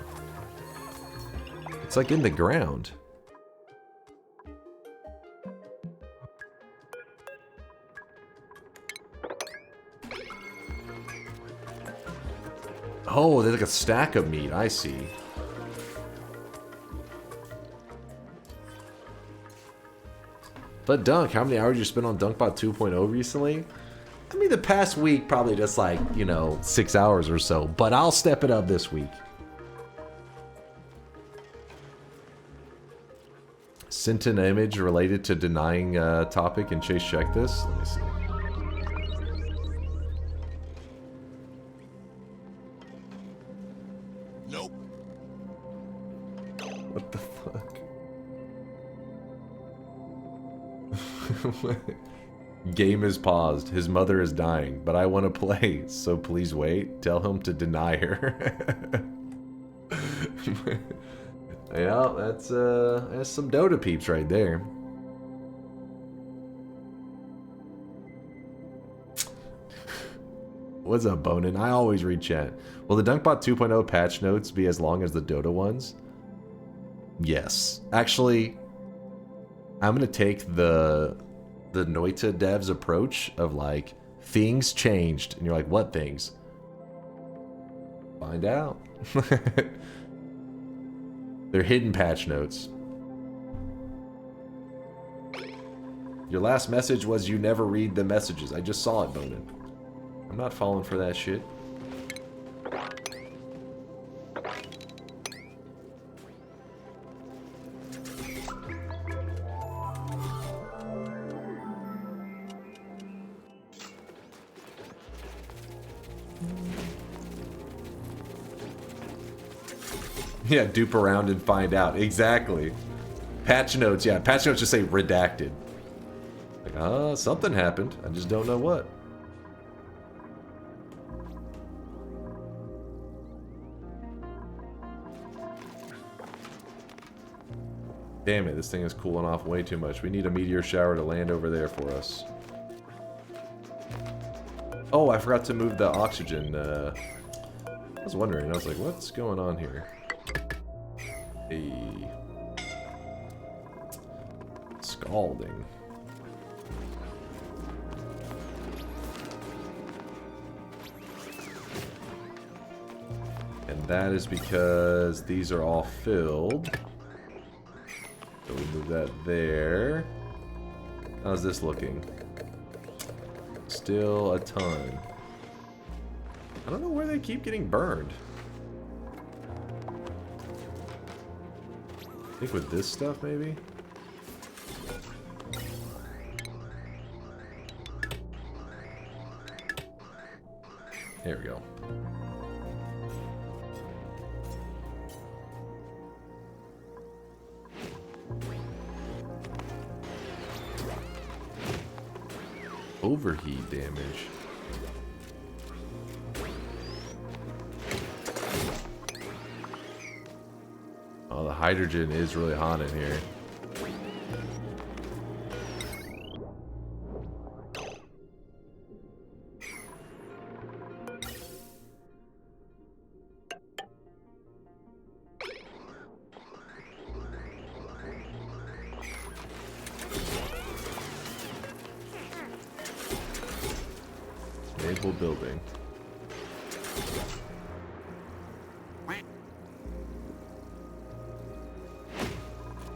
It's like in the ground. Oh, there's like a stack of meat, I see. But Dunk, how many hours you spent on DunkBot 2.0 recently? I mean, the past week, probably just like, you know, 6 hours or so. But I'll step it up this week. Sent an image related to denying topic and Chase check this. Let me see. Nope. What the fuck? Game is paused. His mother is dying, but I want to play, so please wait. Tell him to deny her. Yeah, that's some Dota peeps right there. What's up, Bonin? I always read chat. Will the DunkBot 2.0 patch notes be as long as the Dota ones? Yes. Actually, I'm gonna take the Noita devs approach of like, things changed. And you're like, what things? Find out. They're hidden patch notes. Your last message was you never read the messages. I just saw it, Bonin. I'm not falling for that shit. Yeah, dupe around and find out. Exactly. Patch notes, yeah. Patch notes just say redacted. Like, something happened. I just don't know what. Damn it, this thing is cooling off way too much. We need a meteor shower to land over there for us. Oh, I forgot to move the oxygen. I was wondering. I was like, what's going on here? A scalding. And that is because these are all filled. So we move that there. How's this looking? Still a ton. I don't know where they keep getting burned. I think with this stuff, maybe? There we go. Overheat damage. Oh, the hydrogen is really hot in here. Naval building.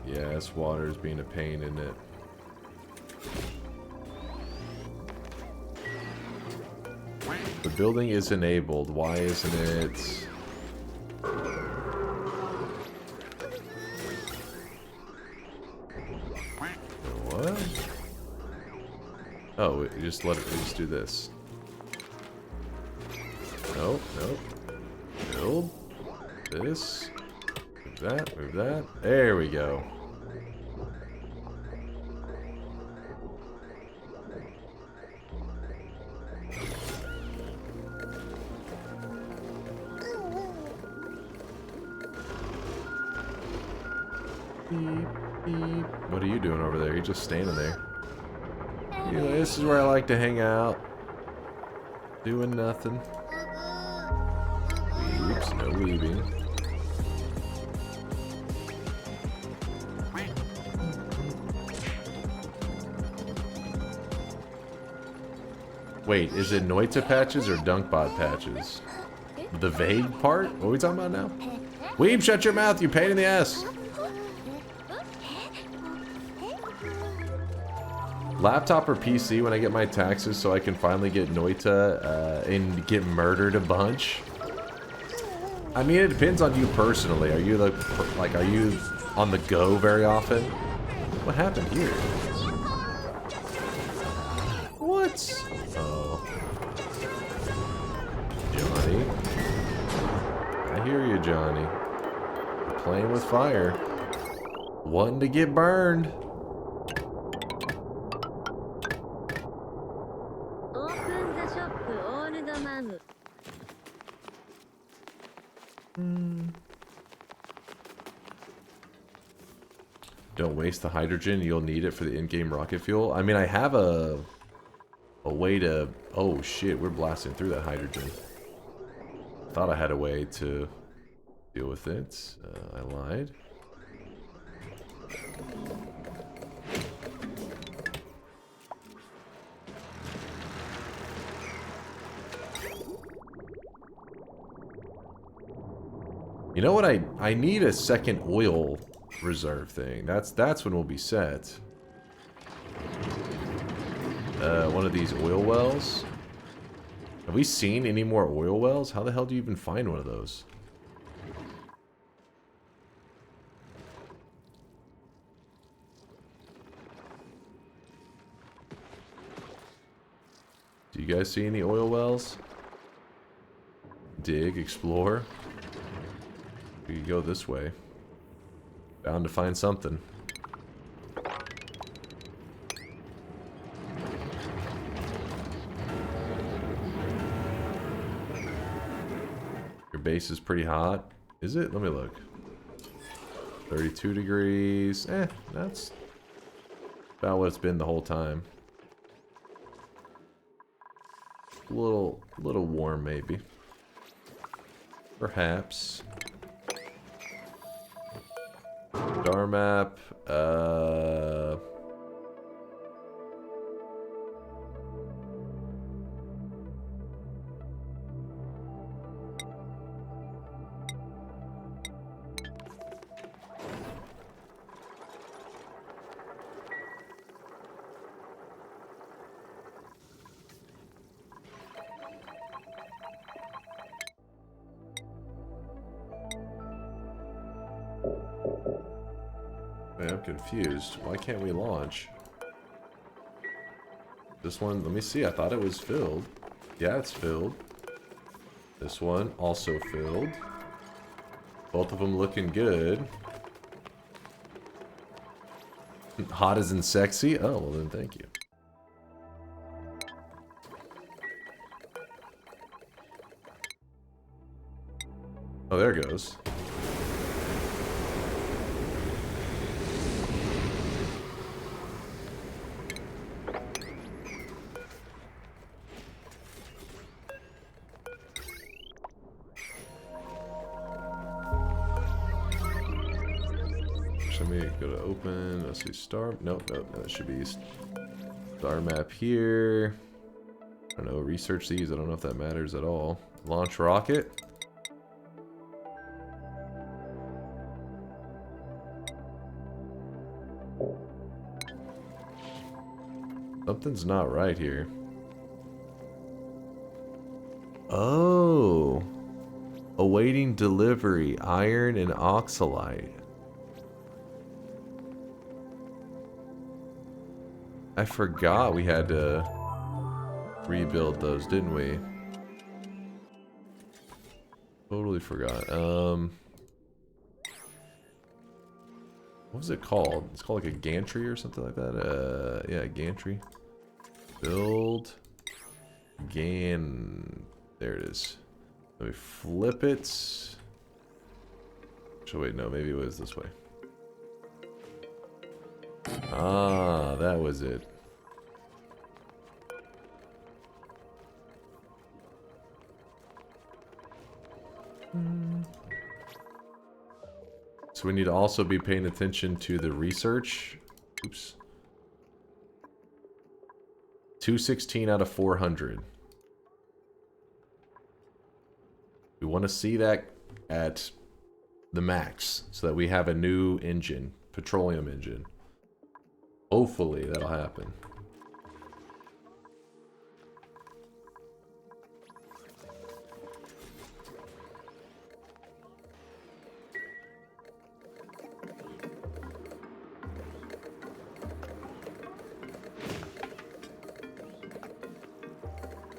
Yes, water is being a pain, isn't it? The building is enabled. Why isn't it? What? Oh, we just let it. We just do this. Nope, nope. Build. This. Move that, move that. There we go. Beep, beep. What are you doing over there? You're just standing there. You know, this is where I like to hang out. Doing nothing. Oops, no weaving. Wait, is it Noita patches or Dunkbot patches? The vague part? What are we talking about now? Weeb, shut your mouth, you pain in the ass! Laptop or PC when I get my taxes so I can finally get Noita and get murdered a bunch? I mean, it depends on you personally. Are you like, are you on the go very often? What happened here? What? Oh. Johnny. I hear you, Johnny. You're playing with fire. Wanting to get burned. Don't waste the hydrogen. You'll need it for the in-game rocket fuel. I mean, I have a way to... Oh, shit. We're blasting through that hydrogen. Thought I had a way to deal with it. I lied. You know what? I need a second oil reserve thing. That's when we'll be set. One of these oil wells. Have we seen any more oil wells? How the hell do you even find one of those? Do you guys see any oil wells? Dig, explore. We could go this way. Bound to find something. Your base is pretty hot. Is it? Let me look. 32 degrees. That's about what it's been the whole time. little warm, maybe. Perhaps. Star map. Wait, I'm confused. Why can't we launch? This one, let me see. I thought it was filled. Yeah, it's filled. This one, also filled. Both of them looking good. Hot as in sexy? Oh, well then thank you. Oh, there it goes. Let me go to open. Let's see, star. Nope, no, it should be star map here. I don't know, research these. I don't know if that matters at all. Launch rocket. Something's not right here. Oh. Awaiting delivery, iron and oxalite. I forgot we had to rebuild those, didn't we? Totally forgot. What was it called? It's called like a gantry or something like that. Yeah, gantry. Build. There it is. Let me flip it. So wait, no, maybe it was this way. Ah, that was it. So we need to also be paying attention to the research. Oops. 216 out of 400. We want to see that at the max so that we have a new engine, petroleum engine. Hopefully that'll happen.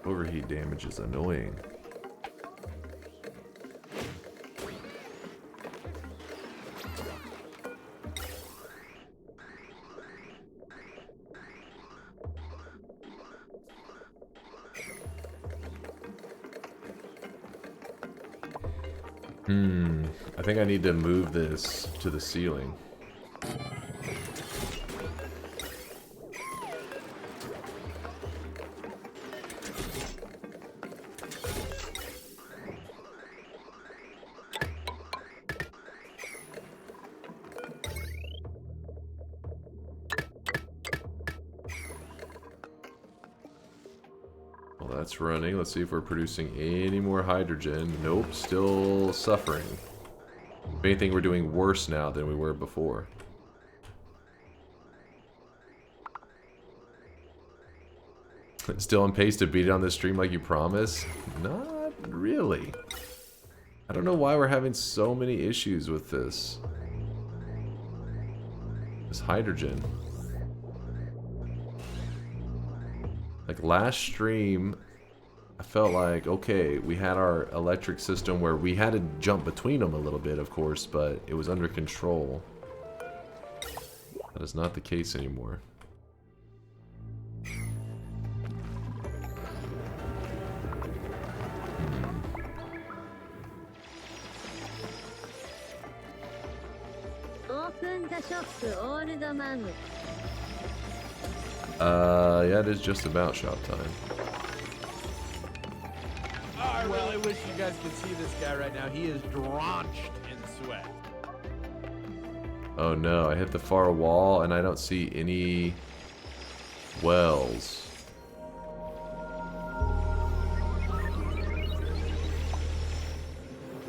Overheat damage is annoying. I think I need to move this to the ceiling. Well, that's running. Let's see if we're producing any more hydrogen. Nope, still suffering. If anything, we're doing worse now than we were before. Still on pace to beat it on this stream like you promised? Not really. I don't know why we're having so many issues with this. This hydrogen. Like last stream, I felt like, okay, we had our electric system where we had to jump between them a little bit, of course, but it was under control. That is not the case anymore. Yeah, it is just about shop time. I really wish you guys could see this guy right now. He is drenched in sweat. Oh no, I hit the far wall and I don't see any wells.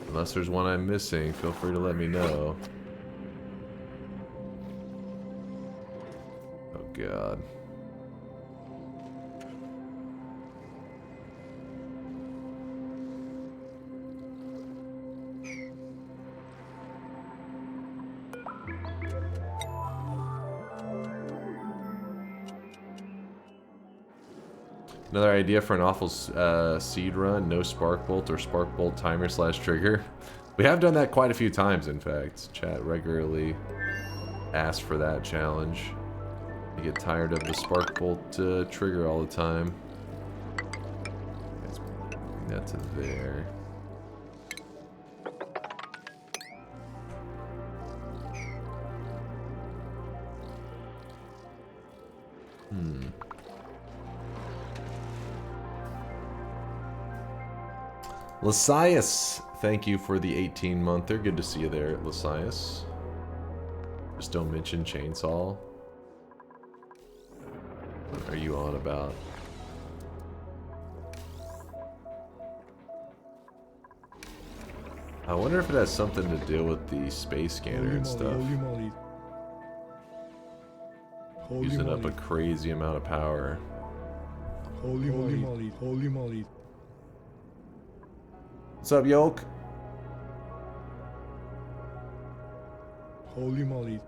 Unless there's one I'm missing, feel free to let me know. Oh god. Another idea for an awful seed run, no spark bolt or spark bolt timer / trigger. We have done that quite a few times, in fact. Chat regularly asks for that challenge. I get tired of the spark bolt trigger all the time. Let's bring that to there. Lasias, thank you for the 18-monther. Good to see you there, Lasias. Just don't mention chainsaw. What are you on about? I wonder if it has something to do with the space scanner and stuff. Using up a crazy amount of power. Holy moly, holy moly. What's up, Yoke? Holy moly.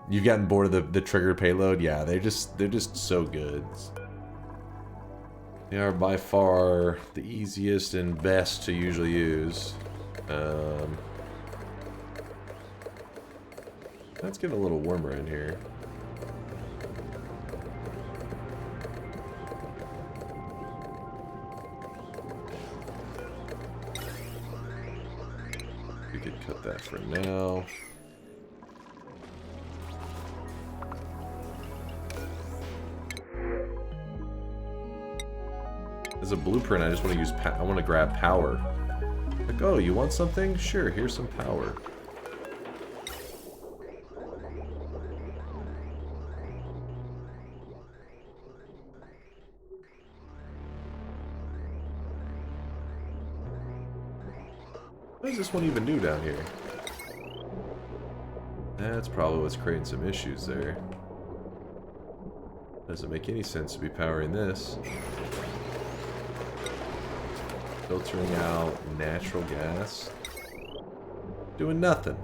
You've gotten bored of the trigger payload? Yeah, they're just so good. They are by far the easiest and best to usually use. Let's get a little warmer in here. We could cut that for now. As a blueprint, I just want to use. I want to grab power. Like, oh, you want something? Sure, here's some power. What does this one even do down here? That's probably what's creating some issues there. Doesn't make any sense to be powering this. Filtering out natural gas. Doing nothing.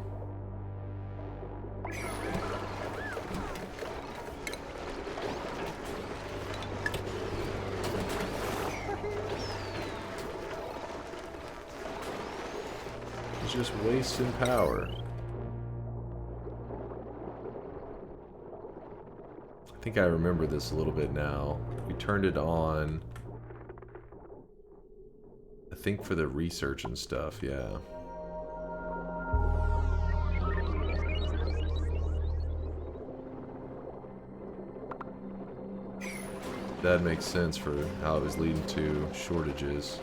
It's just wasting power. I think I remember this a little bit now. We turned it on, I think, for the research and stuff, yeah. That makes sense for how it was leading to shortages.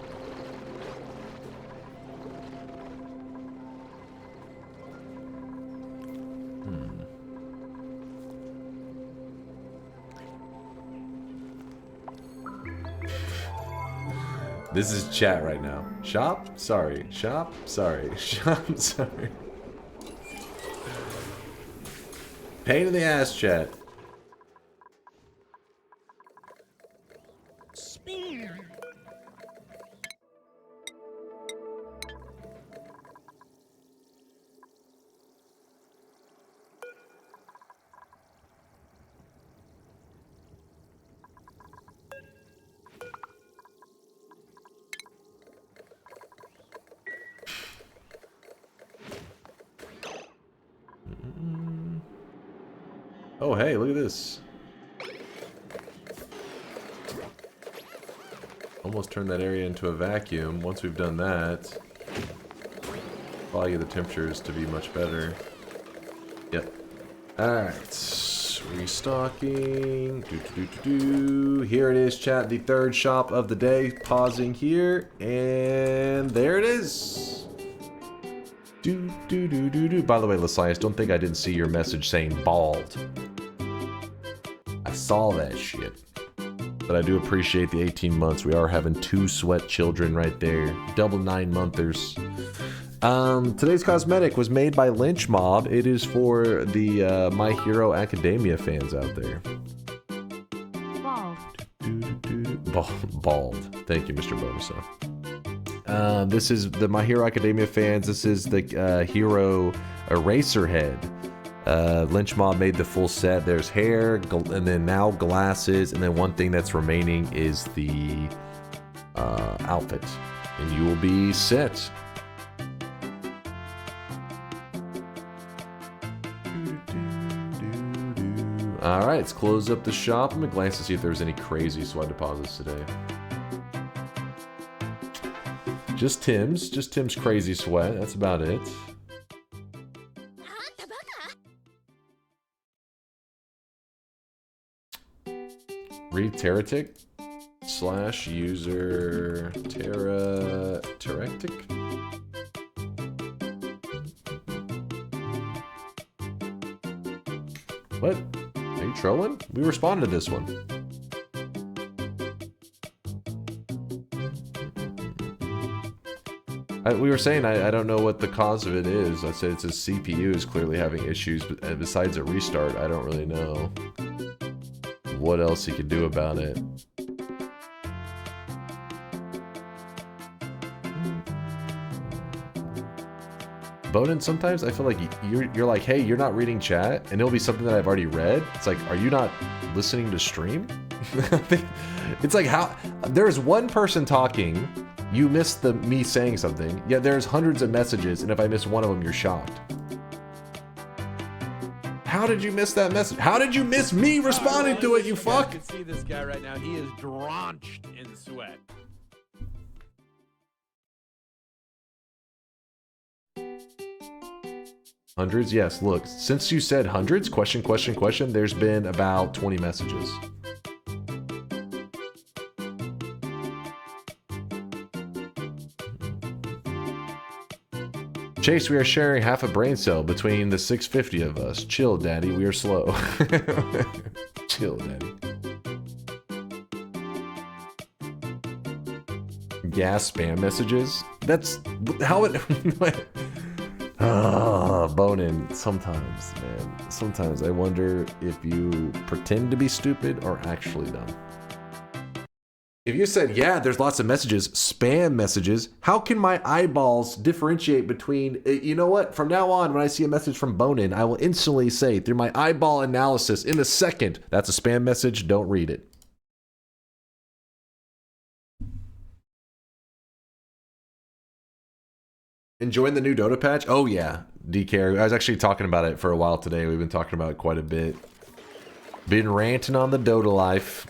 This is chat right now. Shop? Sorry. Shop? Sorry. Shop? Sorry. Pain in the ass, chat. Spear. Oh, hey, look at this. Almost turned that area into a vacuum. Once we've done that, probably get the temperatures to be much better. Yep. Alright. Restocking. Here it is, chat. The third shop of the day. Pausing here. And there it is. By the way, Lasias, don't think I didn't see your message saying bald. I saw that shit. But I do appreciate the 18 months. We are having 2 sweat children right there. Double 9-monthers. Today's cosmetic was made by Lynch Mob. It is for the My Hero Academia fans out there. Bald. Thank you, Mr. Bonusa. This is the My Hero Academia fans. This is the Hero Eraser Head. Lynch Mob made the full set. There's hair, and then now glasses, and then one thing that's remaining is the outfit. And you will be set. Alright, let's close up the shop. I'm gonna glance to see if there's any crazy sweat deposits today. Just Tim's crazy sweat. That's about it. Read Terratic / user Terratic. What? Are you trolling? We responded to this one. We were saying I don't know what the cause of it is. I said it's his CPU is clearly having issues, but besides a restart, I don't really know what else he could do about it. Bowden, sometimes I feel like you're like, hey, you're not reading chat, and it'll be something that I've already read. It's like, are you not listening to stream? It's like, how there's one person talking, you missed me saying something, yet there's hundreds of messages, and if I miss one of them, you're shocked. How did you miss that message? How did you miss me responding to it, you fuck? You can see this guy right now. He is drenched in sweat. Hundreds? Yes, look. Since you said hundreds, question, there's been about 20 messages. Chase, we are sharing half a brain cell between the 650 of us. Chill, daddy. We are slow. Chill, daddy. Gas spam messages? That's how it... Bonin, sometimes, man. Sometimes I wonder if you pretend to be stupid or actually dumb. If you said, yeah, there's lots of messages, spam messages, how can my eyeballs differentiate between, you know what? From now on, when I see a message from Bonin, I will instantly say, through my eyeball analysis, in a second, that's a spam message, don't read it. Enjoying the new Dota patch? Oh yeah, DK. I was actually talking about it for a while today. We've been talking about it quite a bit. Been ranting on the Dota life.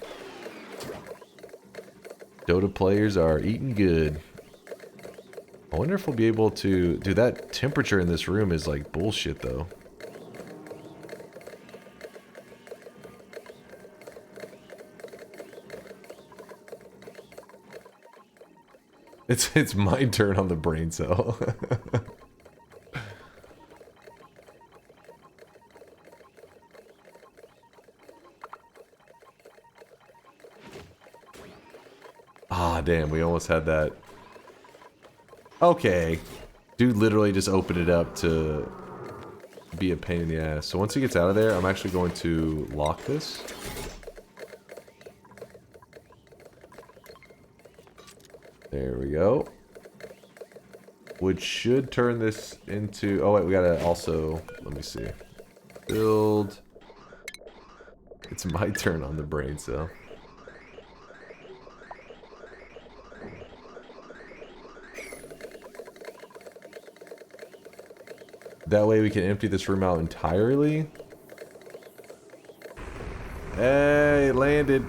Dota players are eating good. I wonder if we'll be able to... Dude, that temperature in this room is like bullshit though. It's my turn on the brain cell. Ah, damn, we almost had that. Okay. Dude literally just opened it up to be a pain in the ass. So once he gets out of there, I'm actually going to lock this. There we go. Which should turn this into... Oh, wait, we gotta also... Let me see. Build. It's my turn on the brain cell. That way we can empty this room out entirely. Hey, it landed.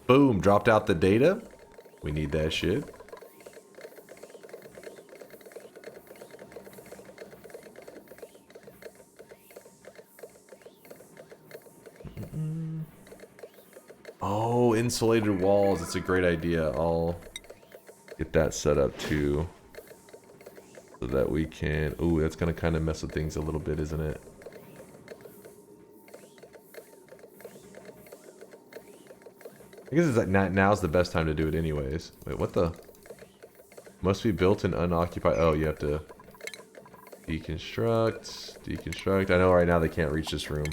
Boom, dropped out the data. We need that shit. Oh, insulated walls. It's a great idea. I'll get that set up too. So that we can... Ooh, that's going to kind of mess with things a little bit, isn't it? I guess it's like now's the best time to do it anyways. Wait, what the... Must be built in unoccupied... Oh, you have to... Deconstruct. Deconstruct. I know right now they can't reach this room.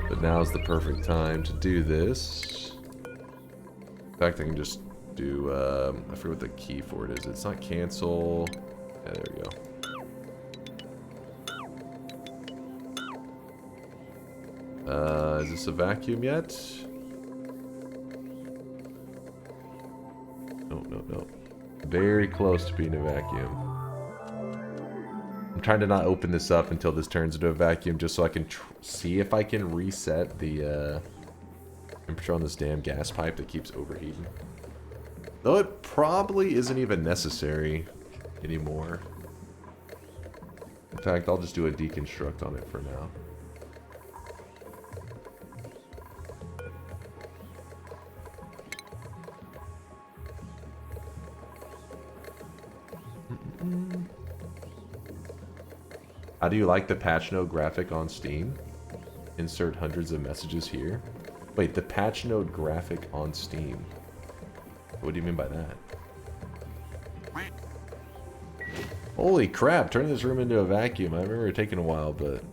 But now's the perfect time to do this. In fact, I can just do... I forget what the key for it is. It's not cancel. Yeah, there we go. Is this a vacuum yet? No. Very close to being a vacuum. I'm trying to not open this up until this turns into a vacuum just so I can see if I can reset the temperature on this damn gas pipe that keeps overheating. Though it probably isn't even necessary anymore. In fact, I'll just do a deconstruct on it for now. How do you like the patch node graphic on Steam? Insert hundreds of messages here. Wait, the patch node graphic on Steam. What do you mean by that? Holy crap, turning this room into a vacuum. I remember it taking a while, but...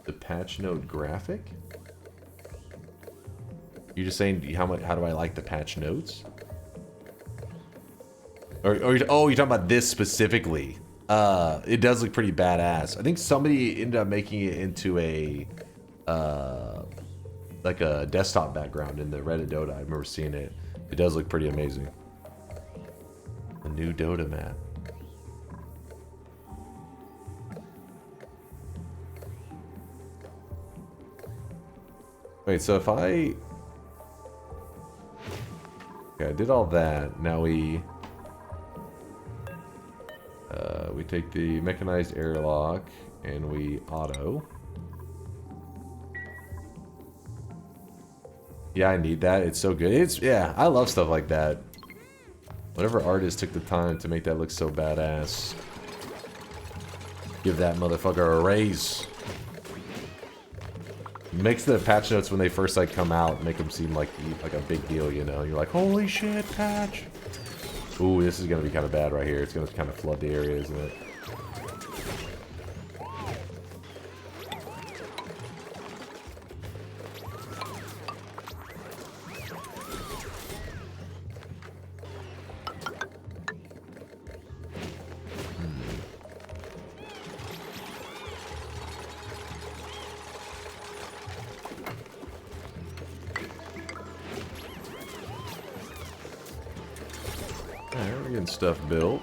The patch node graphic? You're just saying how do I like the patch notes? Or oh, you're talking about this specifically. It does look pretty badass. I think somebody ended up making it into a like a desktop background in the Reddit Dota. I remember seeing it. It does look pretty amazing. A new Dota map. Wait, so if I... Okay, I did all that. Now we take the mechanized airlock and we auto. Yeah, I need that. It's so good. Yeah, I love stuff like that. Whatever artist took the time to make that look so badass. Give that motherfucker a raise. Makes the patch notes when they first like come out make them seem like a big deal, you know. You're like, holy shit, patch. Ooh, this is gonna be kind of bad right here. It's gonna kind of flood the area, isn't it? Stuff built.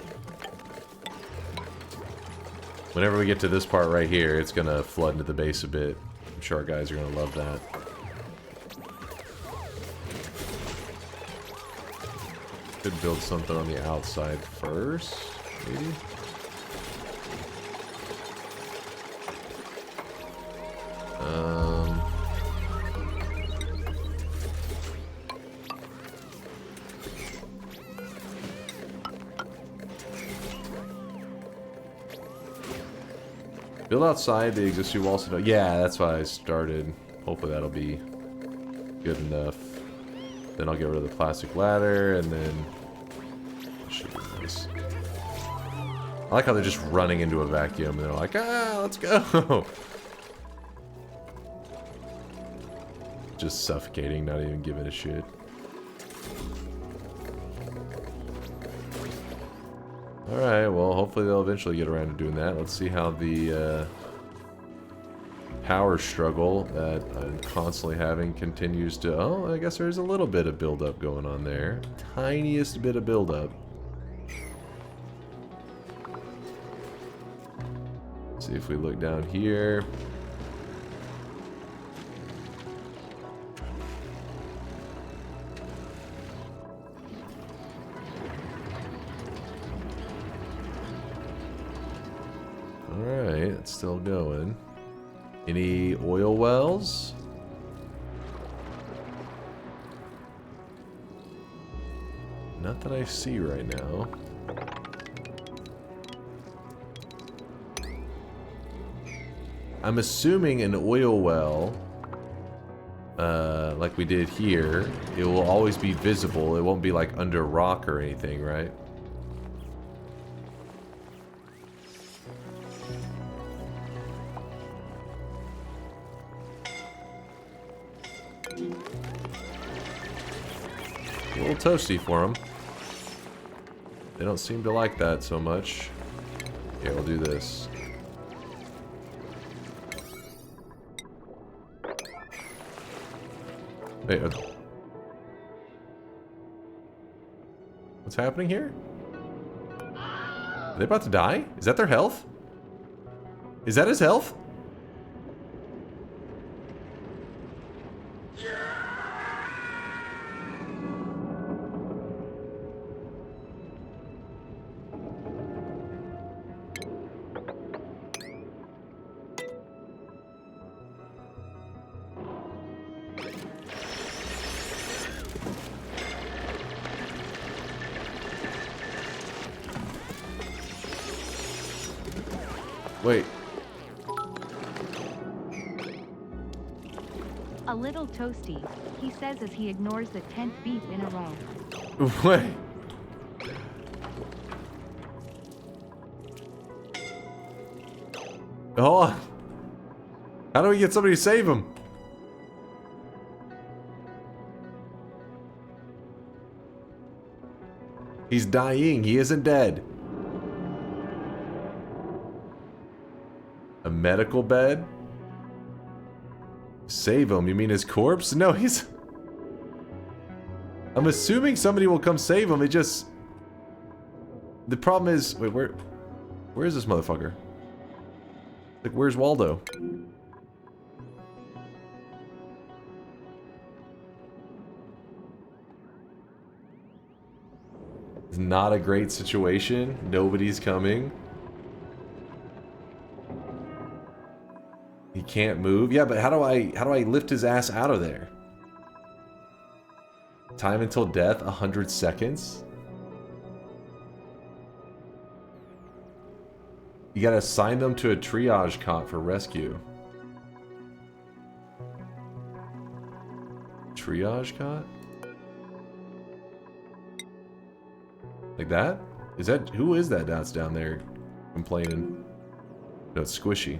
Whenever we get to this part right here, it's gonna flood into the base a bit. I'm sure our guys are gonna love that. Could build something on the outside first, maybe. Build outside the existing walls. Yeah, that's why I started. Hopefully that'll be good enough. Then I'll get rid of the plastic ladder, and then... Should be nice. I like how they're just running into a vacuum, and they're like, ah, let's go! Just suffocating, not even giving a shit. Alright, well, hopefully they'll eventually get around to doing that. Let's see how the power struggle that I'm constantly having continues to... Oh, I guess there's a little bit of buildup going on there. Tiniest bit of buildup. Let's see if we look down here. it's still going. Any oil wells? Not that I see right now. I'm assuming an oil well, like we did here, it will always be visible. It won't be like under rock or anything, right? A little toasty for them. They don't seem to like that so much. Here, we'll do this. Wait, what's happening here? Are they about to die? Is that their health? Is that his health? Wait. A little toasty, he says as he ignores the 10th beep in a row. Wait. Hold on. How do we get somebody to save him? He's dying. He isn't dead. A medical bed? Save him? You mean his corpse? No, he's... I'm assuming somebody will come save him. It just... The problem is... Wait, where is this motherfucker? Like, where's Waldo? It's not a great situation. Nobody's coming. He can't move. Yeah, but how do I lift his ass out of there? Time until death, 100 seconds. You gotta assign them to a triage cot for rescue. Triage cot? Like that? Is that... Who is that that's down there complaining? No, it's Squishy.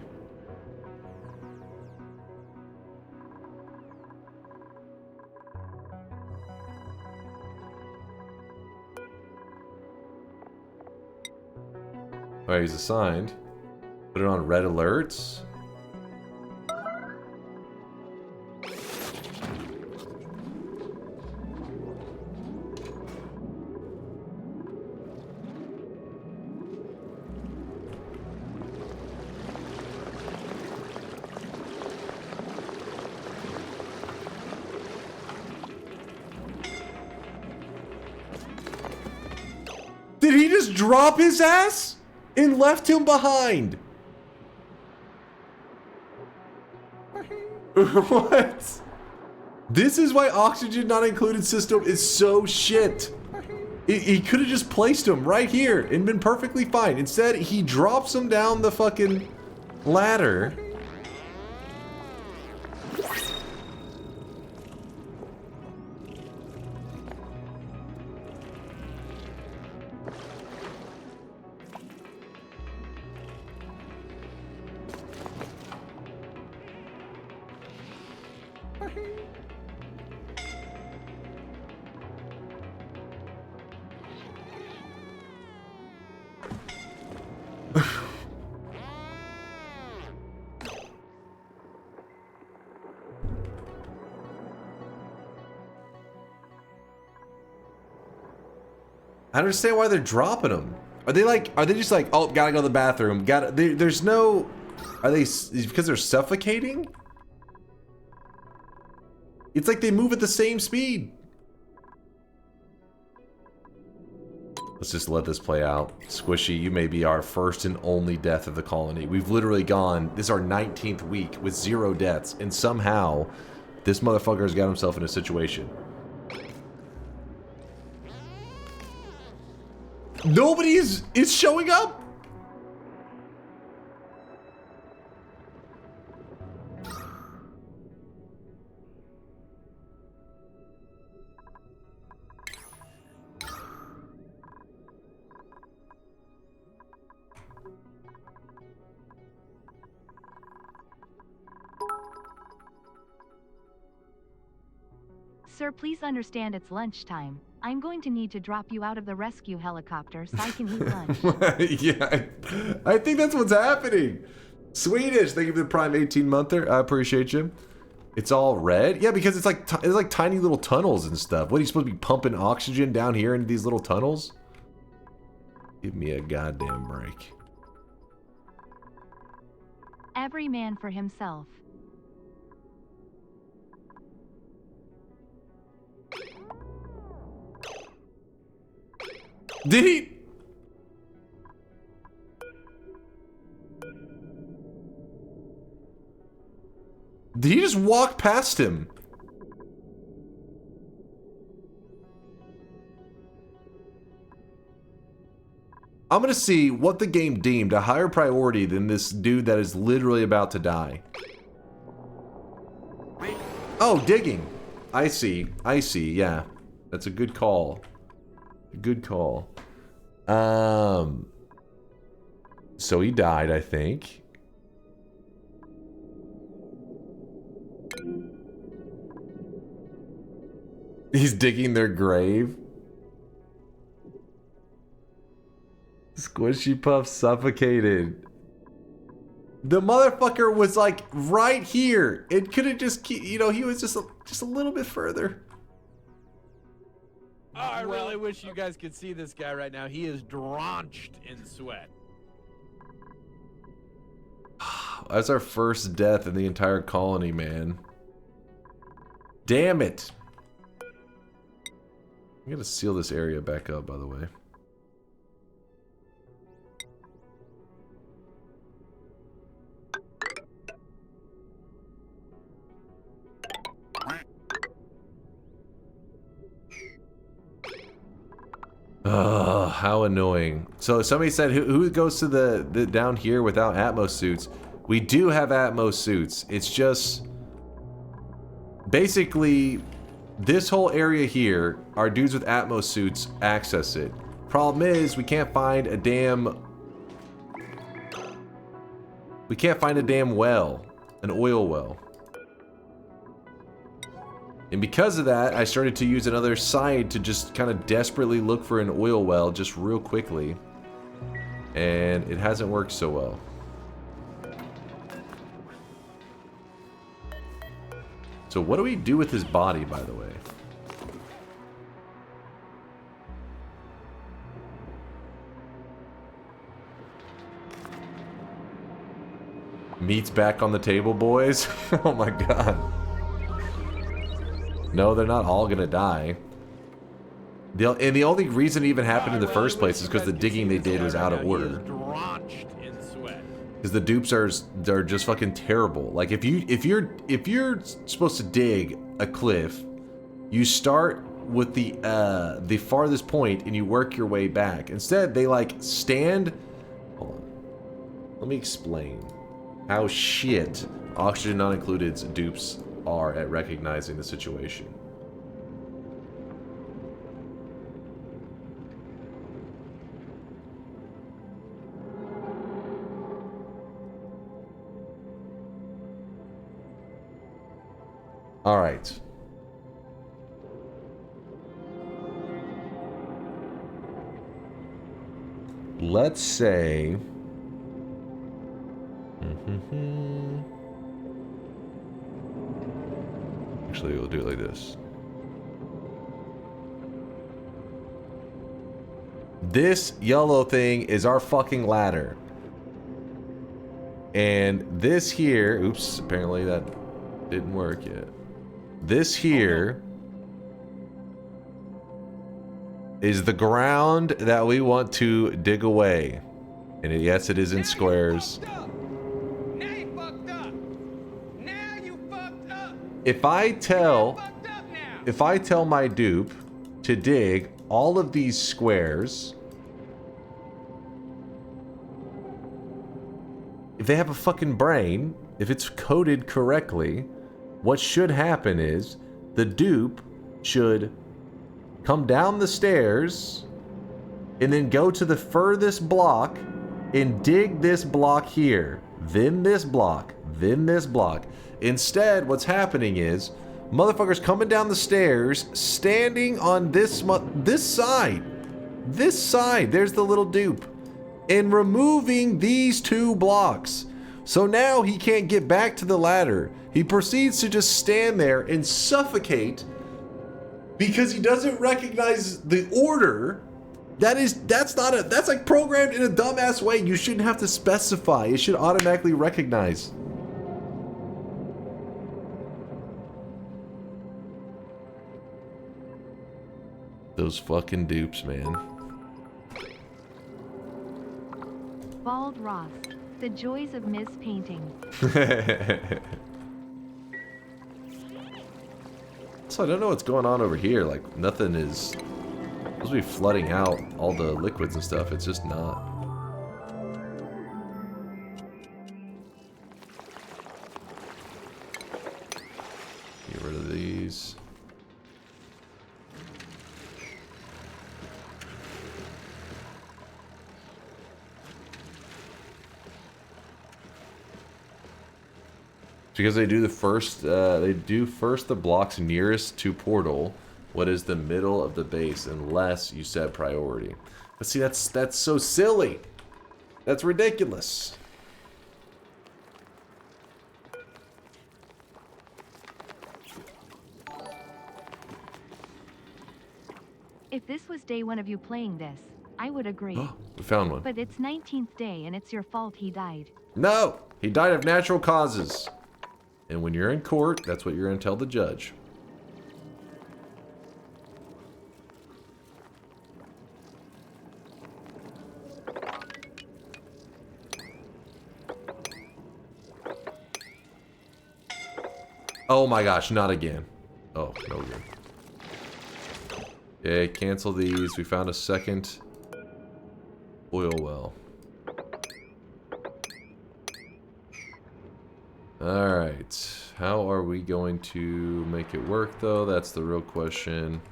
Alright, he's assigned. Put it on red alerts. Did he just drop his ass? And left him behind. What? This is why oxygen not included system is so shit. He could have just placed him right here and been perfectly fine. Instead, he drops him down the fucking ladder. I don't understand why they're dropping them. Are they just like, oh, gotta go to the bathroom? There's no... Are they... Because they're suffocating? It's like they move at the same speed. Let's just let this play out. Squishy, you may be our first and only death of the colony. We've literally gone, this is our 19th week with 0 deaths, and somehow this motherfucker's got himself in a situation. Nobody is showing up? Sir, please understand it's lunchtime. I'm going to need to drop you out of the rescue helicopter so I can eat lunch. Yeah, I think that's what's happening. Swedish, thank you for the Prime 18-monther. I appreciate you. It's all red? Yeah, because it's like tiny little tunnels and stuff. What, are you supposed to be pumping oxygen down here into these little tunnels? Give me a goddamn break. Every man for himself. Did he? Did he just walk past him? I'm gonna see what the game deemed a higher priority than this dude that is literally about to die. Oh, digging. I see, yeah. That's a good call. Good call. So he died, I think. He's digging their grave. Squishy Puff suffocated. The motherfucker was like right here. It could have just, you know, he was just a little bit further. Oh, I really wish you guys could see this guy right now. He is drenched in sweat. That's our first death in the entire colony, man. Damn it. I'm gonna seal this area back up, by the way. Oh, how annoying. So somebody said, who goes to the down here without Atmos suits? We do have Atmos suits. It's just basically this whole area here, our dudes with Atmos suits access it. Problem is, we can't find a damn well, an oil well. And because of that, I started to use another site to just kind of desperately look for an oil well just real quickly. And it hasn't worked so well. So what do we do with his body, by the way? Meat's back on the table, boys. Oh my god. No, they're not all gonna die. And the only reason it even happened in the first place is because the digging they did was out of order. Because the dupes are just fucking terrible. Like if you're supposed to dig a cliff, you start with the farthest point and you work your way back. Instead, they like stand. Hold on. Let me explain how shit Oxygen Not Included's dupes are at recognizing the situation. All right. Let's say actually, we'll do it like this. This yellow thing is our fucking ladder. And this here, oops, apparently that didn't work yet. This here is the ground that we want to dig away. And yes, it is in squares. If I tell my dupe to dig all of these squares, if they have a fucking brain, if it's coded correctly, what should happen is the dupe should come down the stairs and then go to the furthest block and dig this block here, then this block, then this block. Instead, what's happening is motherfuckers coming down the stairs, standing on this side, there's the little dupe, and removing these 2 blocks. So now he can't get back to the ladder. He proceeds to just stand there and suffocate because he doesn't recognize the order. That's like programmed in a dumbass way. You shouldn't have to specify. It should automatically recognize. Those fucking dupes, man. Bald Ross. The joys of mispainting. So I don't know what's going on over here. Like, nothing is supposed to be flooding out all the liquids and stuff. It's just not. Get rid of these. Because they do first the blocks nearest to portal, what is the middle of the base, unless you set priority. But see, that's so silly. That's ridiculous. If this was day 1 of you playing this, I would agree. We found one. But it's 19th day and it's your fault he died. No! He died of natural causes. And when you're in court, that's what you're going to tell the judge. Oh my gosh, not again. Oh, no again. Okay, cancel these. We found a second oil well. Alright, how are we going to make it work though? That's the real question.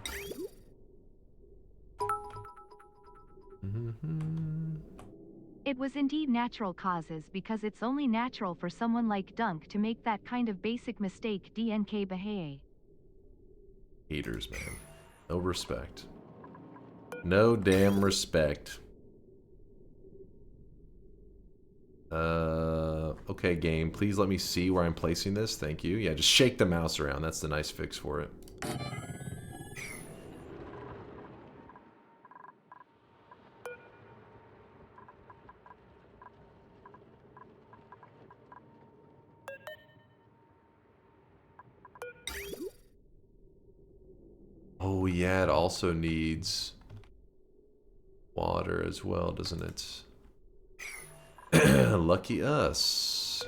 It was indeed natural causes because it's only natural for someone like Dunk to make that kind of basic mistake. DNK Bahaye. Haters, man. No respect. No damn respect. Okay, game, please let me see where I'm placing this. Thank you. Yeah, just shake the mouse around. That's the nice fix for it. Oh, yeah, it also needs water as well, doesn't it? Lucky us.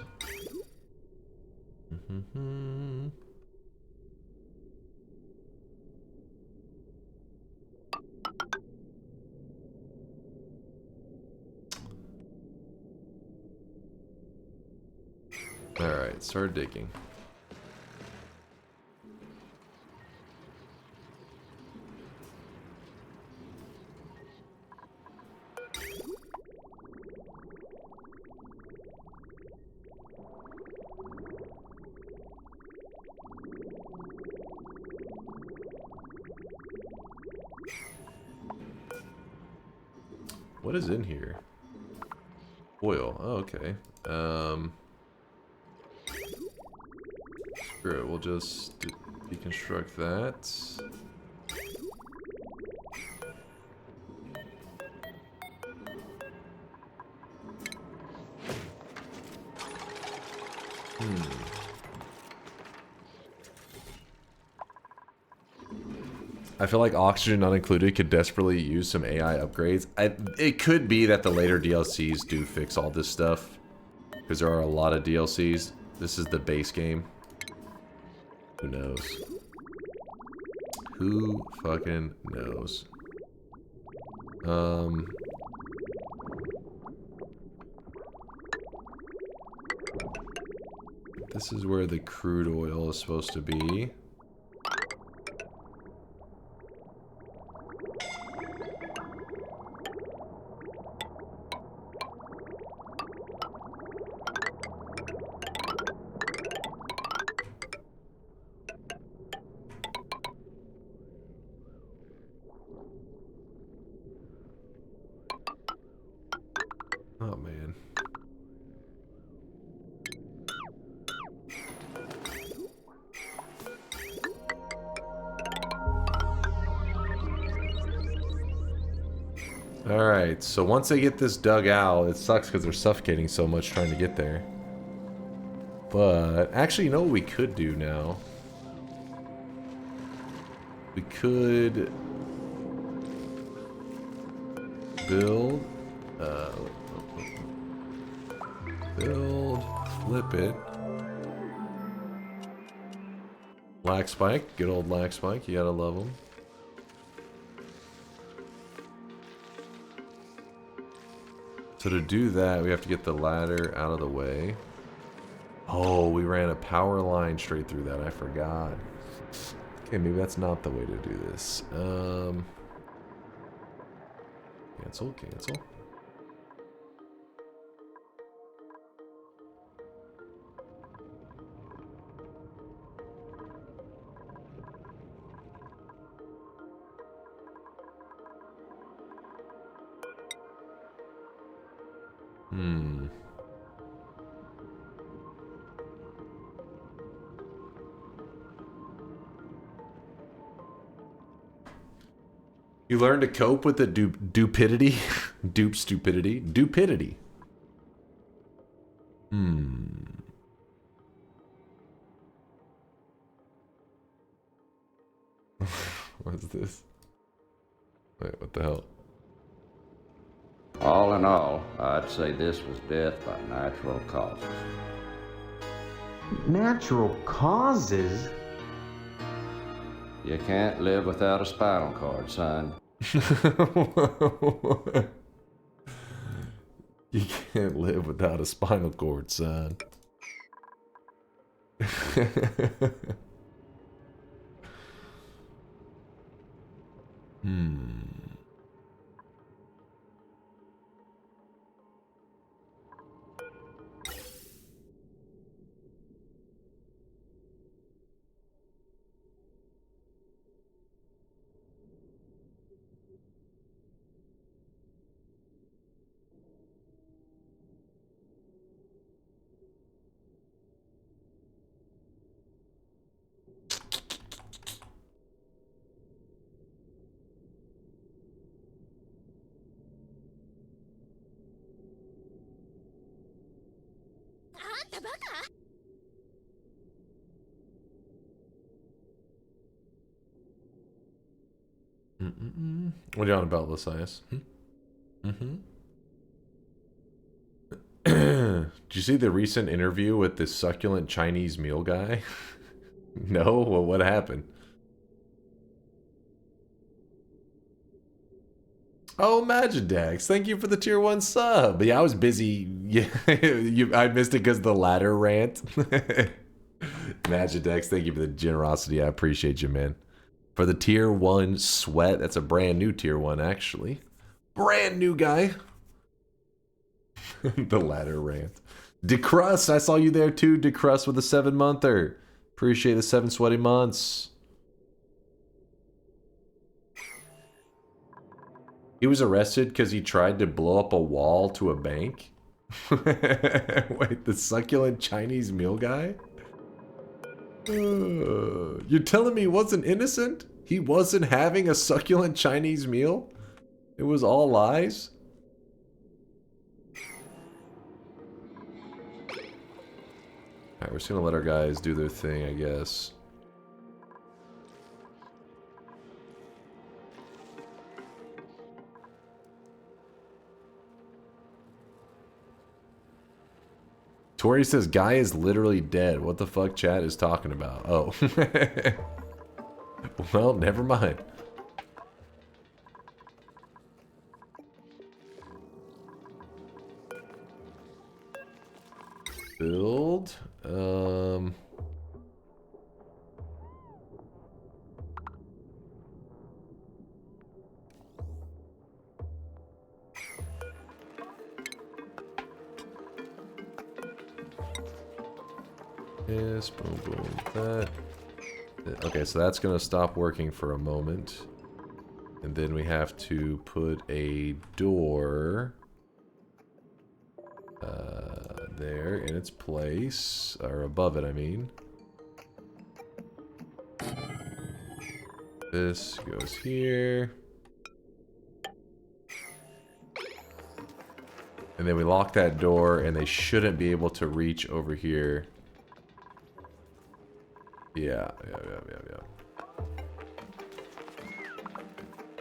Alright, start digging. What is in here? Oil. Oh, okay. Screw it. We'll just deconstruct that. I feel like Oxygen Not Included could desperately use some AI upgrades. It could be that the later DLCs do fix all this stuff. Because there are a lot of DLCs. This is the base game. Who knows? Who fucking knows? This is where the crude oil is supposed to be. Oh man. Alright, so once they get this dug out, it sucks because they're suffocating so much trying to get there. But, actually, you know what we could do now? We could build, flip it. Lag spike, good old lag spike, you gotta love them. So to do that, we have to get the ladder out of the way. Oh, we ran a power line straight through that, I forgot. Okay, maybe that's not the way to do this. Cancel, cancel. You learn to cope with the dupidity? Dupe stupidity? Dupidity. What's this? Wait, what the hell? All in all, I'd say this was death by natural causes. Natural causes? You can't live without a spinal cord, son. You can't live without a spinal cord, son. What are you on about, Lysias? Did you see the recent interview with this succulent Chinese meal guy? No? Well, what happened? Oh, Magidax, thank you for the tier 1 sub. Yeah, I was busy. Yeah, I missed it because of the ladder rant. Magidax, thank you for the generosity. I appreciate you, man. For the tier 1 sweat, that's a brand new tier 1, actually. Brand new guy. The ladder rant. DeCrust, I saw you there too, DeCrust with a 7-monther. Appreciate the 7 sweaty months. He was arrested because he tried to blow up a wall to a bank? Wait, the succulent Chinese meal guy? You're telling me he wasn't innocent? He wasn't having a succulent Chinese meal? It was all lies? Alright, we're just gonna let our guys do their thing, I guess. Tori says, guy is literally dead. What the fuck chat is talking about? Oh. Well, never mind. Build. Yes, boom, boom, that. Okay, so that's gonna stop working for a moment. And then we have to put a door there in its place, or above it, I mean. This goes here. And then we lock that door, and they shouldn't be able to reach over here. Yeah.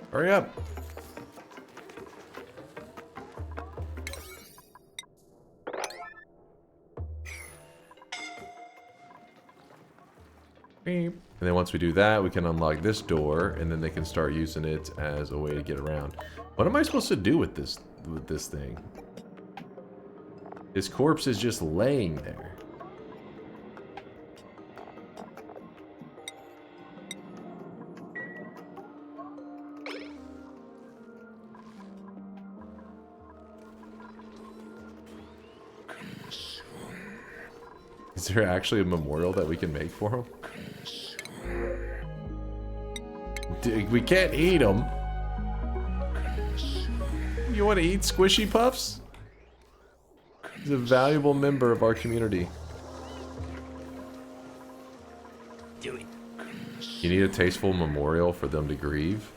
Hurry up! Beep. And then once we do that, we can unlock this door, and then they can start using it as a way to get around. What am I supposed to do with this thing? His corpse is just laying there. Is there actually a memorial that we can make for him? We can't eat him. You want to eat Squishy Puffs? He's a valuable member of our community. Do it. You need a tasteful memorial for them to grieve.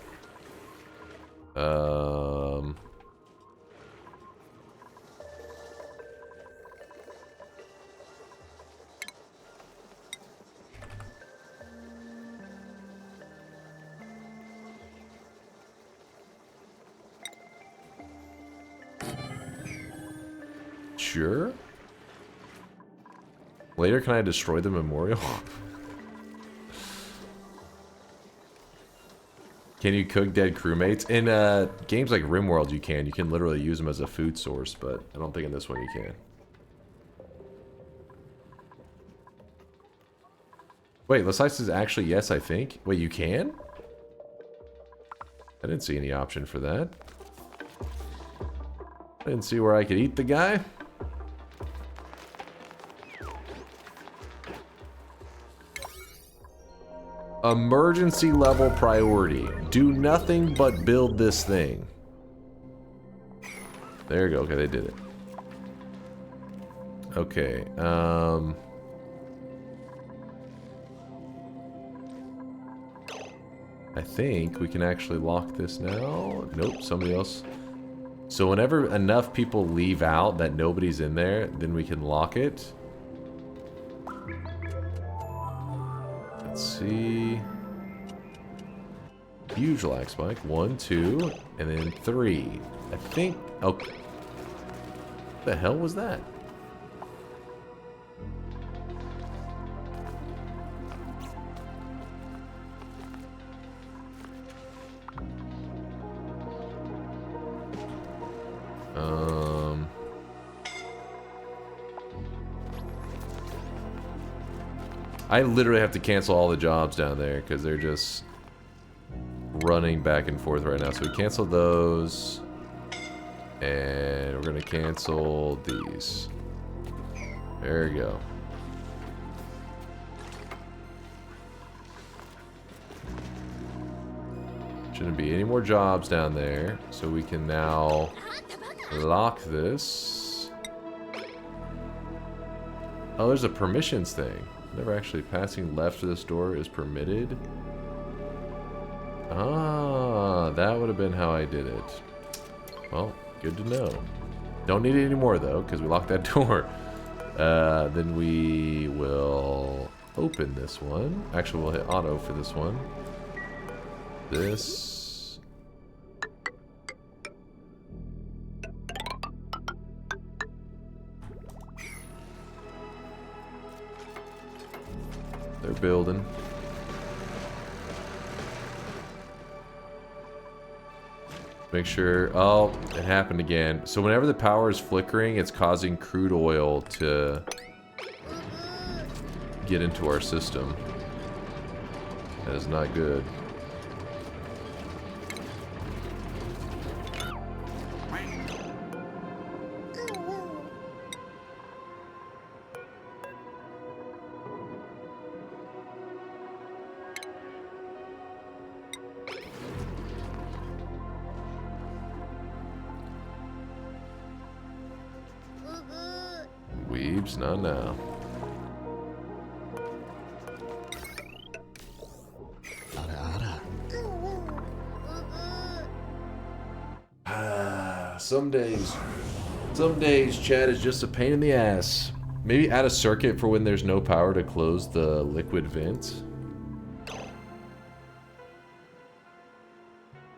Sure. Later, can I destroy the memorial? Can you cook dead crewmates? In games like RimWorld, you can. You can literally use them as a food source, but I don't think in this one you can. Wait, Lesice is actually yes, I think. Wait, you can? I didn't see any option for that. I didn't see where I could eat the guy. Emergency level priority. Do nothing but build this thing. There you go. Okay, they did it. Okay, I think we can actually lock this now. Nope, somebody else. So whenever enough people leave out that nobody's in there, then we can lock it. Let's see. Huge lag spike. 1, 2, and then 3. I think. Oh. What the hell was that? I literally have to cancel all the jobs down there because they're just running back and forth right now. So we cancel those. And we're going to cancel these. There we go. Shouldn't be any more jobs down there. So we can now lock this. Oh, there's a permissions thing. Never actually passing left to this door is permitted. Ah, that would have been how I did it. Well, good to know. Don't need it anymore though, because we locked that door. Then we will open this one. Actually, we'll hit auto for this one. This. building. Make sure... Oh, it happened again. So whenever the power is flickering, it's causing crude oil to get into our system. That is not good. Weebs, not now. Some days chat is just a pain in the ass. Maybe add a circuit for when there's no power to close the liquid vent.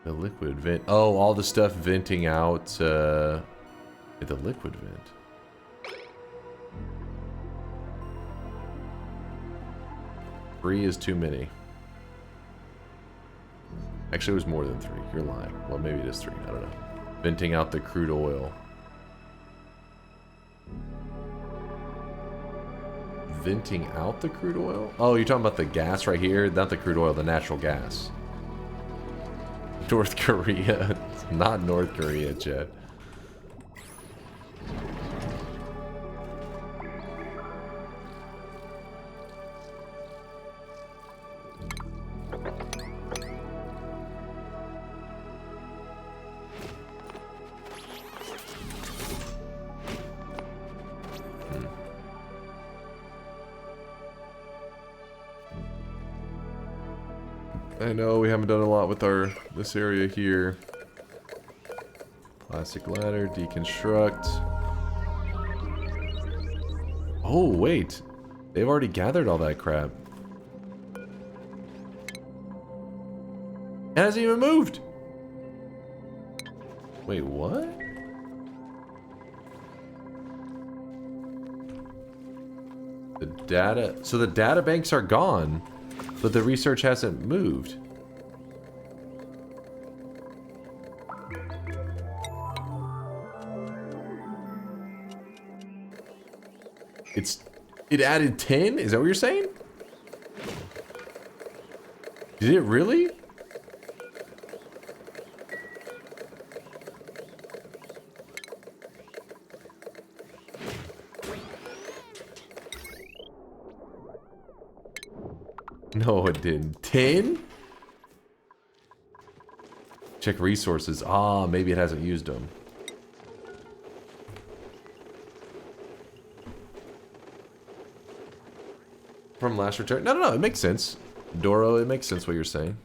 The liquid vent. Oh, all the stuff venting out the liquid vent. 3 is too many. Actually, it was more than 3. You're lying. Well, maybe it is 3. I don't know. Venting out the crude oil. Venting out the crude oil? Oh, you're talking about the gas right here? Not the crude oil, the natural gas. North Korea. It's not North Korea, Chad. I know we haven't done a lot with this area here. Plastic ladder, deconstruct. Oh, wait. They've already gathered all that crap. It hasn't even moved. Wait, what? The data... So the data banks are gone. But the research hasn't moved. It added 10? Is that what you're saying? Did it really? No, it didn't. 10? Check resources. Ah, maybe it hasn't used them. From last return? No, it makes sense. Doro, it makes sense what you're saying.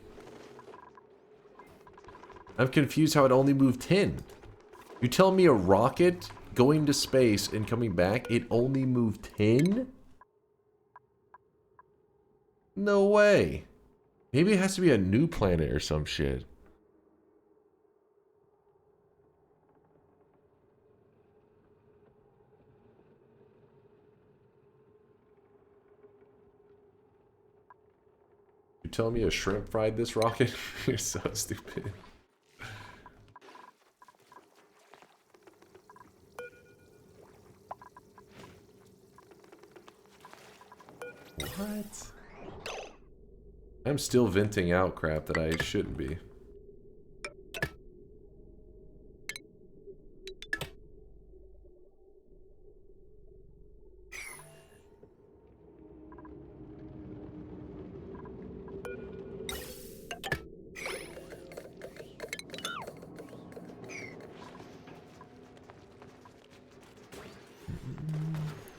I'm confused how it only moved 10. You tell me a rocket going to space and coming back, it only moved 10? No way. Maybe it has to be a new planet or some shit. You telling me a shrimp fried this rocket? You're so stupid. What? I'm still venting out crap that I shouldn't be.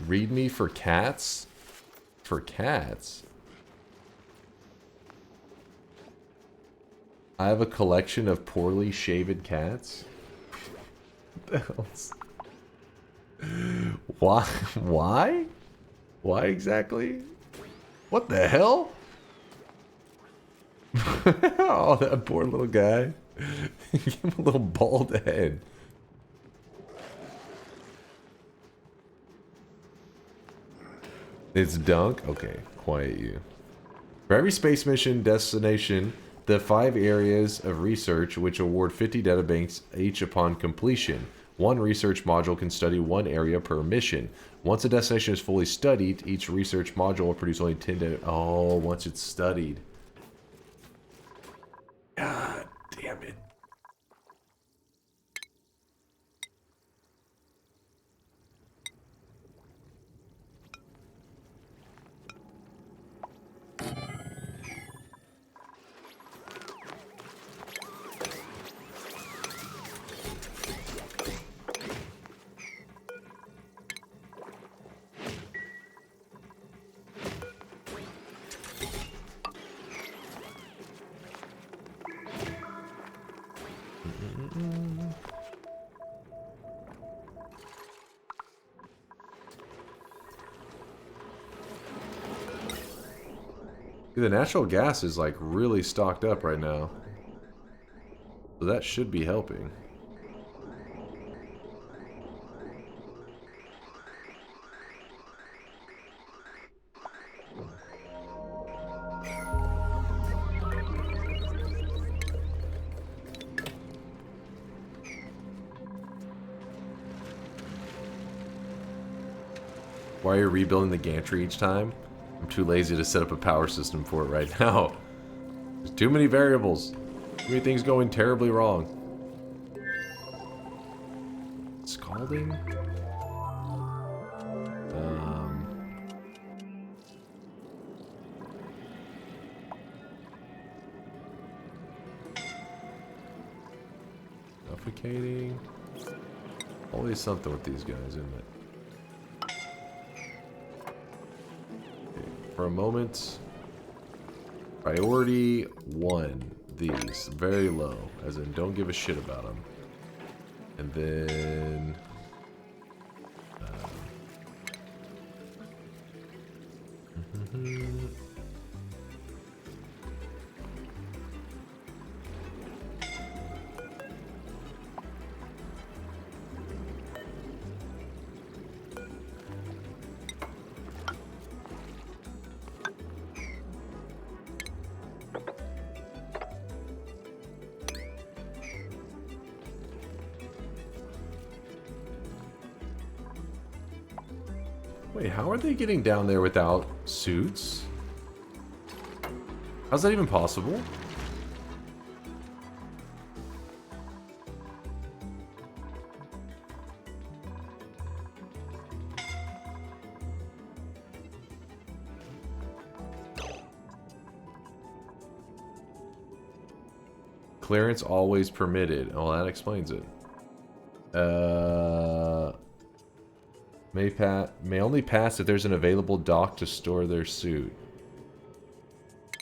Read me for cats? For cats? I have a collection of poorly shaved cats. What the hell's... Why? Why? Why exactly? What the hell? Oh, that poor little guy. Give him a little bald head. It's Dunk? Okay, quiet you. For every space mission destination, the 5 areas of research which award 50 databanks each upon completion. 1 research module can study 1 area per mission. Once a destination is fully studied, each research module will produce only 10 data. Oh, once it's studied. God damn it. The natural gas is like really stocked up right now. So that should be helping. Why are you rebuilding the gantry each time? I'm too lazy to set up a power system for it right now. There's too many variables. Too many things going terribly wrong. Scalding? Suffocating? Always something with these guys, isn't it? For a moment, priority 1, these, very low, as in don't give a shit about them. And then, wait, how are they getting down there without suits? How's that even possible? Clearance always permitted. Oh, that explains it. May only pass if there's an available dock to store their suit.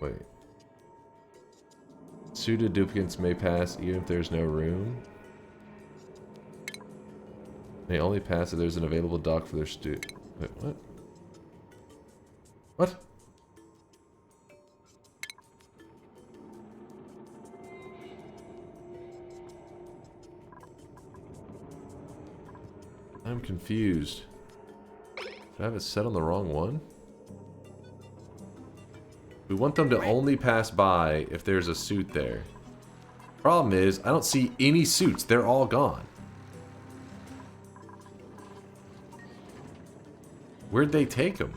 Wait. Suited duplicates may pass even if there's no room. May only pass if there's an available dock for their suit. Wait, what? What? I'm confused. Did I have it set on the wrong one? We want them to only pass by if there's a suit there. Problem is, I don't see any suits. They're all gone. Where'd they take them?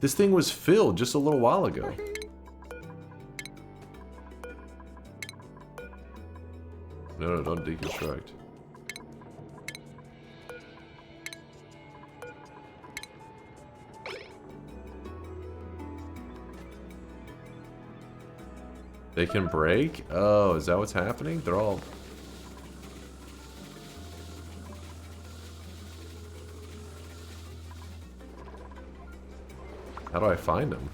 This thing was filled just a little while ago. No, don't deconstruct. They can break? Oh, is that what's happening? They're all... How do I find them?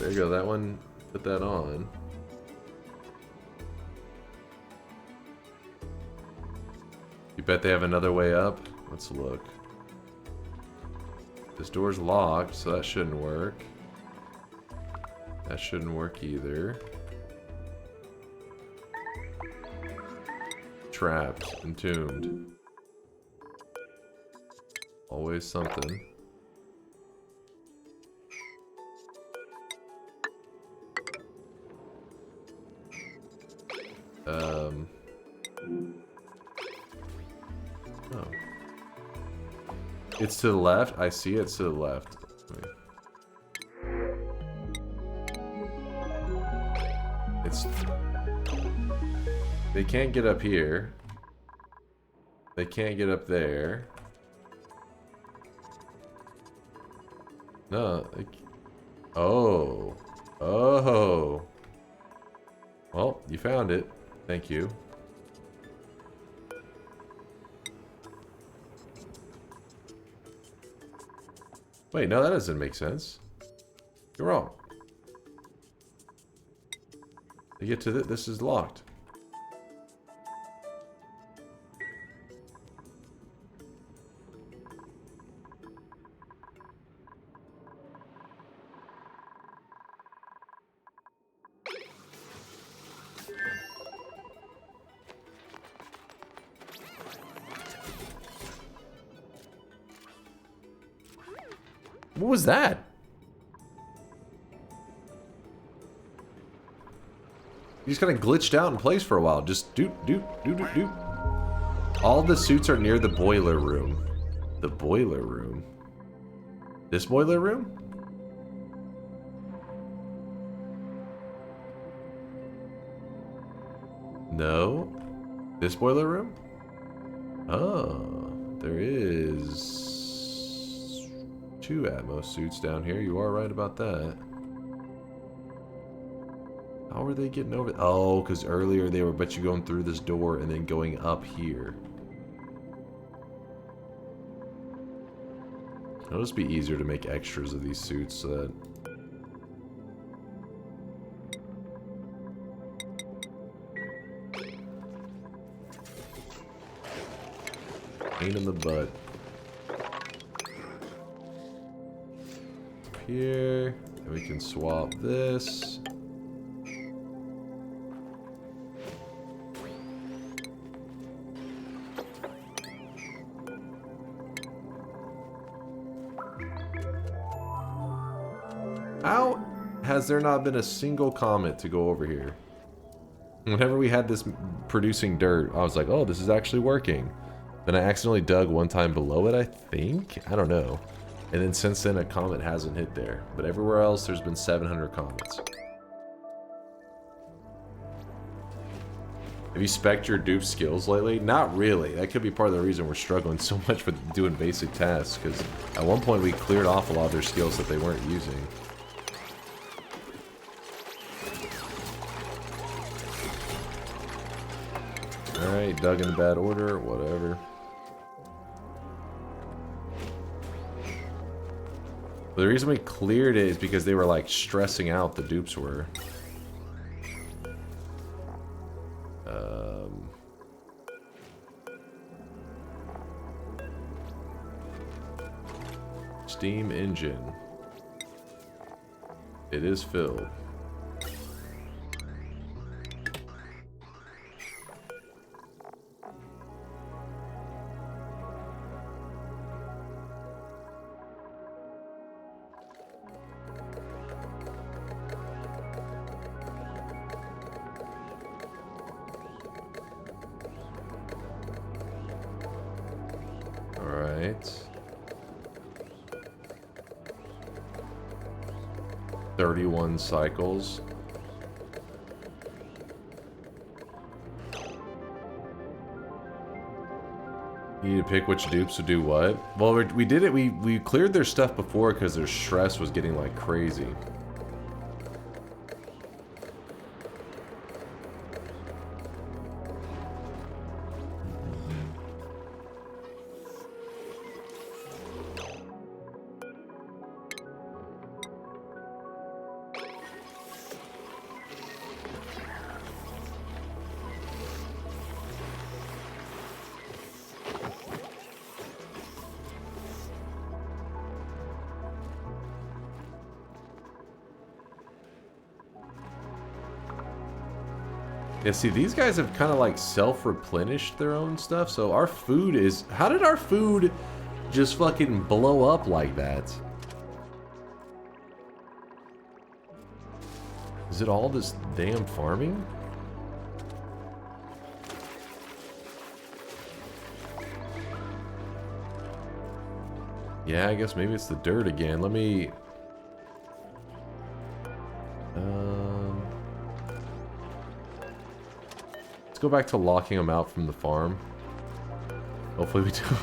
There you go, that one, put that on. You bet they have another way up? Let's look. This door's locked, so that shouldn't work. That shouldn't work either. trapped, entombed. Always something. Oh. It's to the left? I see it's to the left. Wait. It's... They can't get up here. They can't get up there. No. Oh. Oh. Well, you found it. Thank you. Wait, no, that doesn't make sense. You're wrong. To get to this is locked. What was that? He just kind of glitched out in place for a while. Just doot. All the suits are near the boiler room. The boiler room? This boiler room? No. This boiler room? Oh, there is 2 Atmos suits down here. You are right about that. How are they getting over? Oh, because earlier they were, but you going through this door and then going up here. It'll just be easier to make extras of these suits so that... Pain in the butt. Here, and we can swap this. How has there not been a single comment to go over here? Whenever we had this producing dirt, I was like, oh, this is actually working. Then I accidentally dug one time below it, I think? I don't know. And then since then, a comment hasn't hit there. But everywhere else, there's been 700 comments. Have you spec'd your dupe skills lately? Not really. That could be part of the reason we're struggling so much with doing basic tasks. Because at one point, we cleared off a lot of their skills that they weren't using. Alright, dug in bad order, whatever. The reason we cleared it is because they were like stressing out, the dupes were. Steam engine. It is filled. Alright. 31 cycles. You need to pick which dupes to do what? Well, we did it. We cleared their stuff before because their stress was getting like crazy. Yeah, see, these guys have kind of like self-replenished their own stuff. So our food is... How did our food just fucking blow up like that? Is it all this damn farming? Yeah, I guess maybe it's the dirt again. Let me... Let's go back to locking them out from the farm. Hopefully we don't...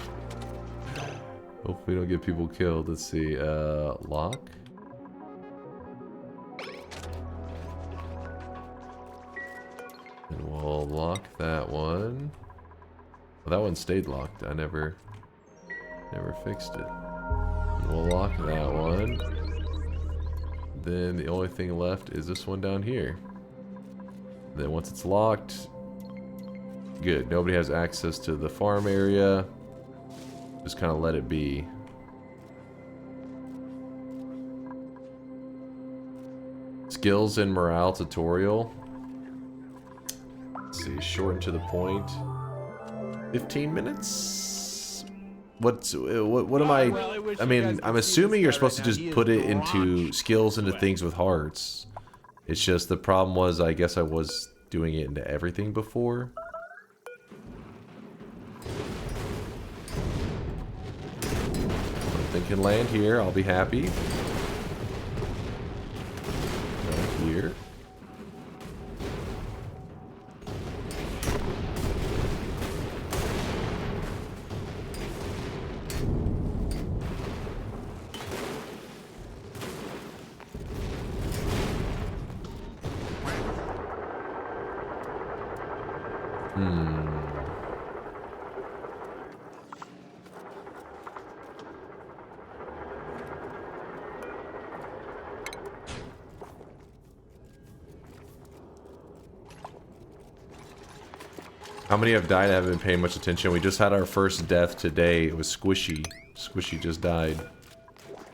Hopefully we don't get people killed. Let's see. Lock. And we'll lock that one. Well, that one stayed locked. I never fixed it. We'll lock that one. Then the only thing left is this one down here. Then once it's locked, good. Nobody has access to the farm area. Just kind of let it be. Skills and morale tutorial. Let's see, shorten to the point. 15 minutes? What am I mean, I'm assuming you're supposed to just put it into skills into things with hearts. It's just the problem was, I guess I was doing it into everything before. Something can land here, I'll be happy. Not here. How many have died? I haven't been paying much attention. We just had our first death today. It was Squishy. Squishy just died.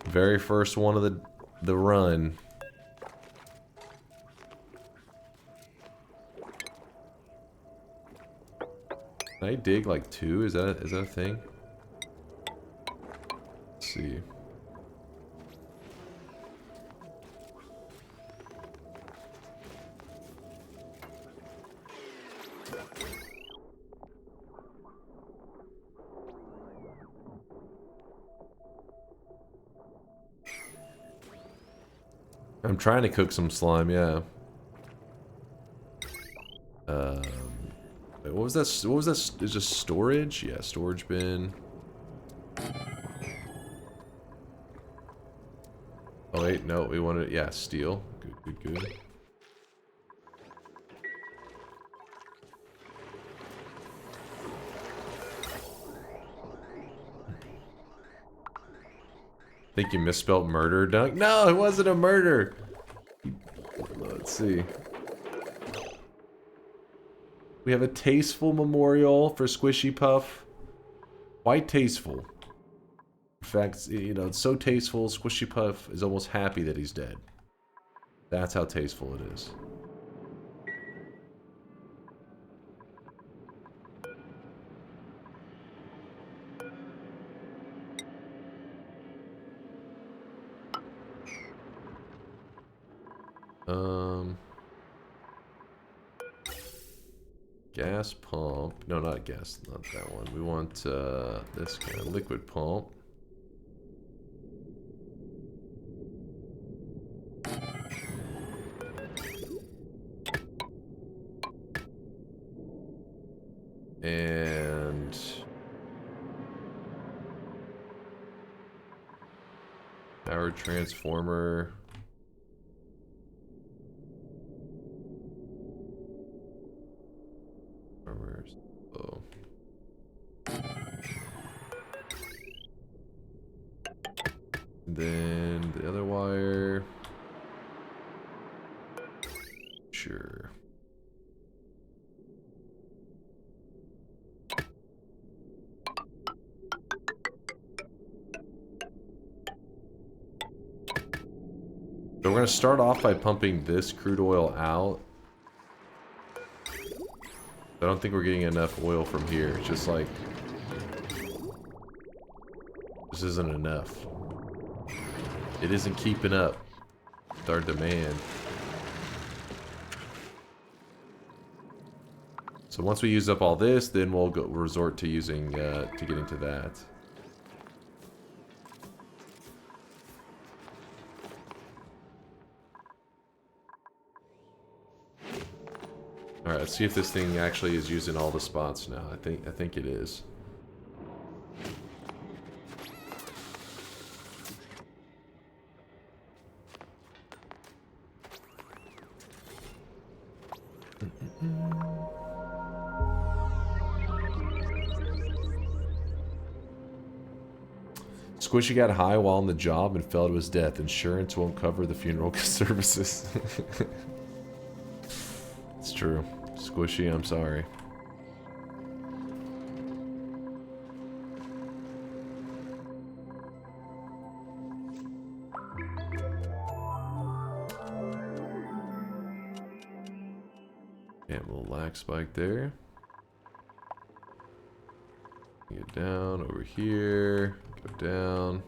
Very first one of the run. Can I dig like 2? Is that a thing? Let's see. I'm trying to cook some slime, yeah. Wait, what was that? What was that? Is just storage? Yeah, storage bin. Oh wait, no, we wanted, yeah, steel. Good, good, good. Think you misspelled murder, Dunk? No, it wasn't a murder. Let's see. We have a tasteful memorial for Squishy Puff. Why tasteful? In fact, you know, it's so tasteful, Squishy Puff is almost happy that he's dead. That's how tasteful it is. Gas pump. No, not gas. Not that one. We want this kind of liquid pump. And power transformer. Oh. Then the other wire. Sure. So we're going to start off by pumping this crude oil out. I don't think we're getting enough oil from here. It's just like... this isn't enough. It isn't keeping up with our demand. So once we use up all this, then we'll go resort to using, to getting to that. Alright, let's see if this thing actually is using all the spots now. I think it is. Squishy got high while on the job and fell to his death. Insurance won't cover the funeral services. It's true. Squishy, I'm sorry. Yeah, a little lag spike there. Get down over here. Go down.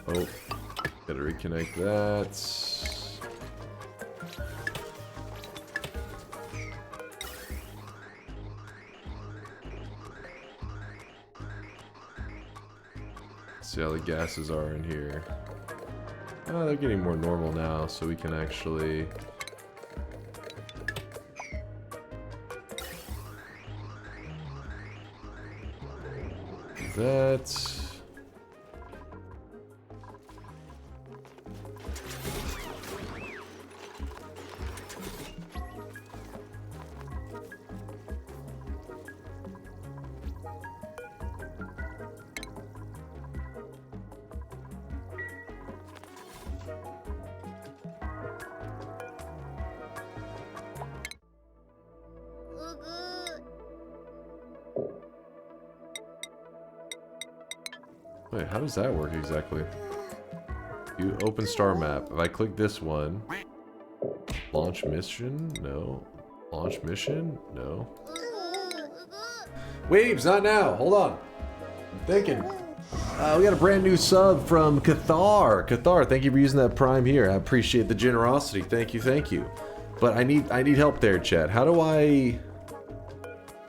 Oh, gotta reconnect that. See how the gases are in here. Oh, they're getting more normal now, so we can actually... that. Wait, how does that work exactly? You open star map. If I click this one, launch mission? No. Launch mission? No. Weebs, not now. Hold on. I'm thinking. We got a brand new sub from Cathar. Cathar, thank you for using that prime here. I appreciate the generosity. Thank you, thank you. But I need help there, chat. How do I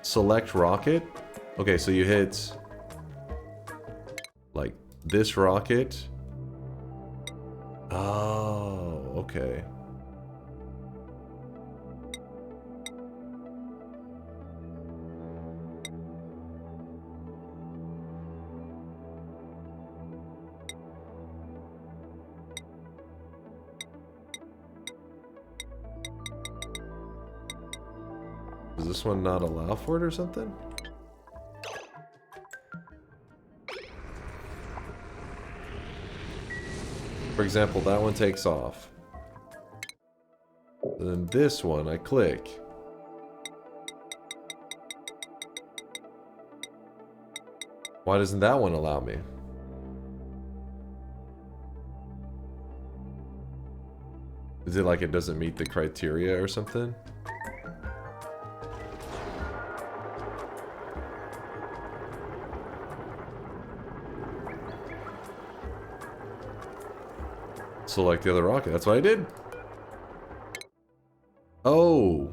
select rocket? Okay, so you hit like this rocket. Oh, okay. Does this one not allow for it or something? For example, that one takes off. And then this one, I click. Why doesn't that one allow me? Is it like it doesn't meet the criteria or something? Select the other rocket. That's what I did. Oh.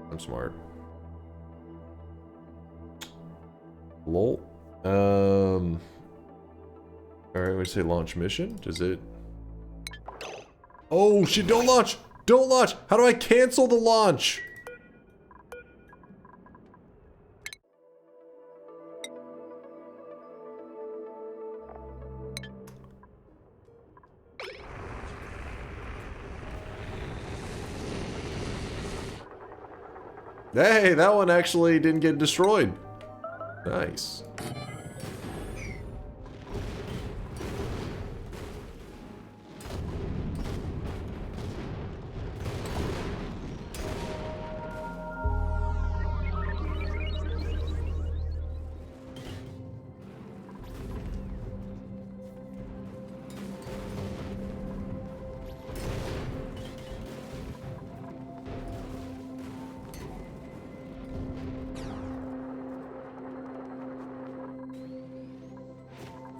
I'm smart. Lol. Alright, we say launch mission. Does it... Oh shit, don't launch! Don't launch! How do I cancel the launch? Hey, that one actually didn't get destroyed. Nice.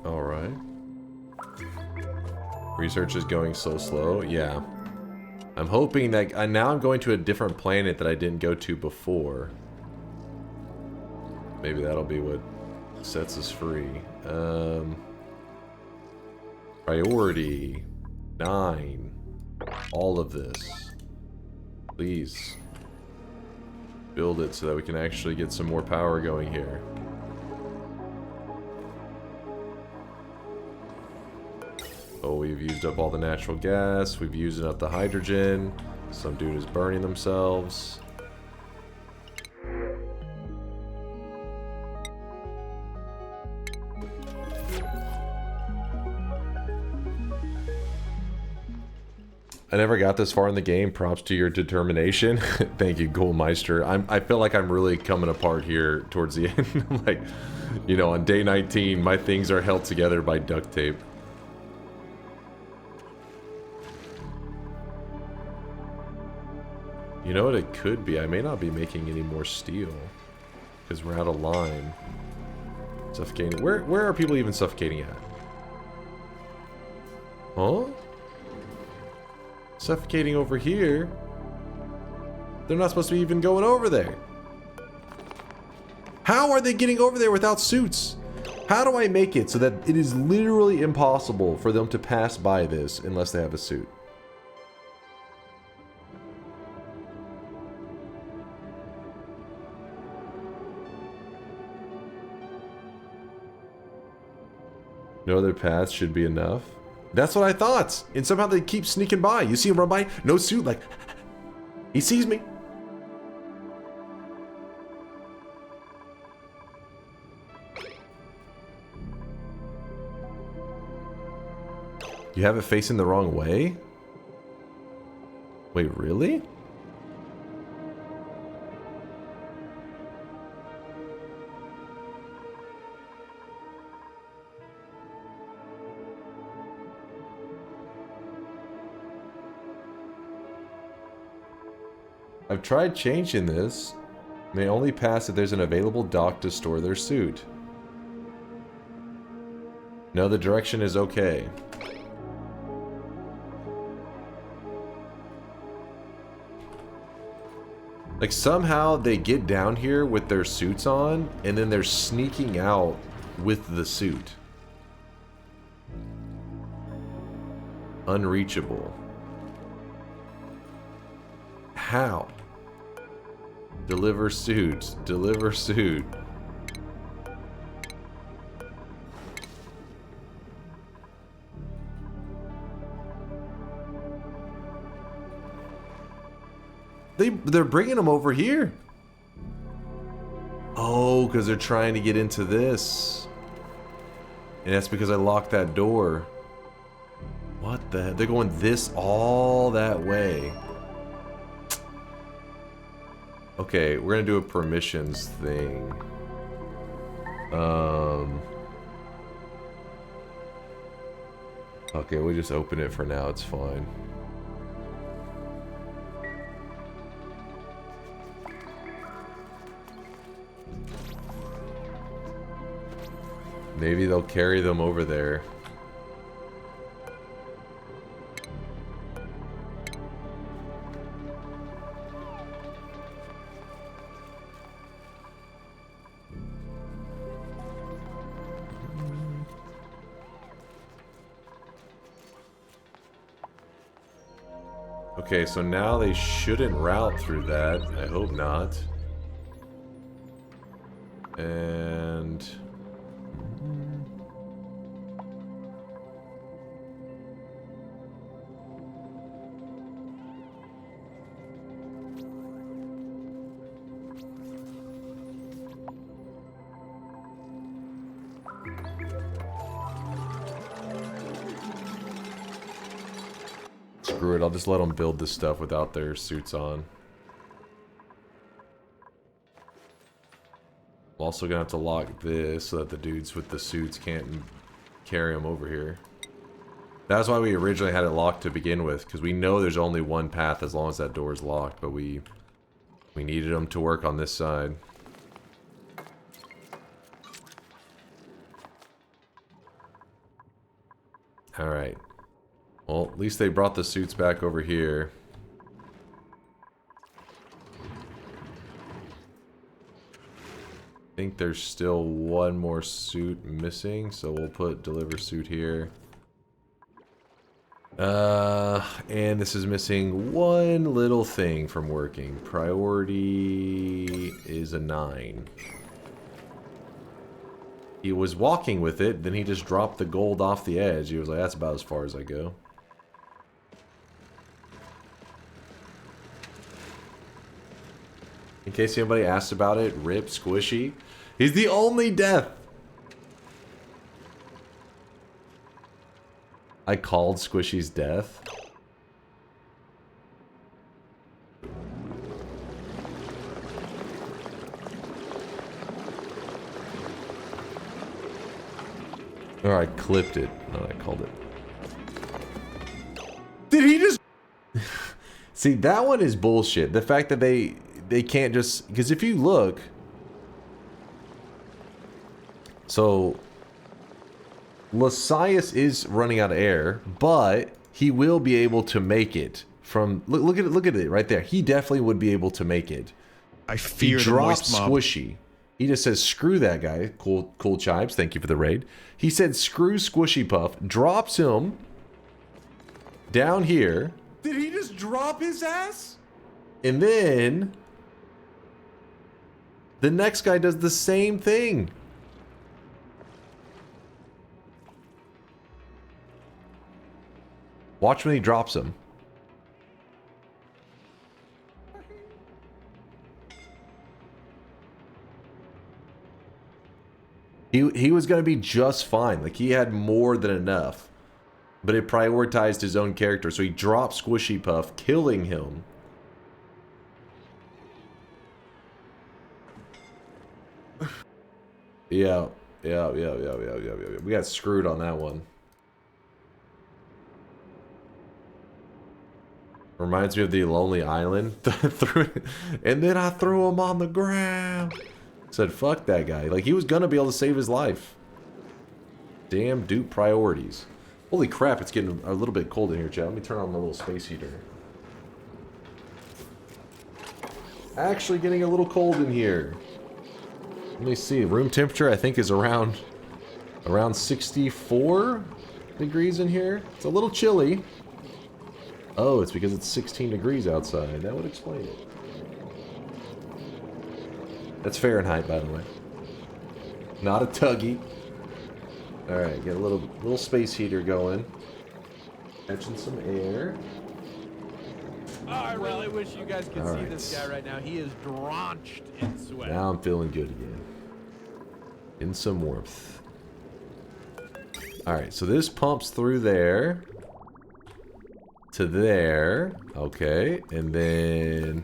Alright. Research is going so slow. Yeah. I'm hoping that... now I'm going to a different planet that I didn't go to before. Maybe that'll be what sets us free. Priority. 9. All of this. Please. Build it so that we can actually get some more power going here. Oh, we've used up all the natural gas. We've used up the hydrogen. Some dude is burning themselves. I never got this far in the game. Props to your determination. Thank you, Goldmeister. I feel like I'm really coming apart here towards the end. Like, you know, on day 19, my things are held together by duct tape. You know what it could be? I may not be making any more steel. Because we're out of line. Suffocating. Where are people even suffocating at? Huh? Suffocating over here? They're not supposed to be even going over there. How are they getting over there without suits? How do I make it so that it is literally impossible for them to pass by this unless they have a suit? No other paths should be enough. That's what I thought. And somehow they keep sneaking by. You see him run by, no suit, like, he sees me. You have it facing the wrong way? Wait, really? I've tried changing this. May only pass if there's an available dock to store their suit. No, the direction is okay. Like, somehow they get down here with their suits on, and then they're sneaking out with the suit. Unreachable. How? Deliver suit. Deliver suit. They're bringing them over here. Oh, because they're trying to get into this. And that's because I locked that door. What the heck? They're going this all that way. Okay, we're gonna do a permissions thing. Okay, we just open it for now, it's fine. Maybe they'll carry them over there. Okay, so now they shouldn't route through that. I hope not. And... Screw it, I'll just let them build this stuff without their suits on. I'm also gonna have to lock this so that the dudes with the suits can't carry them over here. That's why we originally had it locked to begin with, because we know there's only one path as long as that door is locked, but we needed them to work on this side. Alright. Well, at least they brought the suits back over here. I think there's still one more suit missing, so we'll put deliver suit here. And this is missing one little thing from working. Priority is a 9. He was walking with it, then he just dropped the gold off the edge. He was like, that's about as far as I go. In case anybody asked about it, rip Squishy. He's the only death. I called Squishy's death. Or I clipped it. No, I called it. Did he just... See, that one is bullshit. The fact that they can't just... Because if you look... So... Lysias is running out of air, but he will be able to make it from... Look at it right there. He definitely would be able to make it. I fear he the dropped moist mob. Squishy. He just says, screw that guy. Cool Chives, thank you for the raid. He said, screw Squishy Puff, drops him down here. Did he just drop his ass? And then the next guy does the same thing. Watch when he drops him. He was going to be just fine. Like, he had more than enough. But it prioritized his own character. So he dropped Squishy Puff, killing him. Yeah. We got screwed on that one. Reminds me of the Lonely Island. And then I threw him on the ground. Said, fuck that guy. Like, he was gonna be able to save his life. Damn dupe priorities. Holy crap, it's getting a little bit cold in here, chat. Let me turn on the little space heater. Actually getting a little cold in here. Let me see. Room temperature, I think, is around 64 degrees in here. It's a little chilly. Oh, it's because it's 16 degrees outside. That would explain it. That's Fahrenheit, by the way. Not a tuggy. Alright, get a little space heater going. Catching some air. Oh, I really wish you guys could see this guy right now. He is drenched in sweat. Now I'm feeling good again. In some warmth. Alright, so this pumps through there. To there. Okay, and then...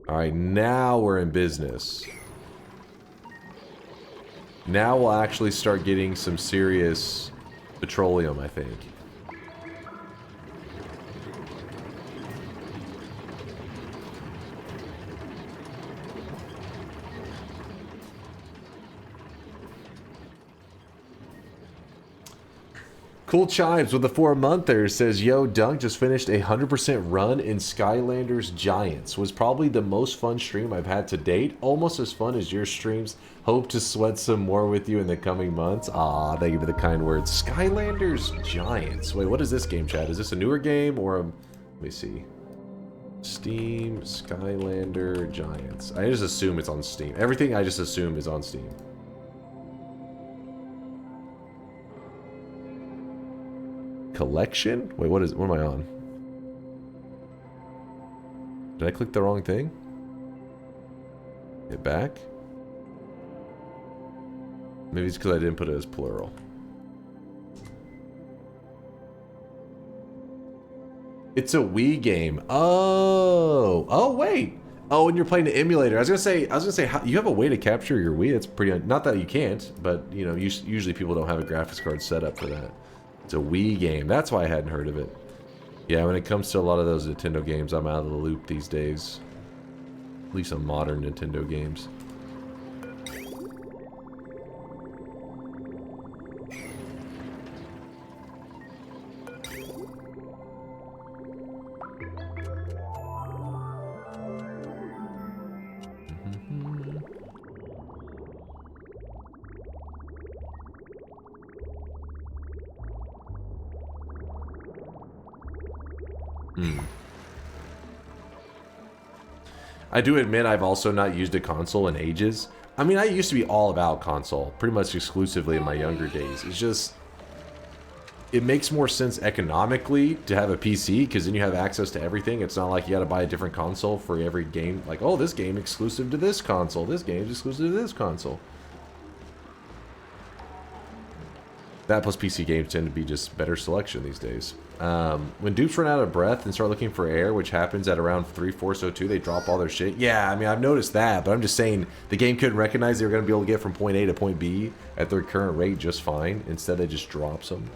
Alright, now we're in business. Now we'll actually start getting some serious petroleum, I think. Cool Chimes with the 4-monther says, yo, Dunk just finished a 100% run in Skylanders Giants. Was probably the most fun stream I've had to date. Almost as fun as your streams. Hope to sweat some more with you in the coming months. Aw, thank you for the kind words. Skylanders Giants. Wait, what is this game, Chad? Is this a newer game or a... Let me see. Steam, Skylander Giants. I just assume it's on Steam. Everything I just assume is on Steam. Collection? Wait, what am I on? Did I click the wrong thing? Get back? Maybe it's because I didn't put it as plural. It's a Wii game. Oh, wait. Oh, and you're playing the emulator. I was gonna say, you have a way to capture your Wii. It's pretty. Not that you can't, but you know, usually people don't have a graphics card set up for that. It's a Wii game. That's why I hadn't heard of it. Yeah, when it comes to a lot of those Nintendo games, I'm out of the loop these days. At least on modern Nintendo games. I do admit I've also not used a console in ages. I mean, I used to be all about console, pretty much exclusively in my younger days. It's just, it makes more sense economically to have a PC, because then you have access to everything. It's not like you gotta buy a different console for every game. Like, oh, this game exclusive to this console, this game's exclusive to this console. That plus PC games tend to be just better selection these days. When dupes run out of breath and start looking for air, which happens at around 3-4-02, they drop all their shit. Yeah, I mean, I've noticed that, but I'm just saying the game couldn't recognize they were going to be able to get from point A to point B at their current rate just fine. Instead, it just drops them.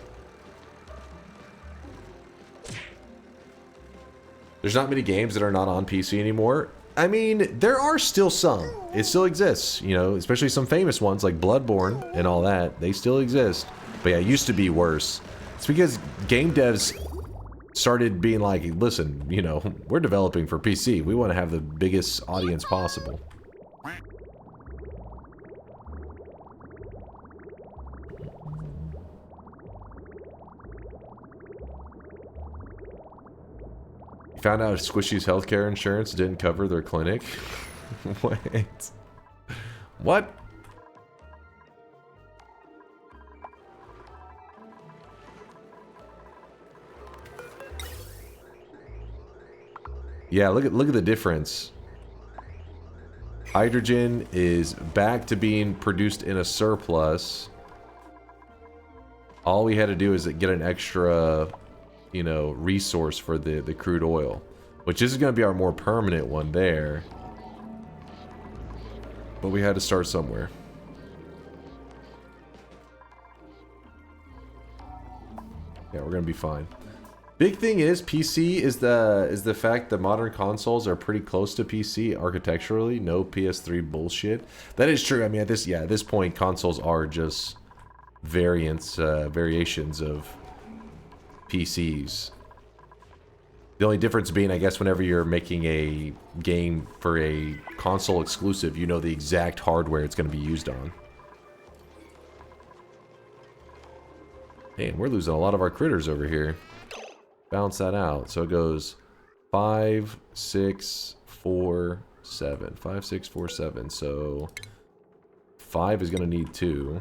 There's not many games that are not on PC anymore. I mean, there are still some. It still exists, you know, especially some famous ones like Bloodborne and all that. They still exist. But yeah, it used to be worse. It's because game devs started being like, listen, you know, we're developing for PC. We want to have the biggest audience possible. You found out Squishy's healthcare insurance didn't cover their clinic? Wait. What? Yeah, look at the difference. Hydrogen is back to being produced in a surplus. All we had to do is get an extra, you know, resource for the crude oil, which is going to be our more permanent one there. But we had to start somewhere. Yeah, we're going to be fine. Big thing is PC is the fact that modern consoles are pretty close to PC architecturally. No PS3 bullshit. That is true. I mean, at this point, consoles are just variations of PCs. The only difference being, I guess, whenever you're making a game for a console exclusive, you know the exact hardware it's going to be used on. Man, we're losing a lot of our critters over here. Bounce that out. So it goes 5, 6, 4, 7. 5, 6, 4, 7. So 5 is going to need 2.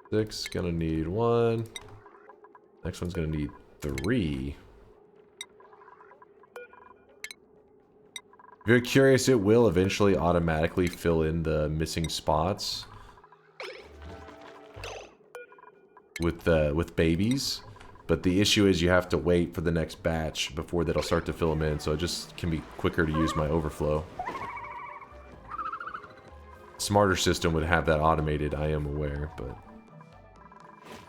6 is going to need 1. Next one's going to need 3. If you're curious, it will eventually automatically fill in the missing spots with babies, but the issue is you have to wait for the next batch before that'll start to fill them in, so it just can be quicker to use my overflow. Smarter system would have that automated, I am aware, but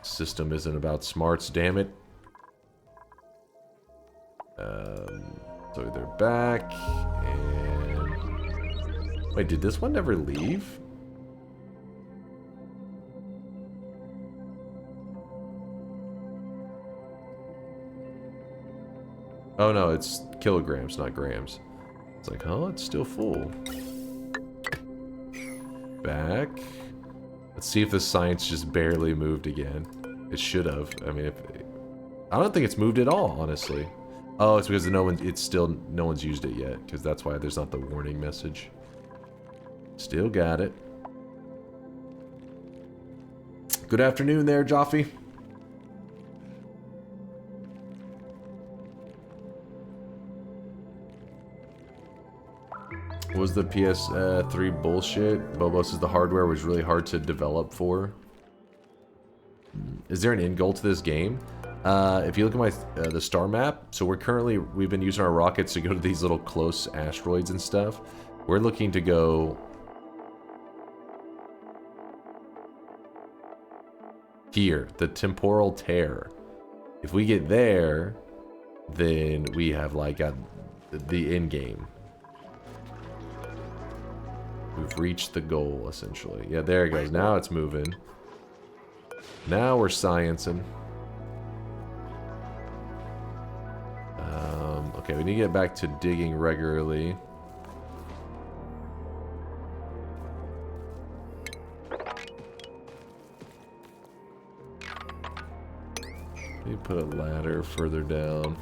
system isn't about smarts, damn it. So they're back, and wait, did this one never leave? Oh no, it's kilograms, not grams. It's like, huh? It's still full. Back. Let's see if the science just barely moved again. It should have. I mean, I don't think it's moved at all, honestly. Oh, it's because no one's used it yet, because that's why there's not the warning message. Still got it. Good afternoon there, Joffe. Was the PS3 bullshit? Bobos is the hardware was really hard to develop for. Is there an end goal to this game? If you look at the star map, so we've been using our rockets to go to these little close asteroids and stuff. We're looking to go here, the temporal tear. If we get there, then we have like got the end game. We've reached the goal, essentially. Yeah, there it goes. Now it's moving. Now we're sciencing. Okay, we need to get back to digging regularly. Maybe put a ladder further down.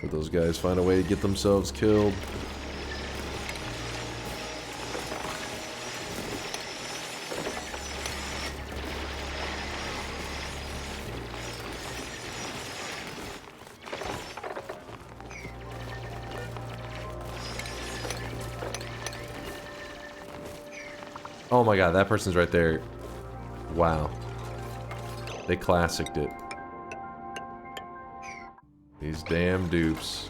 Let those guys find a way to get themselves killed. Oh my god, that person's right there. Wow. They classicked it. These damn dupes.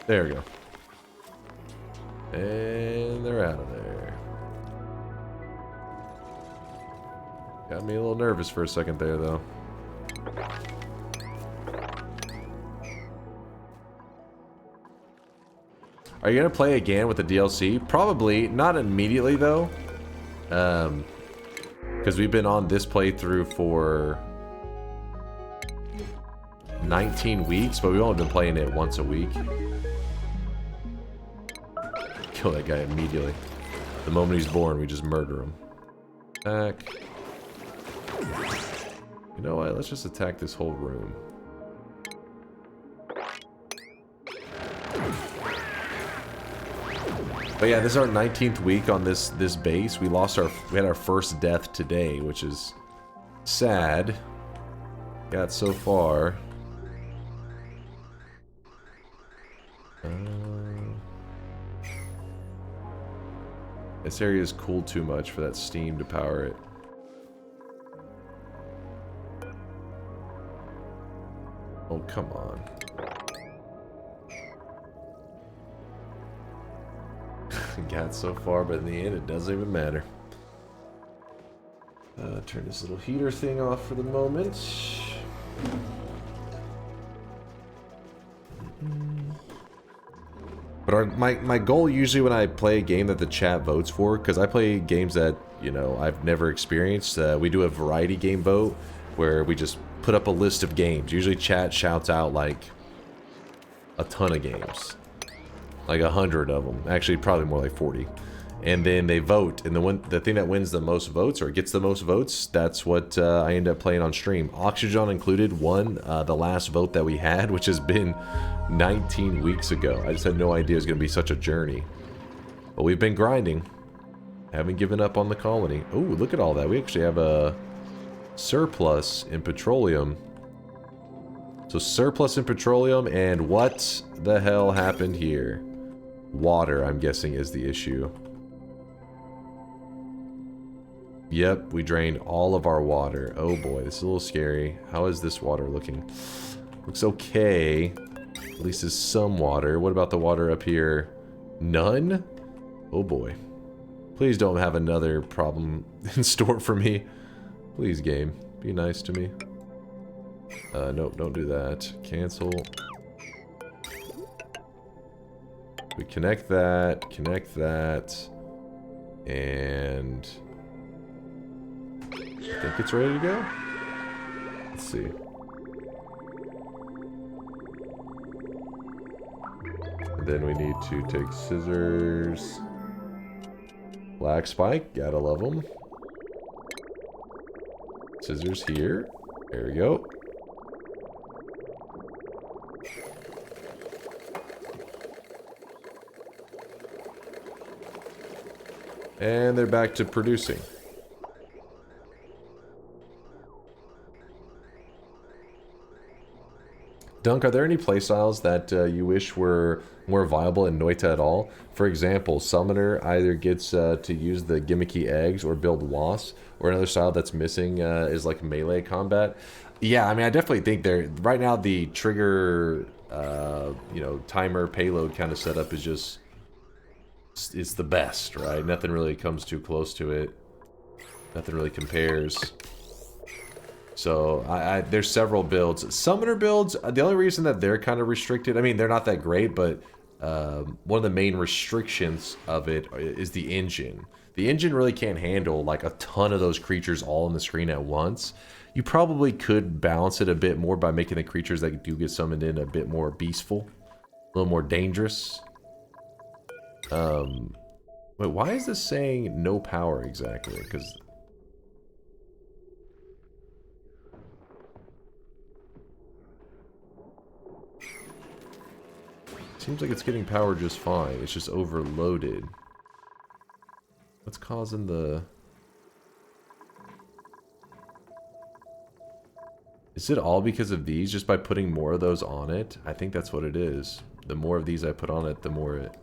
There we go. And they're out of there. Got me a little nervous for a second there, though. Are you gonna play again with the DLC? Probably not immediately though, because we've been on this playthrough for 19 weeks, but we've only been playing it once a week. Kill that guy immediately. The moment he's born, we just murder him. Attack. You know what? Let's just attack this whole room. But yeah, this is our 19th week on this base. We had our first death today, which is sad. Got so far. This area is cooled too much for that steam to power it. Oh, come on. Got so far, but in the end, it doesn't even matter. Turn this little heater thing off for the moment. But my goal usually when I play a game that the chat votes for, because I play games that, you know, I've never experienced, we do a variety game vote where we just put up a list of games. Usually chat shouts out like a ton of games. Like 100 of them. Actually, probably more like 40. And then they vote, and the thing that wins the most votes, or gets the most votes, that's what I end up playing on stream. Oxygen included won the last vote that we had, which has been 19 weeks ago. I just had no idea it was going to be such a journey. But we've been grinding. Haven't given up on the colony. Oh, look at all that. We actually have a surplus in petroleum. So surplus in petroleum, and what the hell happened here? Water, I'm guessing, is the issue. Yep, we drained all of our water. Oh boy, this is a little scary. How is this water looking? Looks okay. At least there's some water. What about the water up here? None? Oh boy. Please don't have another problem in store for me. Please, game. Be nice to me. Nope, don't do that. Cancel. We connect that, and I think it's ready to go. Let's see. And then we need to take scissors. Black spike, gotta love them. Scissors here. There we go. And they're back to producing. Dunk, are there any playstyles that you wish were more viable in Noita at all? For example, Summoner either gets to use the gimmicky eggs or build wasps, or another style that's missing is like melee combat. Yeah, I mean, I definitely think there right now the trigger, you know, timer payload kind of setup is just it's the best, right? Nothing really comes too close to it. Nothing really compares. So there's several builds. Summoner builds, the only reason that they're kind of restricted, I mean, they're not that great, but one of the main restrictions of it is the engine. The engine really can't handle like a ton of those creatures all on the screen at once. You probably could balance it a bit more by making the creatures that do get summoned in a bit more beastful, a little more dangerous. Wait, why is this saying no power exactly? Because seems like it's getting power just fine. It's just overloaded. What's causing the... Is it all because of these? Just by putting more of those on it? I think that's what it is. The more of these I put on it, the more it...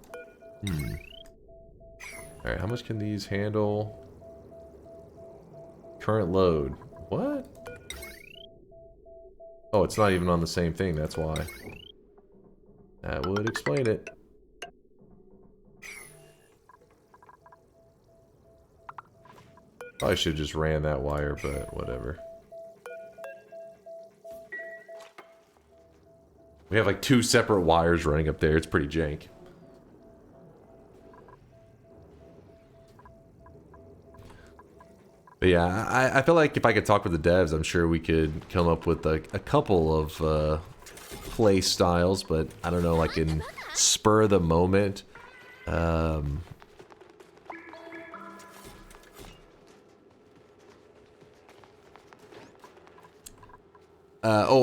Alright, how much can these handle? Current load. What? Oh, it's not even on the same thing, that's why. That would explain it. Probably should have just ran that wire, but whatever. We have like 2 separate wires running up there. It's pretty jank. But yeah, I feel like if I could talk with the devs, I'm sure we could come up with a couple of play styles, but I don't know, like in spur of the moment. Oh,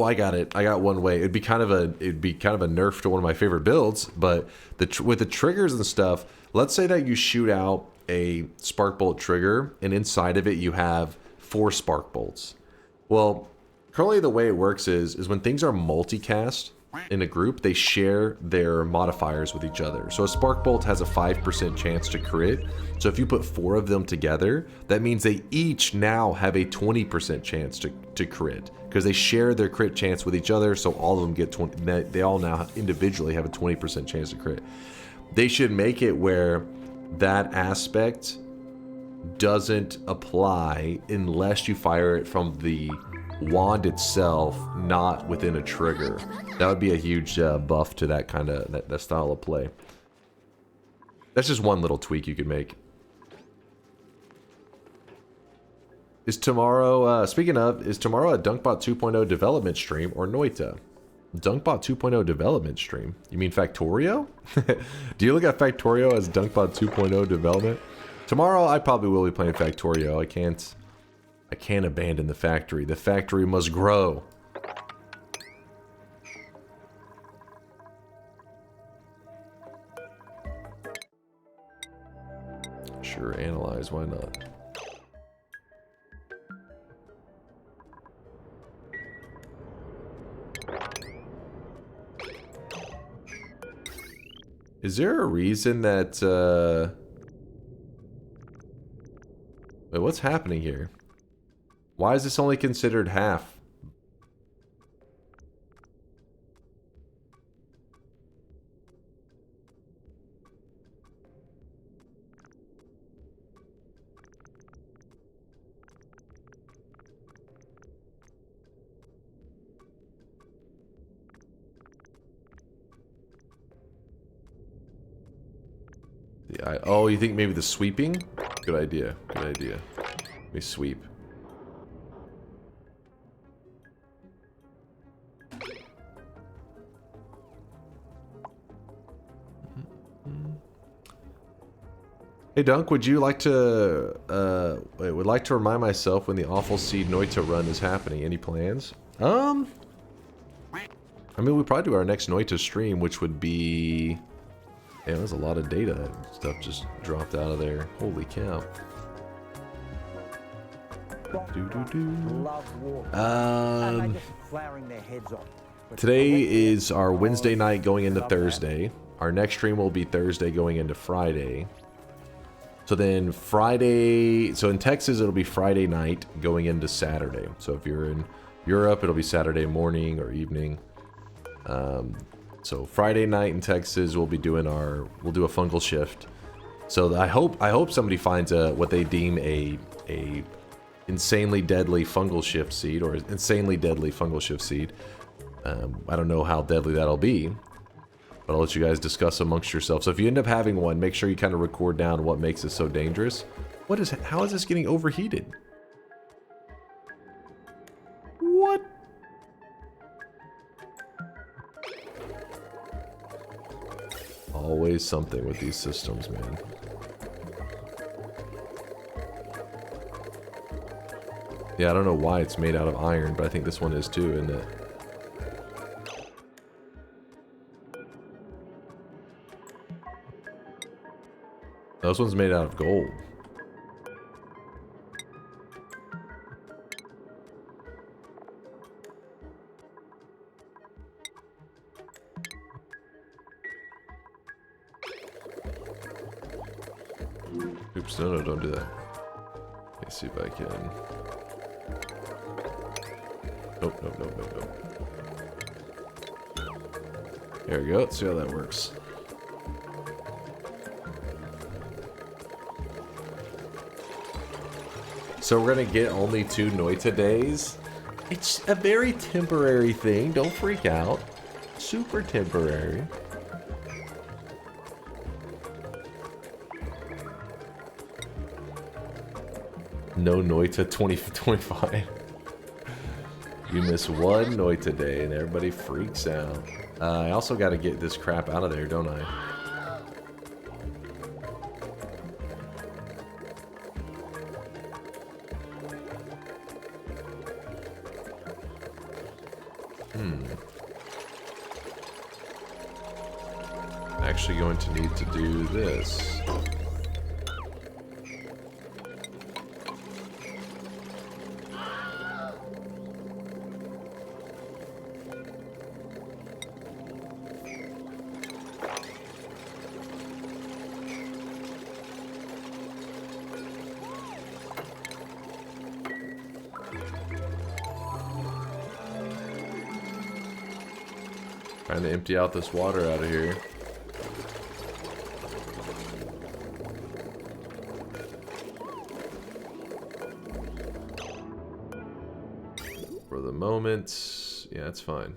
I got it. I got one way. It'd be kind of a nerf to one of my favorite builds, but with the triggers and stuff, let's say that you shoot out a spark bolt trigger and inside of it you have 4 spark bolts. Well, currently the way it works is when things are multicast in a group, they share their modifiers with each other. So a spark bolt has a 5% chance to crit. So if you put 4 of them together, that means they each now have a 20% chance to crit, because they share their crit chance with each other. So all of them get 20. They all now individually have a 20% chance to crit. They should make it where that aspect doesn't apply unless you fire it from the wand itself, not within a trigger. That would be a huge buff to that kind of that style of play. That's just one little tweak you could make. Is tomorrow, speaking of, is tomorrow a DunkBot 2.0 development stream or Noita? DunkBot 2.0 development stream? You mean Factorio? Do you look at Factorio as DunkBot 2.0 development? Tomorrow I probably will be playing Factorio. I can't abandon the factory. The factory must grow. Sure, analyze, why not? Is there a reason that, wait, what's happening here? Why is this only considered half? Oh, you think maybe the sweeping? Good idea. Good idea. Let me sweep. Hey Dunk, would you like to would like to remind myself when the Awful Seed Noita run is happening? Any plans? I mean, we probably do our next Noita stream, which would be... Yeah, there's a lot of data. Stuff just dropped out of there. Holy cow. Today is our Wednesday night going into Thursday. Our next stream will be Thursday going into Friday. So then Friday, so in Texas it'll be Friday night going into Saturday. So if you're in Europe, it'll be Saturday morning or evening. So Friday night in Texas, we'll do a fungal shift. So I hope somebody finds what they deem a insanely deadly fungal shift seed or insanely deadly fungal shift seed. I don't know how deadly that'll be, but I'll let you guys discuss amongst yourselves. So if you end up having one, make sure you kind of record down what makes it so dangerous. How is this getting overheated? What? Always something with these systems, man. Yeah, I don't know why it's made out of iron, but I think this one is too, isn't it? This one's made out of gold. Oops, no, don't do that. Let me see if I can... Nope. There we go, let's see how that works. So we're gonna get only 2 Noita days? It's a very temporary thing, don't freak out. Super temporary. No Noita 2025. You miss 1 Noita day and everybody freaks out. I also gotta get this crap out of there, don't I? Actually going to need to do this. Trying to empty out this water out of here. For the moment, yeah, it's fine.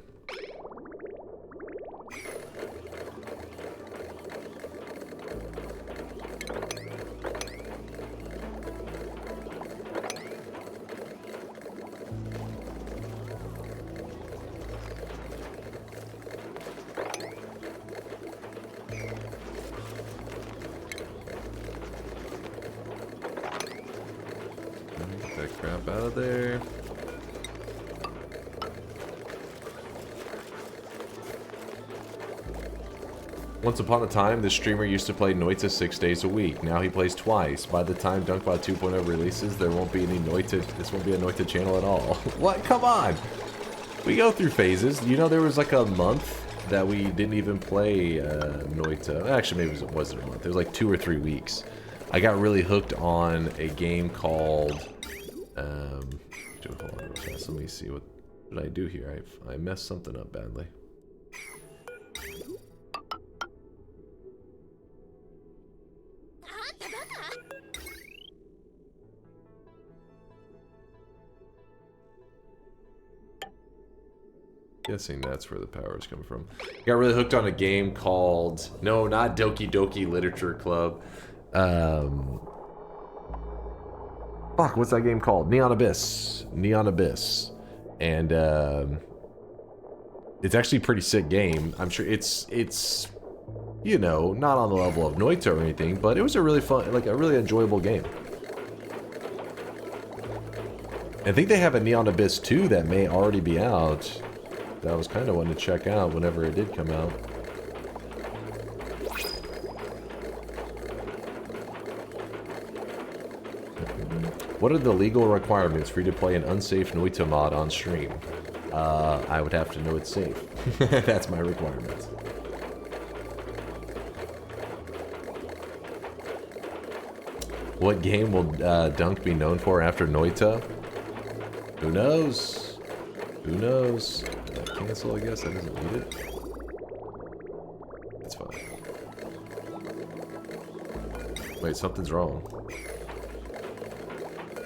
Get that crap out of there. Once upon a time, this streamer used to play Noita 6 days a week. Now he plays twice. By the time DunkBot 2.0 releases, there won't be any Noita. This won't be a Noita channel at all. What? Come on! We go through phases. You know, there was like a month that we didn't even play Noita. Actually, maybe it wasn't a month. It was like 2 or 3 weeks. I got really hooked on a game called... hold on real fast. Let me see. What did I do here? I messed something up badly. Guessing that's where the power is coming from. Got really hooked on a game called... No, not Doki Doki Literature Club. Fuck, what's that game called? Neon Abyss. Neon Abyss. And, it's actually a pretty sick game. I'm sure it's, you know, not on the level of Noito or anything, but it was a really fun, like, a really enjoyable game. I think they have a Neon Abyss 2 that may already be out. That I was kind of wanting to check out whenever it did come out. What are the legal requirements for you to play an unsafe Noito mod on stream? I would have to know it's safe. That's my requirement. What game will Dunk be known for after Noita? Who knows? Who knows? Cancel, I guess. That doesn't need it. That's fine. Wait, something's wrong.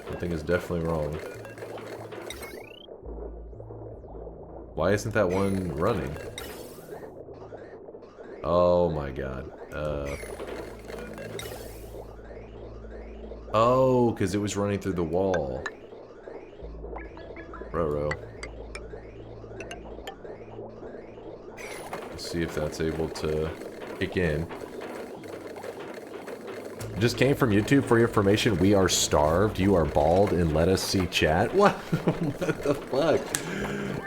Something is definitely wrong. Why isn't that one running? Oh my god. Oh, because it was running through the wall. Roro. Let's see if that's able to kick in. Just came from YouTube for your information. We are starved. You are bald and let us see chat. What? What the fuck?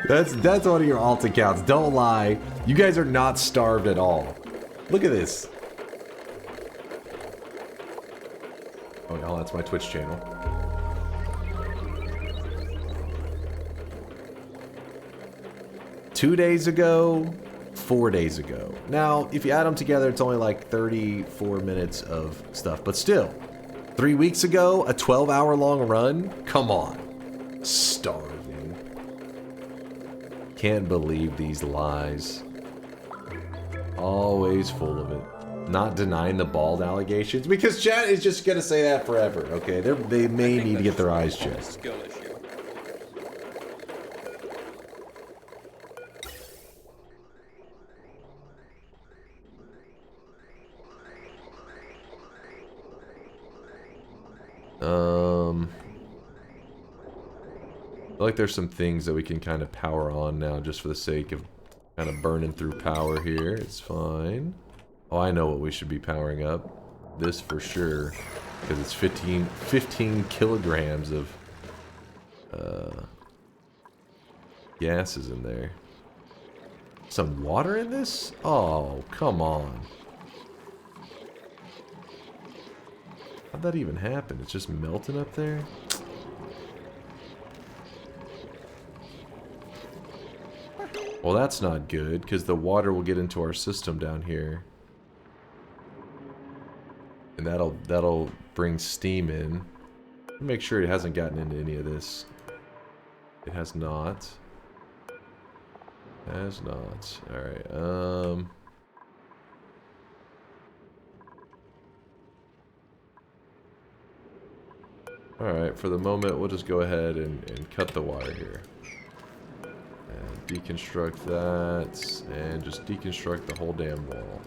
That's one of your alt accounts. Don't lie. You guys are not starved at all. Look at this. Oh no, that's my Twitch channel. Two days ago, 4 days ago. Now, if you add them together, it's only like 34 minutes of stuff. But still, 3 weeks ago, a 12-hour-long run? Come on. Starving. Can't believe these lies. Always full of it. Not denying the bald allegations, because chat is just gonna say that forever, okay? They may need to get their eyes checked. Skill issue. I feel like there's some things that we can kind of power on now just for the sake of kind of burning through power here. It's fine. Oh, I know what we should be powering up. This for sure. Because it's 15 kilograms of gases in there. Some water in this? Oh, come on. How'd that even happen? It's just melting up there? Well, that's not good, because the water will get into our system down here. And that'll bring steam in. Make sure it hasn't gotten into any of this. It has not. Has not. Alright, Alright, for the moment, we'll just go ahead and cut the wire here. And deconstruct that, and just deconstruct the whole damn wall.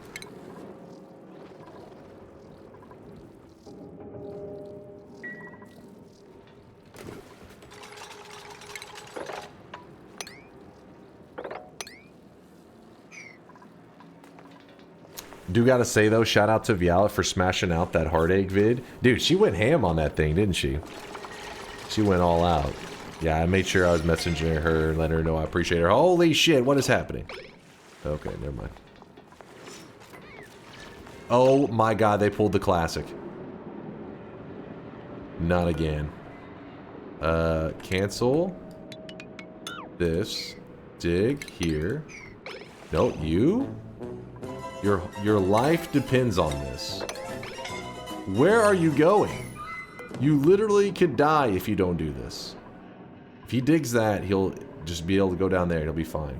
Do gotta say though, shout out to Vialet for smashing out that heartache vid. Dude, she went ham on that thing, didn't she? She went all out. Yeah, I made sure I was messaging her and letting her know I appreciate her. Holy shit, what is happening? Okay, never mind. Oh my god, they pulled the classic. Not again. Cancel. This. Dig here. No, you? Your life depends on this. Where are you going? You literally could die if you don't do this. If he digs that, he'll just be able to go down there and he'll be fine.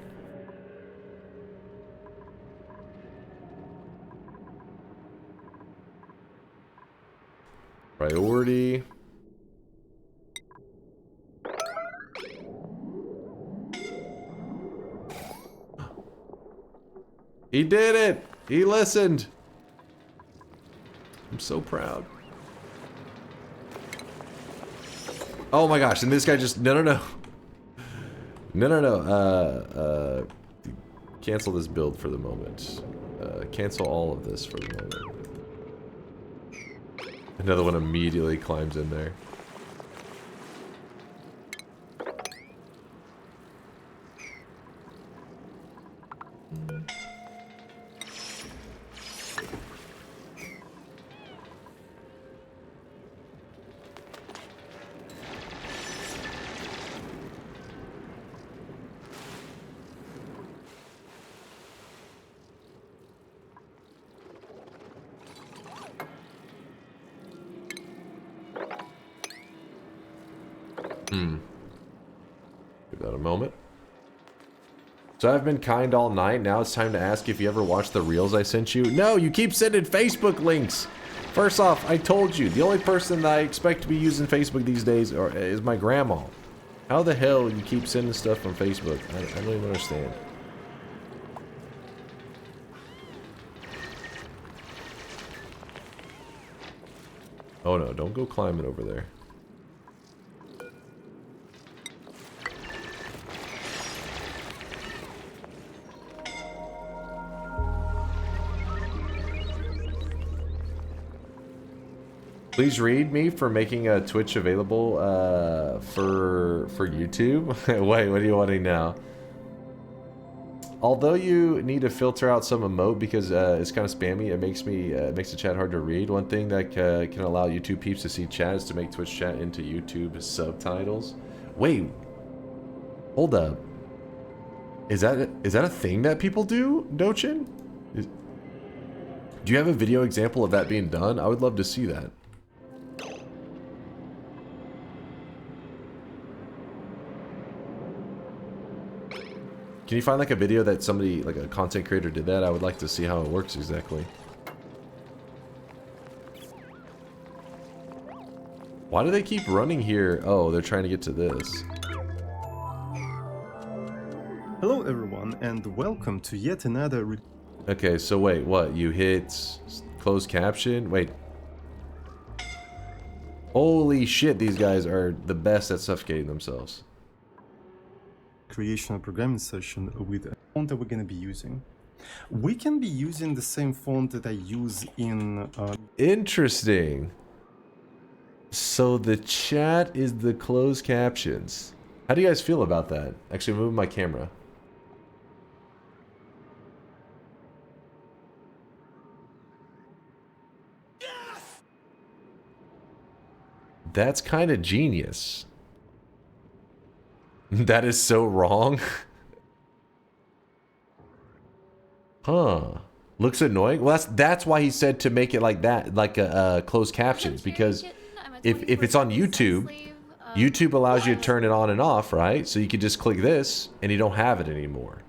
Priority. He did it! He listened! I'm so proud. Oh my gosh, and this guy just... No. Cancel this build for the moment. Cancel all of this for the moment. Another one immediately climbs in there. Give that a moment. So I've been kind all night. Now it's time to ask if you ever watched the reels I sent you. No, you keep sending Facebook links. First off, I told you, the only person that I expect to be using Facebook these days is my grandma. How the hell you keep sending stuff from Facebook? I don't even understand. Oh no, don't go climbing over there. Please read me for making a Twitch available for YouTube. Wait, what are you wanting now? Although you need to filter out some emote because it's kind of spammy, it makes the chat hard to read. One thing that can allow YouTube peeps to see chat is to make Twitch chat into YouTube subtitles. Wait, hold up. Is that a thing that people do, Dochin? Do you have a video example of that being done? I would love to see that. Can you find like a video that somebody, like a content creator did that? I would like to see how it works exactly. Why do they keep running here? Oh, they're trying to get to this. Hello everyone and welcome to yet another... Okay, so wait, what? You hit closed caption? Wait. Holy shit, these guys are the best at suffocating themselves. Creational programming session with a font that we're going to be using. We can be using the same font that I use in... Interesting. So the chat is the closed captions. How do you guys feel about that? Actually, move my camera. Yes! That's kind of genius. That is so wrong. Huh. Looks annoying. Well, that's why he said to make it like that, like a closed captions, because if it's on YouTube, YouTube allows you to turn it on and off, right? So you can just click this and you don't have it anymore.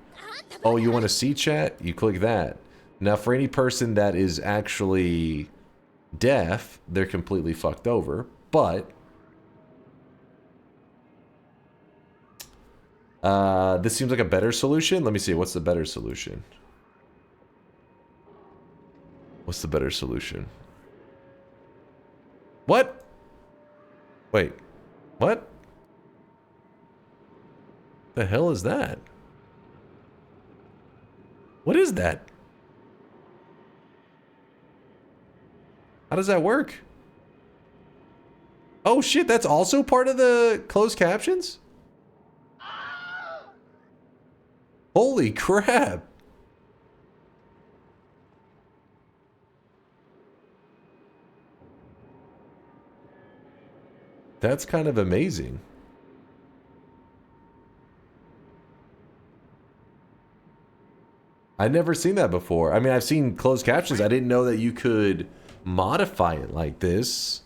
Oh, you want to see chat? You click that. Now, for any person that is actually deaf, they're completely fucked over, but this seems like a better solution. Let me see. What's the better solution? What's the better solution? What? Wait. What? The hell is that? What is that? How does that work? Oh shit, that's also part of the closed captions? Holy crap. That's kind of amazing. I'd never seen that before. I mean, I've seen closed captions. I didn't know that you could modify it like this.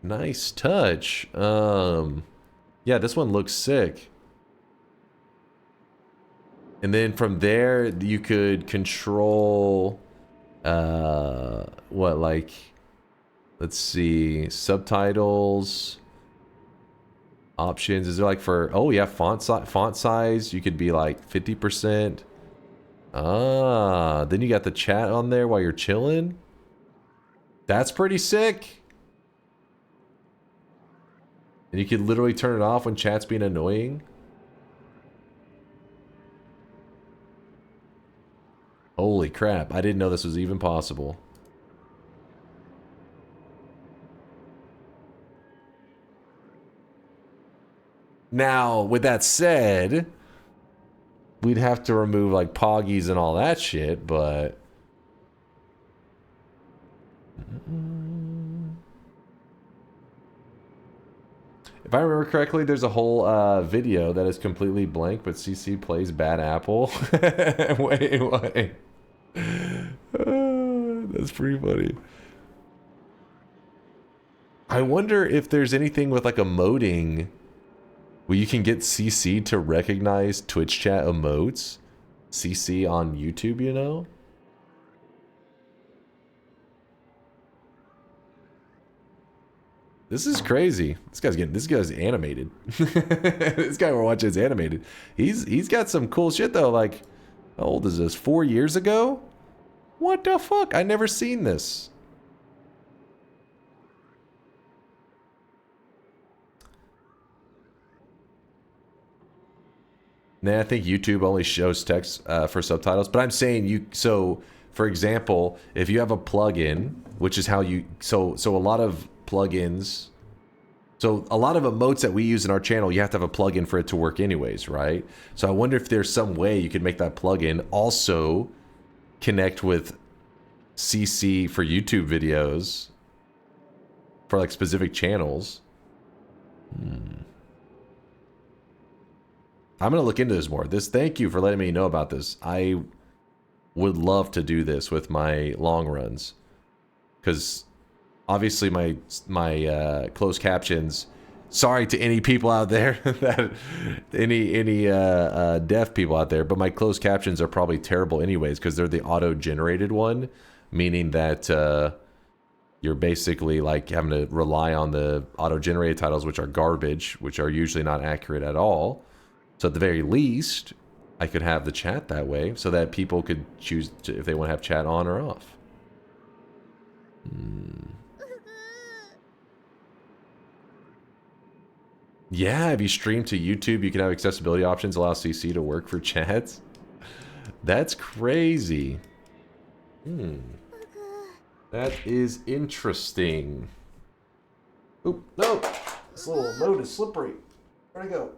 Nice touch. Yeah, this one looks sick. And then from there, you could control, what, like, let's see, subtitles. Options. Is there like for, oh yeah, font size, you could be like 50%. Ah, then you got the chat on there while you're chilling. That's pretty sick. And you could literally turn it off when chat's being annoying. Holy crap, I didn't know this was even possible. Now, with that said, we'd have to remove like poggies and all that shit, but if I remember correctly, there's a whole video that is completely blank, but CC plays Bad Apple. Wait. That's pretty funny. I wonder if there's anything with like emoting where you can get CC to recognize Twitch chat emotes. CC on YouTube, you know? This is crazy. This guy's animated. This guy we're watching is animated. He's got some cool shit though. Like, how old is this? 4 years ago? What the fuck? I never seen this. Nah, I think YouTube only shows text for subtitles. But I'm saying so for example, if you have a plugin, which is how you, so a lot of plugins, so a lot of emotes that we use in our channel, you have to have a plugin for it to work anyways, right? So I wonder if there's some way you could make that plugin also connect with CC for YouTube videos for like specific channels. I'm gonna look into this more. Thank you for letting me know about this. I would love to do this with my long runs, because obviously my closed captions. Sorry to any people out there that any deaf people out there, but my closed captions are probably terrible anyways because they're the auto-generated one, meaning that you're basically like having to rely on the auto-generated titles, which are garbage, which are usually not accurate at all. So at the very least, I could have the chat that way so that people could choose if they want to have chat on or off. Yeah, if you stream to YouTube, you can have accessibility options, allow CC to work for chats. That's crazy. That is interesting. Oop, no! This little node is slippery. Where'd it go?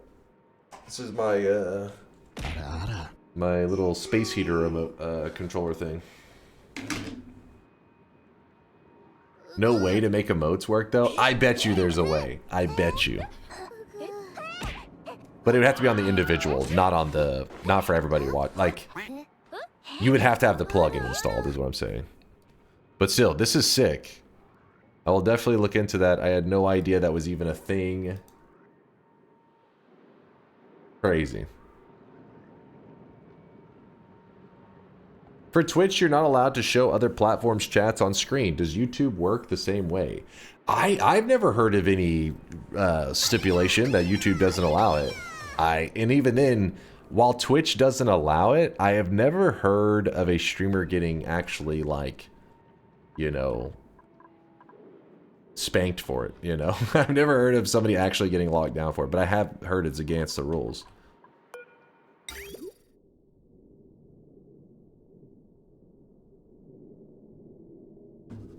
This is my, my little space heater remote, controller thing. No way to make emotes work, though? I bet you there's a way. I bet you. But it would have to be on the individual, not on the, not for everybody to watch. Like, you would have to have the plugin installed, is what I'm saying. But still, this is sick. I will definitely look into that. I had no idea that was even a thing. Crazy. For Twitch, you're not allowed to show other platforms' chats on screen. Does YouTube work the same way? I've never heard of any stipulation that YouTube doesn't allow it. And even then, while Twitch doesn't allow it, I have never heard of a streamer getting actually, like, you know, spanked for it, you know? I've never heard of somebody actually getting locked down for it, but I have heard it's against the rules.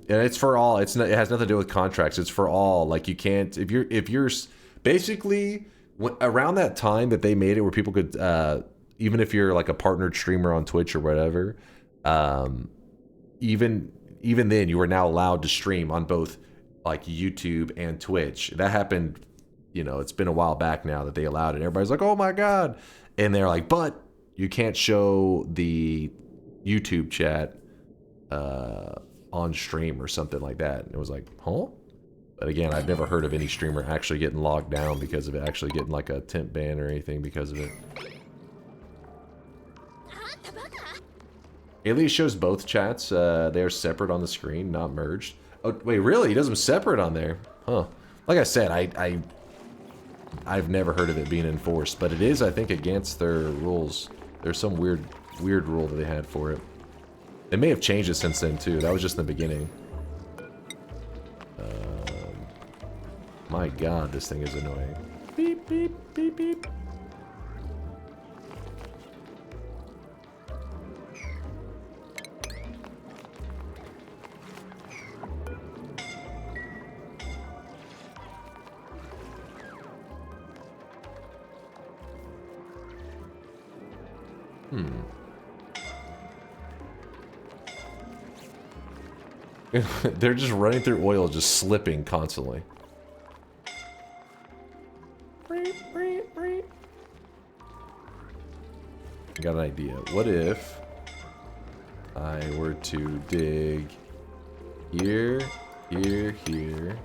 And it's for all. It's not, it has nothing to do with contracts. It's for all. Like, you can't, if you're basically around that time that they made it where people could, even if you're like a partnered streamer on Twitch or whatever, even then you are now allowed to stream on both like YouTube and Twitch. That happened, you know, it's been a while back now that they allowed it. Everybody's like, oh my God. And they're like, but you can't show the YouTube chat on stream or something like that. And it was like, huh? But again, I've never heard of any streamer actually getting locked down because of it, actually getting like a temp ban or anything because of it. At least shows both chats. They're separate on the screen, not merged. Oh, wait, really? He does them separate on there? Huh. Like I said, I've never heard of it being enforced, but it is, I think, against their rules. There's some weird rule that they had for it. They may have changed it since then, too. That was just in the beginning. My god, this thing is annoying. Beep, beep, beep, beep. They're just running through oil, just slipping constantly. I got an idea. What if I were to dig here, here, here.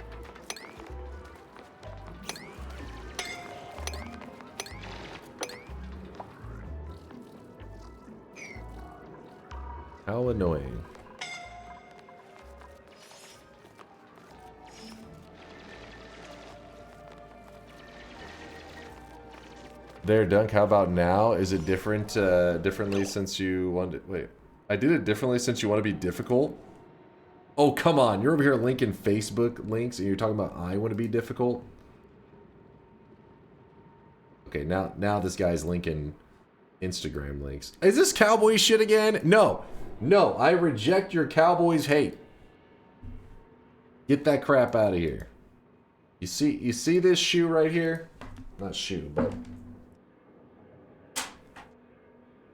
How annoying. There, Dunk, how about now? Is it different, differently since you wanted... Wait, I did it differently since you want to be difficult? Oh, come on. You're over here linking Facebook links and you're talking about I want to be difficult? Okay, now this guy's linking Instagram links. Is this cowboy shit again? No. No, I reject your Cowboys hate. Get that crap out of here. You see this shoe right here? Not shoe, but...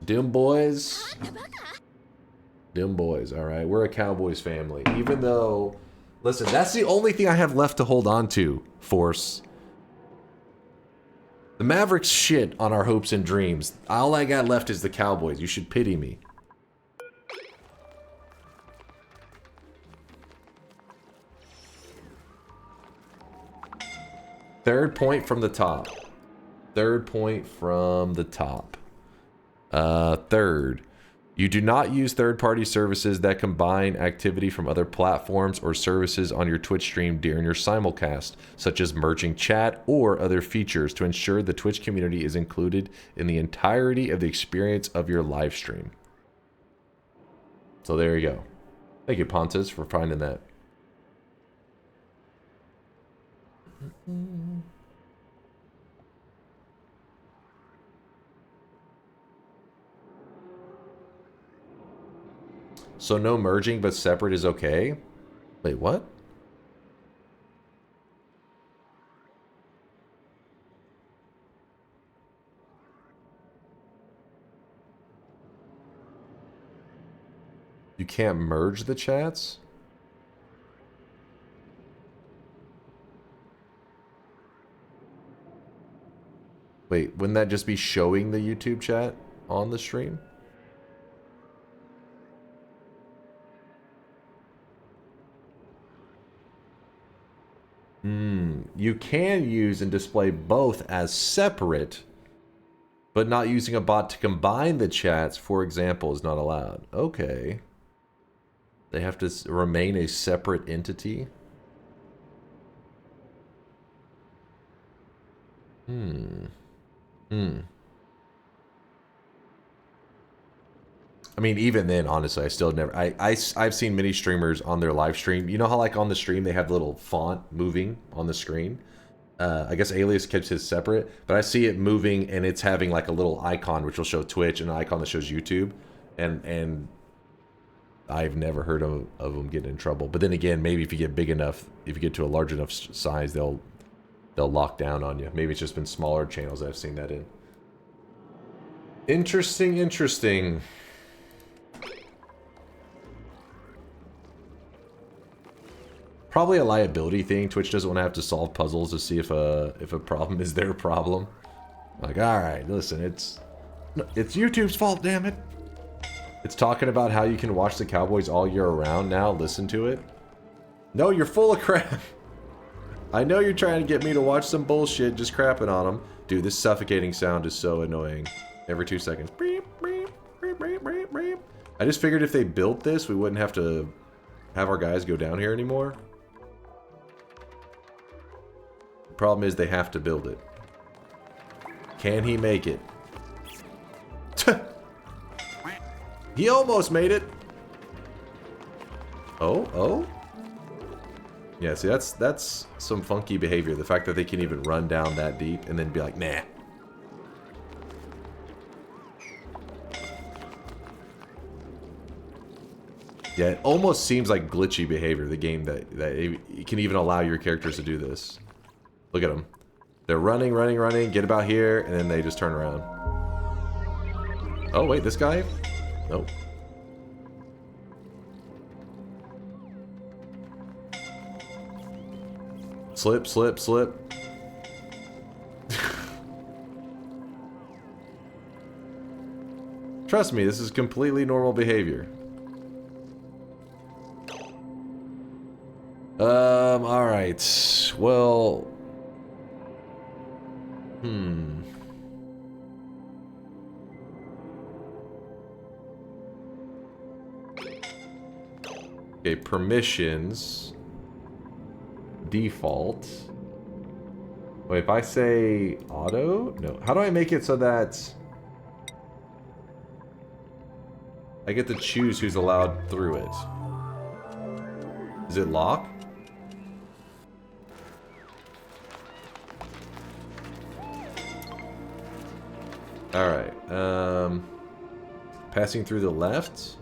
Dim boys. Dim boys, alright. We're a Cowboys family. Even though... Listen, that's the only thing I have left to hold on to, Force. The Mavericks shit on our hopes and dreams. All I got left is the Cowboys. You should pity me. Third point from the top. Third point from the top. Third, you do not use third-party services that combine activity from other platforms or services on your Twitch stream during your simulcast, such as merging chat or other features to ensure the Twitch community is included in the entirety of the experience of your live stream. So there you go. Thank you, Pontus, for finding that. So no merging, but separate is okay? Wait, what? You can't merge the chats? Wait, wouldn't that just be showing the YouTube chat on the stream? You can use and display both as separate, but not using a bot to combine the chats, for example, is not allowed. Okay. They have to remain a separate entity? I mean, even then, honestly, I still never... I've seen many streamers on their live stream. You know how, like, on the stream, they have the little font moving on the screen? I guess Alias keeps his separate, but I see it moving, and it's having, like, a little icon, which will show Twitch, and an icon that shows YouTube. And I've never heard of them getting in trouble. But then again, maybe if you get big enough, if you get to a large enough size, they'll lock down on you. Maybe it's just been smaller channels that I've seen that in. Interesting, interesting. Probably a liability thing. Twitch doesn't want to have to solve puzzles to see if a problem is their problem. Like, all right, listen, it's YouTube's fault, damn it. It's talking about how you can watch the Cowboys all year around now. Listen to it. No, you're full of crap. I know you're trying to get me to watch some bullshit, just crapping on them. Dude, this suffocating sound is so annoying. Every 2 seconds. I just figured if they built this, we wouldn't have to have our guys go down here anymore. The problem is they have to build it. Can he make it? He almost made it. Oh. Yeah, see, that's some funky behavior. The fact that they can even run down that deep and then be like, nah. Yeah, it almost seems like glitchy behavior, the game that it can even allow your characters to do this. Look at them. They're running, get about here, and then they just turn around. Oh, wait, this guy? Nope. Slip. Trust me, this is completely normal behavior. Alright. Well... Okay, permissions. Default. Wait, if I say auto? No. How do I make it so that I get to choose who's allowed through it? Is it lock? Alright, passing through the left.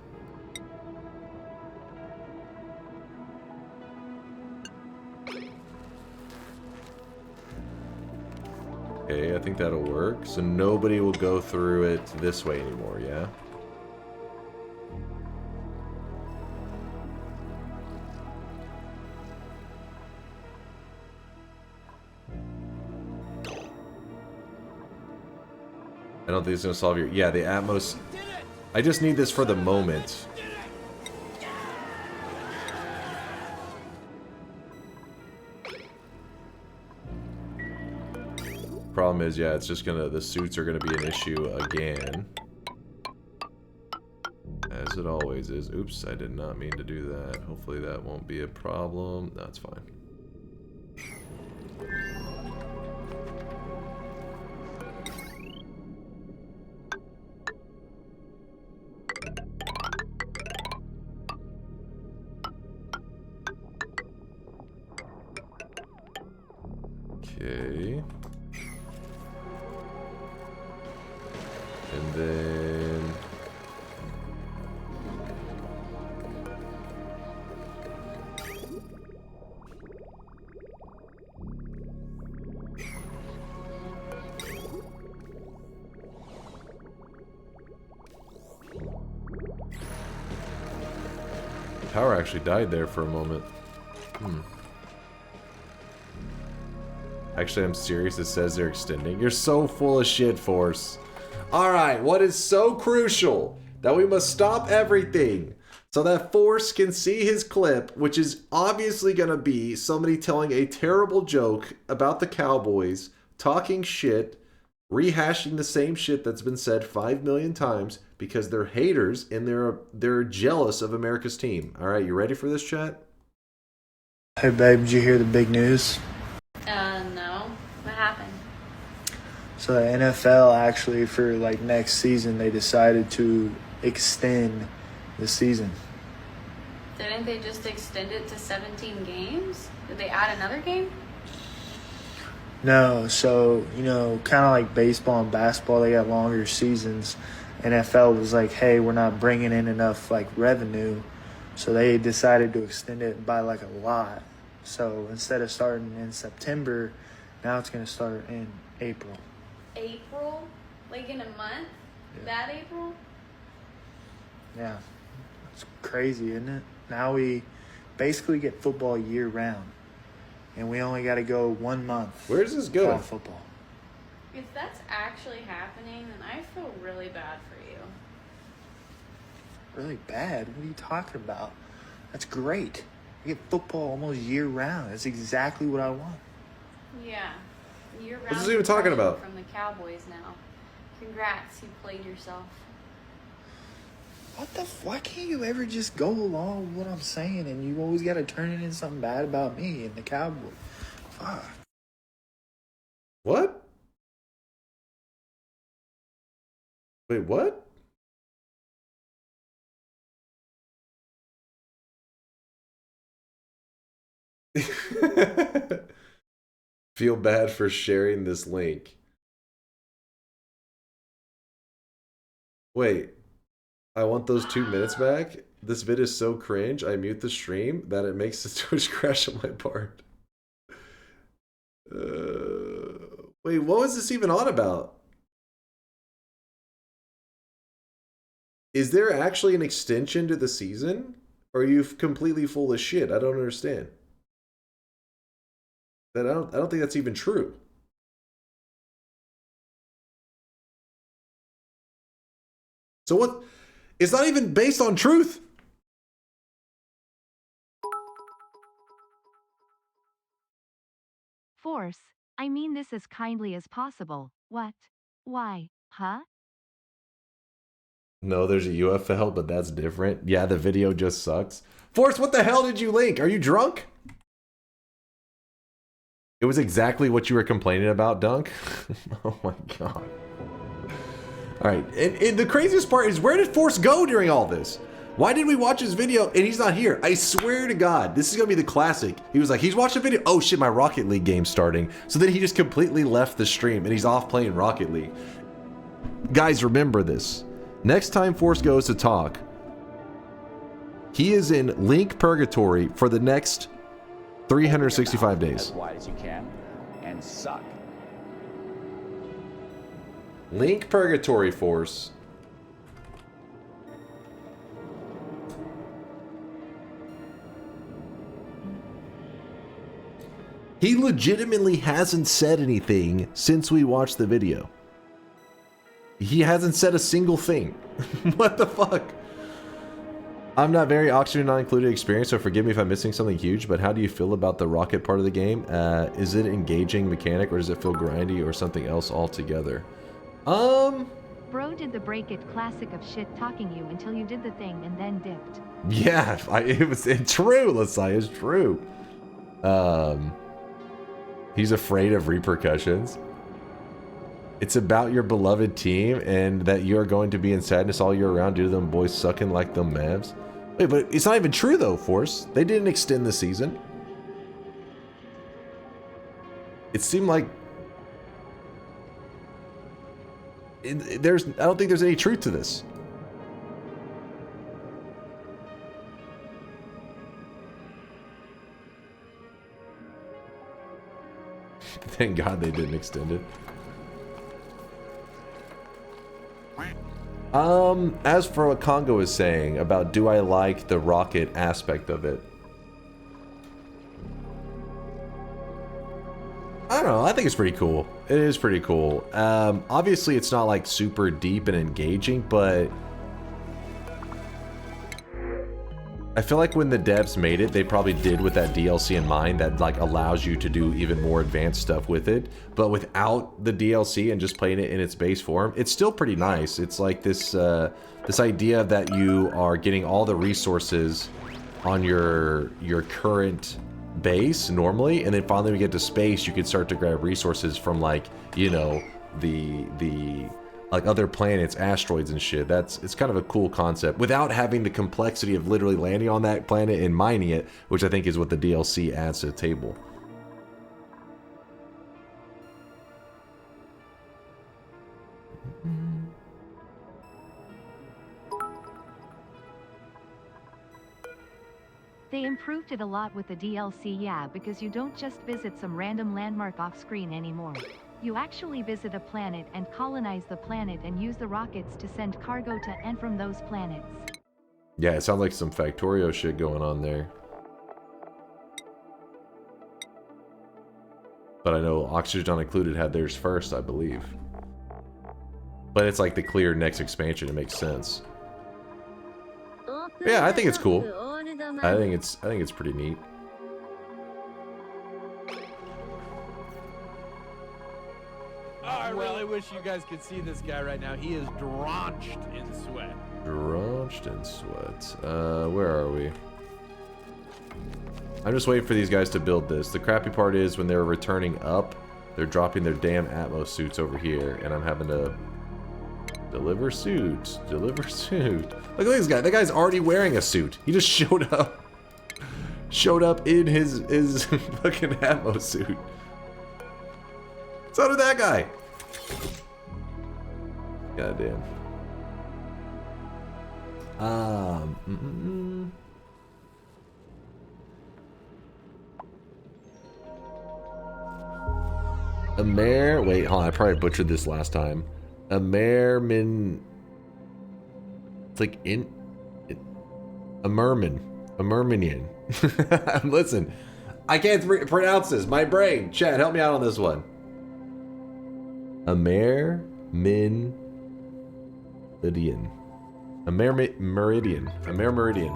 Okay, I think that'll work. So nobody will go through it this way anymore, yeah? I don't think it's gonna solve your... Yeah, the Atmos... I just need this for the moment. Problem is, yeah, it's just gonna... The suits are gonna be an issue again. As it always is. Oops, I did not mean to do that. Hopefully that won't be a problem. No, it's fine. Okay. And then... Power actually died there for a moment. Actually, I'm serious. It says they're extending. You're so full of shit, Force. Alright, what is so crucial that we must stop everything so that Force can see his clip, which is obviously going to be somebody telling a terrible joke about the Cowboys, talking shit, rehashing the same shit that's been said 5 million times because they're haters and they're jealous of America's team. Alright, you ready for this, chat? Hey babe, did you hear the big news? No. What happened? So the NFL actually, for like next season, they decided to extend the season. Didn't they just extend it to 17 games? Did they add another game? No, so, you know, kind of like baseball and basketball, they got longer seasons. NFL was like, hey, we're not bringing in enough like revenue, so they decided to extend it by like a lot. So instead of starting in September, now it's going to start in April. April? Like in a month? Yeah. That April? Yeah. It's crazy, isn't it? Now we basically get football year round. And we only got to go 1 month. Where's this going? without football. If that's actually happening, then I feel really bad for you. Really bad? What are you talking about? That's great. We get football almost year round. That's exactly what I want. Yeah. Year round. What's this even talking about? From the Cowboys now. Congrats, you played yourself. What the why can't you ever just go along with what I'm saying and you always got to turn it into something bad about me and the Cowboys? Fuck. What? Wait, what? Feel bad for sharing this link. Wait, I want those 2 minutes back? This vid is so cringe, I mute the stream that it makes the Twitch crash on my part. Wait, what was this even on about? Is there actually an extension to the season? Or are you completely full of shit? I don't understand. I don't think that's even true. So what? It's not even based on truth. Force, I mean this as kindly as possible. What? Why? Huh? No, there's a UFL, but that's different. Yeah, the video just sucks. Force, what the hell did you link? Are you drunk? It was exactly what you were complaining about, Dunk. Oh my god. Alright, and the craziest part is, where did Force go during all this? Why did we watch his video and he's not here? I swear to God, this is gonna be the classic. He was like, he's watching a video. Oh shit, my Rocket League game's starting. So then he just completely left the stream and he's off playing Rocket League. Guys, remember this. Next time Force goes to talk, he is in Link Purgatory for the next 365 days. As wide as you can and suck. Link Purgatory, Force. He legitimately hasn't said anything since we watched the video. He hasn't said a single thing. What the fuck? I'm not very Oxygen Not Included experienced, so forgive me if I'm missing something huge, but how do you feel about the rocket part of the game? Is it engaging mechanic, or does it feel grindy, or something else altogether? Bro did the break it classic of shit talking you until you did the thing and then dipped. Yeah, it's true, Lasai, it's true. He's afraid of repercussions. It's about your beloved team and that you're going to be in sadness all year round due to them boys sucking like them Mavs. Wait, but it's not even true though, Force. They didn't extend the season. It seemed like I don't think there's any truth to this. Thank God they didn't extend it. As for what Congo is saying about do I like the rocket aspect of it? I don't know, I think it's pretty cool. It is pretty cool. Obviously it's not like super deep and engaging, but I feel like when the devs made it, they probably did with that DLC in mind that like allows you to do even more advanced stuff with it. But without the DLC and just playing it in its base form, it's still pretty nice. It's like this this idea that you are getting all the resources on your current base normally, and then finally we get to space, you can start to grab resources from like, you know, the like other planets, asteroids and shit. It's kind of a cool concept without having the complexity of literally landing on that planet and mining it, which I think is what the DLC adds to the table. They improved it a lot with the DLC, yeah, because you don't just visit some random landmark off screen anymore. You actually visit a planet and colonize the planet and use the rockets to send cargo to and from those planets. Yeah, it sounds like some Factorio shit going on there. But I know Oxygen Not Included had theirs first, I believe. But it's like the clear next expansion, it makes sense. Yeah, I think it's cool. I think it's pretty neat. I really wish you guys could see this guy right now. He is drenched in sweat. Drenched in sweat. Where are we? I'm just waiting for these guys to build this. The crappy part is when they're returning up, they're dropping their damn Atmos suits over here, and I'm having to Deliver suit. Deliver suit. Look at this guy. That guy's already wearing a suit. He just showed up. Showed up in his fucking ammo suit. So did that guy. Goddamn. Wait, hold on, I probably butchered this last time. Merman. It's like a merman. A mermanian. Listen, I can't pronounce this. My brain. Chad, help me out on this one. A meridian. A meridian. A meridian.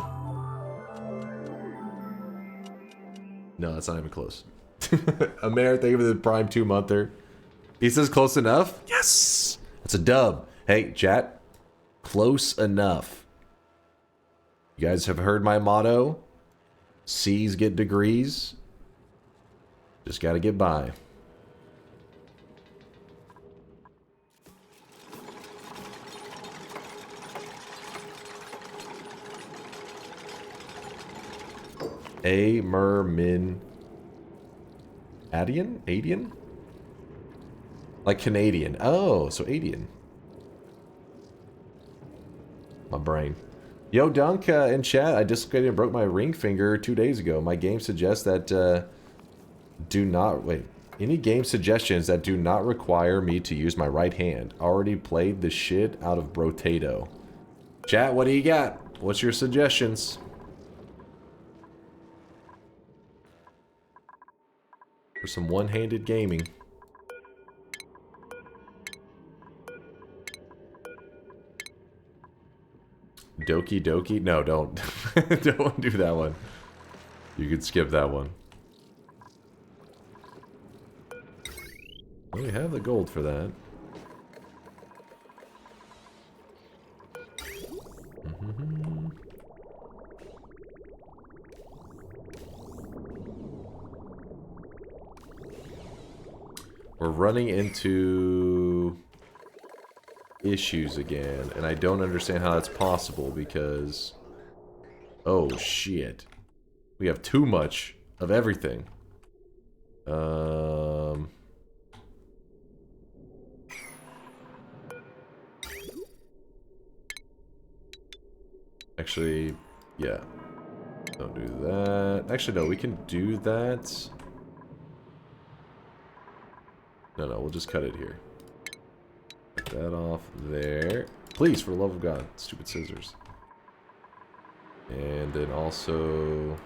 No, that's not even close. A thank you for the Prime 2-monther. He says close enough? Yes! That's a dub. Hey, chat. Close enough. You guys have heard my motto. C's get degrees. Just gotta get by. A mermin. Adian? Like Canadian. Oh, so Adian. My brain. Yo, Dunk in chat, I dislocated and broke my ring finger 2 days ago. My game suggests that any game suggestions that do not require me to use my right hand. Already played the shit out of Brotato. Chat, what do you got? What's your suggestions? For some one-handed gaming. Doki Doki? No, don't. Don't do that one. You could skip that one. Well, we have the gold for that. We're running into issues again, and I don't understand how that's possible because... Oh, shit. We have too much of everything. Actually, yeah. Don't do that. Actually, no, we can do that. No, we'll just cut it here. Cut that off there. Please, for the love of God. Stupid scissors. And then also...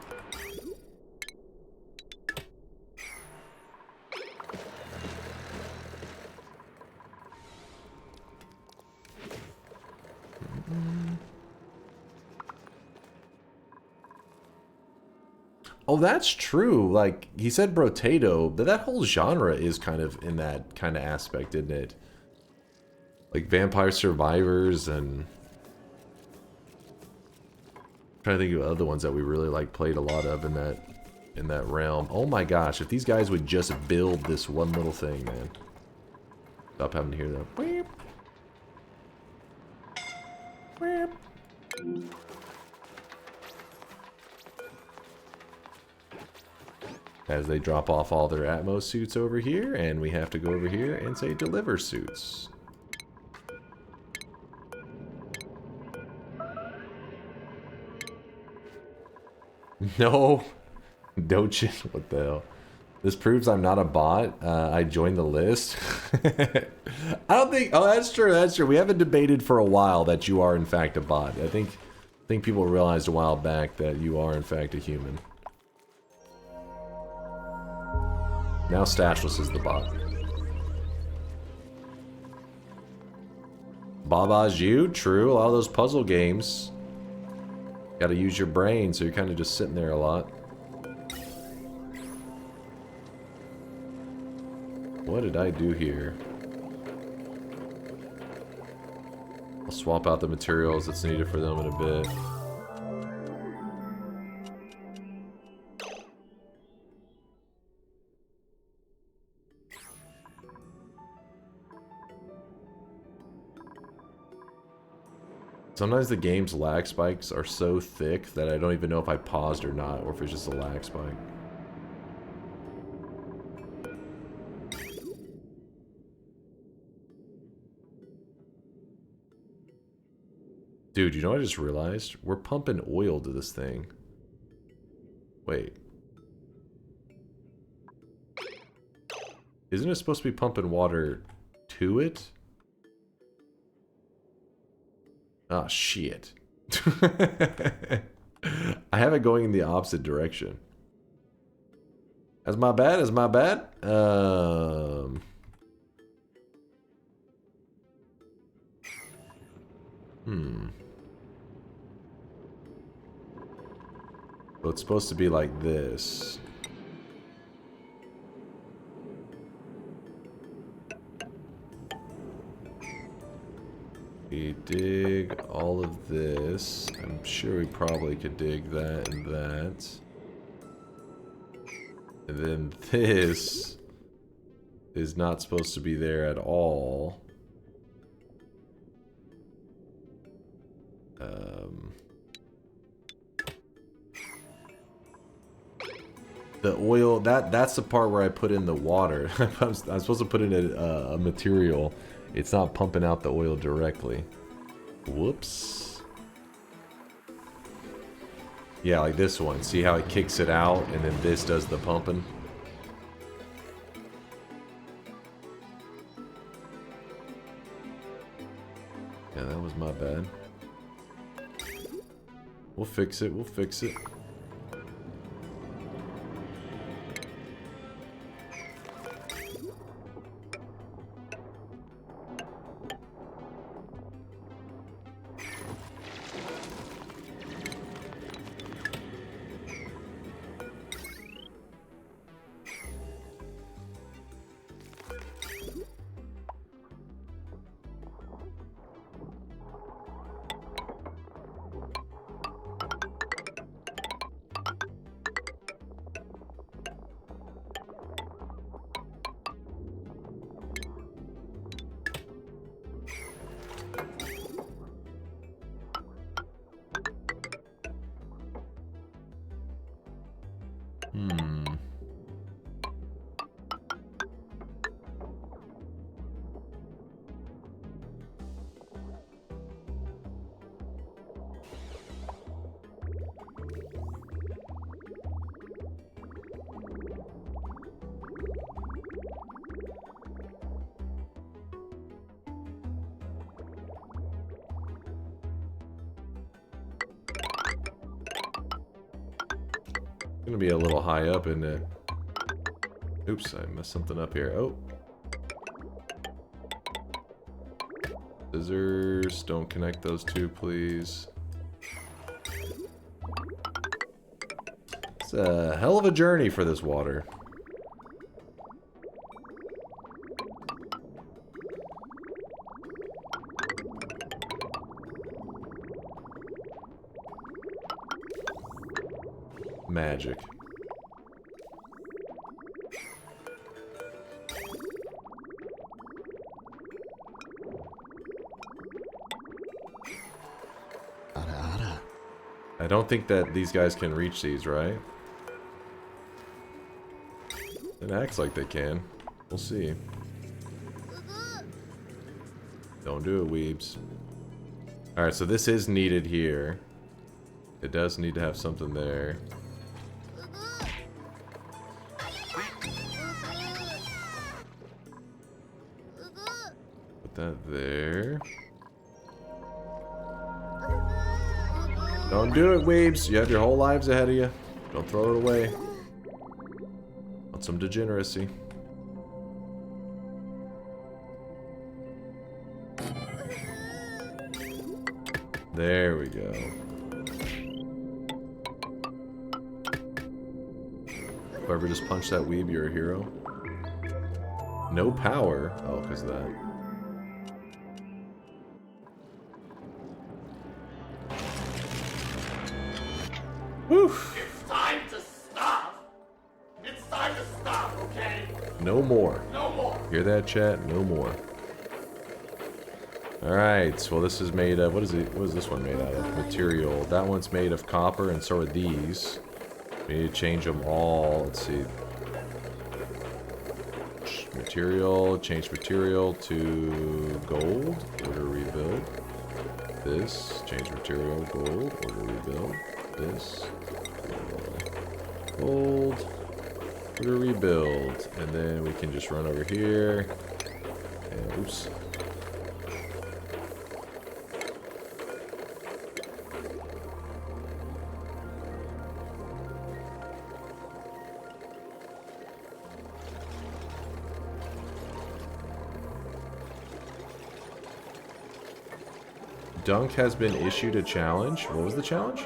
Oh, that's true. Like, he said Brotato, but that whole genre is kind of in that kind of aspect, isn't it? Like Vampire Survivors and... I'm trying to think of other ones that we really like played a lot of in that realm. Oh my gosh, if these guys would just build this one little thing, man. Stop having to hear that. Beep. Beep. As they drop off all their Atmos suits over here, and we have to go over here and say deliver suits. No, don't you? What the hell? This proves I'm not a bot. I joined the list. I don't think. Oh, that's true. That's true. We haven't debated for a while that you are in fact a bot. I think people realized a while back that you are in fact a human. Now Stashless is the bot. Baba's you? True. A lot of those puzzle games. Gotta use your brain, so you're kind of just sitting there a lot. What did I do here? I'll swap out the materials that's needed for them in a bit. Sometimes the game's lag spikes are so thick that I don't even know if I paused or not, or if it's just a lag spike. Dude, you know what I just realized? We're pumping oil to this thing. Wait. Isn't it supposed to be pumping water to it? Ah, shit. I have it going in the opposite direction. That's my bad, that's my bad. So it's supposed to be like this. We dig all of this. I'm sure we probably could dig that and that. And then this is not supposed to be there at all. The oil, that's the part where I put in the water. I'm supposed to put in a material. It's not pumping out the oil directly. Whoops. Yeah, like this one. See how it kicks it out and then this does the pumping? Yeah, that was my bad. We'll fix it, we'll fix it. Gonna be a little high up, isn't it? Oops, I messed something up here. Oh. Scissors, don't connect those two, please. It's a hell of a journey for this water. Magic. I don't think that these guys can reach these, right? It acts like they can. We'll see. Don't do it, weebs. Alright, so this is needed here. It does need to have something there. Put that there. Don't do it, weebs. You have your whole lives ahead of you. Don't throw it away. Want some degeneracy. There we go. Whoever just punched that weeb, you're a hero. No power. Oh, because of that. Whew. It's time to stop. It's time to stop, okay? No more. No more. Hear that, chat? No more. Alright, well this is made of, what is this one made out of? Material. That one's made of copper, and so are these. We need to change them all. Let's see. Material, change material to gold. Order rebuild. This, change material, gold. Order rebuild. This. Gold. Order rebuild. And then we can just run over here. And oops. Dunk has been issued a challenge. What was the challenge?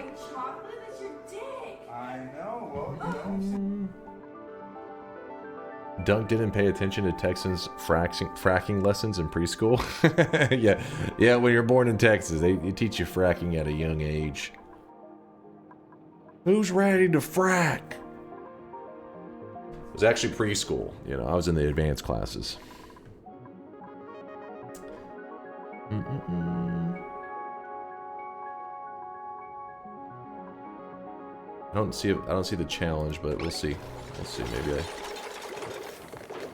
I know. Dunk didn't pay attention to Texans' fracking lessons in preschool. yeah. When you're born in Texas, they teach you fracking at a young age. Who's ready to frack? It was actually preschool. You know, I was in the advanced classes. I don't see the challenge, but we'll see. We'll see. Maybe I.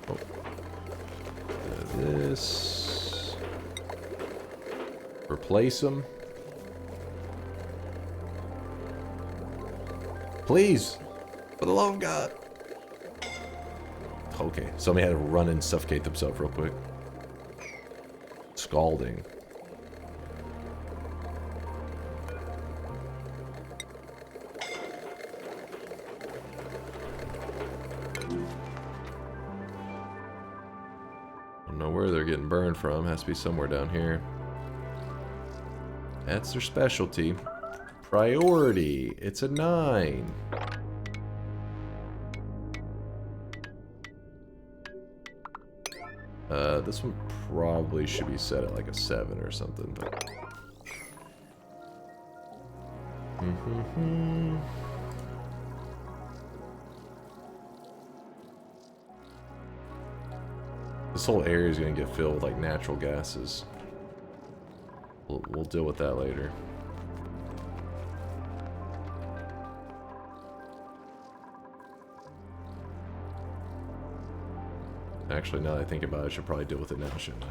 Oh. This. Replace them. Please, for the love of God. Okay, somebody had to run and suffocate themselves real quick. Scalding. Where they're getting burned from. Has to be somewhere down here. That's their specialty. Priority. It's a 9. This one probably should be set at like a 7 or something. But... This whole area is going to get filled with like natural gases. We'll deal with that later. Actually, now that I think about it, I should probably deal with it now, shouldn't I?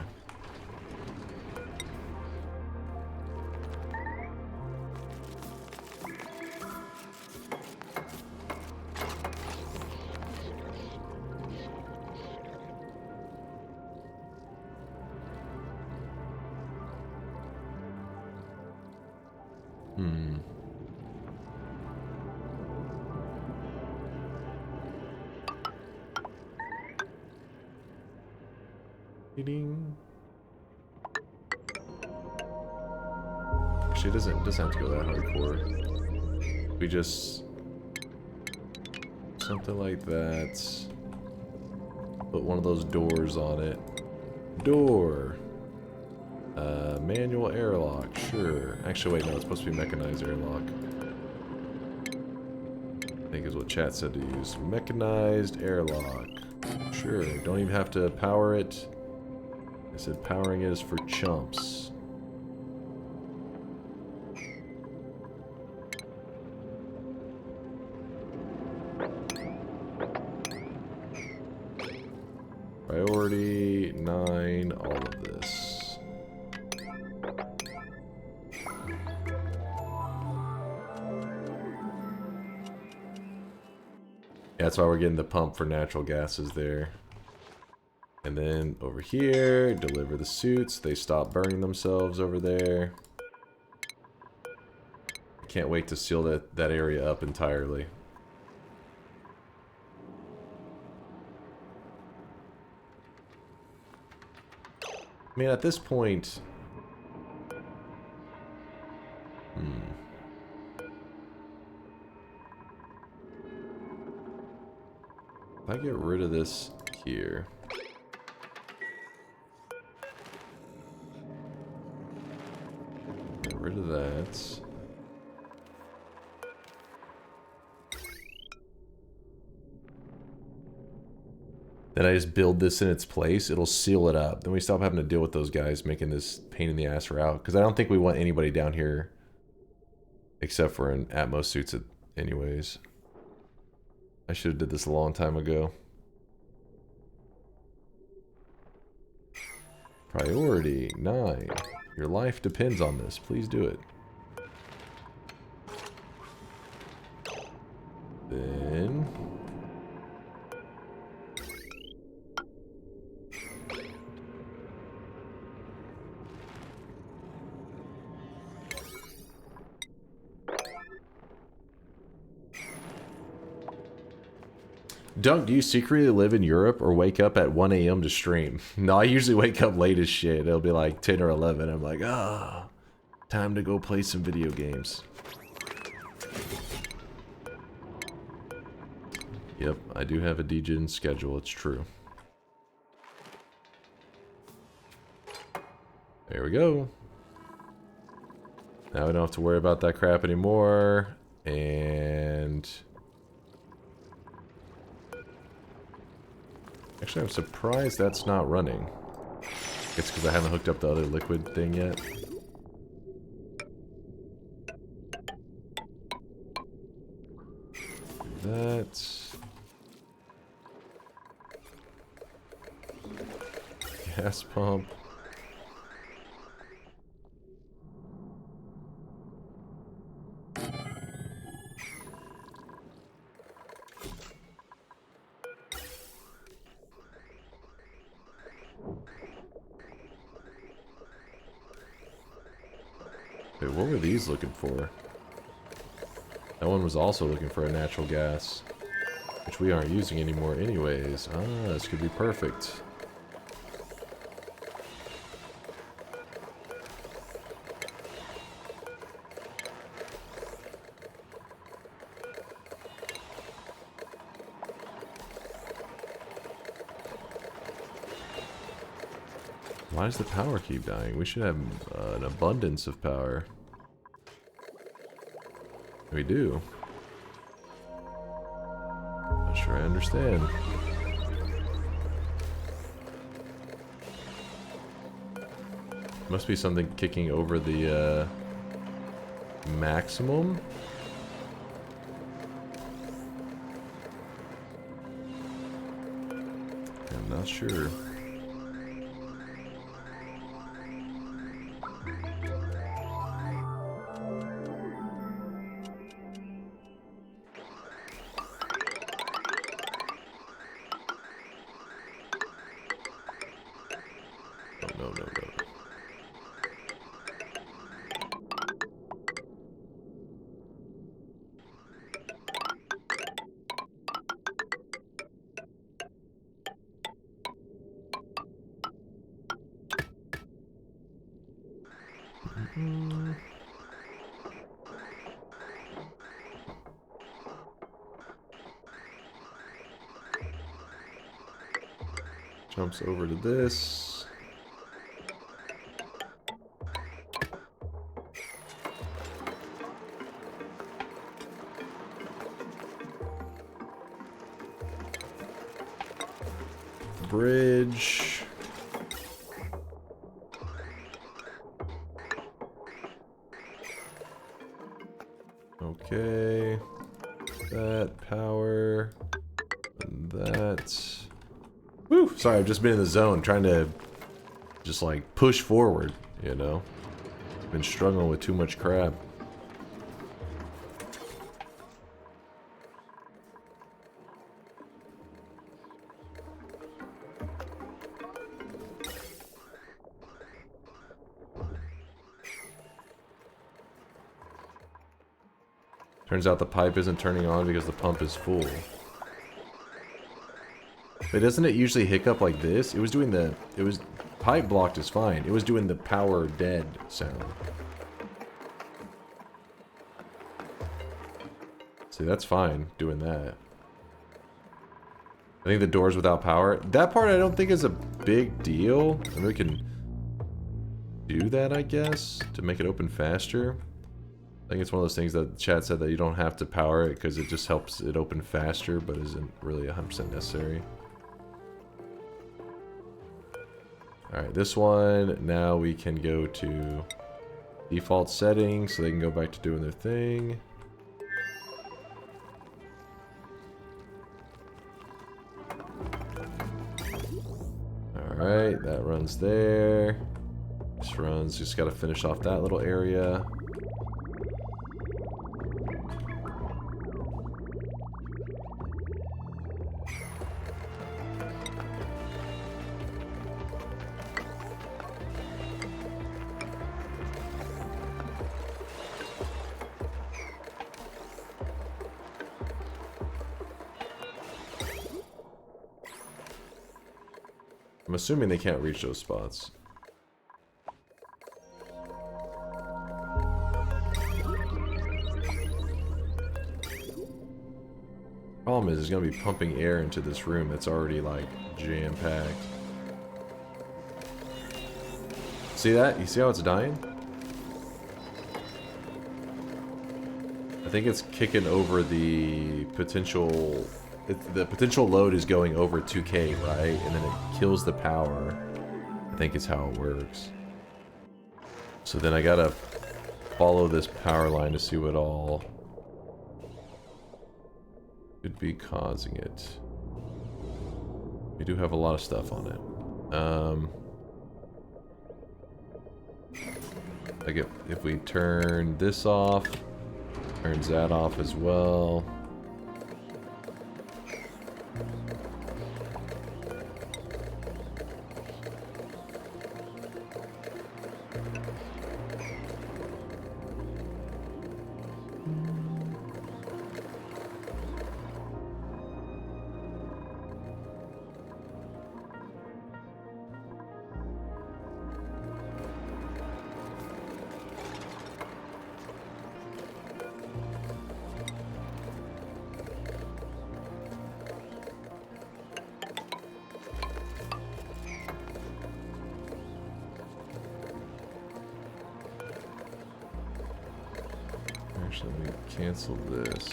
Actually, it doesn't have to go that hardcore. We just something like that. Put one of those doors on it. Door. Manual airlock. Sure. Actually, wait, no, it's supposed to be mechanized airlock. I think is what chat said to use. Mechanized airlock. Sure. Don't even have to power it. I said powering it is for chumps. Priority 9, all of this. Yeah, that's why we're getting the pump for natural gases there. And then over here, deliver the suits. They stop burning themselves over there. Can't wait to seal that area up entirely. I mean, at this point... If I get rid of this here... Get rid of that... then I just build this in its place, it'll seal it up. Then we stop having to deal with those guys making this pain in the ass route. Because I don't think we want anybody down here except for in Atmos suits anyways. I should have did this a long time ago. Priority 9. Your life depends on this. Please do it. Then... Dunk, do you secretly live in Europe or wake up at 1 a.m. to stream? No, I usually wake up late as shit. It'll be like 10 or 11. I'm like, ah, time to go play some video games. Yep, I do have a degen schedule, it's true. There we go. Now we don't have to worry about that crap anymore. And... actually, I'm surprised that's not running. It's because I haven't hooked up the other liquid thing yet. That's... gas pump. Wait, what were these looking for? That one was also looking for a natural gas, which we aren't using anymore anyways. Ah, this could be perfect. Why does the power keep dying? We should have an abundance of power. We do. Not sure I understand. Must be something kicking over the maximum. I'm not sure. Jumps over to this. Bridge. Okay. That power. And that. Woo! Sorry, I've just been in the zone trying to just like push forward, you know? Been struggling with too much crap. Turns out the pipe isn't turning on because the pump is full. But doesn't it usually hiccup like this? It was doing the... it was... pipe blocked is fine. It was doing the power dead sound. See, that's fine, doing that. I think the doors without power... that part I don't think is a big deal. I mean, we can do that, I guess, to make it open faster. I think it's one of those things that chat said that you don't have to power it because it just helps it open faster, but isn't really 100% necessary. Alright, this one, now we can go to default settings so they can go back to doing their thing. Alright, that runs there. This runs, just gotta finish off that little area. I'm assuming they can't reach those spots. Problem is, it's gonna be pumping air into this room that's already like jam-packed. See that? You see how it's dying? I think it's kicking over the potential. The potential load is going over 2K, right? And then it kills the power. I think is how it works. So then I gotta follow this power line to see what all could be causing it. We do have a lot of stuff on it. Like if we turn this off, turns that off as well. Actually, let me cancel this.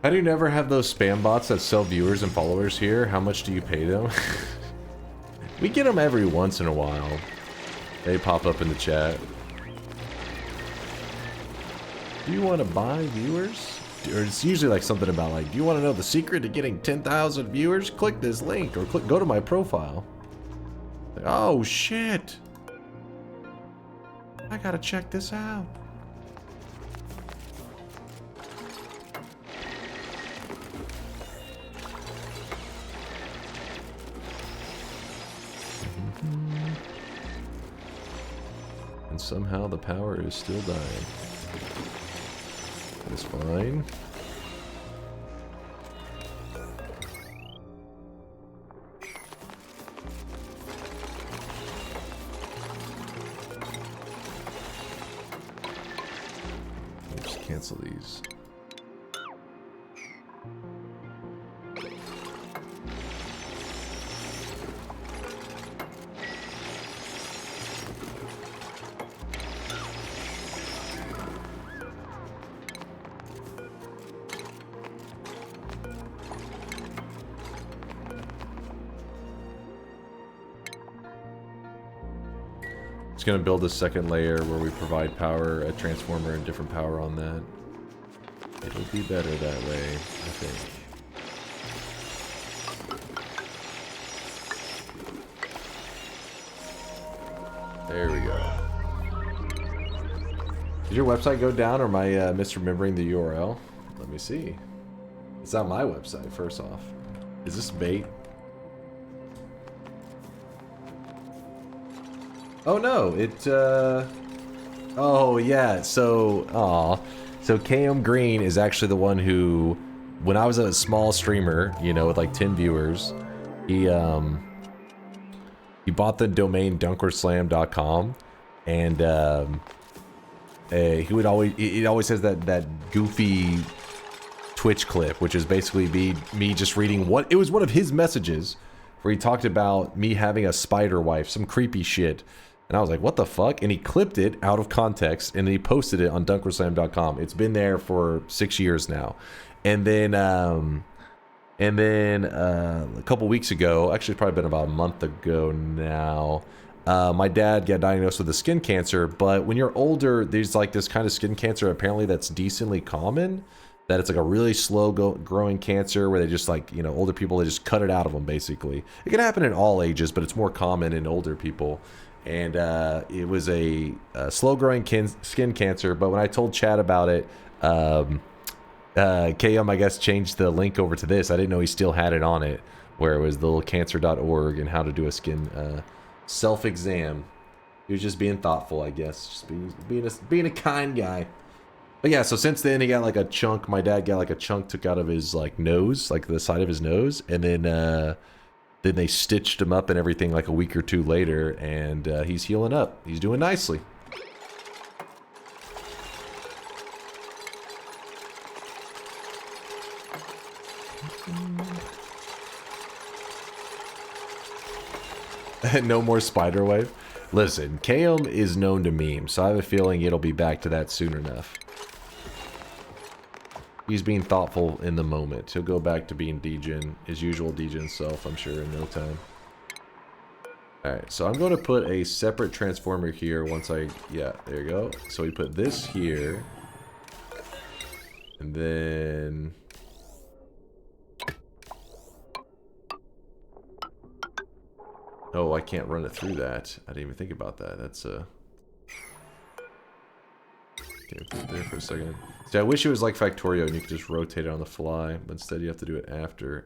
How do you never have those spam bots that sell viewers and followers here? How much do you pay them? We get them every once in a while. They pop up in the chat. Do you want to buy viewers? Or it's usually like something about like, do you want to know the secret to getting 10,000 viewers? Click this link or go to my profile. Like, oh shit. I gotta check this out. And somehow the power is still dying. That's fine. Just cancel these. Going to build a second layer where we provide power, a transformer, and different power on that. It'll be better that way, I think. There we go. Did your website go down, or am I misremembering the URL? Let me see. It's on my website, first off. Is this bait? Oh no, it, oh yeah, so KM Green is actually the one who, when I was a small streamer, you know, with like 10 viewers, he bought the domain DunkOrSlam.com, and, he would always, it always has that goofy Twitch clip, which is basically me just reading it was one of his messages where he talked about me having a spider wife, some creepy shit. And I was like, what the fuck? And he clipped it out of context and then he posted it on DunkOrSlam.com. It's been there for 6 years now. And then a couple weeks ago, actually probably been about a month ago now, my dad got diagnosed with a skin cancer. But when you're older, there's like this kind of skin cancer apparently that's decently common. That it's like a really slow growing cancer where they just like, you know, older people, they just cut it out of them basically. It can happen in all ages, but it's more common in older people. And it was a slow growing skin cancer. But when I told Chad about it, KM, I guess, changed the link over to this. I didn't know he still had it on it, where it was the little cancer.org and how to do a skin self-exam. He was just being thoughtful, I guess. Just being a kind guy. But yeah, so since then he got like a chunk. My dad got like a chunk took out of his like nose, like the side of his nose, and then they stitched him up and everything like a week or two later, and he's healing up. He's doing nicely. No more spider wife. Listen, KM is known to meme, so I have a feeling it'll be back to that soon enough. He's being thoughtful in the moment. He'll go back to being degen, his usual degen self, I'm sure, in no time. Alright, so I'm going to put a separate transformer here once I... Yeah, there you go. So we put this here. And then... Oh, I can't run it through that. I didn't even think about that. That's okay, put it there for a second. See, I wish it was like Factorio and you could just rotate it on the fly, but instead you have to do it after.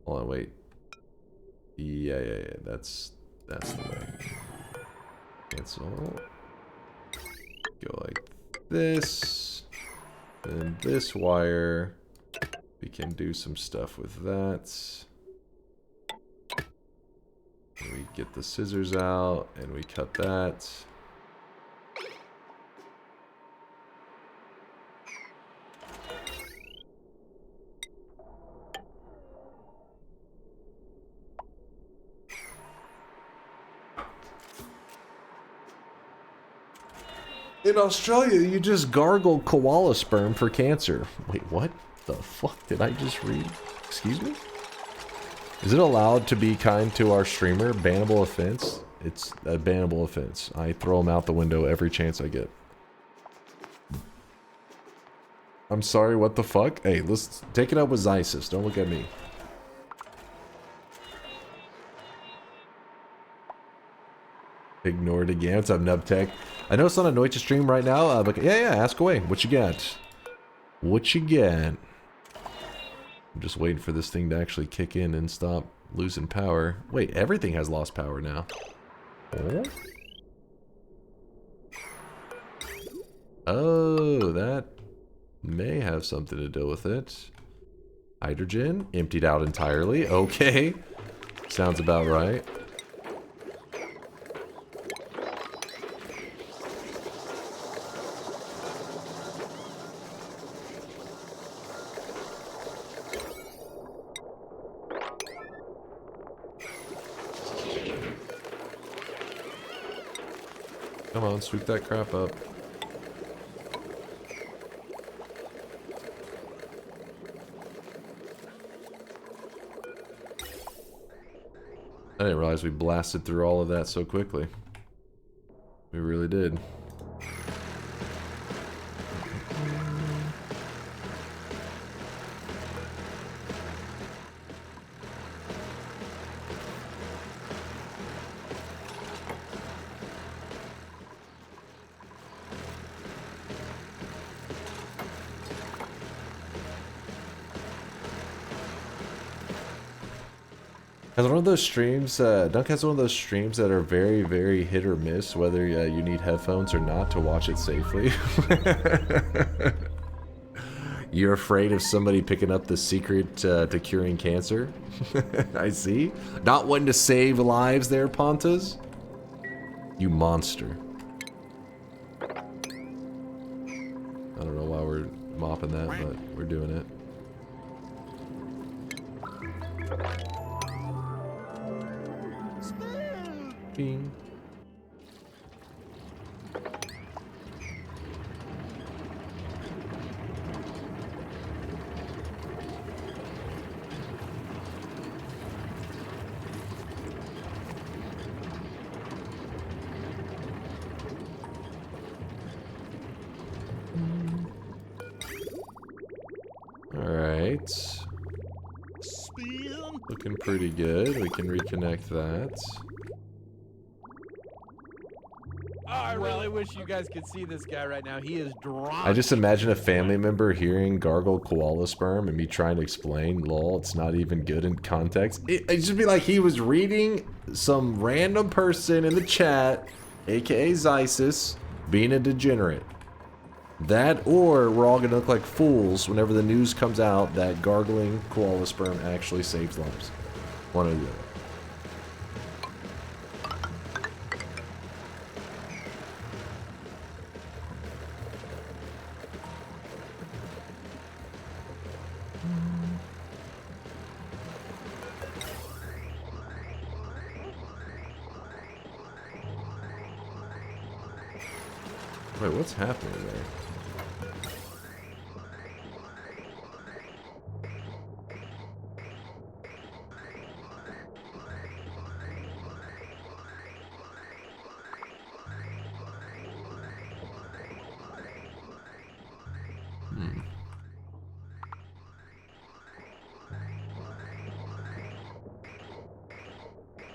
Hold on, wait. Yeah. That's the way. Cancel. Go like this. Then this wire. We can do some stuff with that. We get the scissors out and we cut that. In Australia, you just gargle koala sperm for cancer. Wait, what the fuck did I just read? Excuse me? Is it allowed to be kind to our streamer? Bannable offense? It's a bannable offense. I throw them out the window every chance I get. I'm sorry, what the fuck? Hey, let's take it up with Zysis. Don't look at me. Ignored again. What's up, Nubtech? I know it's on a Noita stream right now, but yeah, ask away. What you got? What you got? I'm just waiting for this thing to actually kick in and stop losing power. Wait, everything has lost power now. Oh, that may have something to do with it. Hydrogen emptied out entirely. Okay. Sounds about right. Come on, sweep that crap up. I didn't realize we blasted through all of that so quickly. We really did. Has one of those streams, Dunk has one of those streams that are very, very hit or miss, whether you need headphones or not to watch it safely. You're afraid of somebody picking up the secret to curing cancer? I see. Not one to save lives there, Pontas? You monster. I don't know why we're mopping that, but we're doing it. Bing. Alright. Looking pretty good. We can reconnect that. I really wish you guys could see this guy right now. He is drunk. I just imagine a family member hearing gargle koala sperm and me trying to explain, lol, it's not even good in context. It'd just be like he was reading some random person in the chat, aka Zysis, being a degenerate. That, or we're all gonna look like fools whenever the news comes out that gargling koala sperm actually saves lives. One or the other. Wait, what's happening there?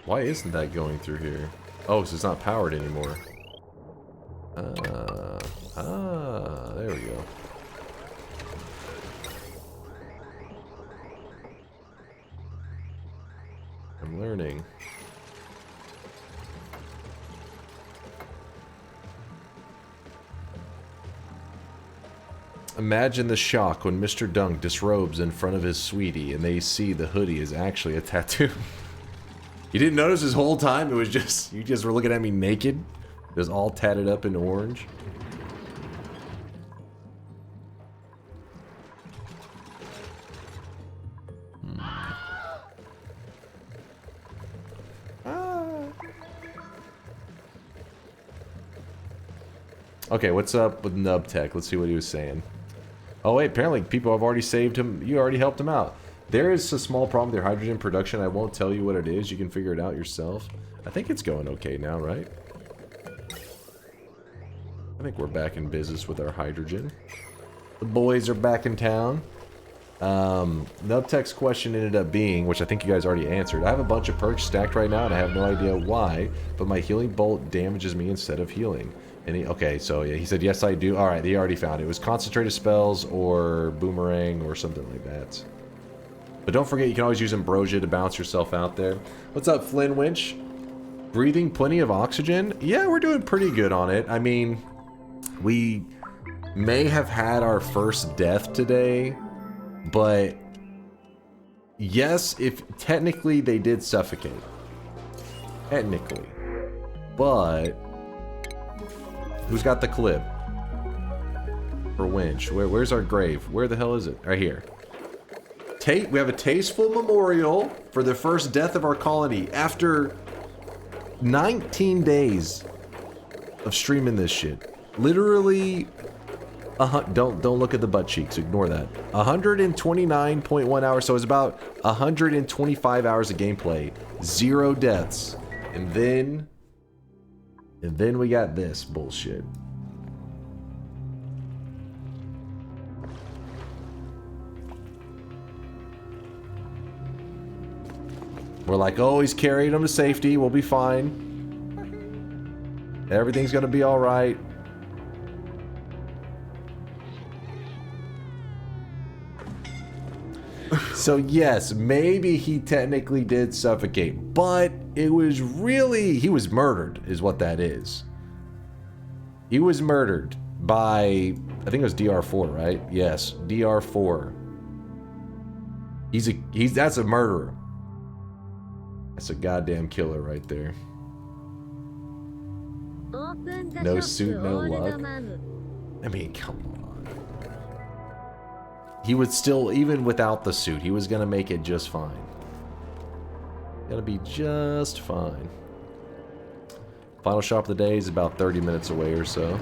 Why isn't that going through here? Oh, so it's not powered anymore. There we go. I'm learning. Imagine the shock when Mr. Dunk disrobes in front of his sweetie and they see the hoodie is actually a tattoo. You didn't notice this whole time? It was just, you just were looking at me naked? It was all tatted up in orange. Okay, what's up with Nubtech? Let's see what he was saying. Oh wait, apparently people have already saved him. You already helped him out. There is a small problem with their hydrogen production. I won't tell you what it is. You can figure it out yourself. I think it's going okay now, right? I think we're back in business with our hydrogen. The boys are back in town. Nubtech's question ended up being, which I think you guys already answered. I have a bunch of perks stacked right now and I have no idea why, but my healing bolt damages me instead of healing. And okay, so yeah, he said, yes, I do. Alright, he already found it. It was concentrated spells or boomerang or something like that. But don't forget, you can always use Ambrosia to bounce yourself out there. What's up, Flynn Winch? Breathing plenty of oxygen? Yeah, we're doing pretty good on it. I mean, we may have had our first death today, but yes, if technically they did suffocate. Technically. But who's got the clip? For Winch. Where's our grave? Where the hell is it? Right here. We have a tasteful memorial for the first death of our colony after 19 days of streaming this shit. Literally, don't look at the butt cheeks. Ignore that. 129.1 hours. So it's about 125 hours of gameplay. 0 deaths, and then we got this bullshit. We're like, oh, he's carrying him to safety. We'll be fine. Everything's gonna be all right. So yes, maybe he technically did suffocate, but it was really, he was murdered is what that is. He was murdered by, I think it was DR4, right? Yes, DR4. That's a murderer. That's a goddamn killer right there. No suit, no luck. I mean, come on. He would still, even without the suit, he was gonna make it just fine. Gonna be just fine. Final shop of the day is about 30 minutes away or so.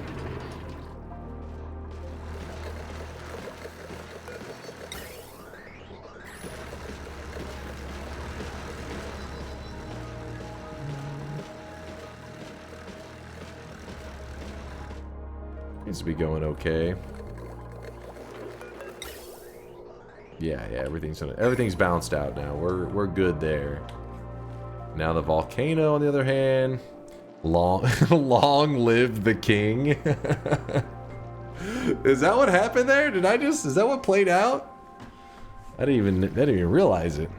Seems to be going okay. Yeah, everything's bounced out now. We're good there. Now the volcano, on the other hand, long live the king. Is that what happened there? Is that what played out? I didn't even realize it.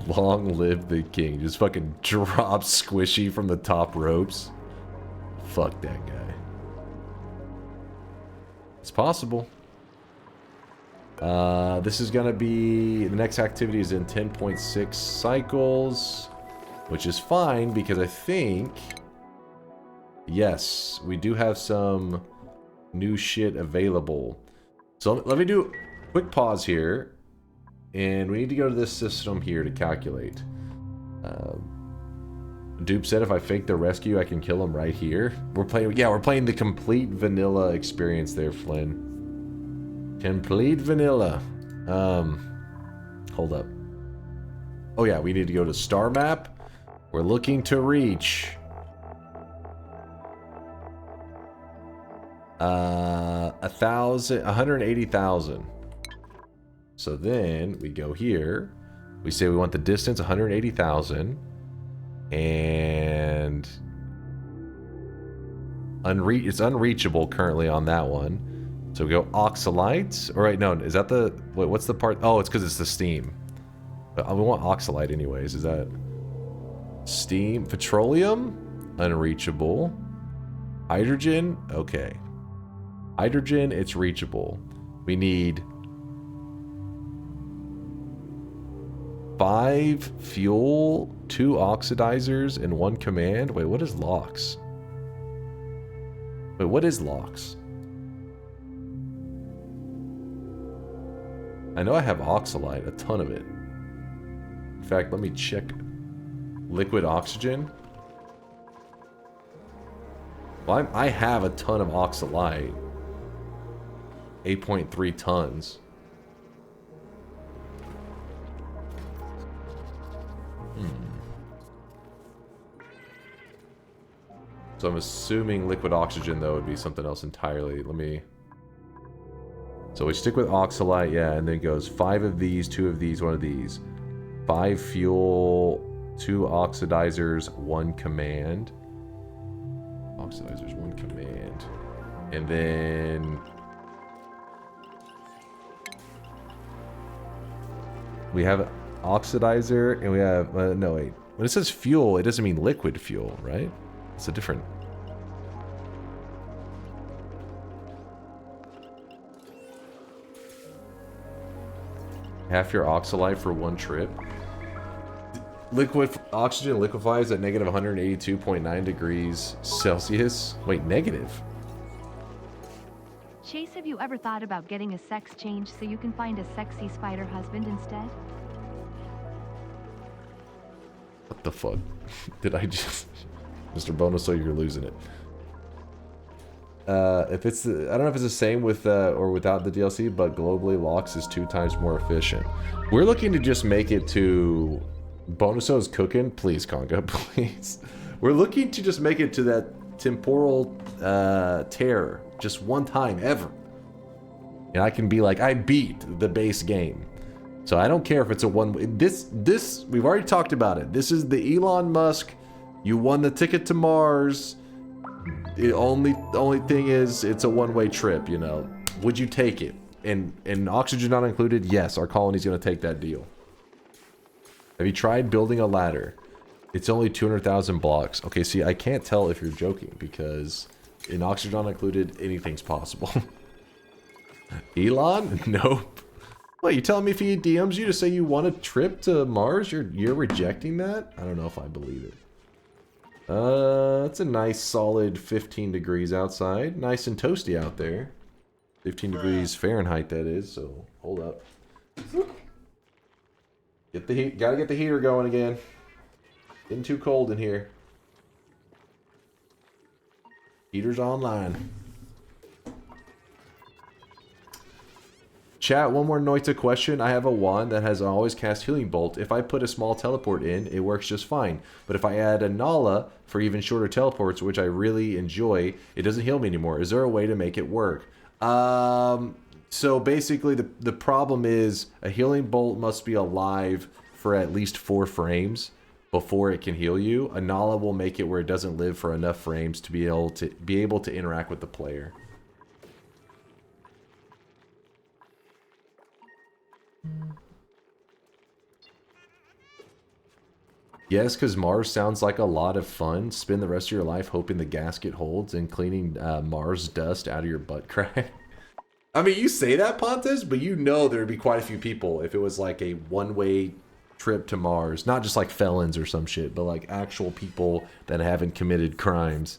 Long live the king. Just fucking drop Squishy from the top ropes. Fuck that guy. It's possible. This is gonna be... The next activity is in 10.6 cycles. Which is fine, because I think... Yes, we do have some new shit available. So let me do a quick pause here. And we need to go to this system here to calculate. Dupe said if I fake the rescue, I can kill him right here. We're playing the complete vanilla experience there, Flynn. Complete vanilla. Hold up. Oh yeah, we need to go to star map. We're looking to reach 180,000. So then we go here. We say we want the distance 180,000. And it's unreachable currently on that one. So we go oxalite. All right, no, is that the... Wait, what's the part? Oh, it's because it's the steam. But we want oxalite anyways. Is that... Steam? Petroleum? Unreachable. Hydrogen? Okay. Hydrogen, it's reachable. We need... 5 fuel, 2 oxidizers, and 1 command. Wait, what is LOX? Wait, what is LOX? I know I have oxalite, a ton of it. In fact, let me check. Liquid oxygen. Well, I have a ton of oxalite. 8.3 tons. So I'm assuming liquid oxygen, though, would be something else entirely. Let me... So we stick with oxalite, yeah, and then it goes 5 of these, 2 of these, 1 of these. 5 fuel, 2 oxidizers, 1 command. Oxidizers, 1 command. And then... we have oxidizer, and we have... no, wait. When it says fuel, it doesn't mean liquid fuel, right? It's a different... Half your oxalite for 1 trip. Liquid oxygen liquefies at negative 182.9 degrees Celsius. Wait, negative? Chase, have you ever thought about getting a sex change so you can find a sexy spider husband instead? What the fuck? Did I just... Mr. Bonuso, you're losing it. If it's I don't know if it's the same with or without the DLC, but globally LOX is 2 times more efficient. We're looking to just make it to Bonuso's cooking, please, Conga, please. We're looking to just make it to that temporal terror just one time ever, and I can be like, I beat the base game. So I don't care if it's a one. This we've already talked about it. This is the Elon Musk. You won the ticket to Mars. The only thing is, it's a one-way trip, you know. Would you take it? And oxygen not included? Yes, our colony's gonna take that deal. Have you tried building a ladder? It's only 200,000 blocks. Okay, see, I can't tell if you're joking, because in oxygen not included, anything's possible. Elon? Nope. What, you telling me if he DMs you to say you want a trip to Mars, you're rejecting that? I don't know if I believe it. It's a nice solid 15 degrees outside. Nice and toasty out there. 15 degrees Fahrenheit, that is, so hold up. Get the heat, gotta get the heater going again. Getting too cold in here. Heaters online. Chat, one more Noita question. I have a wand that has always cast Healing Bolt. If I put a small teleport in, it works just fine. But if I add a Nala for even shorter teleports, which I really enjoy, it doesn't heal me anymore. Is there a way to make it work? So basically the problem is a Healing Bolt must be alive for at least 4 frames before it can heal you. A Nala will make it where it doesn't live for enough frames to be able to interact with the player. Yes, because Mars sounds like a lot of fun. Spend the rest of your life hoping the gasket holds and cleaning Mars dust out of your butt crack. I mean, you say that, Pontus, but you know there'd be quite a few people if it was like a one-way trip to Mars. Not just like felons or some shit, but like actual people that haven't committed crimes.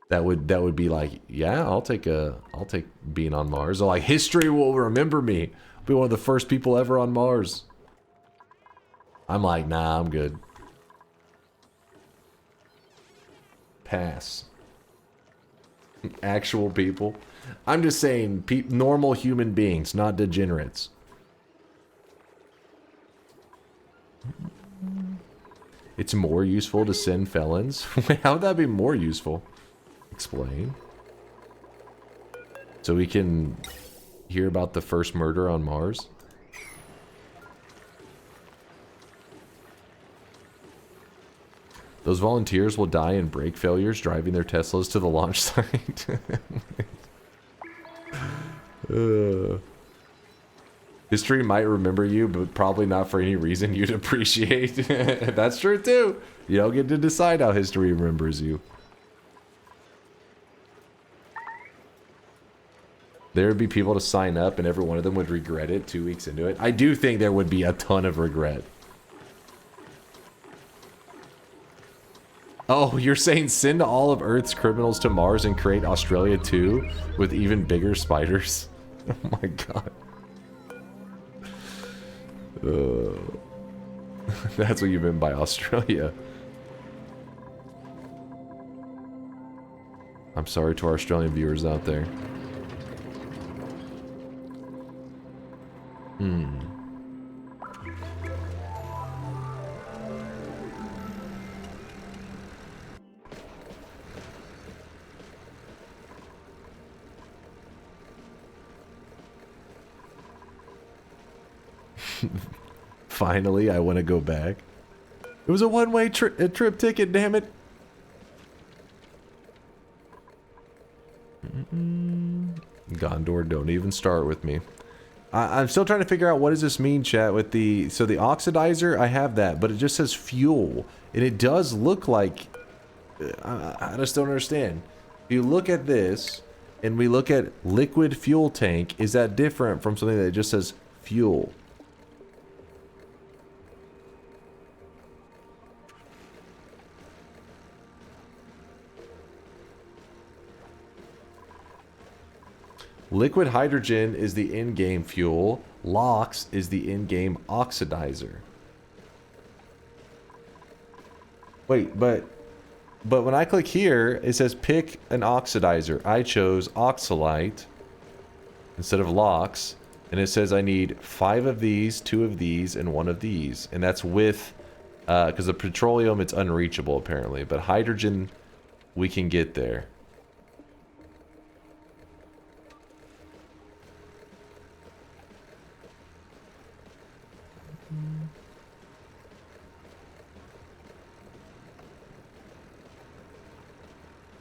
That would be like, yeah, I'll take being on Mars. Or like, history will remember me. I'll be one of the first people ever on Mars. I'm like, nah, I'm good. Pass. Actual people. I'm just saying, normal human beings, not degenerates. It's more useful to send felons? How would that be more useful? Explain. So we can hear about the first murder on Mars? Those volunteers will die in brake failures driving their Teslas to the launch site. History might remember you, but probably not for any reason you'd appreciate. That's true too. You don't get to decide how history remembers you. There would be people to sign up and every one of them would regret it 2 weeks into it. I do think there would be a ton of regret. Oh, you're saying send all of Earth's criminals to Mars and create Australia too with even bigger spiders? Oh my god. That's what you meant by Australia. I'm sorry to our Australian viewers out there. Finally, I want to go back. It was a one-way trip ticket, damn it. Gondor, don't even start with me. I'm still trying to figure out what does this mean, chat, with the... So the oxidizer, I have that, but it just says fuel. And it does look like... I just don't understand. If you look at this, and we look at liquid fuel tank, is that different from something that just says fuel? Liquid hydrogen is the in-game fuel. LOX is the in-game oxidizer. Wait, but when I click here, it says pick an oxidizer. I chose oxalite instead of LOX, and it says I need 5 of these, 2 of these, and 1 of these. And that's with, because the petroleum, it's unreachable apparently, but hydrogen, we can get there.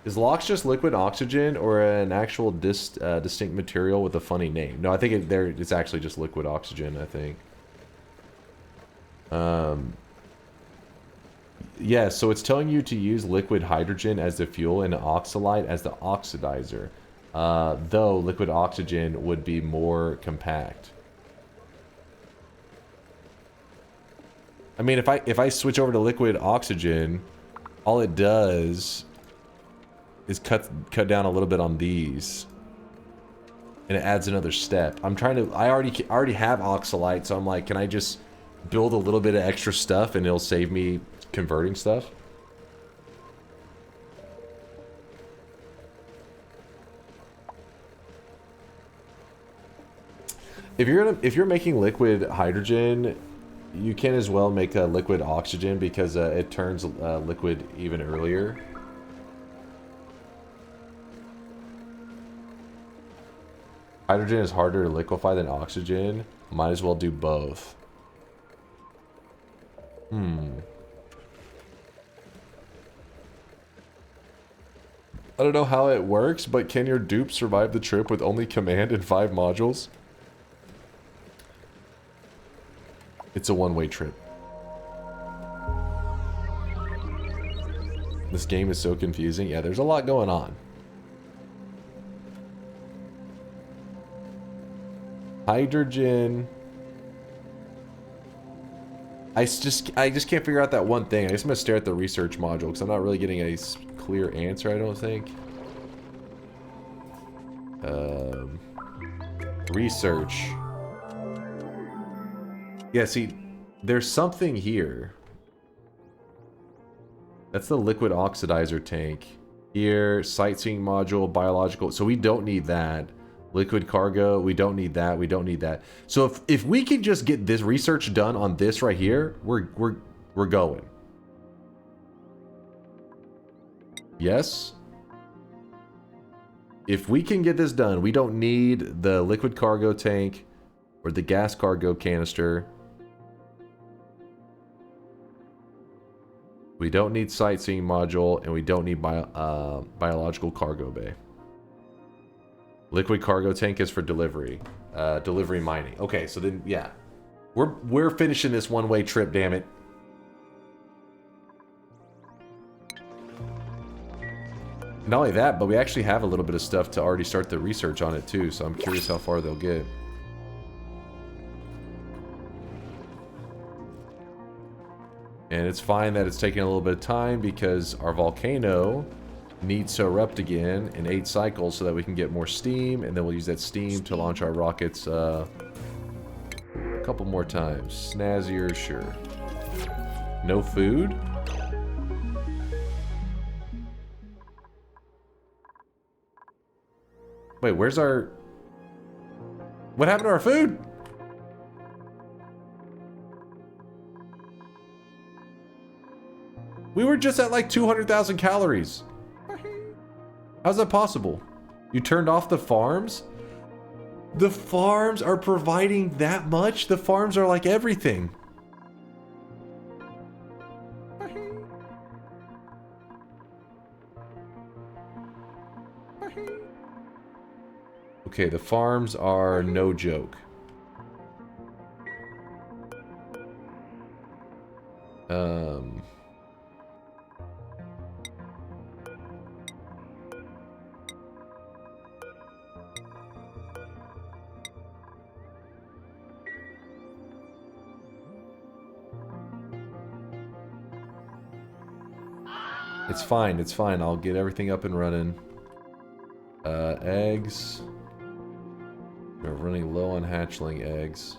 Is LOX just liquid oxygen or an actual distinct material with a funny name? No, I think it's actually just liquid oxygen, I think. Yeah, so it's telling you to use liquid hydrogen as the fuel and oxalite as the oxidizer. Though liquid oxygen would be more compact. I mean, if I switch over to liquid oxygen, all it does is cut down a little bit on these, and it adds another step. I'm trying to. I already have oxalite, so I'm like, can I just build a little bit of extra stuff and it'll save me converting stuff? If you're making liquid hydrogen, you can as well make a liquid oxygen because it turns liquid even earlier. Hydrogen is harder to liquefy than oxygen. Might as well do both. I don't know how it works, but can your dupe survive the trip with only command and 5 modules? It's a one-way trip. This game is so confusing. Yeah, there's a lot going on. Hydrogen. I just can't figure out that one thing. I guess I'm gonna stare at the research module because I'm not really getting a clear answer, I don't think. Research. Yeah, see, there's something here. That's the liquid oxidizer tank. Here, sightseeing module, biological. So we don't need that. Liquid cargo, we don't need that. We don't need that. So if we can just get this research done on this right here, we're going. Yes. If we can get this done, we don't need the liquid cargo tank or the gas cargo canister. We don't need sightseeing module, and we don't need biological cargo bay. Liquid cargo tank is for delivery. Delivery mining. Okay, so then, yeah. We're finishing this one-way trip, damn it. Not only that, but we actually have a little bit of stuff to already start the research on it, too, so I'm curious how far they'll get. And it's fine that it's taking a little bit of time because our volcano needs to erupt again in 8 cycles so that we can get more steam, and then we'll use that steam to launch our rockets a couple more times. Snazzier, sure. No food? Wait, where's our... What happened to our food? We were just at like 200,000 calories. How's that possible? You turned off the farms? The farms are providing that much? The farms are like everything. Okay, the farms are no joke. It's fine, it's fine. I'll get everything up and running. Eggs. We're running low on hatchling eggs.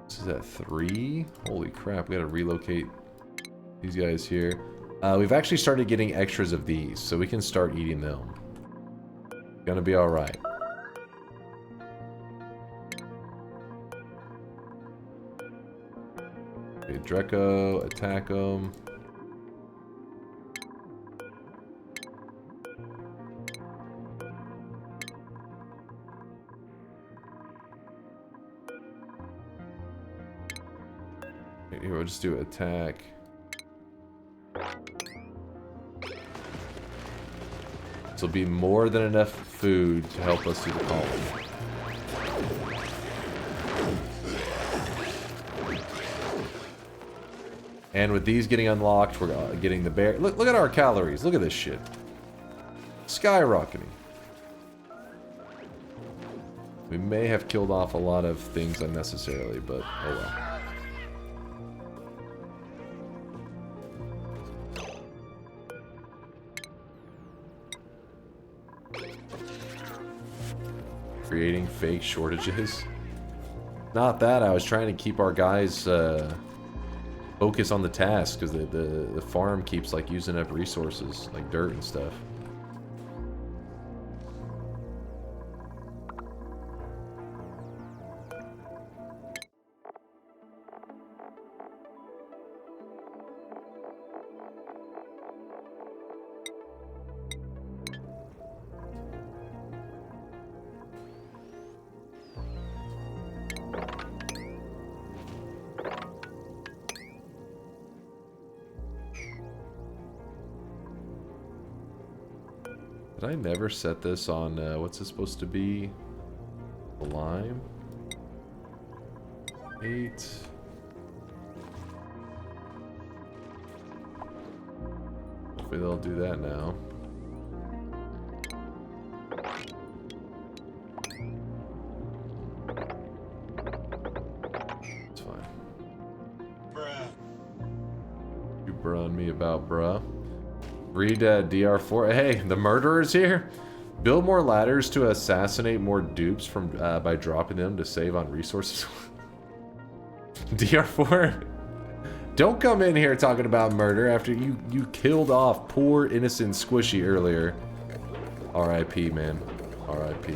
This is at 3? Holy crap, we gotta relocate these guys here. We've actually started getting extras of these, so we can start eating them. Gonna be alright. Okay, Draco, attack them. Here, we'll just do attack. This will be more than enough food to help us through the colony. And with these getting unlocked, we're getting the bear. Look at our calories. Look at this shit. Skyrocketing. We may have killed off a lot of things unnecessarily, but oh well. Creating fake shortages. Not that, I was trying to keep our guys focus on the task because the farm keeps like using up resources like dirt and stuff. Did I never set this on, what's this supposed to be? Lime? 8. Hopefully they'll do that now. It's fine. Bruh. You bruh on me about bruh. Read DR4. Hey, the murderer's here. Build more ladders to assassinate more dupes from by dropping them to save on resources. DR4. Don't come in here talking about murder after you killed off poor innocent Squishy earlier. R.I.P. man. R.I.P.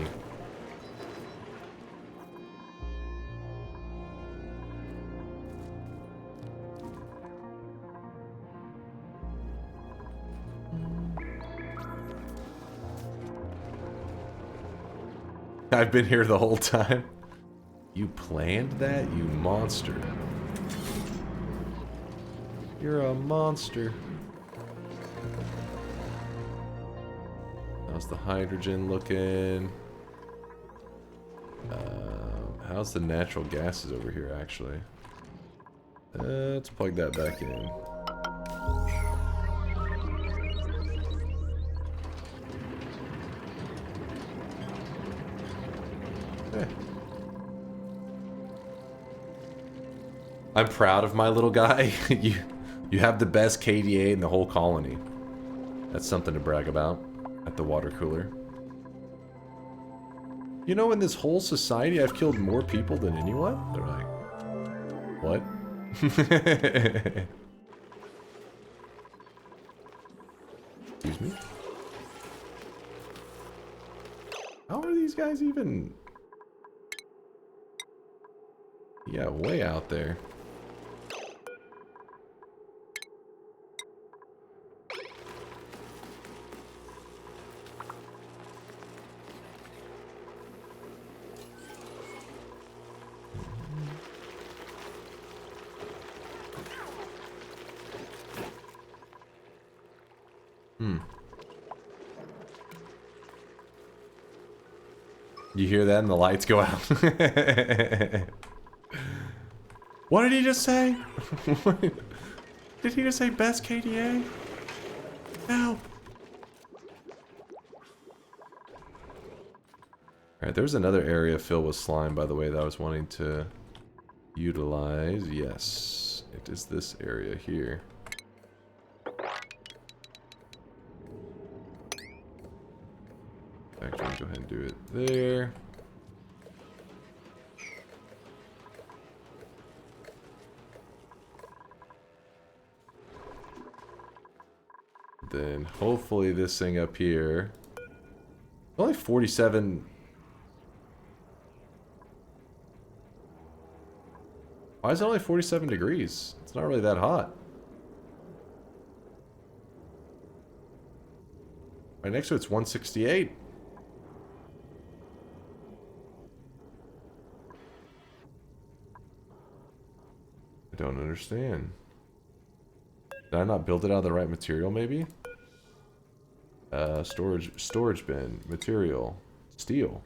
I've been here the whole time. You planned that, you monster. You're a monster. How's the hydrogen looking? How's the natural gases over here, actually? Let's plug that back in. I'm proud of my little guy. You have the best KDA in the whole colony. That's something to brag about at the water cooler. You know, in this whole society, I've killed more people than anyone? They're like, what? Excuse me? How are these guys even... Yeah, way out there. You hear that and the lights go out. What did he just say? Did he just say best KDA? Help! Alright, there's another area filled with slime, by the way, that I was wanting to utilize. Yes, it is this area here. Actually, go ahead and do it there. Then hopefully this thing up here. Only 47. Why is it only 47 degrees? It's not really that hot. Right next to it's 168. I don't understand. Did I not build it out of the right material, maybe? Storage bin, material, steel.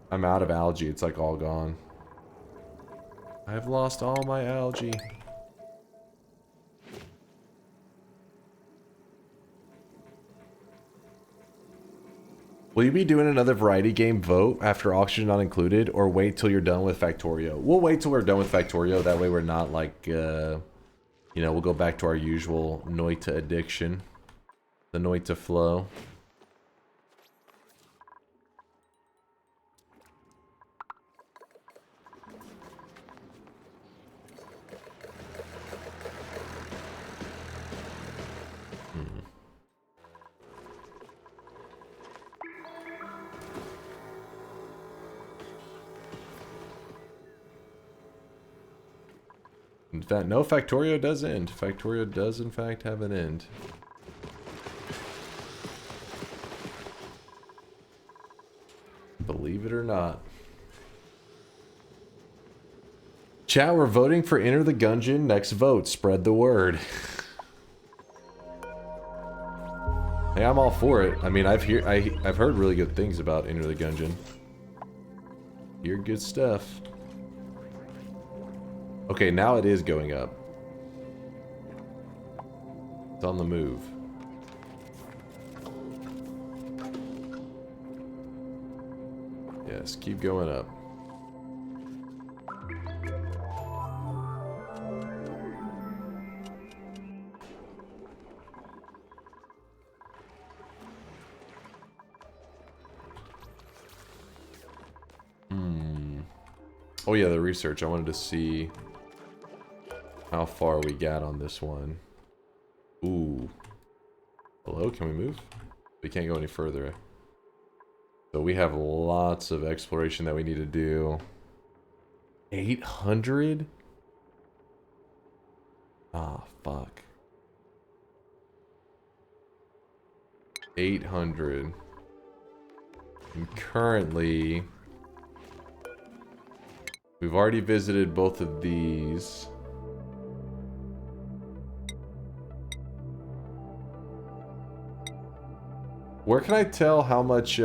I'm out of algae, it's like all gone. I've lost all my algae. Will you be doing another variety game vote after oxygen not included, or wait till you're done with Factorio? We'll wait till we're done with Factorio, that way we're not like, you know, we'll go back to our usual Noita addiction. The Noita flow. In fact, no, Factorio does end. Factorio does in fact have an end. Believe it or not. Chat, we're voting for Enter the Gungeon. Next vote, spread the word. Hey, I'm all for it. I mean, I've heard really good things about Enter the Gungeon. Hear good stuff. Okay, now it is going up. It's on the move. Yes, keep going up. Oh yeah, the research. I wanted to see how far we got on this one. Ooh. Hello, can we move? We can't go any further. So we have lots of exploration that we need to do. 800? Ah, fuck. 800. And currently, we've already visited both of these. Where can I tell how much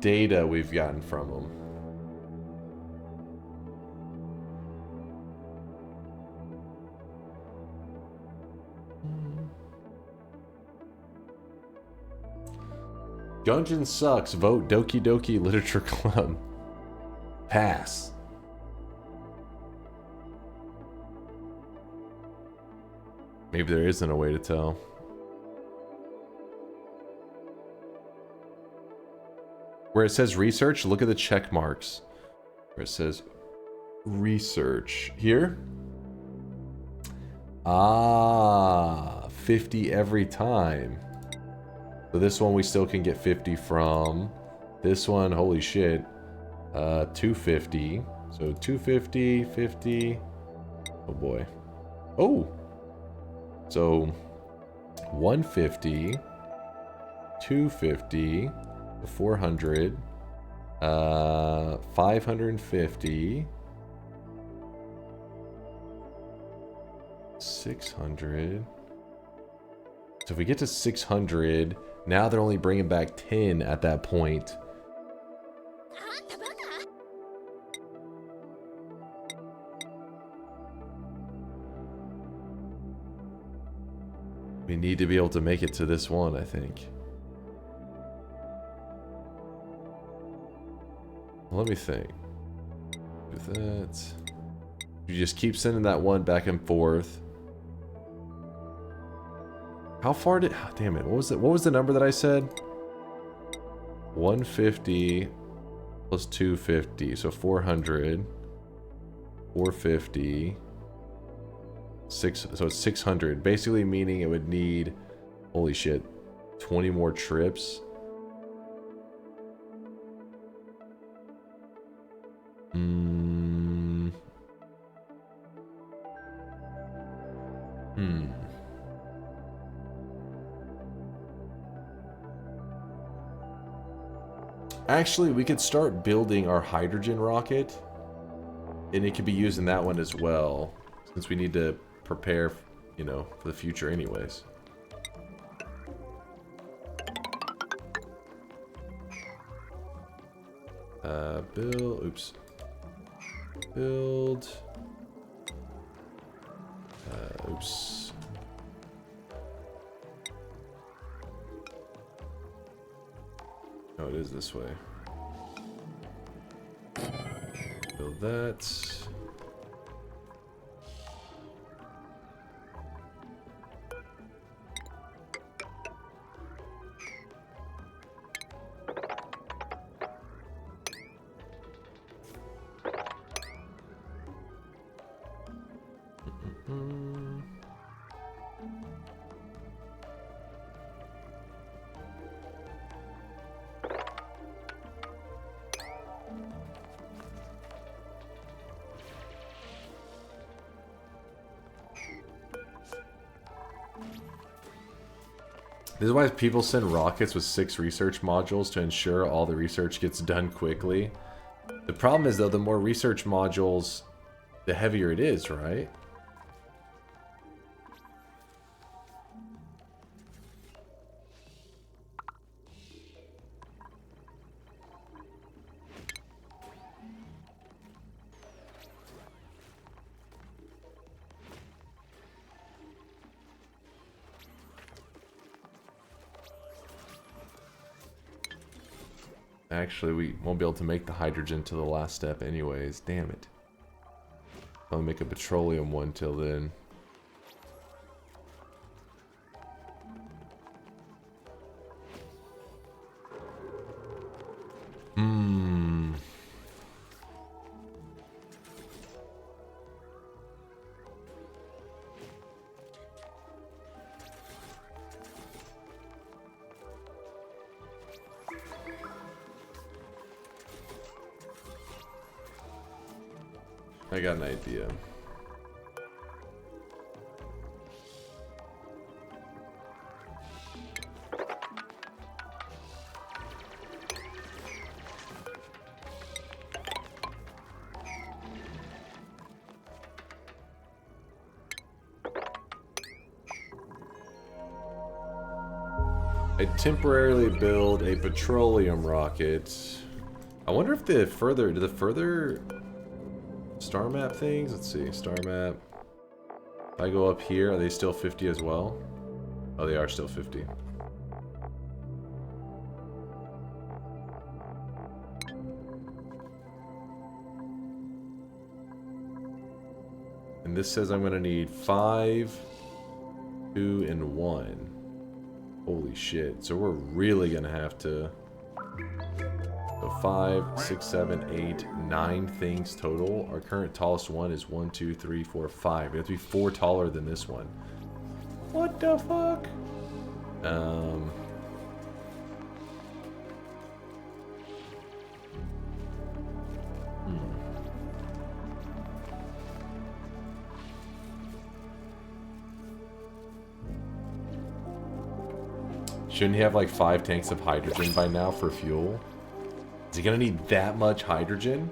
data we've gotten from them? Gungeon sucks. Vote Doki Doki Literature Club. Pass. Maybe there isn't a way to tell. Where it says research, look at the check marks. Where it says research. Here? Ah, 50 every time. So this one we still can get 50 from. This one, holy shit. 250. So 250, 50. Oh boy. Oh! So 150, 250, 400, 550, 600. So if we get to 600, now they're only bringing back 10 at that point. We need to be able to make it to this one, I think. Let me think. With that, you just keep sending that one back and forth. How far did? Oh, damn it! What was it? What was the number that I said? 150 plus 250, so 400. 450. 6. So it's 600. Basically, meaning it would need, holy shit, 20 more trips. Actually, we could start building our hydrogen rocket, and it could be used in that one as well, since we need to prepare, you know, for the future anyways. Build, oops. Build. Oops. Oh, it is this way. Build that. This is why people send rockets with 6 research modules to ensure all the research gets done quickly. The problem is, though, the more research modules, the heavier it is, right? Actually, we won't be able to make the hydrogen to the last step anyways. Damn it. I'll make a petroleum one till then. I got an idea. I temporarily build a petroleum rocket. I wonder if the further star map things, let's see, star map. If I go up here, are they still 50 as well? Oh, they are still 50. And this says I'm gonna need 5, 2, and 1. Holy shit. So we're really gonna have to go 5, 6, 7, 8, 9 things total. Our current tallest one is 1, 2, 3, 4, 5. We have to be 4 taller than this one. What the fuck? Shouldn't he have like 5 tanks of hydrogen by now for fuel? Is he gonna need that much hydrogen?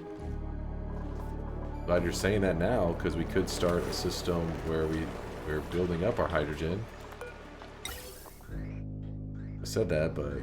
Glad you're saying that now, because we could start a system where we're building up our hydrogen. I said that, but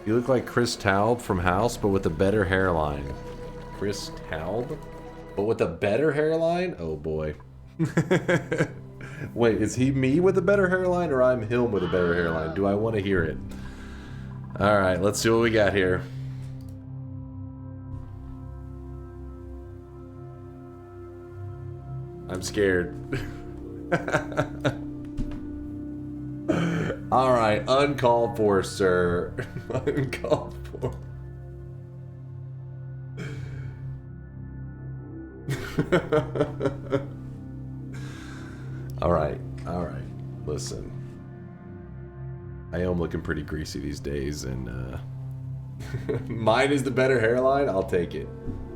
you look like Chris Taub from House, but with a better hairline. Chris Taub? But with a better hairline? Oh boy. Wait, is he me with a better hairline, or I'm him with a better hairline? Do I want to hear it? Alright, let's see what we got here. I'm scared. Alright, uncalled for, sir. Uncalled for. Alright, alright. Listen. I am looking pretty greasy these days, and mine is the better hairline? I'll take it.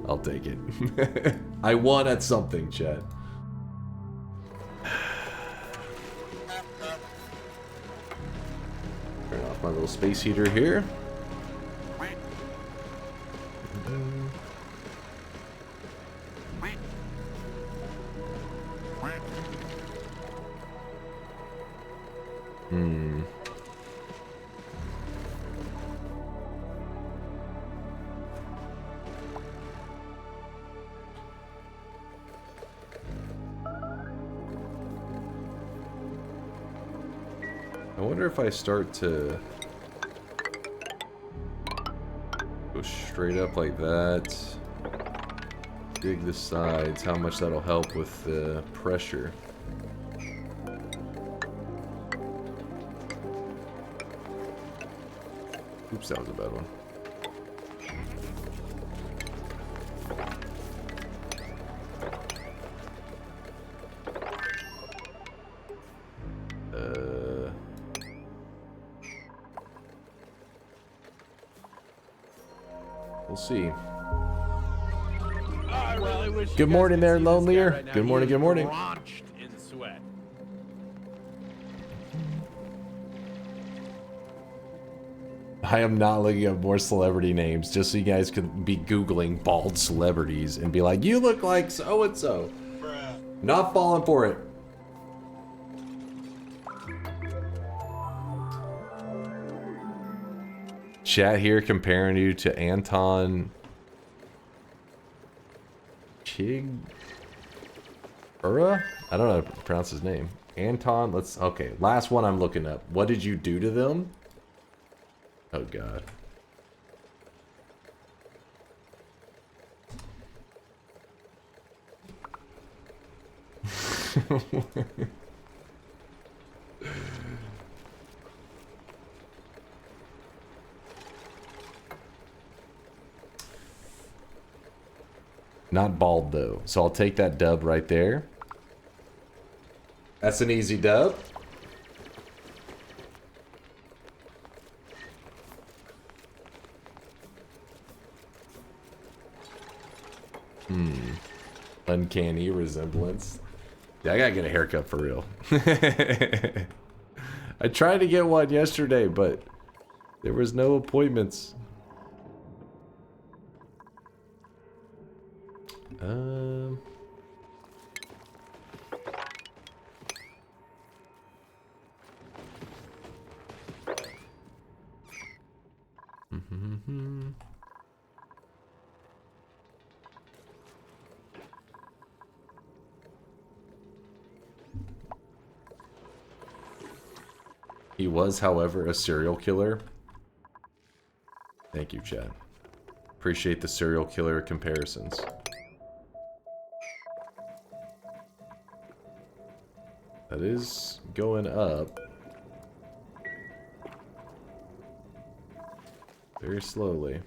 I'll take it. I won at something, Chet. Turn off my little space heater here. I wonder if I start to go straight up like that, dig the sides, how much that'll help with the pressure. Oops, that was a bad one. We'll see. I really wish you Good guys morning could there, see this guy Lonelier. right now. Good morning, He is good morning. Drenched in sweat. I am not looking up more celebrity names just so you guys could be Googling bald celebrities and be like, you look like so-and-so. Not falling for it. Chat here comparing you to Anton Chigurh? I don't know how to pronounce his name. Anton, okay, last one I'm looking up. What did you do to them? Oh god. Not bald though, so I'll take that dub right there. That's an easy dub. Uncanny resemblance. Yeah, I gotta get a haircut for real. I tried to get one yesterday, but there was no appointments. He was, however, a serial killer. Thank you, Chad. Appreciate the serial killer comparisons. That is going up. Very slowly.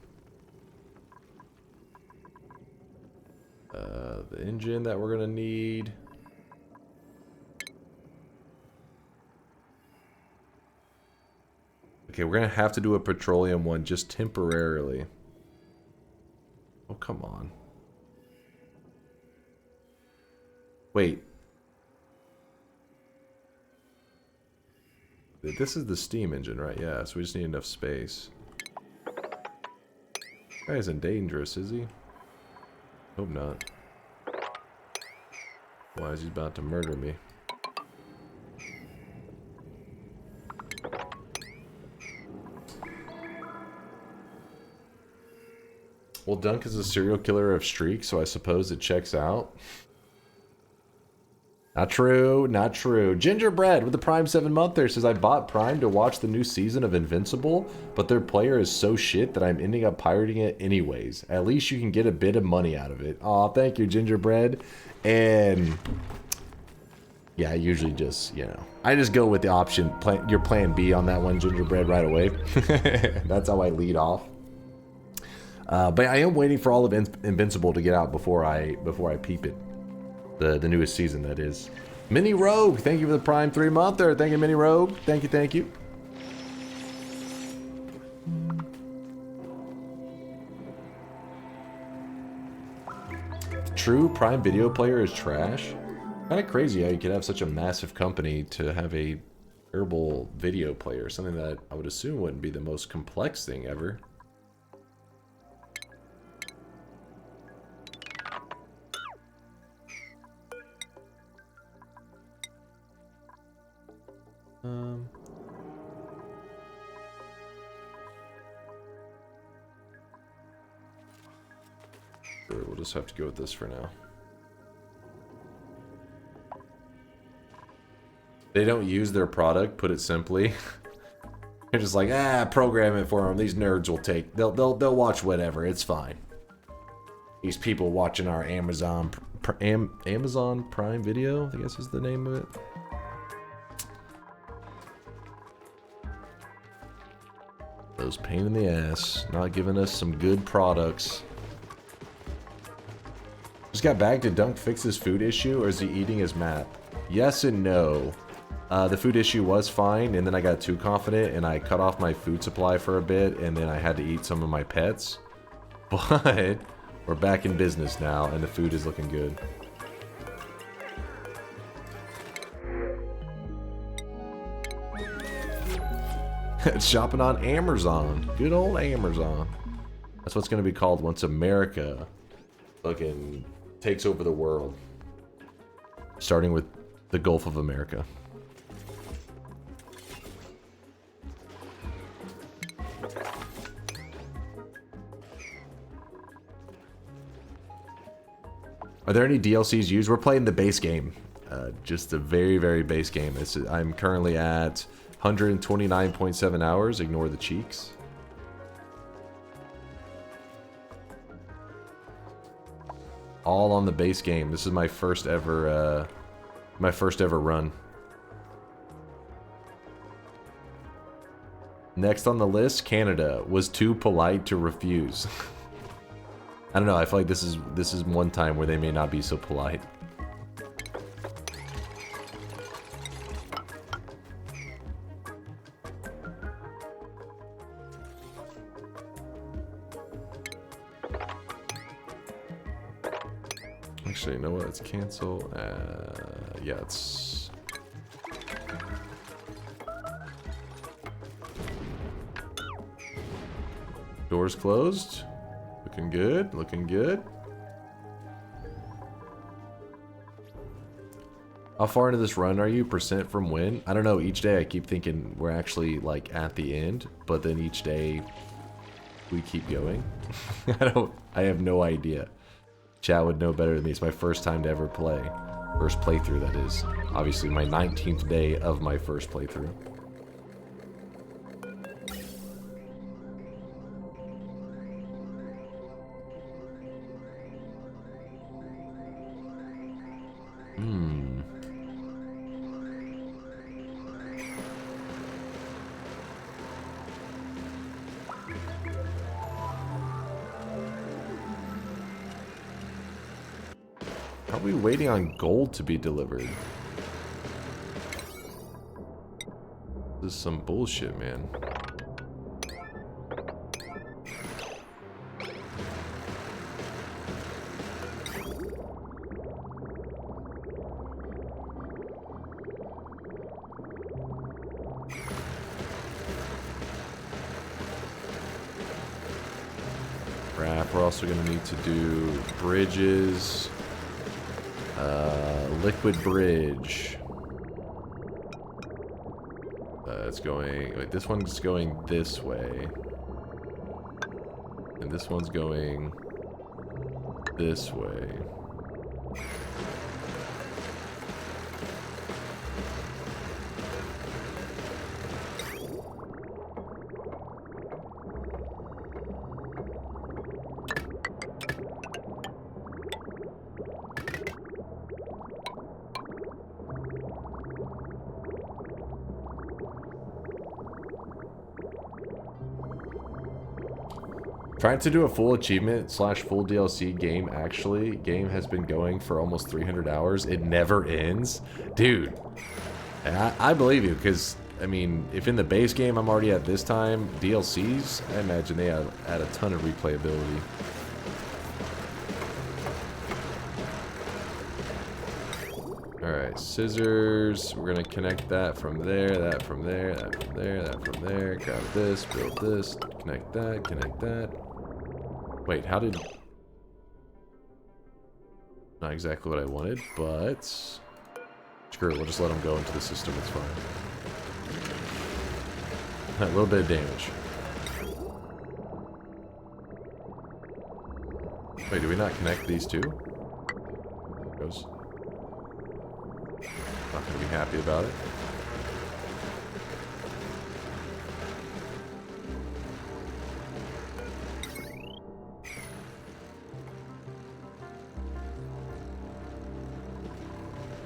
The engine that we're gonna need. Okay, we're gonna have to do a petroleum one just temporarily. Oh, come on. Wait. This is the steam engine, right? Yeah, so we just need enough space. This guy isn't dangerous, is he? Hope not. Why is he about to murder me? Well, Dunk is a serial killer of streaks, so I suppose it checks out. Not true, not true. Gingerbread with the Prime 7-monther says, I bought Prime to watch the new season of Invincible, but their player is so shit that I'm ending up pirating it anyways. At least you can get a bit of money out of it. Aw, thank you, Gingerbread. And yeah, I usually just, you know, I just go with the option, your plan B on that one, Gingerbread, right away. That's how I lead off. But I am waiting for all of Invincible to get out before I peep it. The newest season, that is. Mini Rogue, thank you for the Prime 3-monther. Thank you, Mini Rogue. Thank you, thank you. True Prime Video player is trash. Kind of crazy how you could have such a massive company to have a terrible video player. Something that I would assume wouldn't be the most complex thing ever. Sure, we'll just have to go with this for now. They don't use their product, put it simply. They're just like, program it for them. These nerds will take. They'll watch whatever. It's fine. These people watching our Amazon Prime Video, I guess is the name of it. Those pain in the ass. Not giving us some good products. Just got back. Did Dunk fix his food issue, or is he eating his map? Yes and no. The food issue was fine, and then I got too confident, and I cut off my food supply for a bit, and then I had to eat some of my pets. But we're back in business now, and the food is looking good. Shopping on Amazon. Good old Amazon. That's what's going to be called once America fucking takes over the world. Starting with the Gulf of America. Are there any DLCs used? We're playing the base game. Just a very, very base game. I'm currently at 129.7 hours. Ignore the cheeks. All on the base game. This is my first ever run. Next on the list, Canada was too polite to refuse. I don't know. I feel like this is one time where they may not be so polite. Actually, you know what? Let's cancel. Yeah, it's... Doors closed. Looking good. Looking good. How far into this run are you? Percent from win? I don't know. Each day I keep thinking we're actually like at the end, but then each day we keep going. I have no idea. Chat would know better than me. It's my first time to ever play. First playthrough, that is. Obviously, my 19th day of my first playthrough. Are we waiting on gold to be delivered? This is some bullshit, man. Crap, we're also going to need to do bridges. Liquid bridge. It's going... Wait, this one's going this way. And this one's going this way. Trying to do a full achievement / full DLC game, actually. Game has been going for almost 300 hours. It never ends. Dude, I believe you, because, I mean, if in the base game I'm already at this time, DLCs, I imagine they add a ton of replayability. Alright, scissors. We're going to connect that from there, that from there, that from there, that from there. Grab this, build this, connect that, connect that. Wait, how did... Not exactly what I wanted, but... Screw it, we'll just let them go into the system, it's fine. A little bit of damage. Wait, do we not connect these two? Goes. Not gonna be happy about it.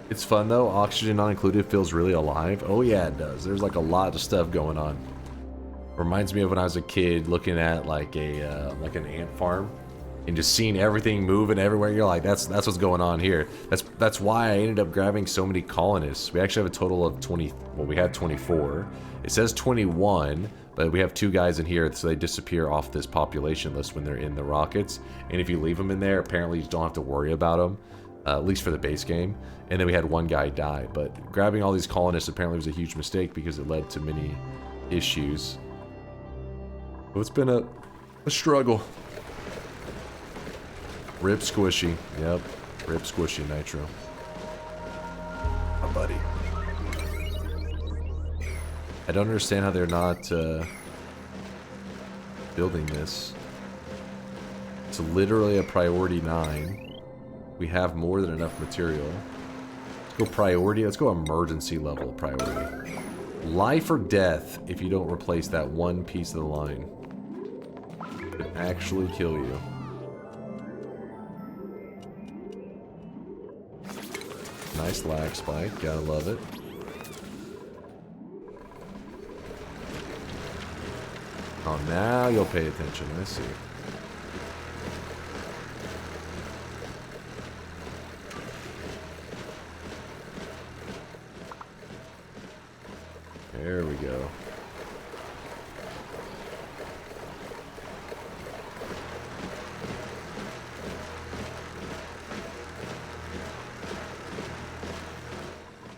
It's fun though. Oxygen not included feels really alive. Oh yeah, it does. There's like a lot of stuff going on. Reminds me of when I was a kid looking at like a like an ant farm and just seeing everything moving everywhere. You're like, that's what's going on here. That's why I ended up grabbing so many colonists. We actually have a total of 20. Well, we had 24. It says 21, but we have 2 guys in here, so they disappear off this population list when they're in the rockets. And if you leave them in there, apparently you don't have to worry about them, at least for the base game. And then we had 1 guy die. But grabbing all these colonists apparently was a huge mistake because it led to many issues. So it's been a struggle. Rip Squishy. Yep. Rip Squishy Nitro. My buddy. I don't understand how they're not building this. It's literally a priority 9. We have more than enough material. Let's go priority. Let's go emergency level priority. Life or death if you don't replace that one piece of the line. It could actually kill you. Nice lag spike. Gotta love it. Oh, now you'll pay attention. I see. There we go.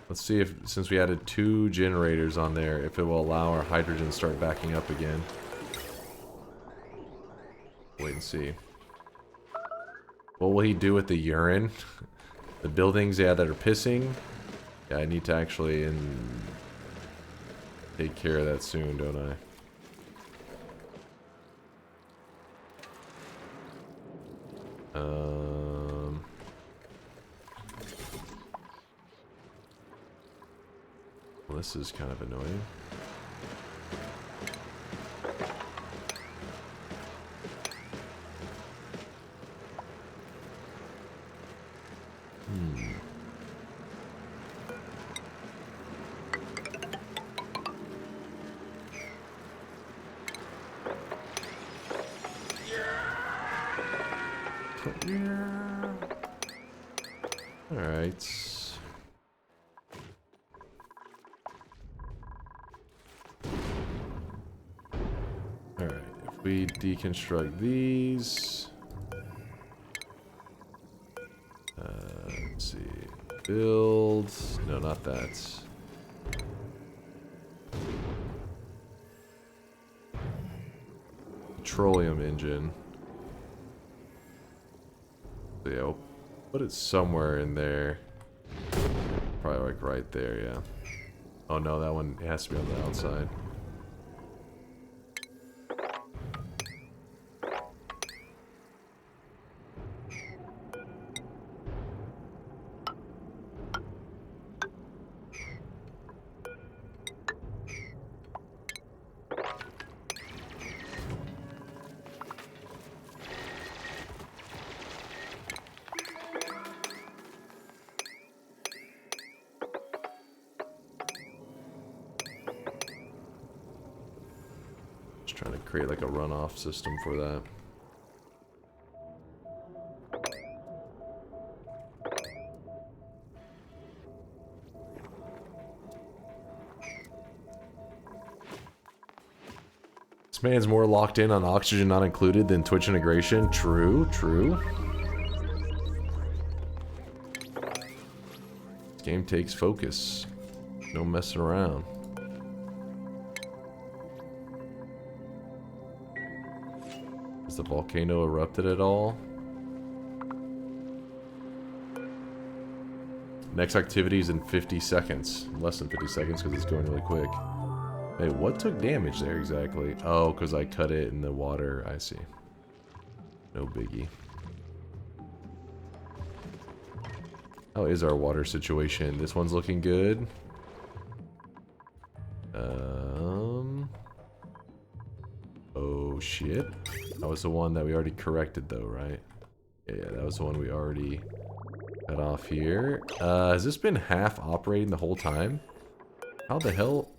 Let's see if, since we added 2 generators on there, if it will allow our hydrogen to start backing up again. Wait and see. What will he do with the urine? The buildings, yeah, that are pissing. Yeah, I need to actually take care of that soon, don't I? Well, this is kind of annoying. Alright. Alright, if we deconstruct these... let's see... Build... No, not that. Petroleum engine. So yeah, we'll put it somewhere in there. Probably like right there, yeah. Oh no, that one has to be on the outside. Trying to create like a runoff system for that. This man's more locked in on oxygen not included than Twitch integration. True, true. This game takes focus. No messing around. Has the volcano erupted at all? Next activity is in 50 seconds. Less than 50 seconds because it's going really quick. Hey, what took damage there exactly? Oh, because I cut it in the water. I see. No biggie. How is our water situation? This one's looking good. Oh shit. That was the one that we already corrected though, right? Yeah, that was the one we already cut off here. Has this been half operating the whole time? How the hell?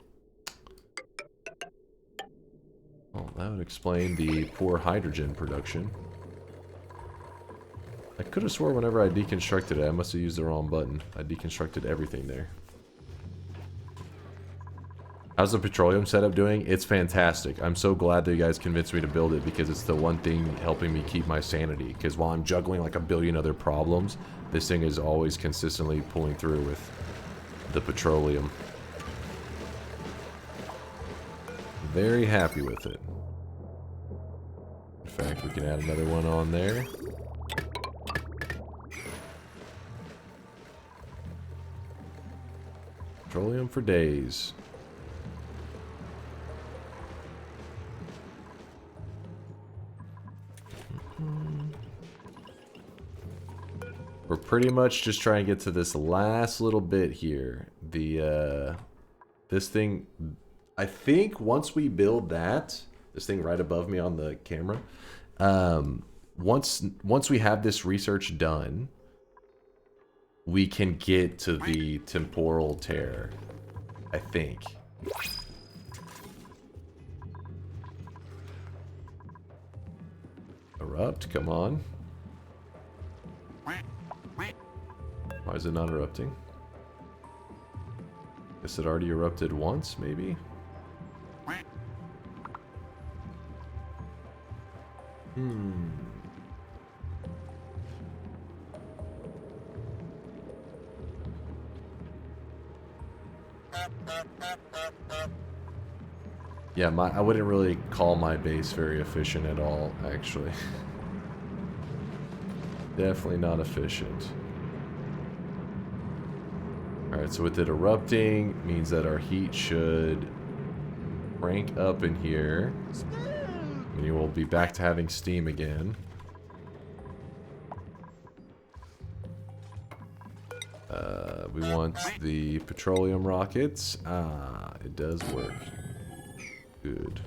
Well, that would explain the poor hydrogen production. I could have swore whenever I deconstructed it, I must have used the wrong button. I deconstructed everything there. How's the petroleum setup doing? It's fantastic. I'm so glad that you guys convinced me to build it because it's the one thing helping me keep my sanity. Because while I'm juggling like a billion other problems, this thing is always consistently pulling through with the petroleum. Very happy with it. In fact, we can add another one on there. Petroleum for days. We're pretty much just trying to get to this last little bit here. This thing, I think once we build that, this thing right above me on the camera, once we have this research done, we can get to the temporal tear, I think. Erupt, come on. Why is it not erupting? Guess it already erupted once, maybe? Yeah, I wouldn't really call my base very efficient at all, actually. Definitely not efficient. Alright, so with it erupting, means that our heat should crank up in here. And you will be back to having steam again. We want the petroleum rockets. Ah, it does work. Good.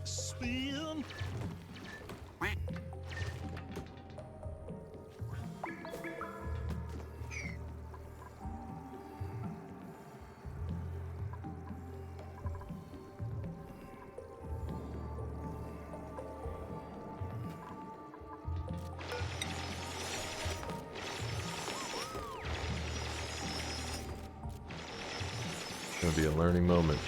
Spin. It's gonna be a learning moment.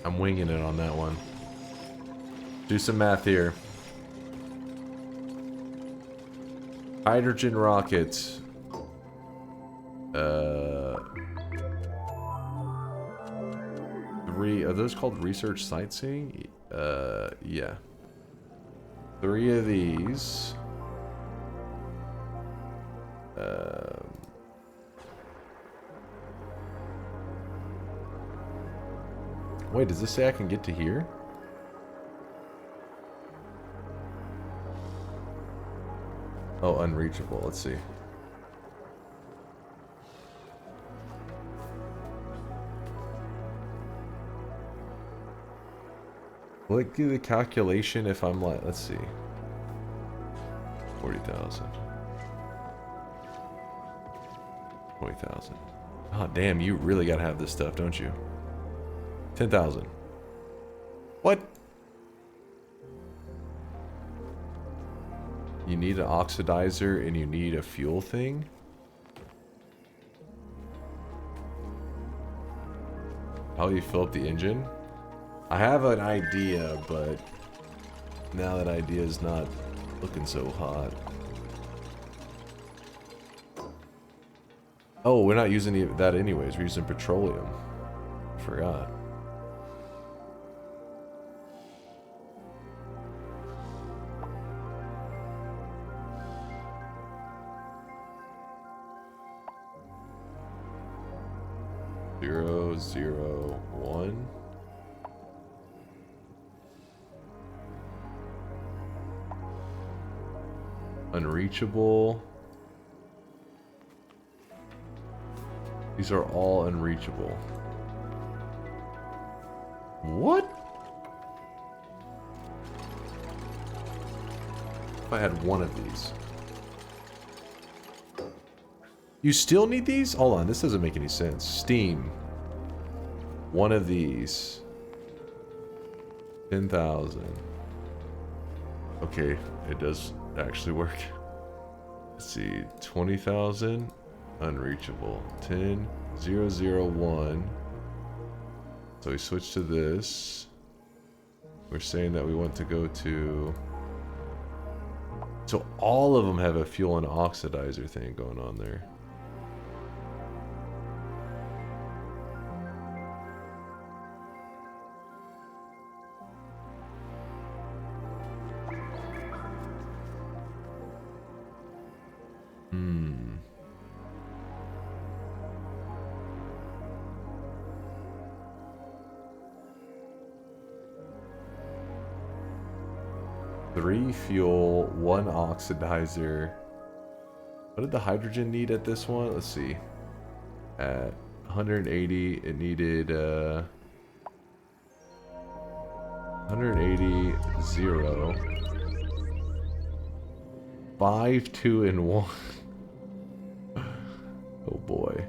I'm winging it on that one. Do some math here. Hydrogen rockets. Are those called research sightseeing? Yeah. 3 of these. Wait, does this say I can get to here? Oh, unreachable. Let's see. Will it do the calculation if I'm like, let's see. 40,000. 20,000. Oh, damn, you really gotta have this stuff, don't you? 10,000. What? You need an oxidizer and you need a fuel thing? How do you fill up the engine? I have an idea, but now that idea is not looking so hot. Oh, we're not using that anyways. We're using petroleum. Forgot. Zero, 0, 1. Unreachable. These are all unreachable. What? If I had one of these. You still need these? Hold on, this doesn't make any sense. Steam. One of these. 10,000. Okay, it does actually work. Let's see, 20,000. Unreachable. 10,001. So we switch to this. We're saying that we want to go to... So all of them have a fuel and oxidizer thing going on there. Three fuel, one oxidizer. What did the hydrogen need at this one? Let's see. At 180, it needed 180, 0. 5, 2, and 1. Oh boy.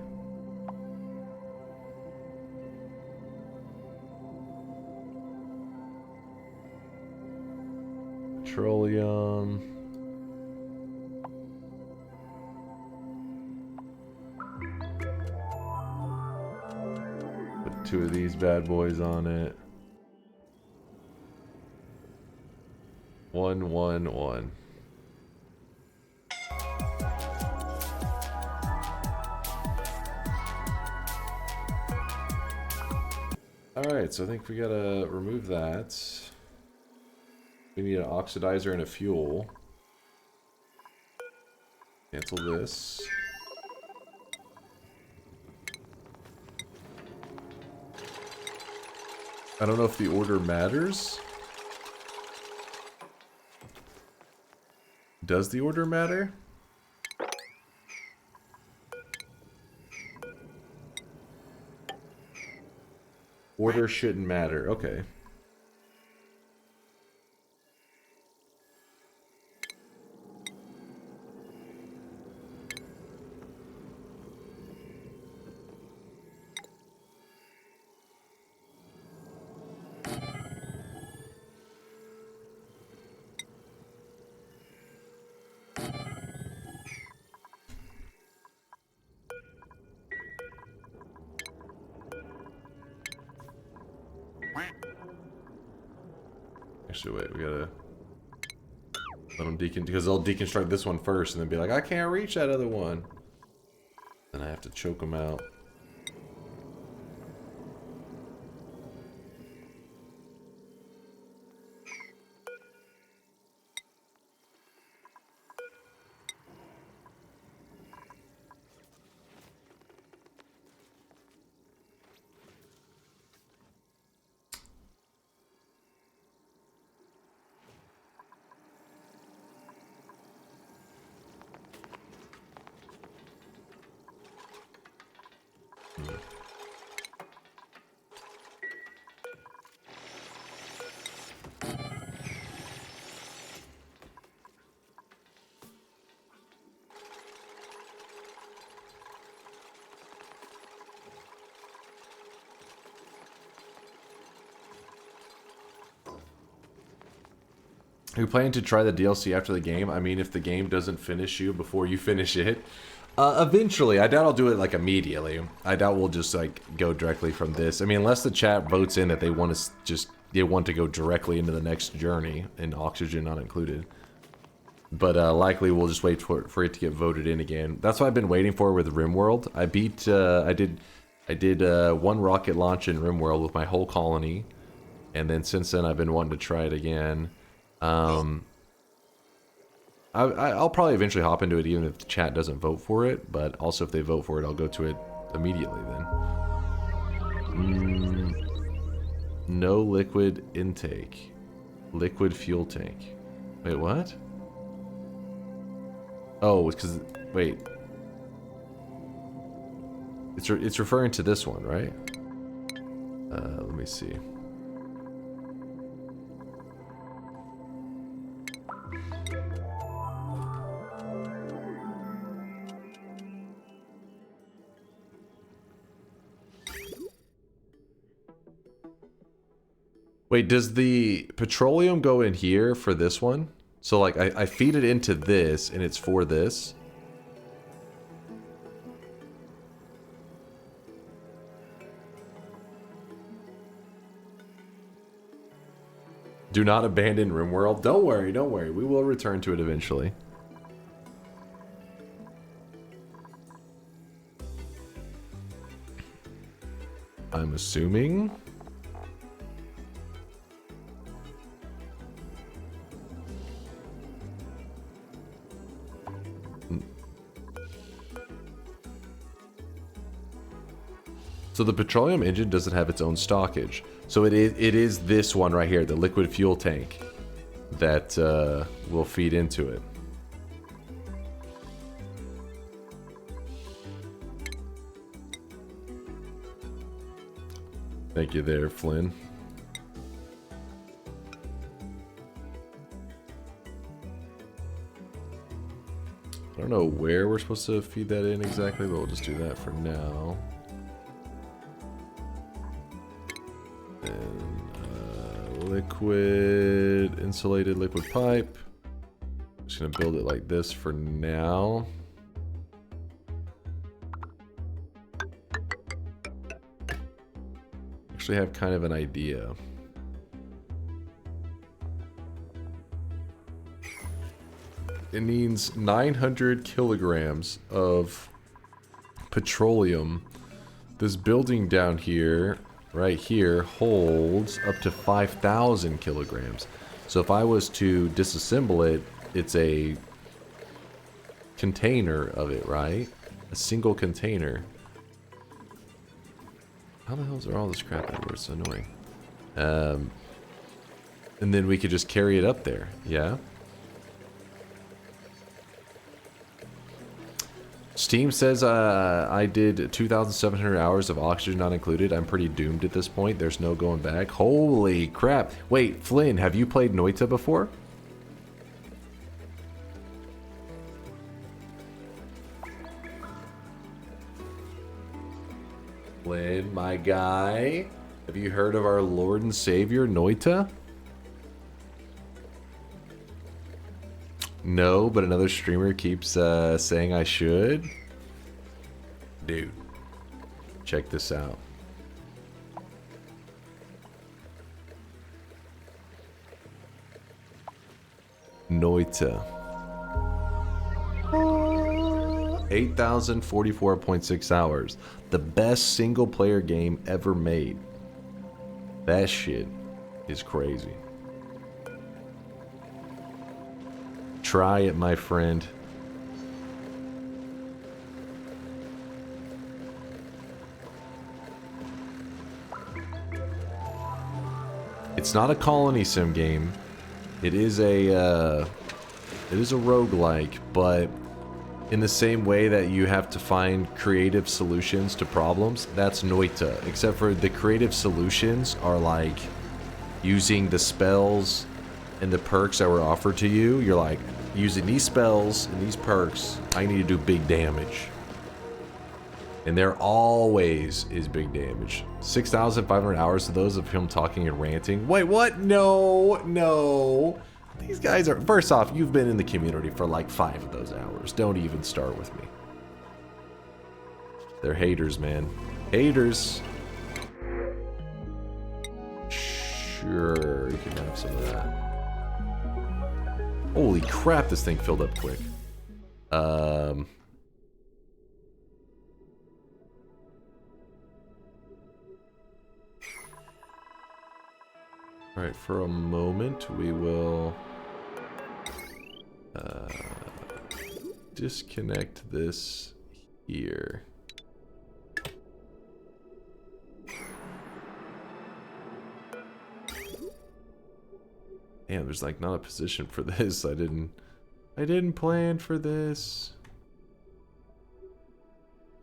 Petroleum. Put 2 of these bad boys on it. 1, 1, 1. Alright, so I think we gotta remove that. We need an oxidizer and a fuel. Cancel this. I don't know if the order matters. Does the order matter? Order shouldn't matter. Okay. Actually, wait, we gotta let them because they'll deconstruct this one first and then be like, I can't reach that other one. Then I have to choke them out. Are you planning to try the DLC after the game? I mean, if the game doesn't finish you before you finish it. Eventually. I doubt I'll do it, like, immediately. I doubt we'll just, like, go directly from this. I mean, unless the chat votes in that they want to they want to go directly into the next journey, and oxygen not included. But, likely we'll just wait for it to get voted in again. That's what I've been waiting for with RimWorld. I beat, I did one rocket launch in RimWorld with my whole colony. And then since then I've been wanting to try it again. I'll probably eventually hop into it even if the chat doesn't vote for it, but also if they vote for it, I'll go to it immediately then. No liquid intake. Liquid fuel tank. Wait, what? Oh, it's because... Wait. It's referring to this one, right? Let me see. Wait, does the petroleum go in here for this one? So like I feed it into this and it's for this? Do not abandon RimWorld. Don't worry, don't worry. We will return to it eventually. I'm assuming. So the petroleum engine doesn't have its own stockage. So it is this one right here, the liquid fuel tank, that will feed into it. Thank you there, Flynn. I don't know where we're supposed to feed that in exactly, but we'll just do that for now. And liquid, insulated liquid pipe. Just gonna build it like this for now. Actually have kind of an idea. It needs 900 kilograms of petroleum. This building down here, right here, holds up to 5,000 kilograms. So if I was to disassemble it, it's a container of it, right? A single container. How the hell is there all this crap everywhere? It's so annoying. And then we could just carry it up there, yeah? Steam says I did 2,700 hours of oxygen not included. I'm pretty doomed at this point. There's no going back. Holy crap. Wait, Flynn, have you played Noita before? Flynn, my guy. Have you heard of our Lord and Savior, Noita? No, but another streamer keeps saying I should. Dude, check this out. Noita. 8,044.6 hours. The best single player game ever made. That shit is crazy. Try it, my friend. It's not a colony sim game. It is a roguelike, but in the same way that you have to find creative solutions to problems, that's Noita. Except for the creative solutions are like using the spells and the perks that were offered to you. You're like, using these spells and these perks, I need to do big damage. And there always is big damage. 6,500 hours of those of him talking and ranting. Wait, what? No, no. These guys are... First off, you've been in the community for like 5 of those hours. Don't even start with me. They're haters, man. Haters. Sure, you can have some of that. Holy crap, this thing filled up quick. Alright, for a moment, we will disconnect this here. Damn, there's like not a position for this. I didn't plan for this.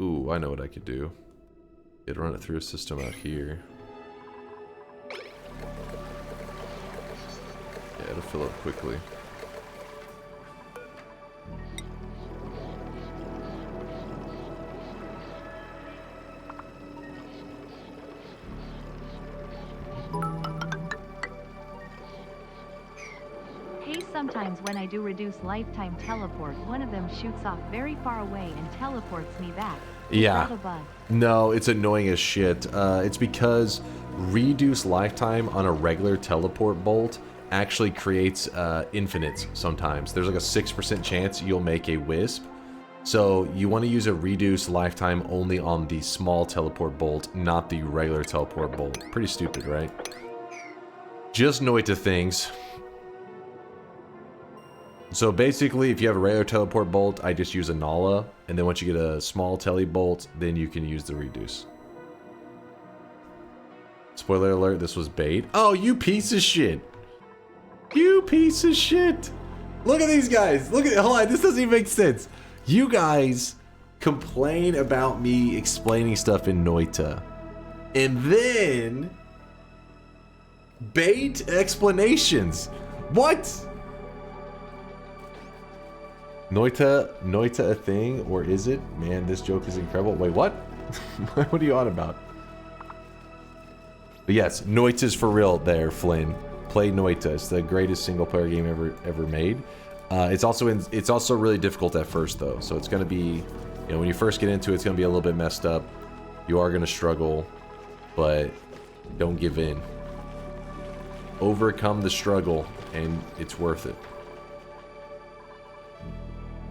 Ooh, Ooh, I know what I could do. I'd run it through a system out here. Yeah, it'll fill up quickly. Hey, sometimes when I do reduce lifetime teleport, one of them shoots off very far away and teleports me back. Is that a bug? No, it's annoying as shit. It's because reduce lifetime on a regular teleport bolt actually creates infinites sometimes. There's like a 6% chance you'll make a wisp. So you want to use a reduce lifetime only on the small teleport bolt, not the regular teleport bolt. Pretty stupid, right? Just Noita things. So basically, if you have a regular teleport bolt, I just use a Nala, and then once you get a small tele bolt, then you can use the reduce. Spoiler alert, this was bait. Oh, you piece of shit. You piece of shit. Look at these guys. Look at, hold on, this doesn't even make sense. You guys complain about me explaining stuff in Noita, and then bait explanations. What? Noita a thing, or is it? Man, this joke is incredible. Wait, what? What are you on about? But yes, Noita's for real there, Flynn. Play Noita. It's the greatest single player game ever made. It's also really difficult at first though. So it's gonna be, you know, when you first get into it, it's gonna be a little bit messed up. You are gonna struggle, but don't give in. Overcome the struggle, and it's worth it.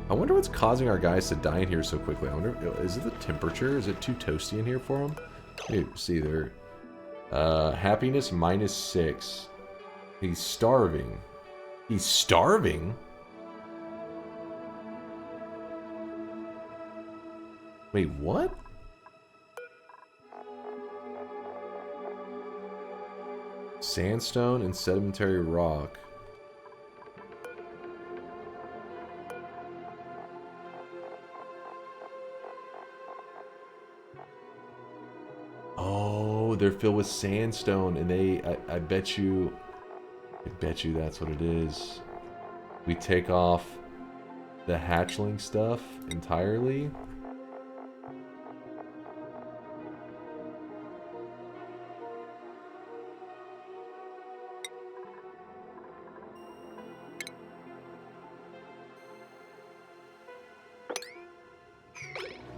I wonder what's causing our guys to die in here so quickly. I wonder, is it the temperature? Is it too toasty in here for them? Hey, see there. Happiness -6. He's starving. He's starving? Wait, what? Sandstone and sedimentary rock. Oh, they're filled with sandstone, and I bet you that's what it is. We take off the hatchling stuff entirely.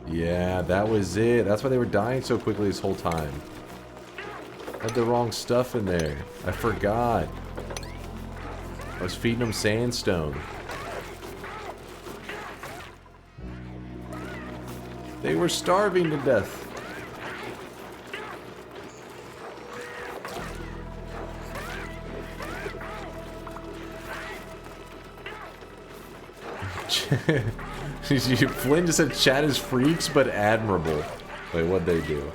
Yeah, that was it. That's why they were dying so quickly this whole time. I had the wrong stuff in there. I forgot. I was feeding them sandstone. They were starving to death. Flynn just said chat is freaks, but admirable. Wait, what'd they do?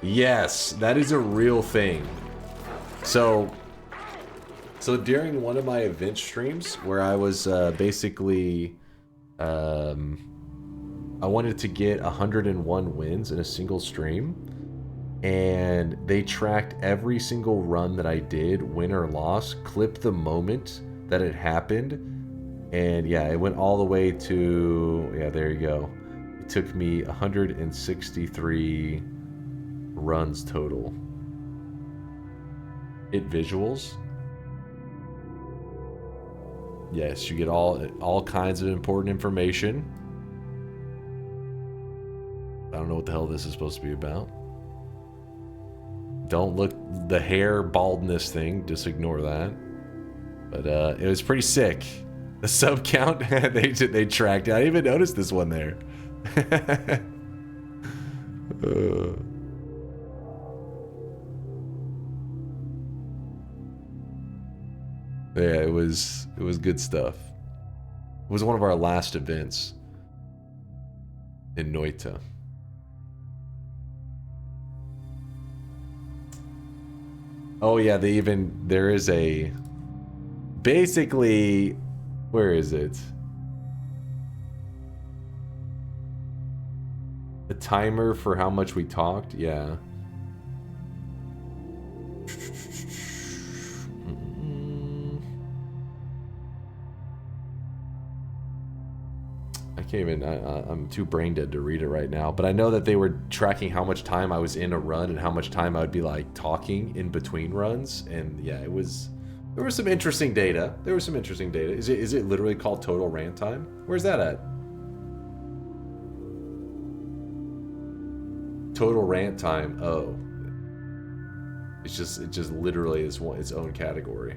Yes, that is a real thing. So during one of my event streams where I was basically I wanted to get 101 wins in a single stream, and they tracked every single run that I did, win or loss, clipped the moment that it happened, and yeah, it went all the way to, yeah, there you go. It took me 163 runs total. Hit visuals. Yes, you get all kinds of important information. I don't know what the hell this is supposed to be about. Don't look, the hair baldness thing, just ignore that. But it was pretty sick. The sub count, they tracked it. I didn't even notice this one there. Yeah, it was good stuff. It was one of our last events in Noita. Oh yeah, there is a, basically, where is it? A timer for how much we talked? Yeah. I can't even, I'm too brain dead to read it right now, but I know that they were tracking how much time I was in a run and how much time I would be like talking in between runs, and yeah, there was some interesting data. Is it literally called total rant time? Where's that at? Total rant time. Oh. It just literally is its own category.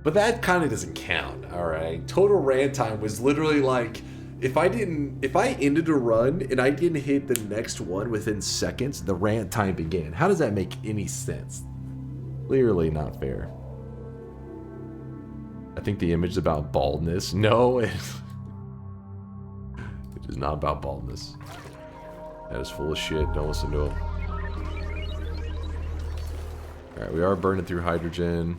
But that kind of doesn't count, alright? Total rant time was literally like, if I ended a run and I didn't hit the next one within seconds, the rant time began. How does that make any sense? Clearly not fair. I think the image is about baldness. No, it is not about baldness. That is full of shit. Don't listen to him. Alright, we are burning through hydrogen.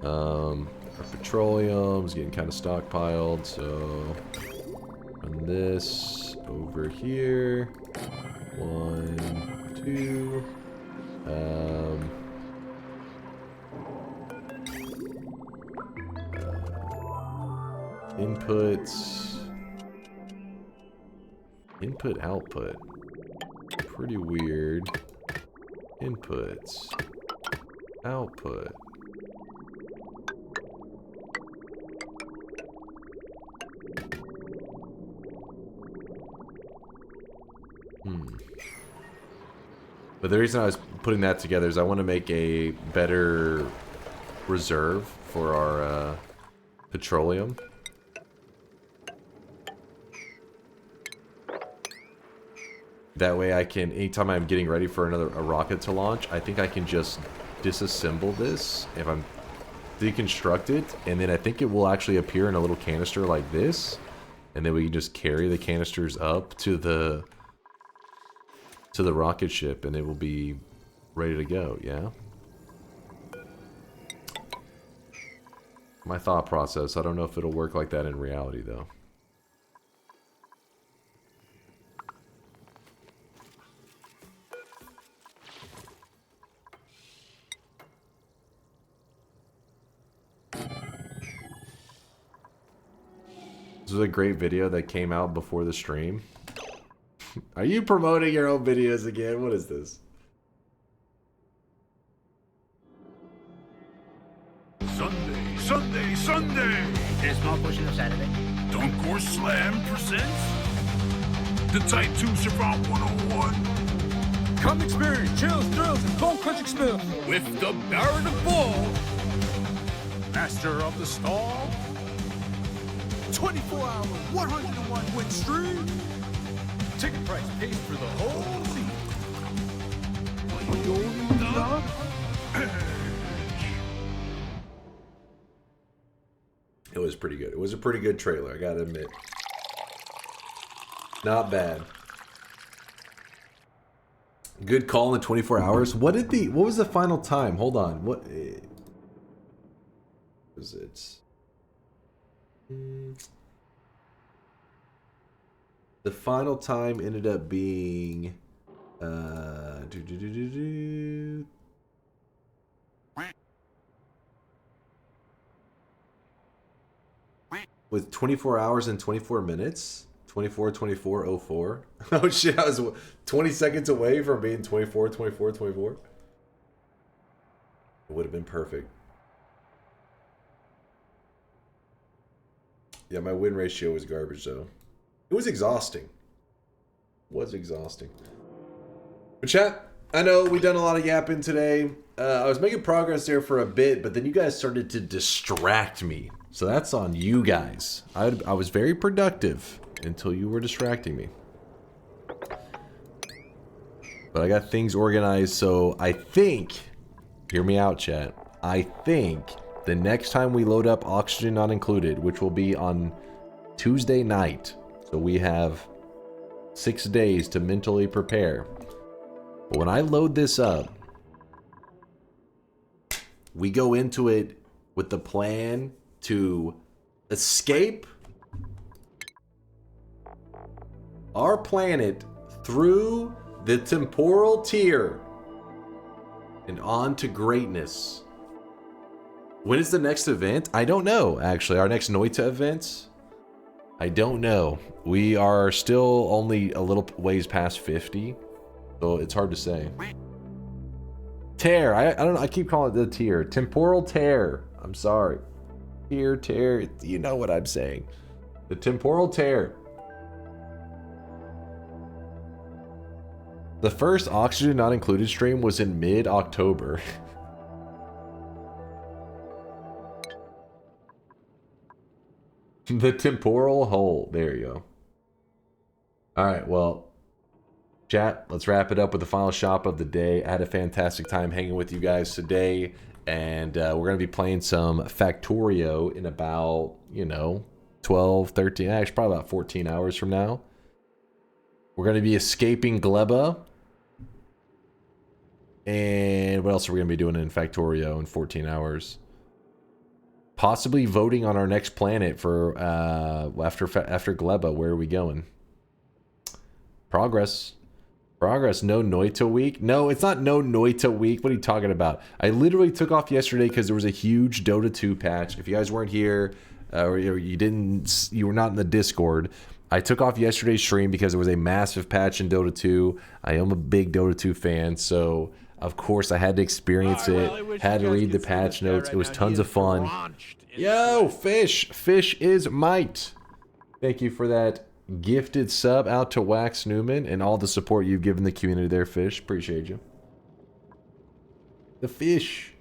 Our petroleum's getting kind of stockpiled, so run this over here. 1, 2. Inputs. Input, output. Pretty weird. Inputs. Output. But the reason I was putting that together is I want to make a better reserve for our petroleum. That way I can, anytime I'm getting ready for a rocket to launch, I think I can just disassemble this if I'm deconstruct it, and then I think it will actually appear in a little canister like this, and then we can just carry the canisters up to the rocket ship, and it will be ready to go, yeah? My thought process, I don't know if it'll work like that in reality, though. This was a great video that came out before the stream. Are you promoting your own videos again? What is this? Sunday, Sunday, Sunday! And a small portion of Saturday. DunkOrSlam presents the Type 2 Savant 101. Come experience chills, thrills, and bone crunching spills With the Baron of Ball, Master of the Stall, 24-hour, 101 win stream. Ticket price pays for the whole season. It was pretty good. It was a pretty good trailer, I gotta admit. Not bad. Good call in 24 hours. What was the final time? Hold on. What was it? The final time ended up being with 24 hours and 24 minutes. 24:24:04. Oh shit, I was 20 seconds away from being 24:24:24. It would have been perfect. Yeah, my win ratio was garbage though. It was exhausting. But chat, I know we done a lot of yapping today. I was making progress there for a bit, but then you guys started to distract me. So that's on you guys. I was very productive until you were distracting me. But I got things organized, so I think, hear me out, chat. I think the next time we load up Oxygen Not Included, which will be on Tuesday night, so we have 6 days to mentally prepare. But when I load this up, we go into it with the plan to escape our planet through the temporal tier and on to greatness. When is the next event? I don't know, actually. Our next Noita event? I don't know. We are still only a little ways past 50, so it's hard to say. Tear. I don't know. I keep calling it the tier. Temporal tear. I'm sorry. Tear. You know what I'm saying. The temporal tear. The first Oxygen Not Included stream was in mid-October. The temporal hole. There you go. Alright, well, chat, let's wrap it up with the final shop of the day. I had a fantastic time hanging with you guys today, and we're going to be playing some Factorio in about, 12, 13, actually probably about 14 hours from now. We're going to be escaping Gleba. And what else are we going to be doing in Factorio in 14 hours? Possibly voting on our next planet for after Gleba. Where are we going? Progress. No Noita week. No, it's not no Noita week. What are you talking about? I literally took off yesterday because there was a huge Dota 2 patch. If you guys weren't here or you were not in the Discord, I took off yesterday's stream because there was a massive patch in Dota 2. I am a big Dota 2 fan, so of course I had to experience it. Had to read the patch notes. It was tons of fun. Yo, Fish. Fish is might. Thank you for that gifted sub out to Wax Newman and all the support you've given the community there, Fish. Appreciate you. The fish.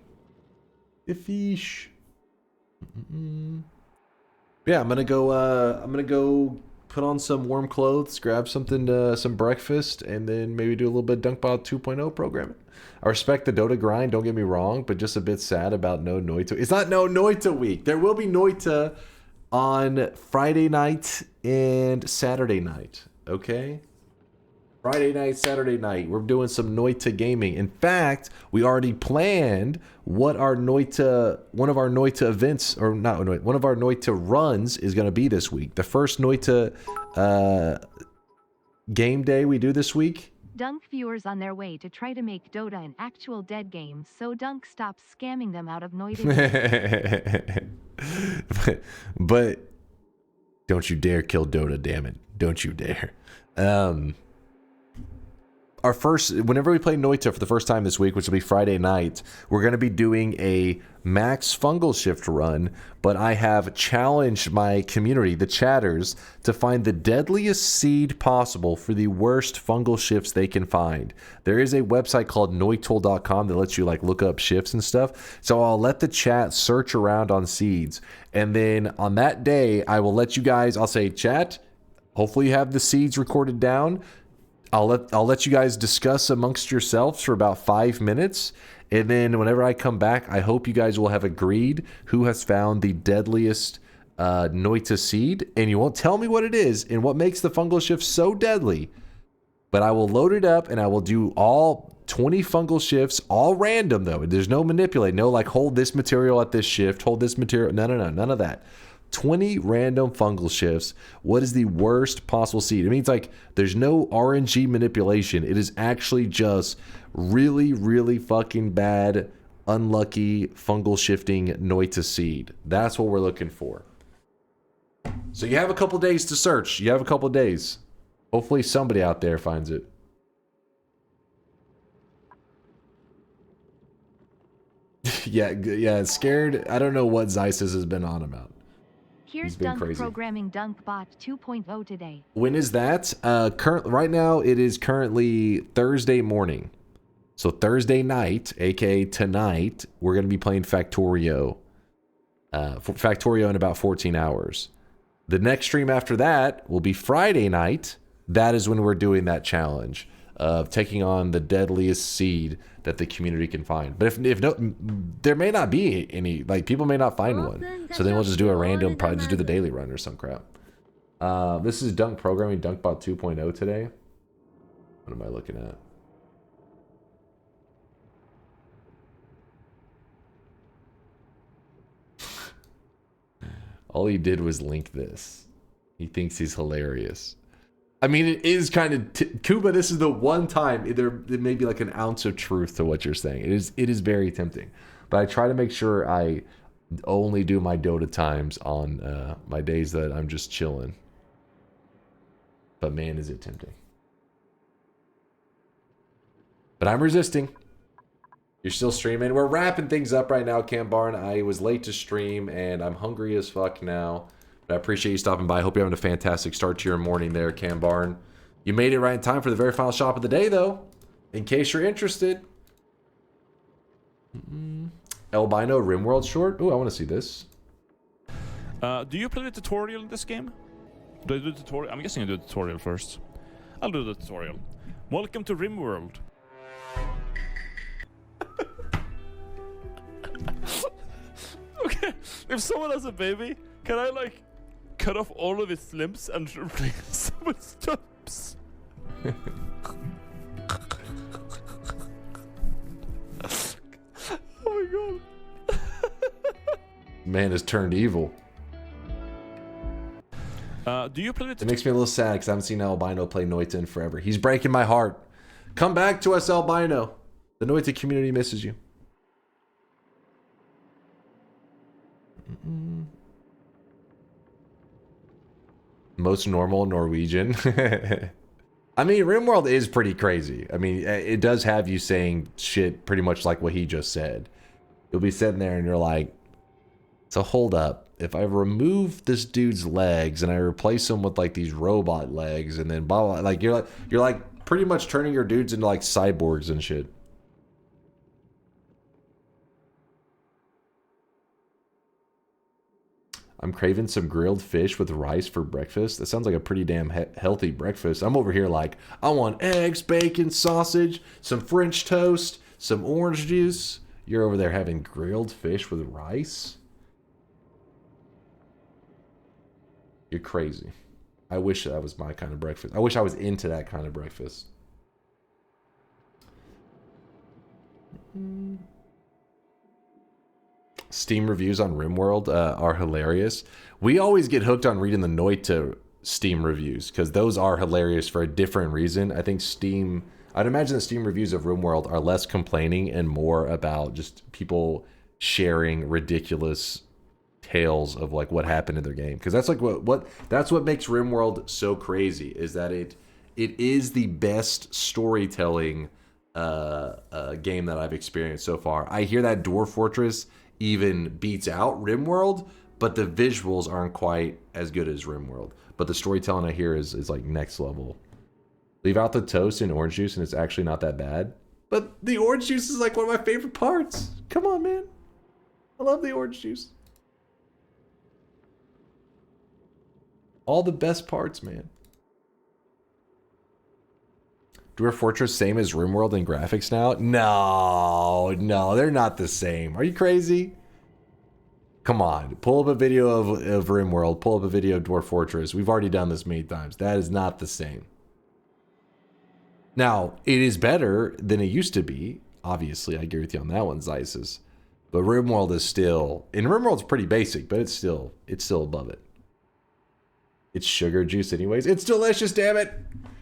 Yeah, I'm gonna go put on some warm clothes, grab something, some breakfast, and then maybe do a little bit of DunkBot 2.0 programming. I respect the Dota grind, don't get me wrong, but just a bit sad about no Noita. It's not no Noita week. There will be Noita on Friday night and Saturday night, okay? Friday night, Saturday night, we're doing some Noita gaming. In fact, we already planned what our Noita, one of our Noita events, or not Noita, one of our Noita runs is going to be this week. The first Noita game day we do this week. Dunk viewers on their way to try to make Dota an actual dead game, so Dunk stops scamming them out of Noita. but don't you dare kill Dota, damn it. Don't you dare. Our first, whenever we play Noita for the first time this week, which will be Friday night, we're going to be doing a max fungal shift run, but I have challenged my community, the chatters, to find the deadliest seed possible for the worst fungal shifts they can find. There is a website called Noitul.com that lets you look up shifts and stuff. So I'll let the chat search around on seeds. And then on that day, I will let you guys, I'll say, chat, hopefully you have the seeds recorded down. I'll let you guys discuss amongst yourselves for about 5 minutes, and then whenever I come back, I hope you guys will have agreed who has found the deadliest Noita seed, and you won't tell me what it is and what makes the fungal shift so deadly, but I will load it up and I will do all 20 fungal shifts, all random though. There's no manipulate, no hold this material at this shift, hold this material, no, none of that. 20 random fungal shifts. What is the worst possible seed? It means there's no RNG manipulation. It is actually just really, really fucking bad, unlucky fungal shifting Noita seed. That's what we're looking for. So you have a couple days to search. You have a couple days. Hopefully somebody out there finds it. yeah, scared. I don't know what Zeiss has been on about. Here's Dunk programming DunkBot 2.0 today. When is that? Right now, it is currently Thursday morning. So Thursday night, aka tonight, we're going to be playing Factorio. Factorio in about 14 hours. The next stream after that will be Friday night. That is when we're doing that challenge of taking on the deadliest seed that the community can find. But if no, there may not be any, people may not find one. So then we'll just do a random, probably just do the daily run or some crap. This is Dunk programming DunkBot 2.0 today. What am I looking at? All he did was link this. He thinks he's hilarious. I mean, it is kind of Kuba. This is the one time there may be like an ounce of truth to what you're saying. It is very tempting, but I try to make sure I only do my Dota times on my days that I'm just chilling. But man, is it tempting. But I'm resisting. You're still streaming. We're wrapping things up right now, Camp Barn. I was late to stream, and I'm hungry as fuck now. But I appreciate you stopping by. I hope you're having a fantastic start to your morning there, Cam Barn. You made it right in time for the very final shop of the day, though. In case you're interested. Albino Rimworld short. Ooh, I want to see this. Do you play the tutorial in this game? Do I do the tutorial? I'm guessing you do the tutorial first. I'll do the tutorial. Welcome to Rimworld. Okay, if someone has a baby, can I like cut off all of its limbs and replace them with stumps? Oh my god. Man has turned evil. Do you play it? It makes me a little sad because I haven't seen Albino play Noita in forever. He's breaking my heart. Come back to us, Albino. The Noita community misses you. Most normal Norwegian. I mean, Rimworld is pretty crazy. I mean, it does have you saying shit pretty much like what he just said. You'll be sitting there and you're like, so hold up. If I remove this dude's legs and I replace him with like these robot legs and then blah, blah, like you're like pretty much turning your dudes into like cyborgs and shit. I'm craving some grilled fish with rice for breakfast. That sounds like a pretty damn healthy breakfast. I'm over here like, I want eggs, bacon, sausage, some French toast, some orange juice. You're over there having grilled fish with rice? You're crazy. I wish that was my kind of breakfast. I wish I was into that kind of breakfast. Steam reviews on Rimworld are hilarious. We always get hooked on reading the Noita Steam reviews because those are hilarious for a different reason. I think I'd imagine the Steam reviews of Rimworld are less complaining and more about just people sharing ridiculous tales of like what happened in their game. Because that's like that's what makes Rimworld so crazy, is that it is the best storytelling game that I've experienced so far. I hear that Dwarf Fortress even beats out Rimworld, but the visuals aren't quite as good as Rimworld. But the storytelling I hear is like next level. Leave out the toast and orange juice and it's actually not that bad. But the orange juice is like one of my favorite parts. Come on, man. I love the orange juice. All the best parts, man. Dwarf Fortress same as Rimworld in graphics now? No, they're not the same. Are you crazy? Come on, pull up a video of Rimworld, pull up a video of Dwarf Fortress. We've already done this many times. That is not the same. Now, it is better than it used to be. Obviously, I agree with you on that one, Zeiss. But Rimworld is still... And Rimworld's pretty basic, but it's still above it. It's sugar juice anyways. It's delicious, damn it!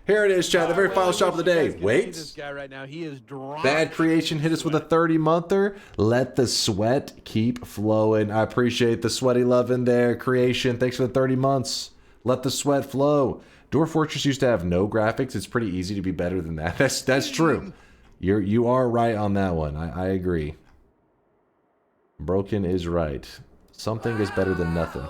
Here it is, chat. The very final shop of the day. Wait. This guy right now, he is drunk. Bad Creation hit us with a 30-monther. Let the sweat keep flowing. I appreciate the sweaty love in there, Creation. Thanks for the 30 months. Let the sweat flow. Dwarf Fortress used to have no graphics. It's pretty easy to be better than that. That's true. You are right on that one. I agree. Broken is right. Something is better than nothing.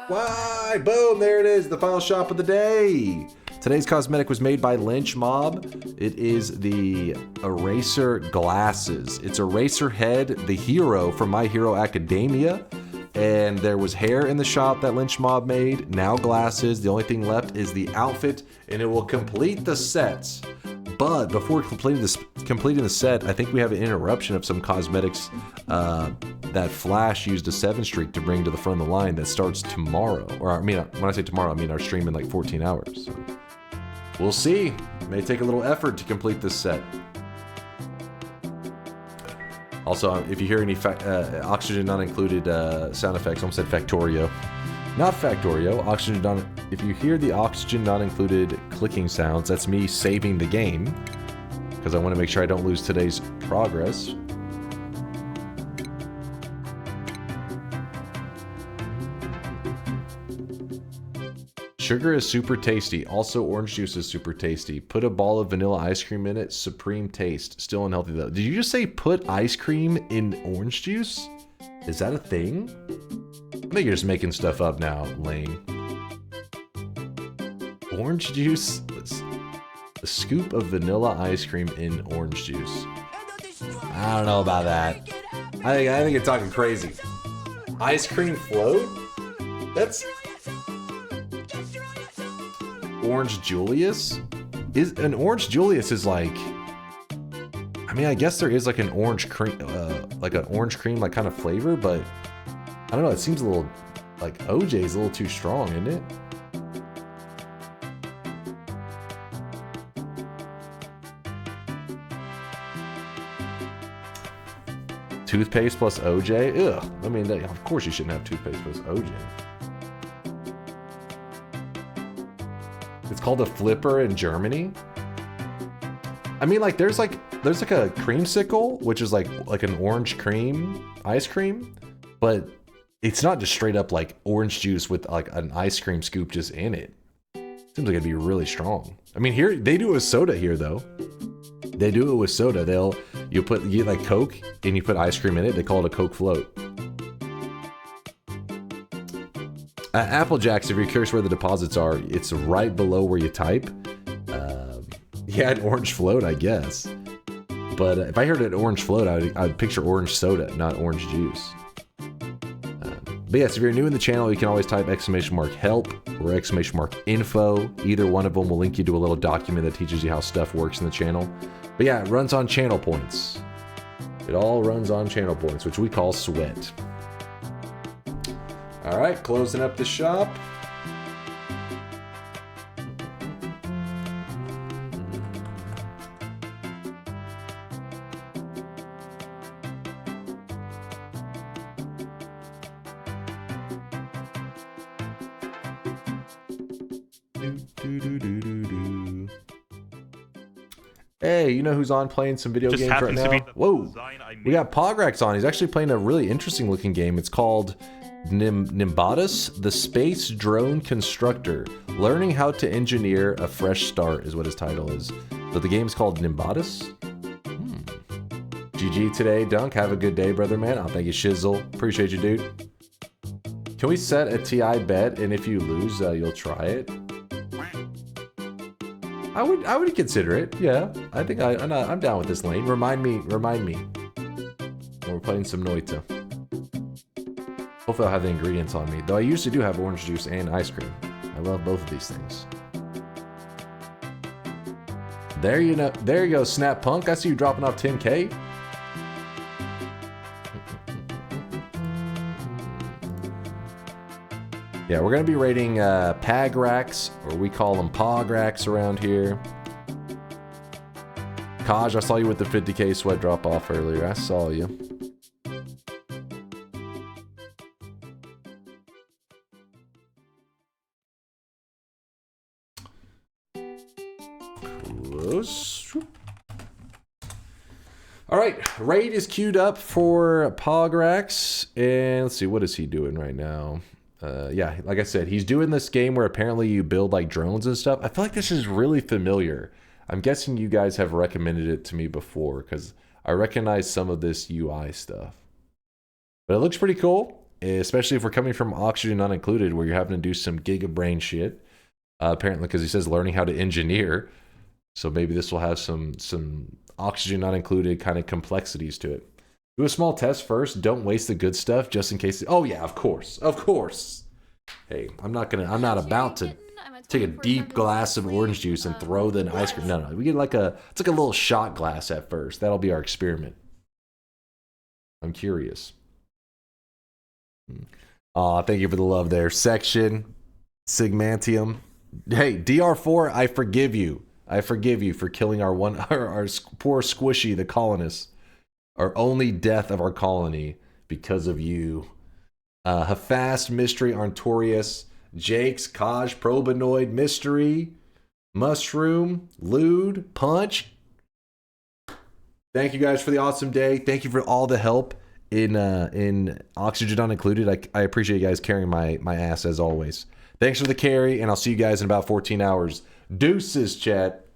Why? Boom, there it is, the final shop of the day. Today's cosmetic was made by Lynch Mob. It is the Eraser Glasses. It's Eraserhead, the hero from My Hero Academia. And there was hair in the shop that Lynch Mob made, now glasses. The only thing left is the outfit, and it will complete the sets. But before completing the set, I think we have an interruption of some cosmetics that Flash used a 7 streak to bring to the front of the line that starts tomorrow. Or I mean, when I say tomorrow, I mean our stream in like 14 hours. So we'll see. It may take a little effort to complete this set. Also, if you hear any Oxygen not included sound effects, I almost said Factorio. Not Factorio. Oxygen not. If you hear the oxygen not included clicking sounds, that's me saving the game because I want to make sure I don't lose today's progress. Sugar is super tasty. Also, orange juice is super tasty. Put a ball of vanilla ice cream in it. Supreme taste. Still unhealthy though. Did you just say put ice cream in orange juice? Is that a thing? I think you're just making stuff up now, Lane. Orange juice? A scoop of vanilla ice cream in orange juice. I don't know about that. I think you're talking crazy. Ice cream float? That's... Orange Julius? An Orange Julius is like... I mean, I guess there is like an orange cream, like kind of flavor, but I don't know. It seems a little like OJ is a little too strong, isn't it? Toothpaste plus OJ? Ugh. I mean, of course you shouldn't have toothpaste plus OJ. It's called a flipper in Germany. I mean, like there's like a creamsicle, which is like an orange cream ice cream, but it's not just straight up like orange juice with like an ice cream scoop just in it. Seems like it'd be really strong. I mean, here they do it with soda here though. They do it with soda. You get like Coke and you put ice cream in it. They call it a Coke float. Apple Jacks, if you're curious where the deposits are, it's right below where you type. Yeah, an orange float, I guess. But if I heard an orange float, I'd picture orange soda, not orange juice. But yes, if you're new in the channel, you can always type !help or !info. Either one of them will link you to a little document that teaches you how stuff works in the channel. But yeah, it runs on channel points. It all runs on channel points, which we call sweat. All right, closing up the shop. Hey, you know who's on playing some video games right now? Whoa, we got Pograx on. He's actually playing a really interesting looking game. It's called Nimbatus, the Space Drone Constructor. Learning how to engineer a fresh start is what his title is. So the game's called Nimbatus. GG today, Dunk. Have a good day, brother man. I'll thank you, Shizzle. Appreciate you, dude. Can we set a TI bet, and if you lose, you'll try it? I would consider it. Yeah, I think I'm down with this, Lane. Remind me. When we're playing some Noita. Hopefully I'll have the ingredients on me. Though I usually do have orange juice and ice cream. I love both of these things. There you go, Snap Punk. I see you dropping off 10K. Yeah, we're gonna be rating Pagrax, or we call them Pograx around here. Kaj, I saw you with the 50K sweat drop off earlier. I saw you. Close. All right, raid is queued up for Pograx, and let's see, what is he doing right now? Yeah, like I said, he's doing this game where apparently you build like drones and stuff. I feel like this is really familiar. I'm guessing you guys have recommended it to me before because I recognize some of this UI stuff. But it looks pretty cool, especially if we're coming from Oxygen Not Included, where you're having to do some gigabrain shit. Apparently, because he says learning how to engineer. So maybe this will have some Oxygen Not Included kind of complexities to it. Do a small test first. Don't waste the good stuff just in case. Oh yeah, of course. Hey, I'm not about to take a deep glass of orange juice and throw the ice cream. No. We get it's like a little shot glass at first. That'll be our experiment. I'm curious. Aw, thank you for the love there. Section, Sigmantium. Hey, DR4, I forgive you. I forgive you for killing our poor Squishy, the colonists. Our only death of our colony because of you. Hafast Mystery Artorius, Jake's Kaj Probanoid Mystery, Mushroom, Lude, Punch. Thank you guys for the awesome day. Thank you for all the help in Oxygen Not Included. I appreciate you guys carrying my ass as always. Thanks for the carry, and I'll see you guys in about 14 hours. Deuces, chat.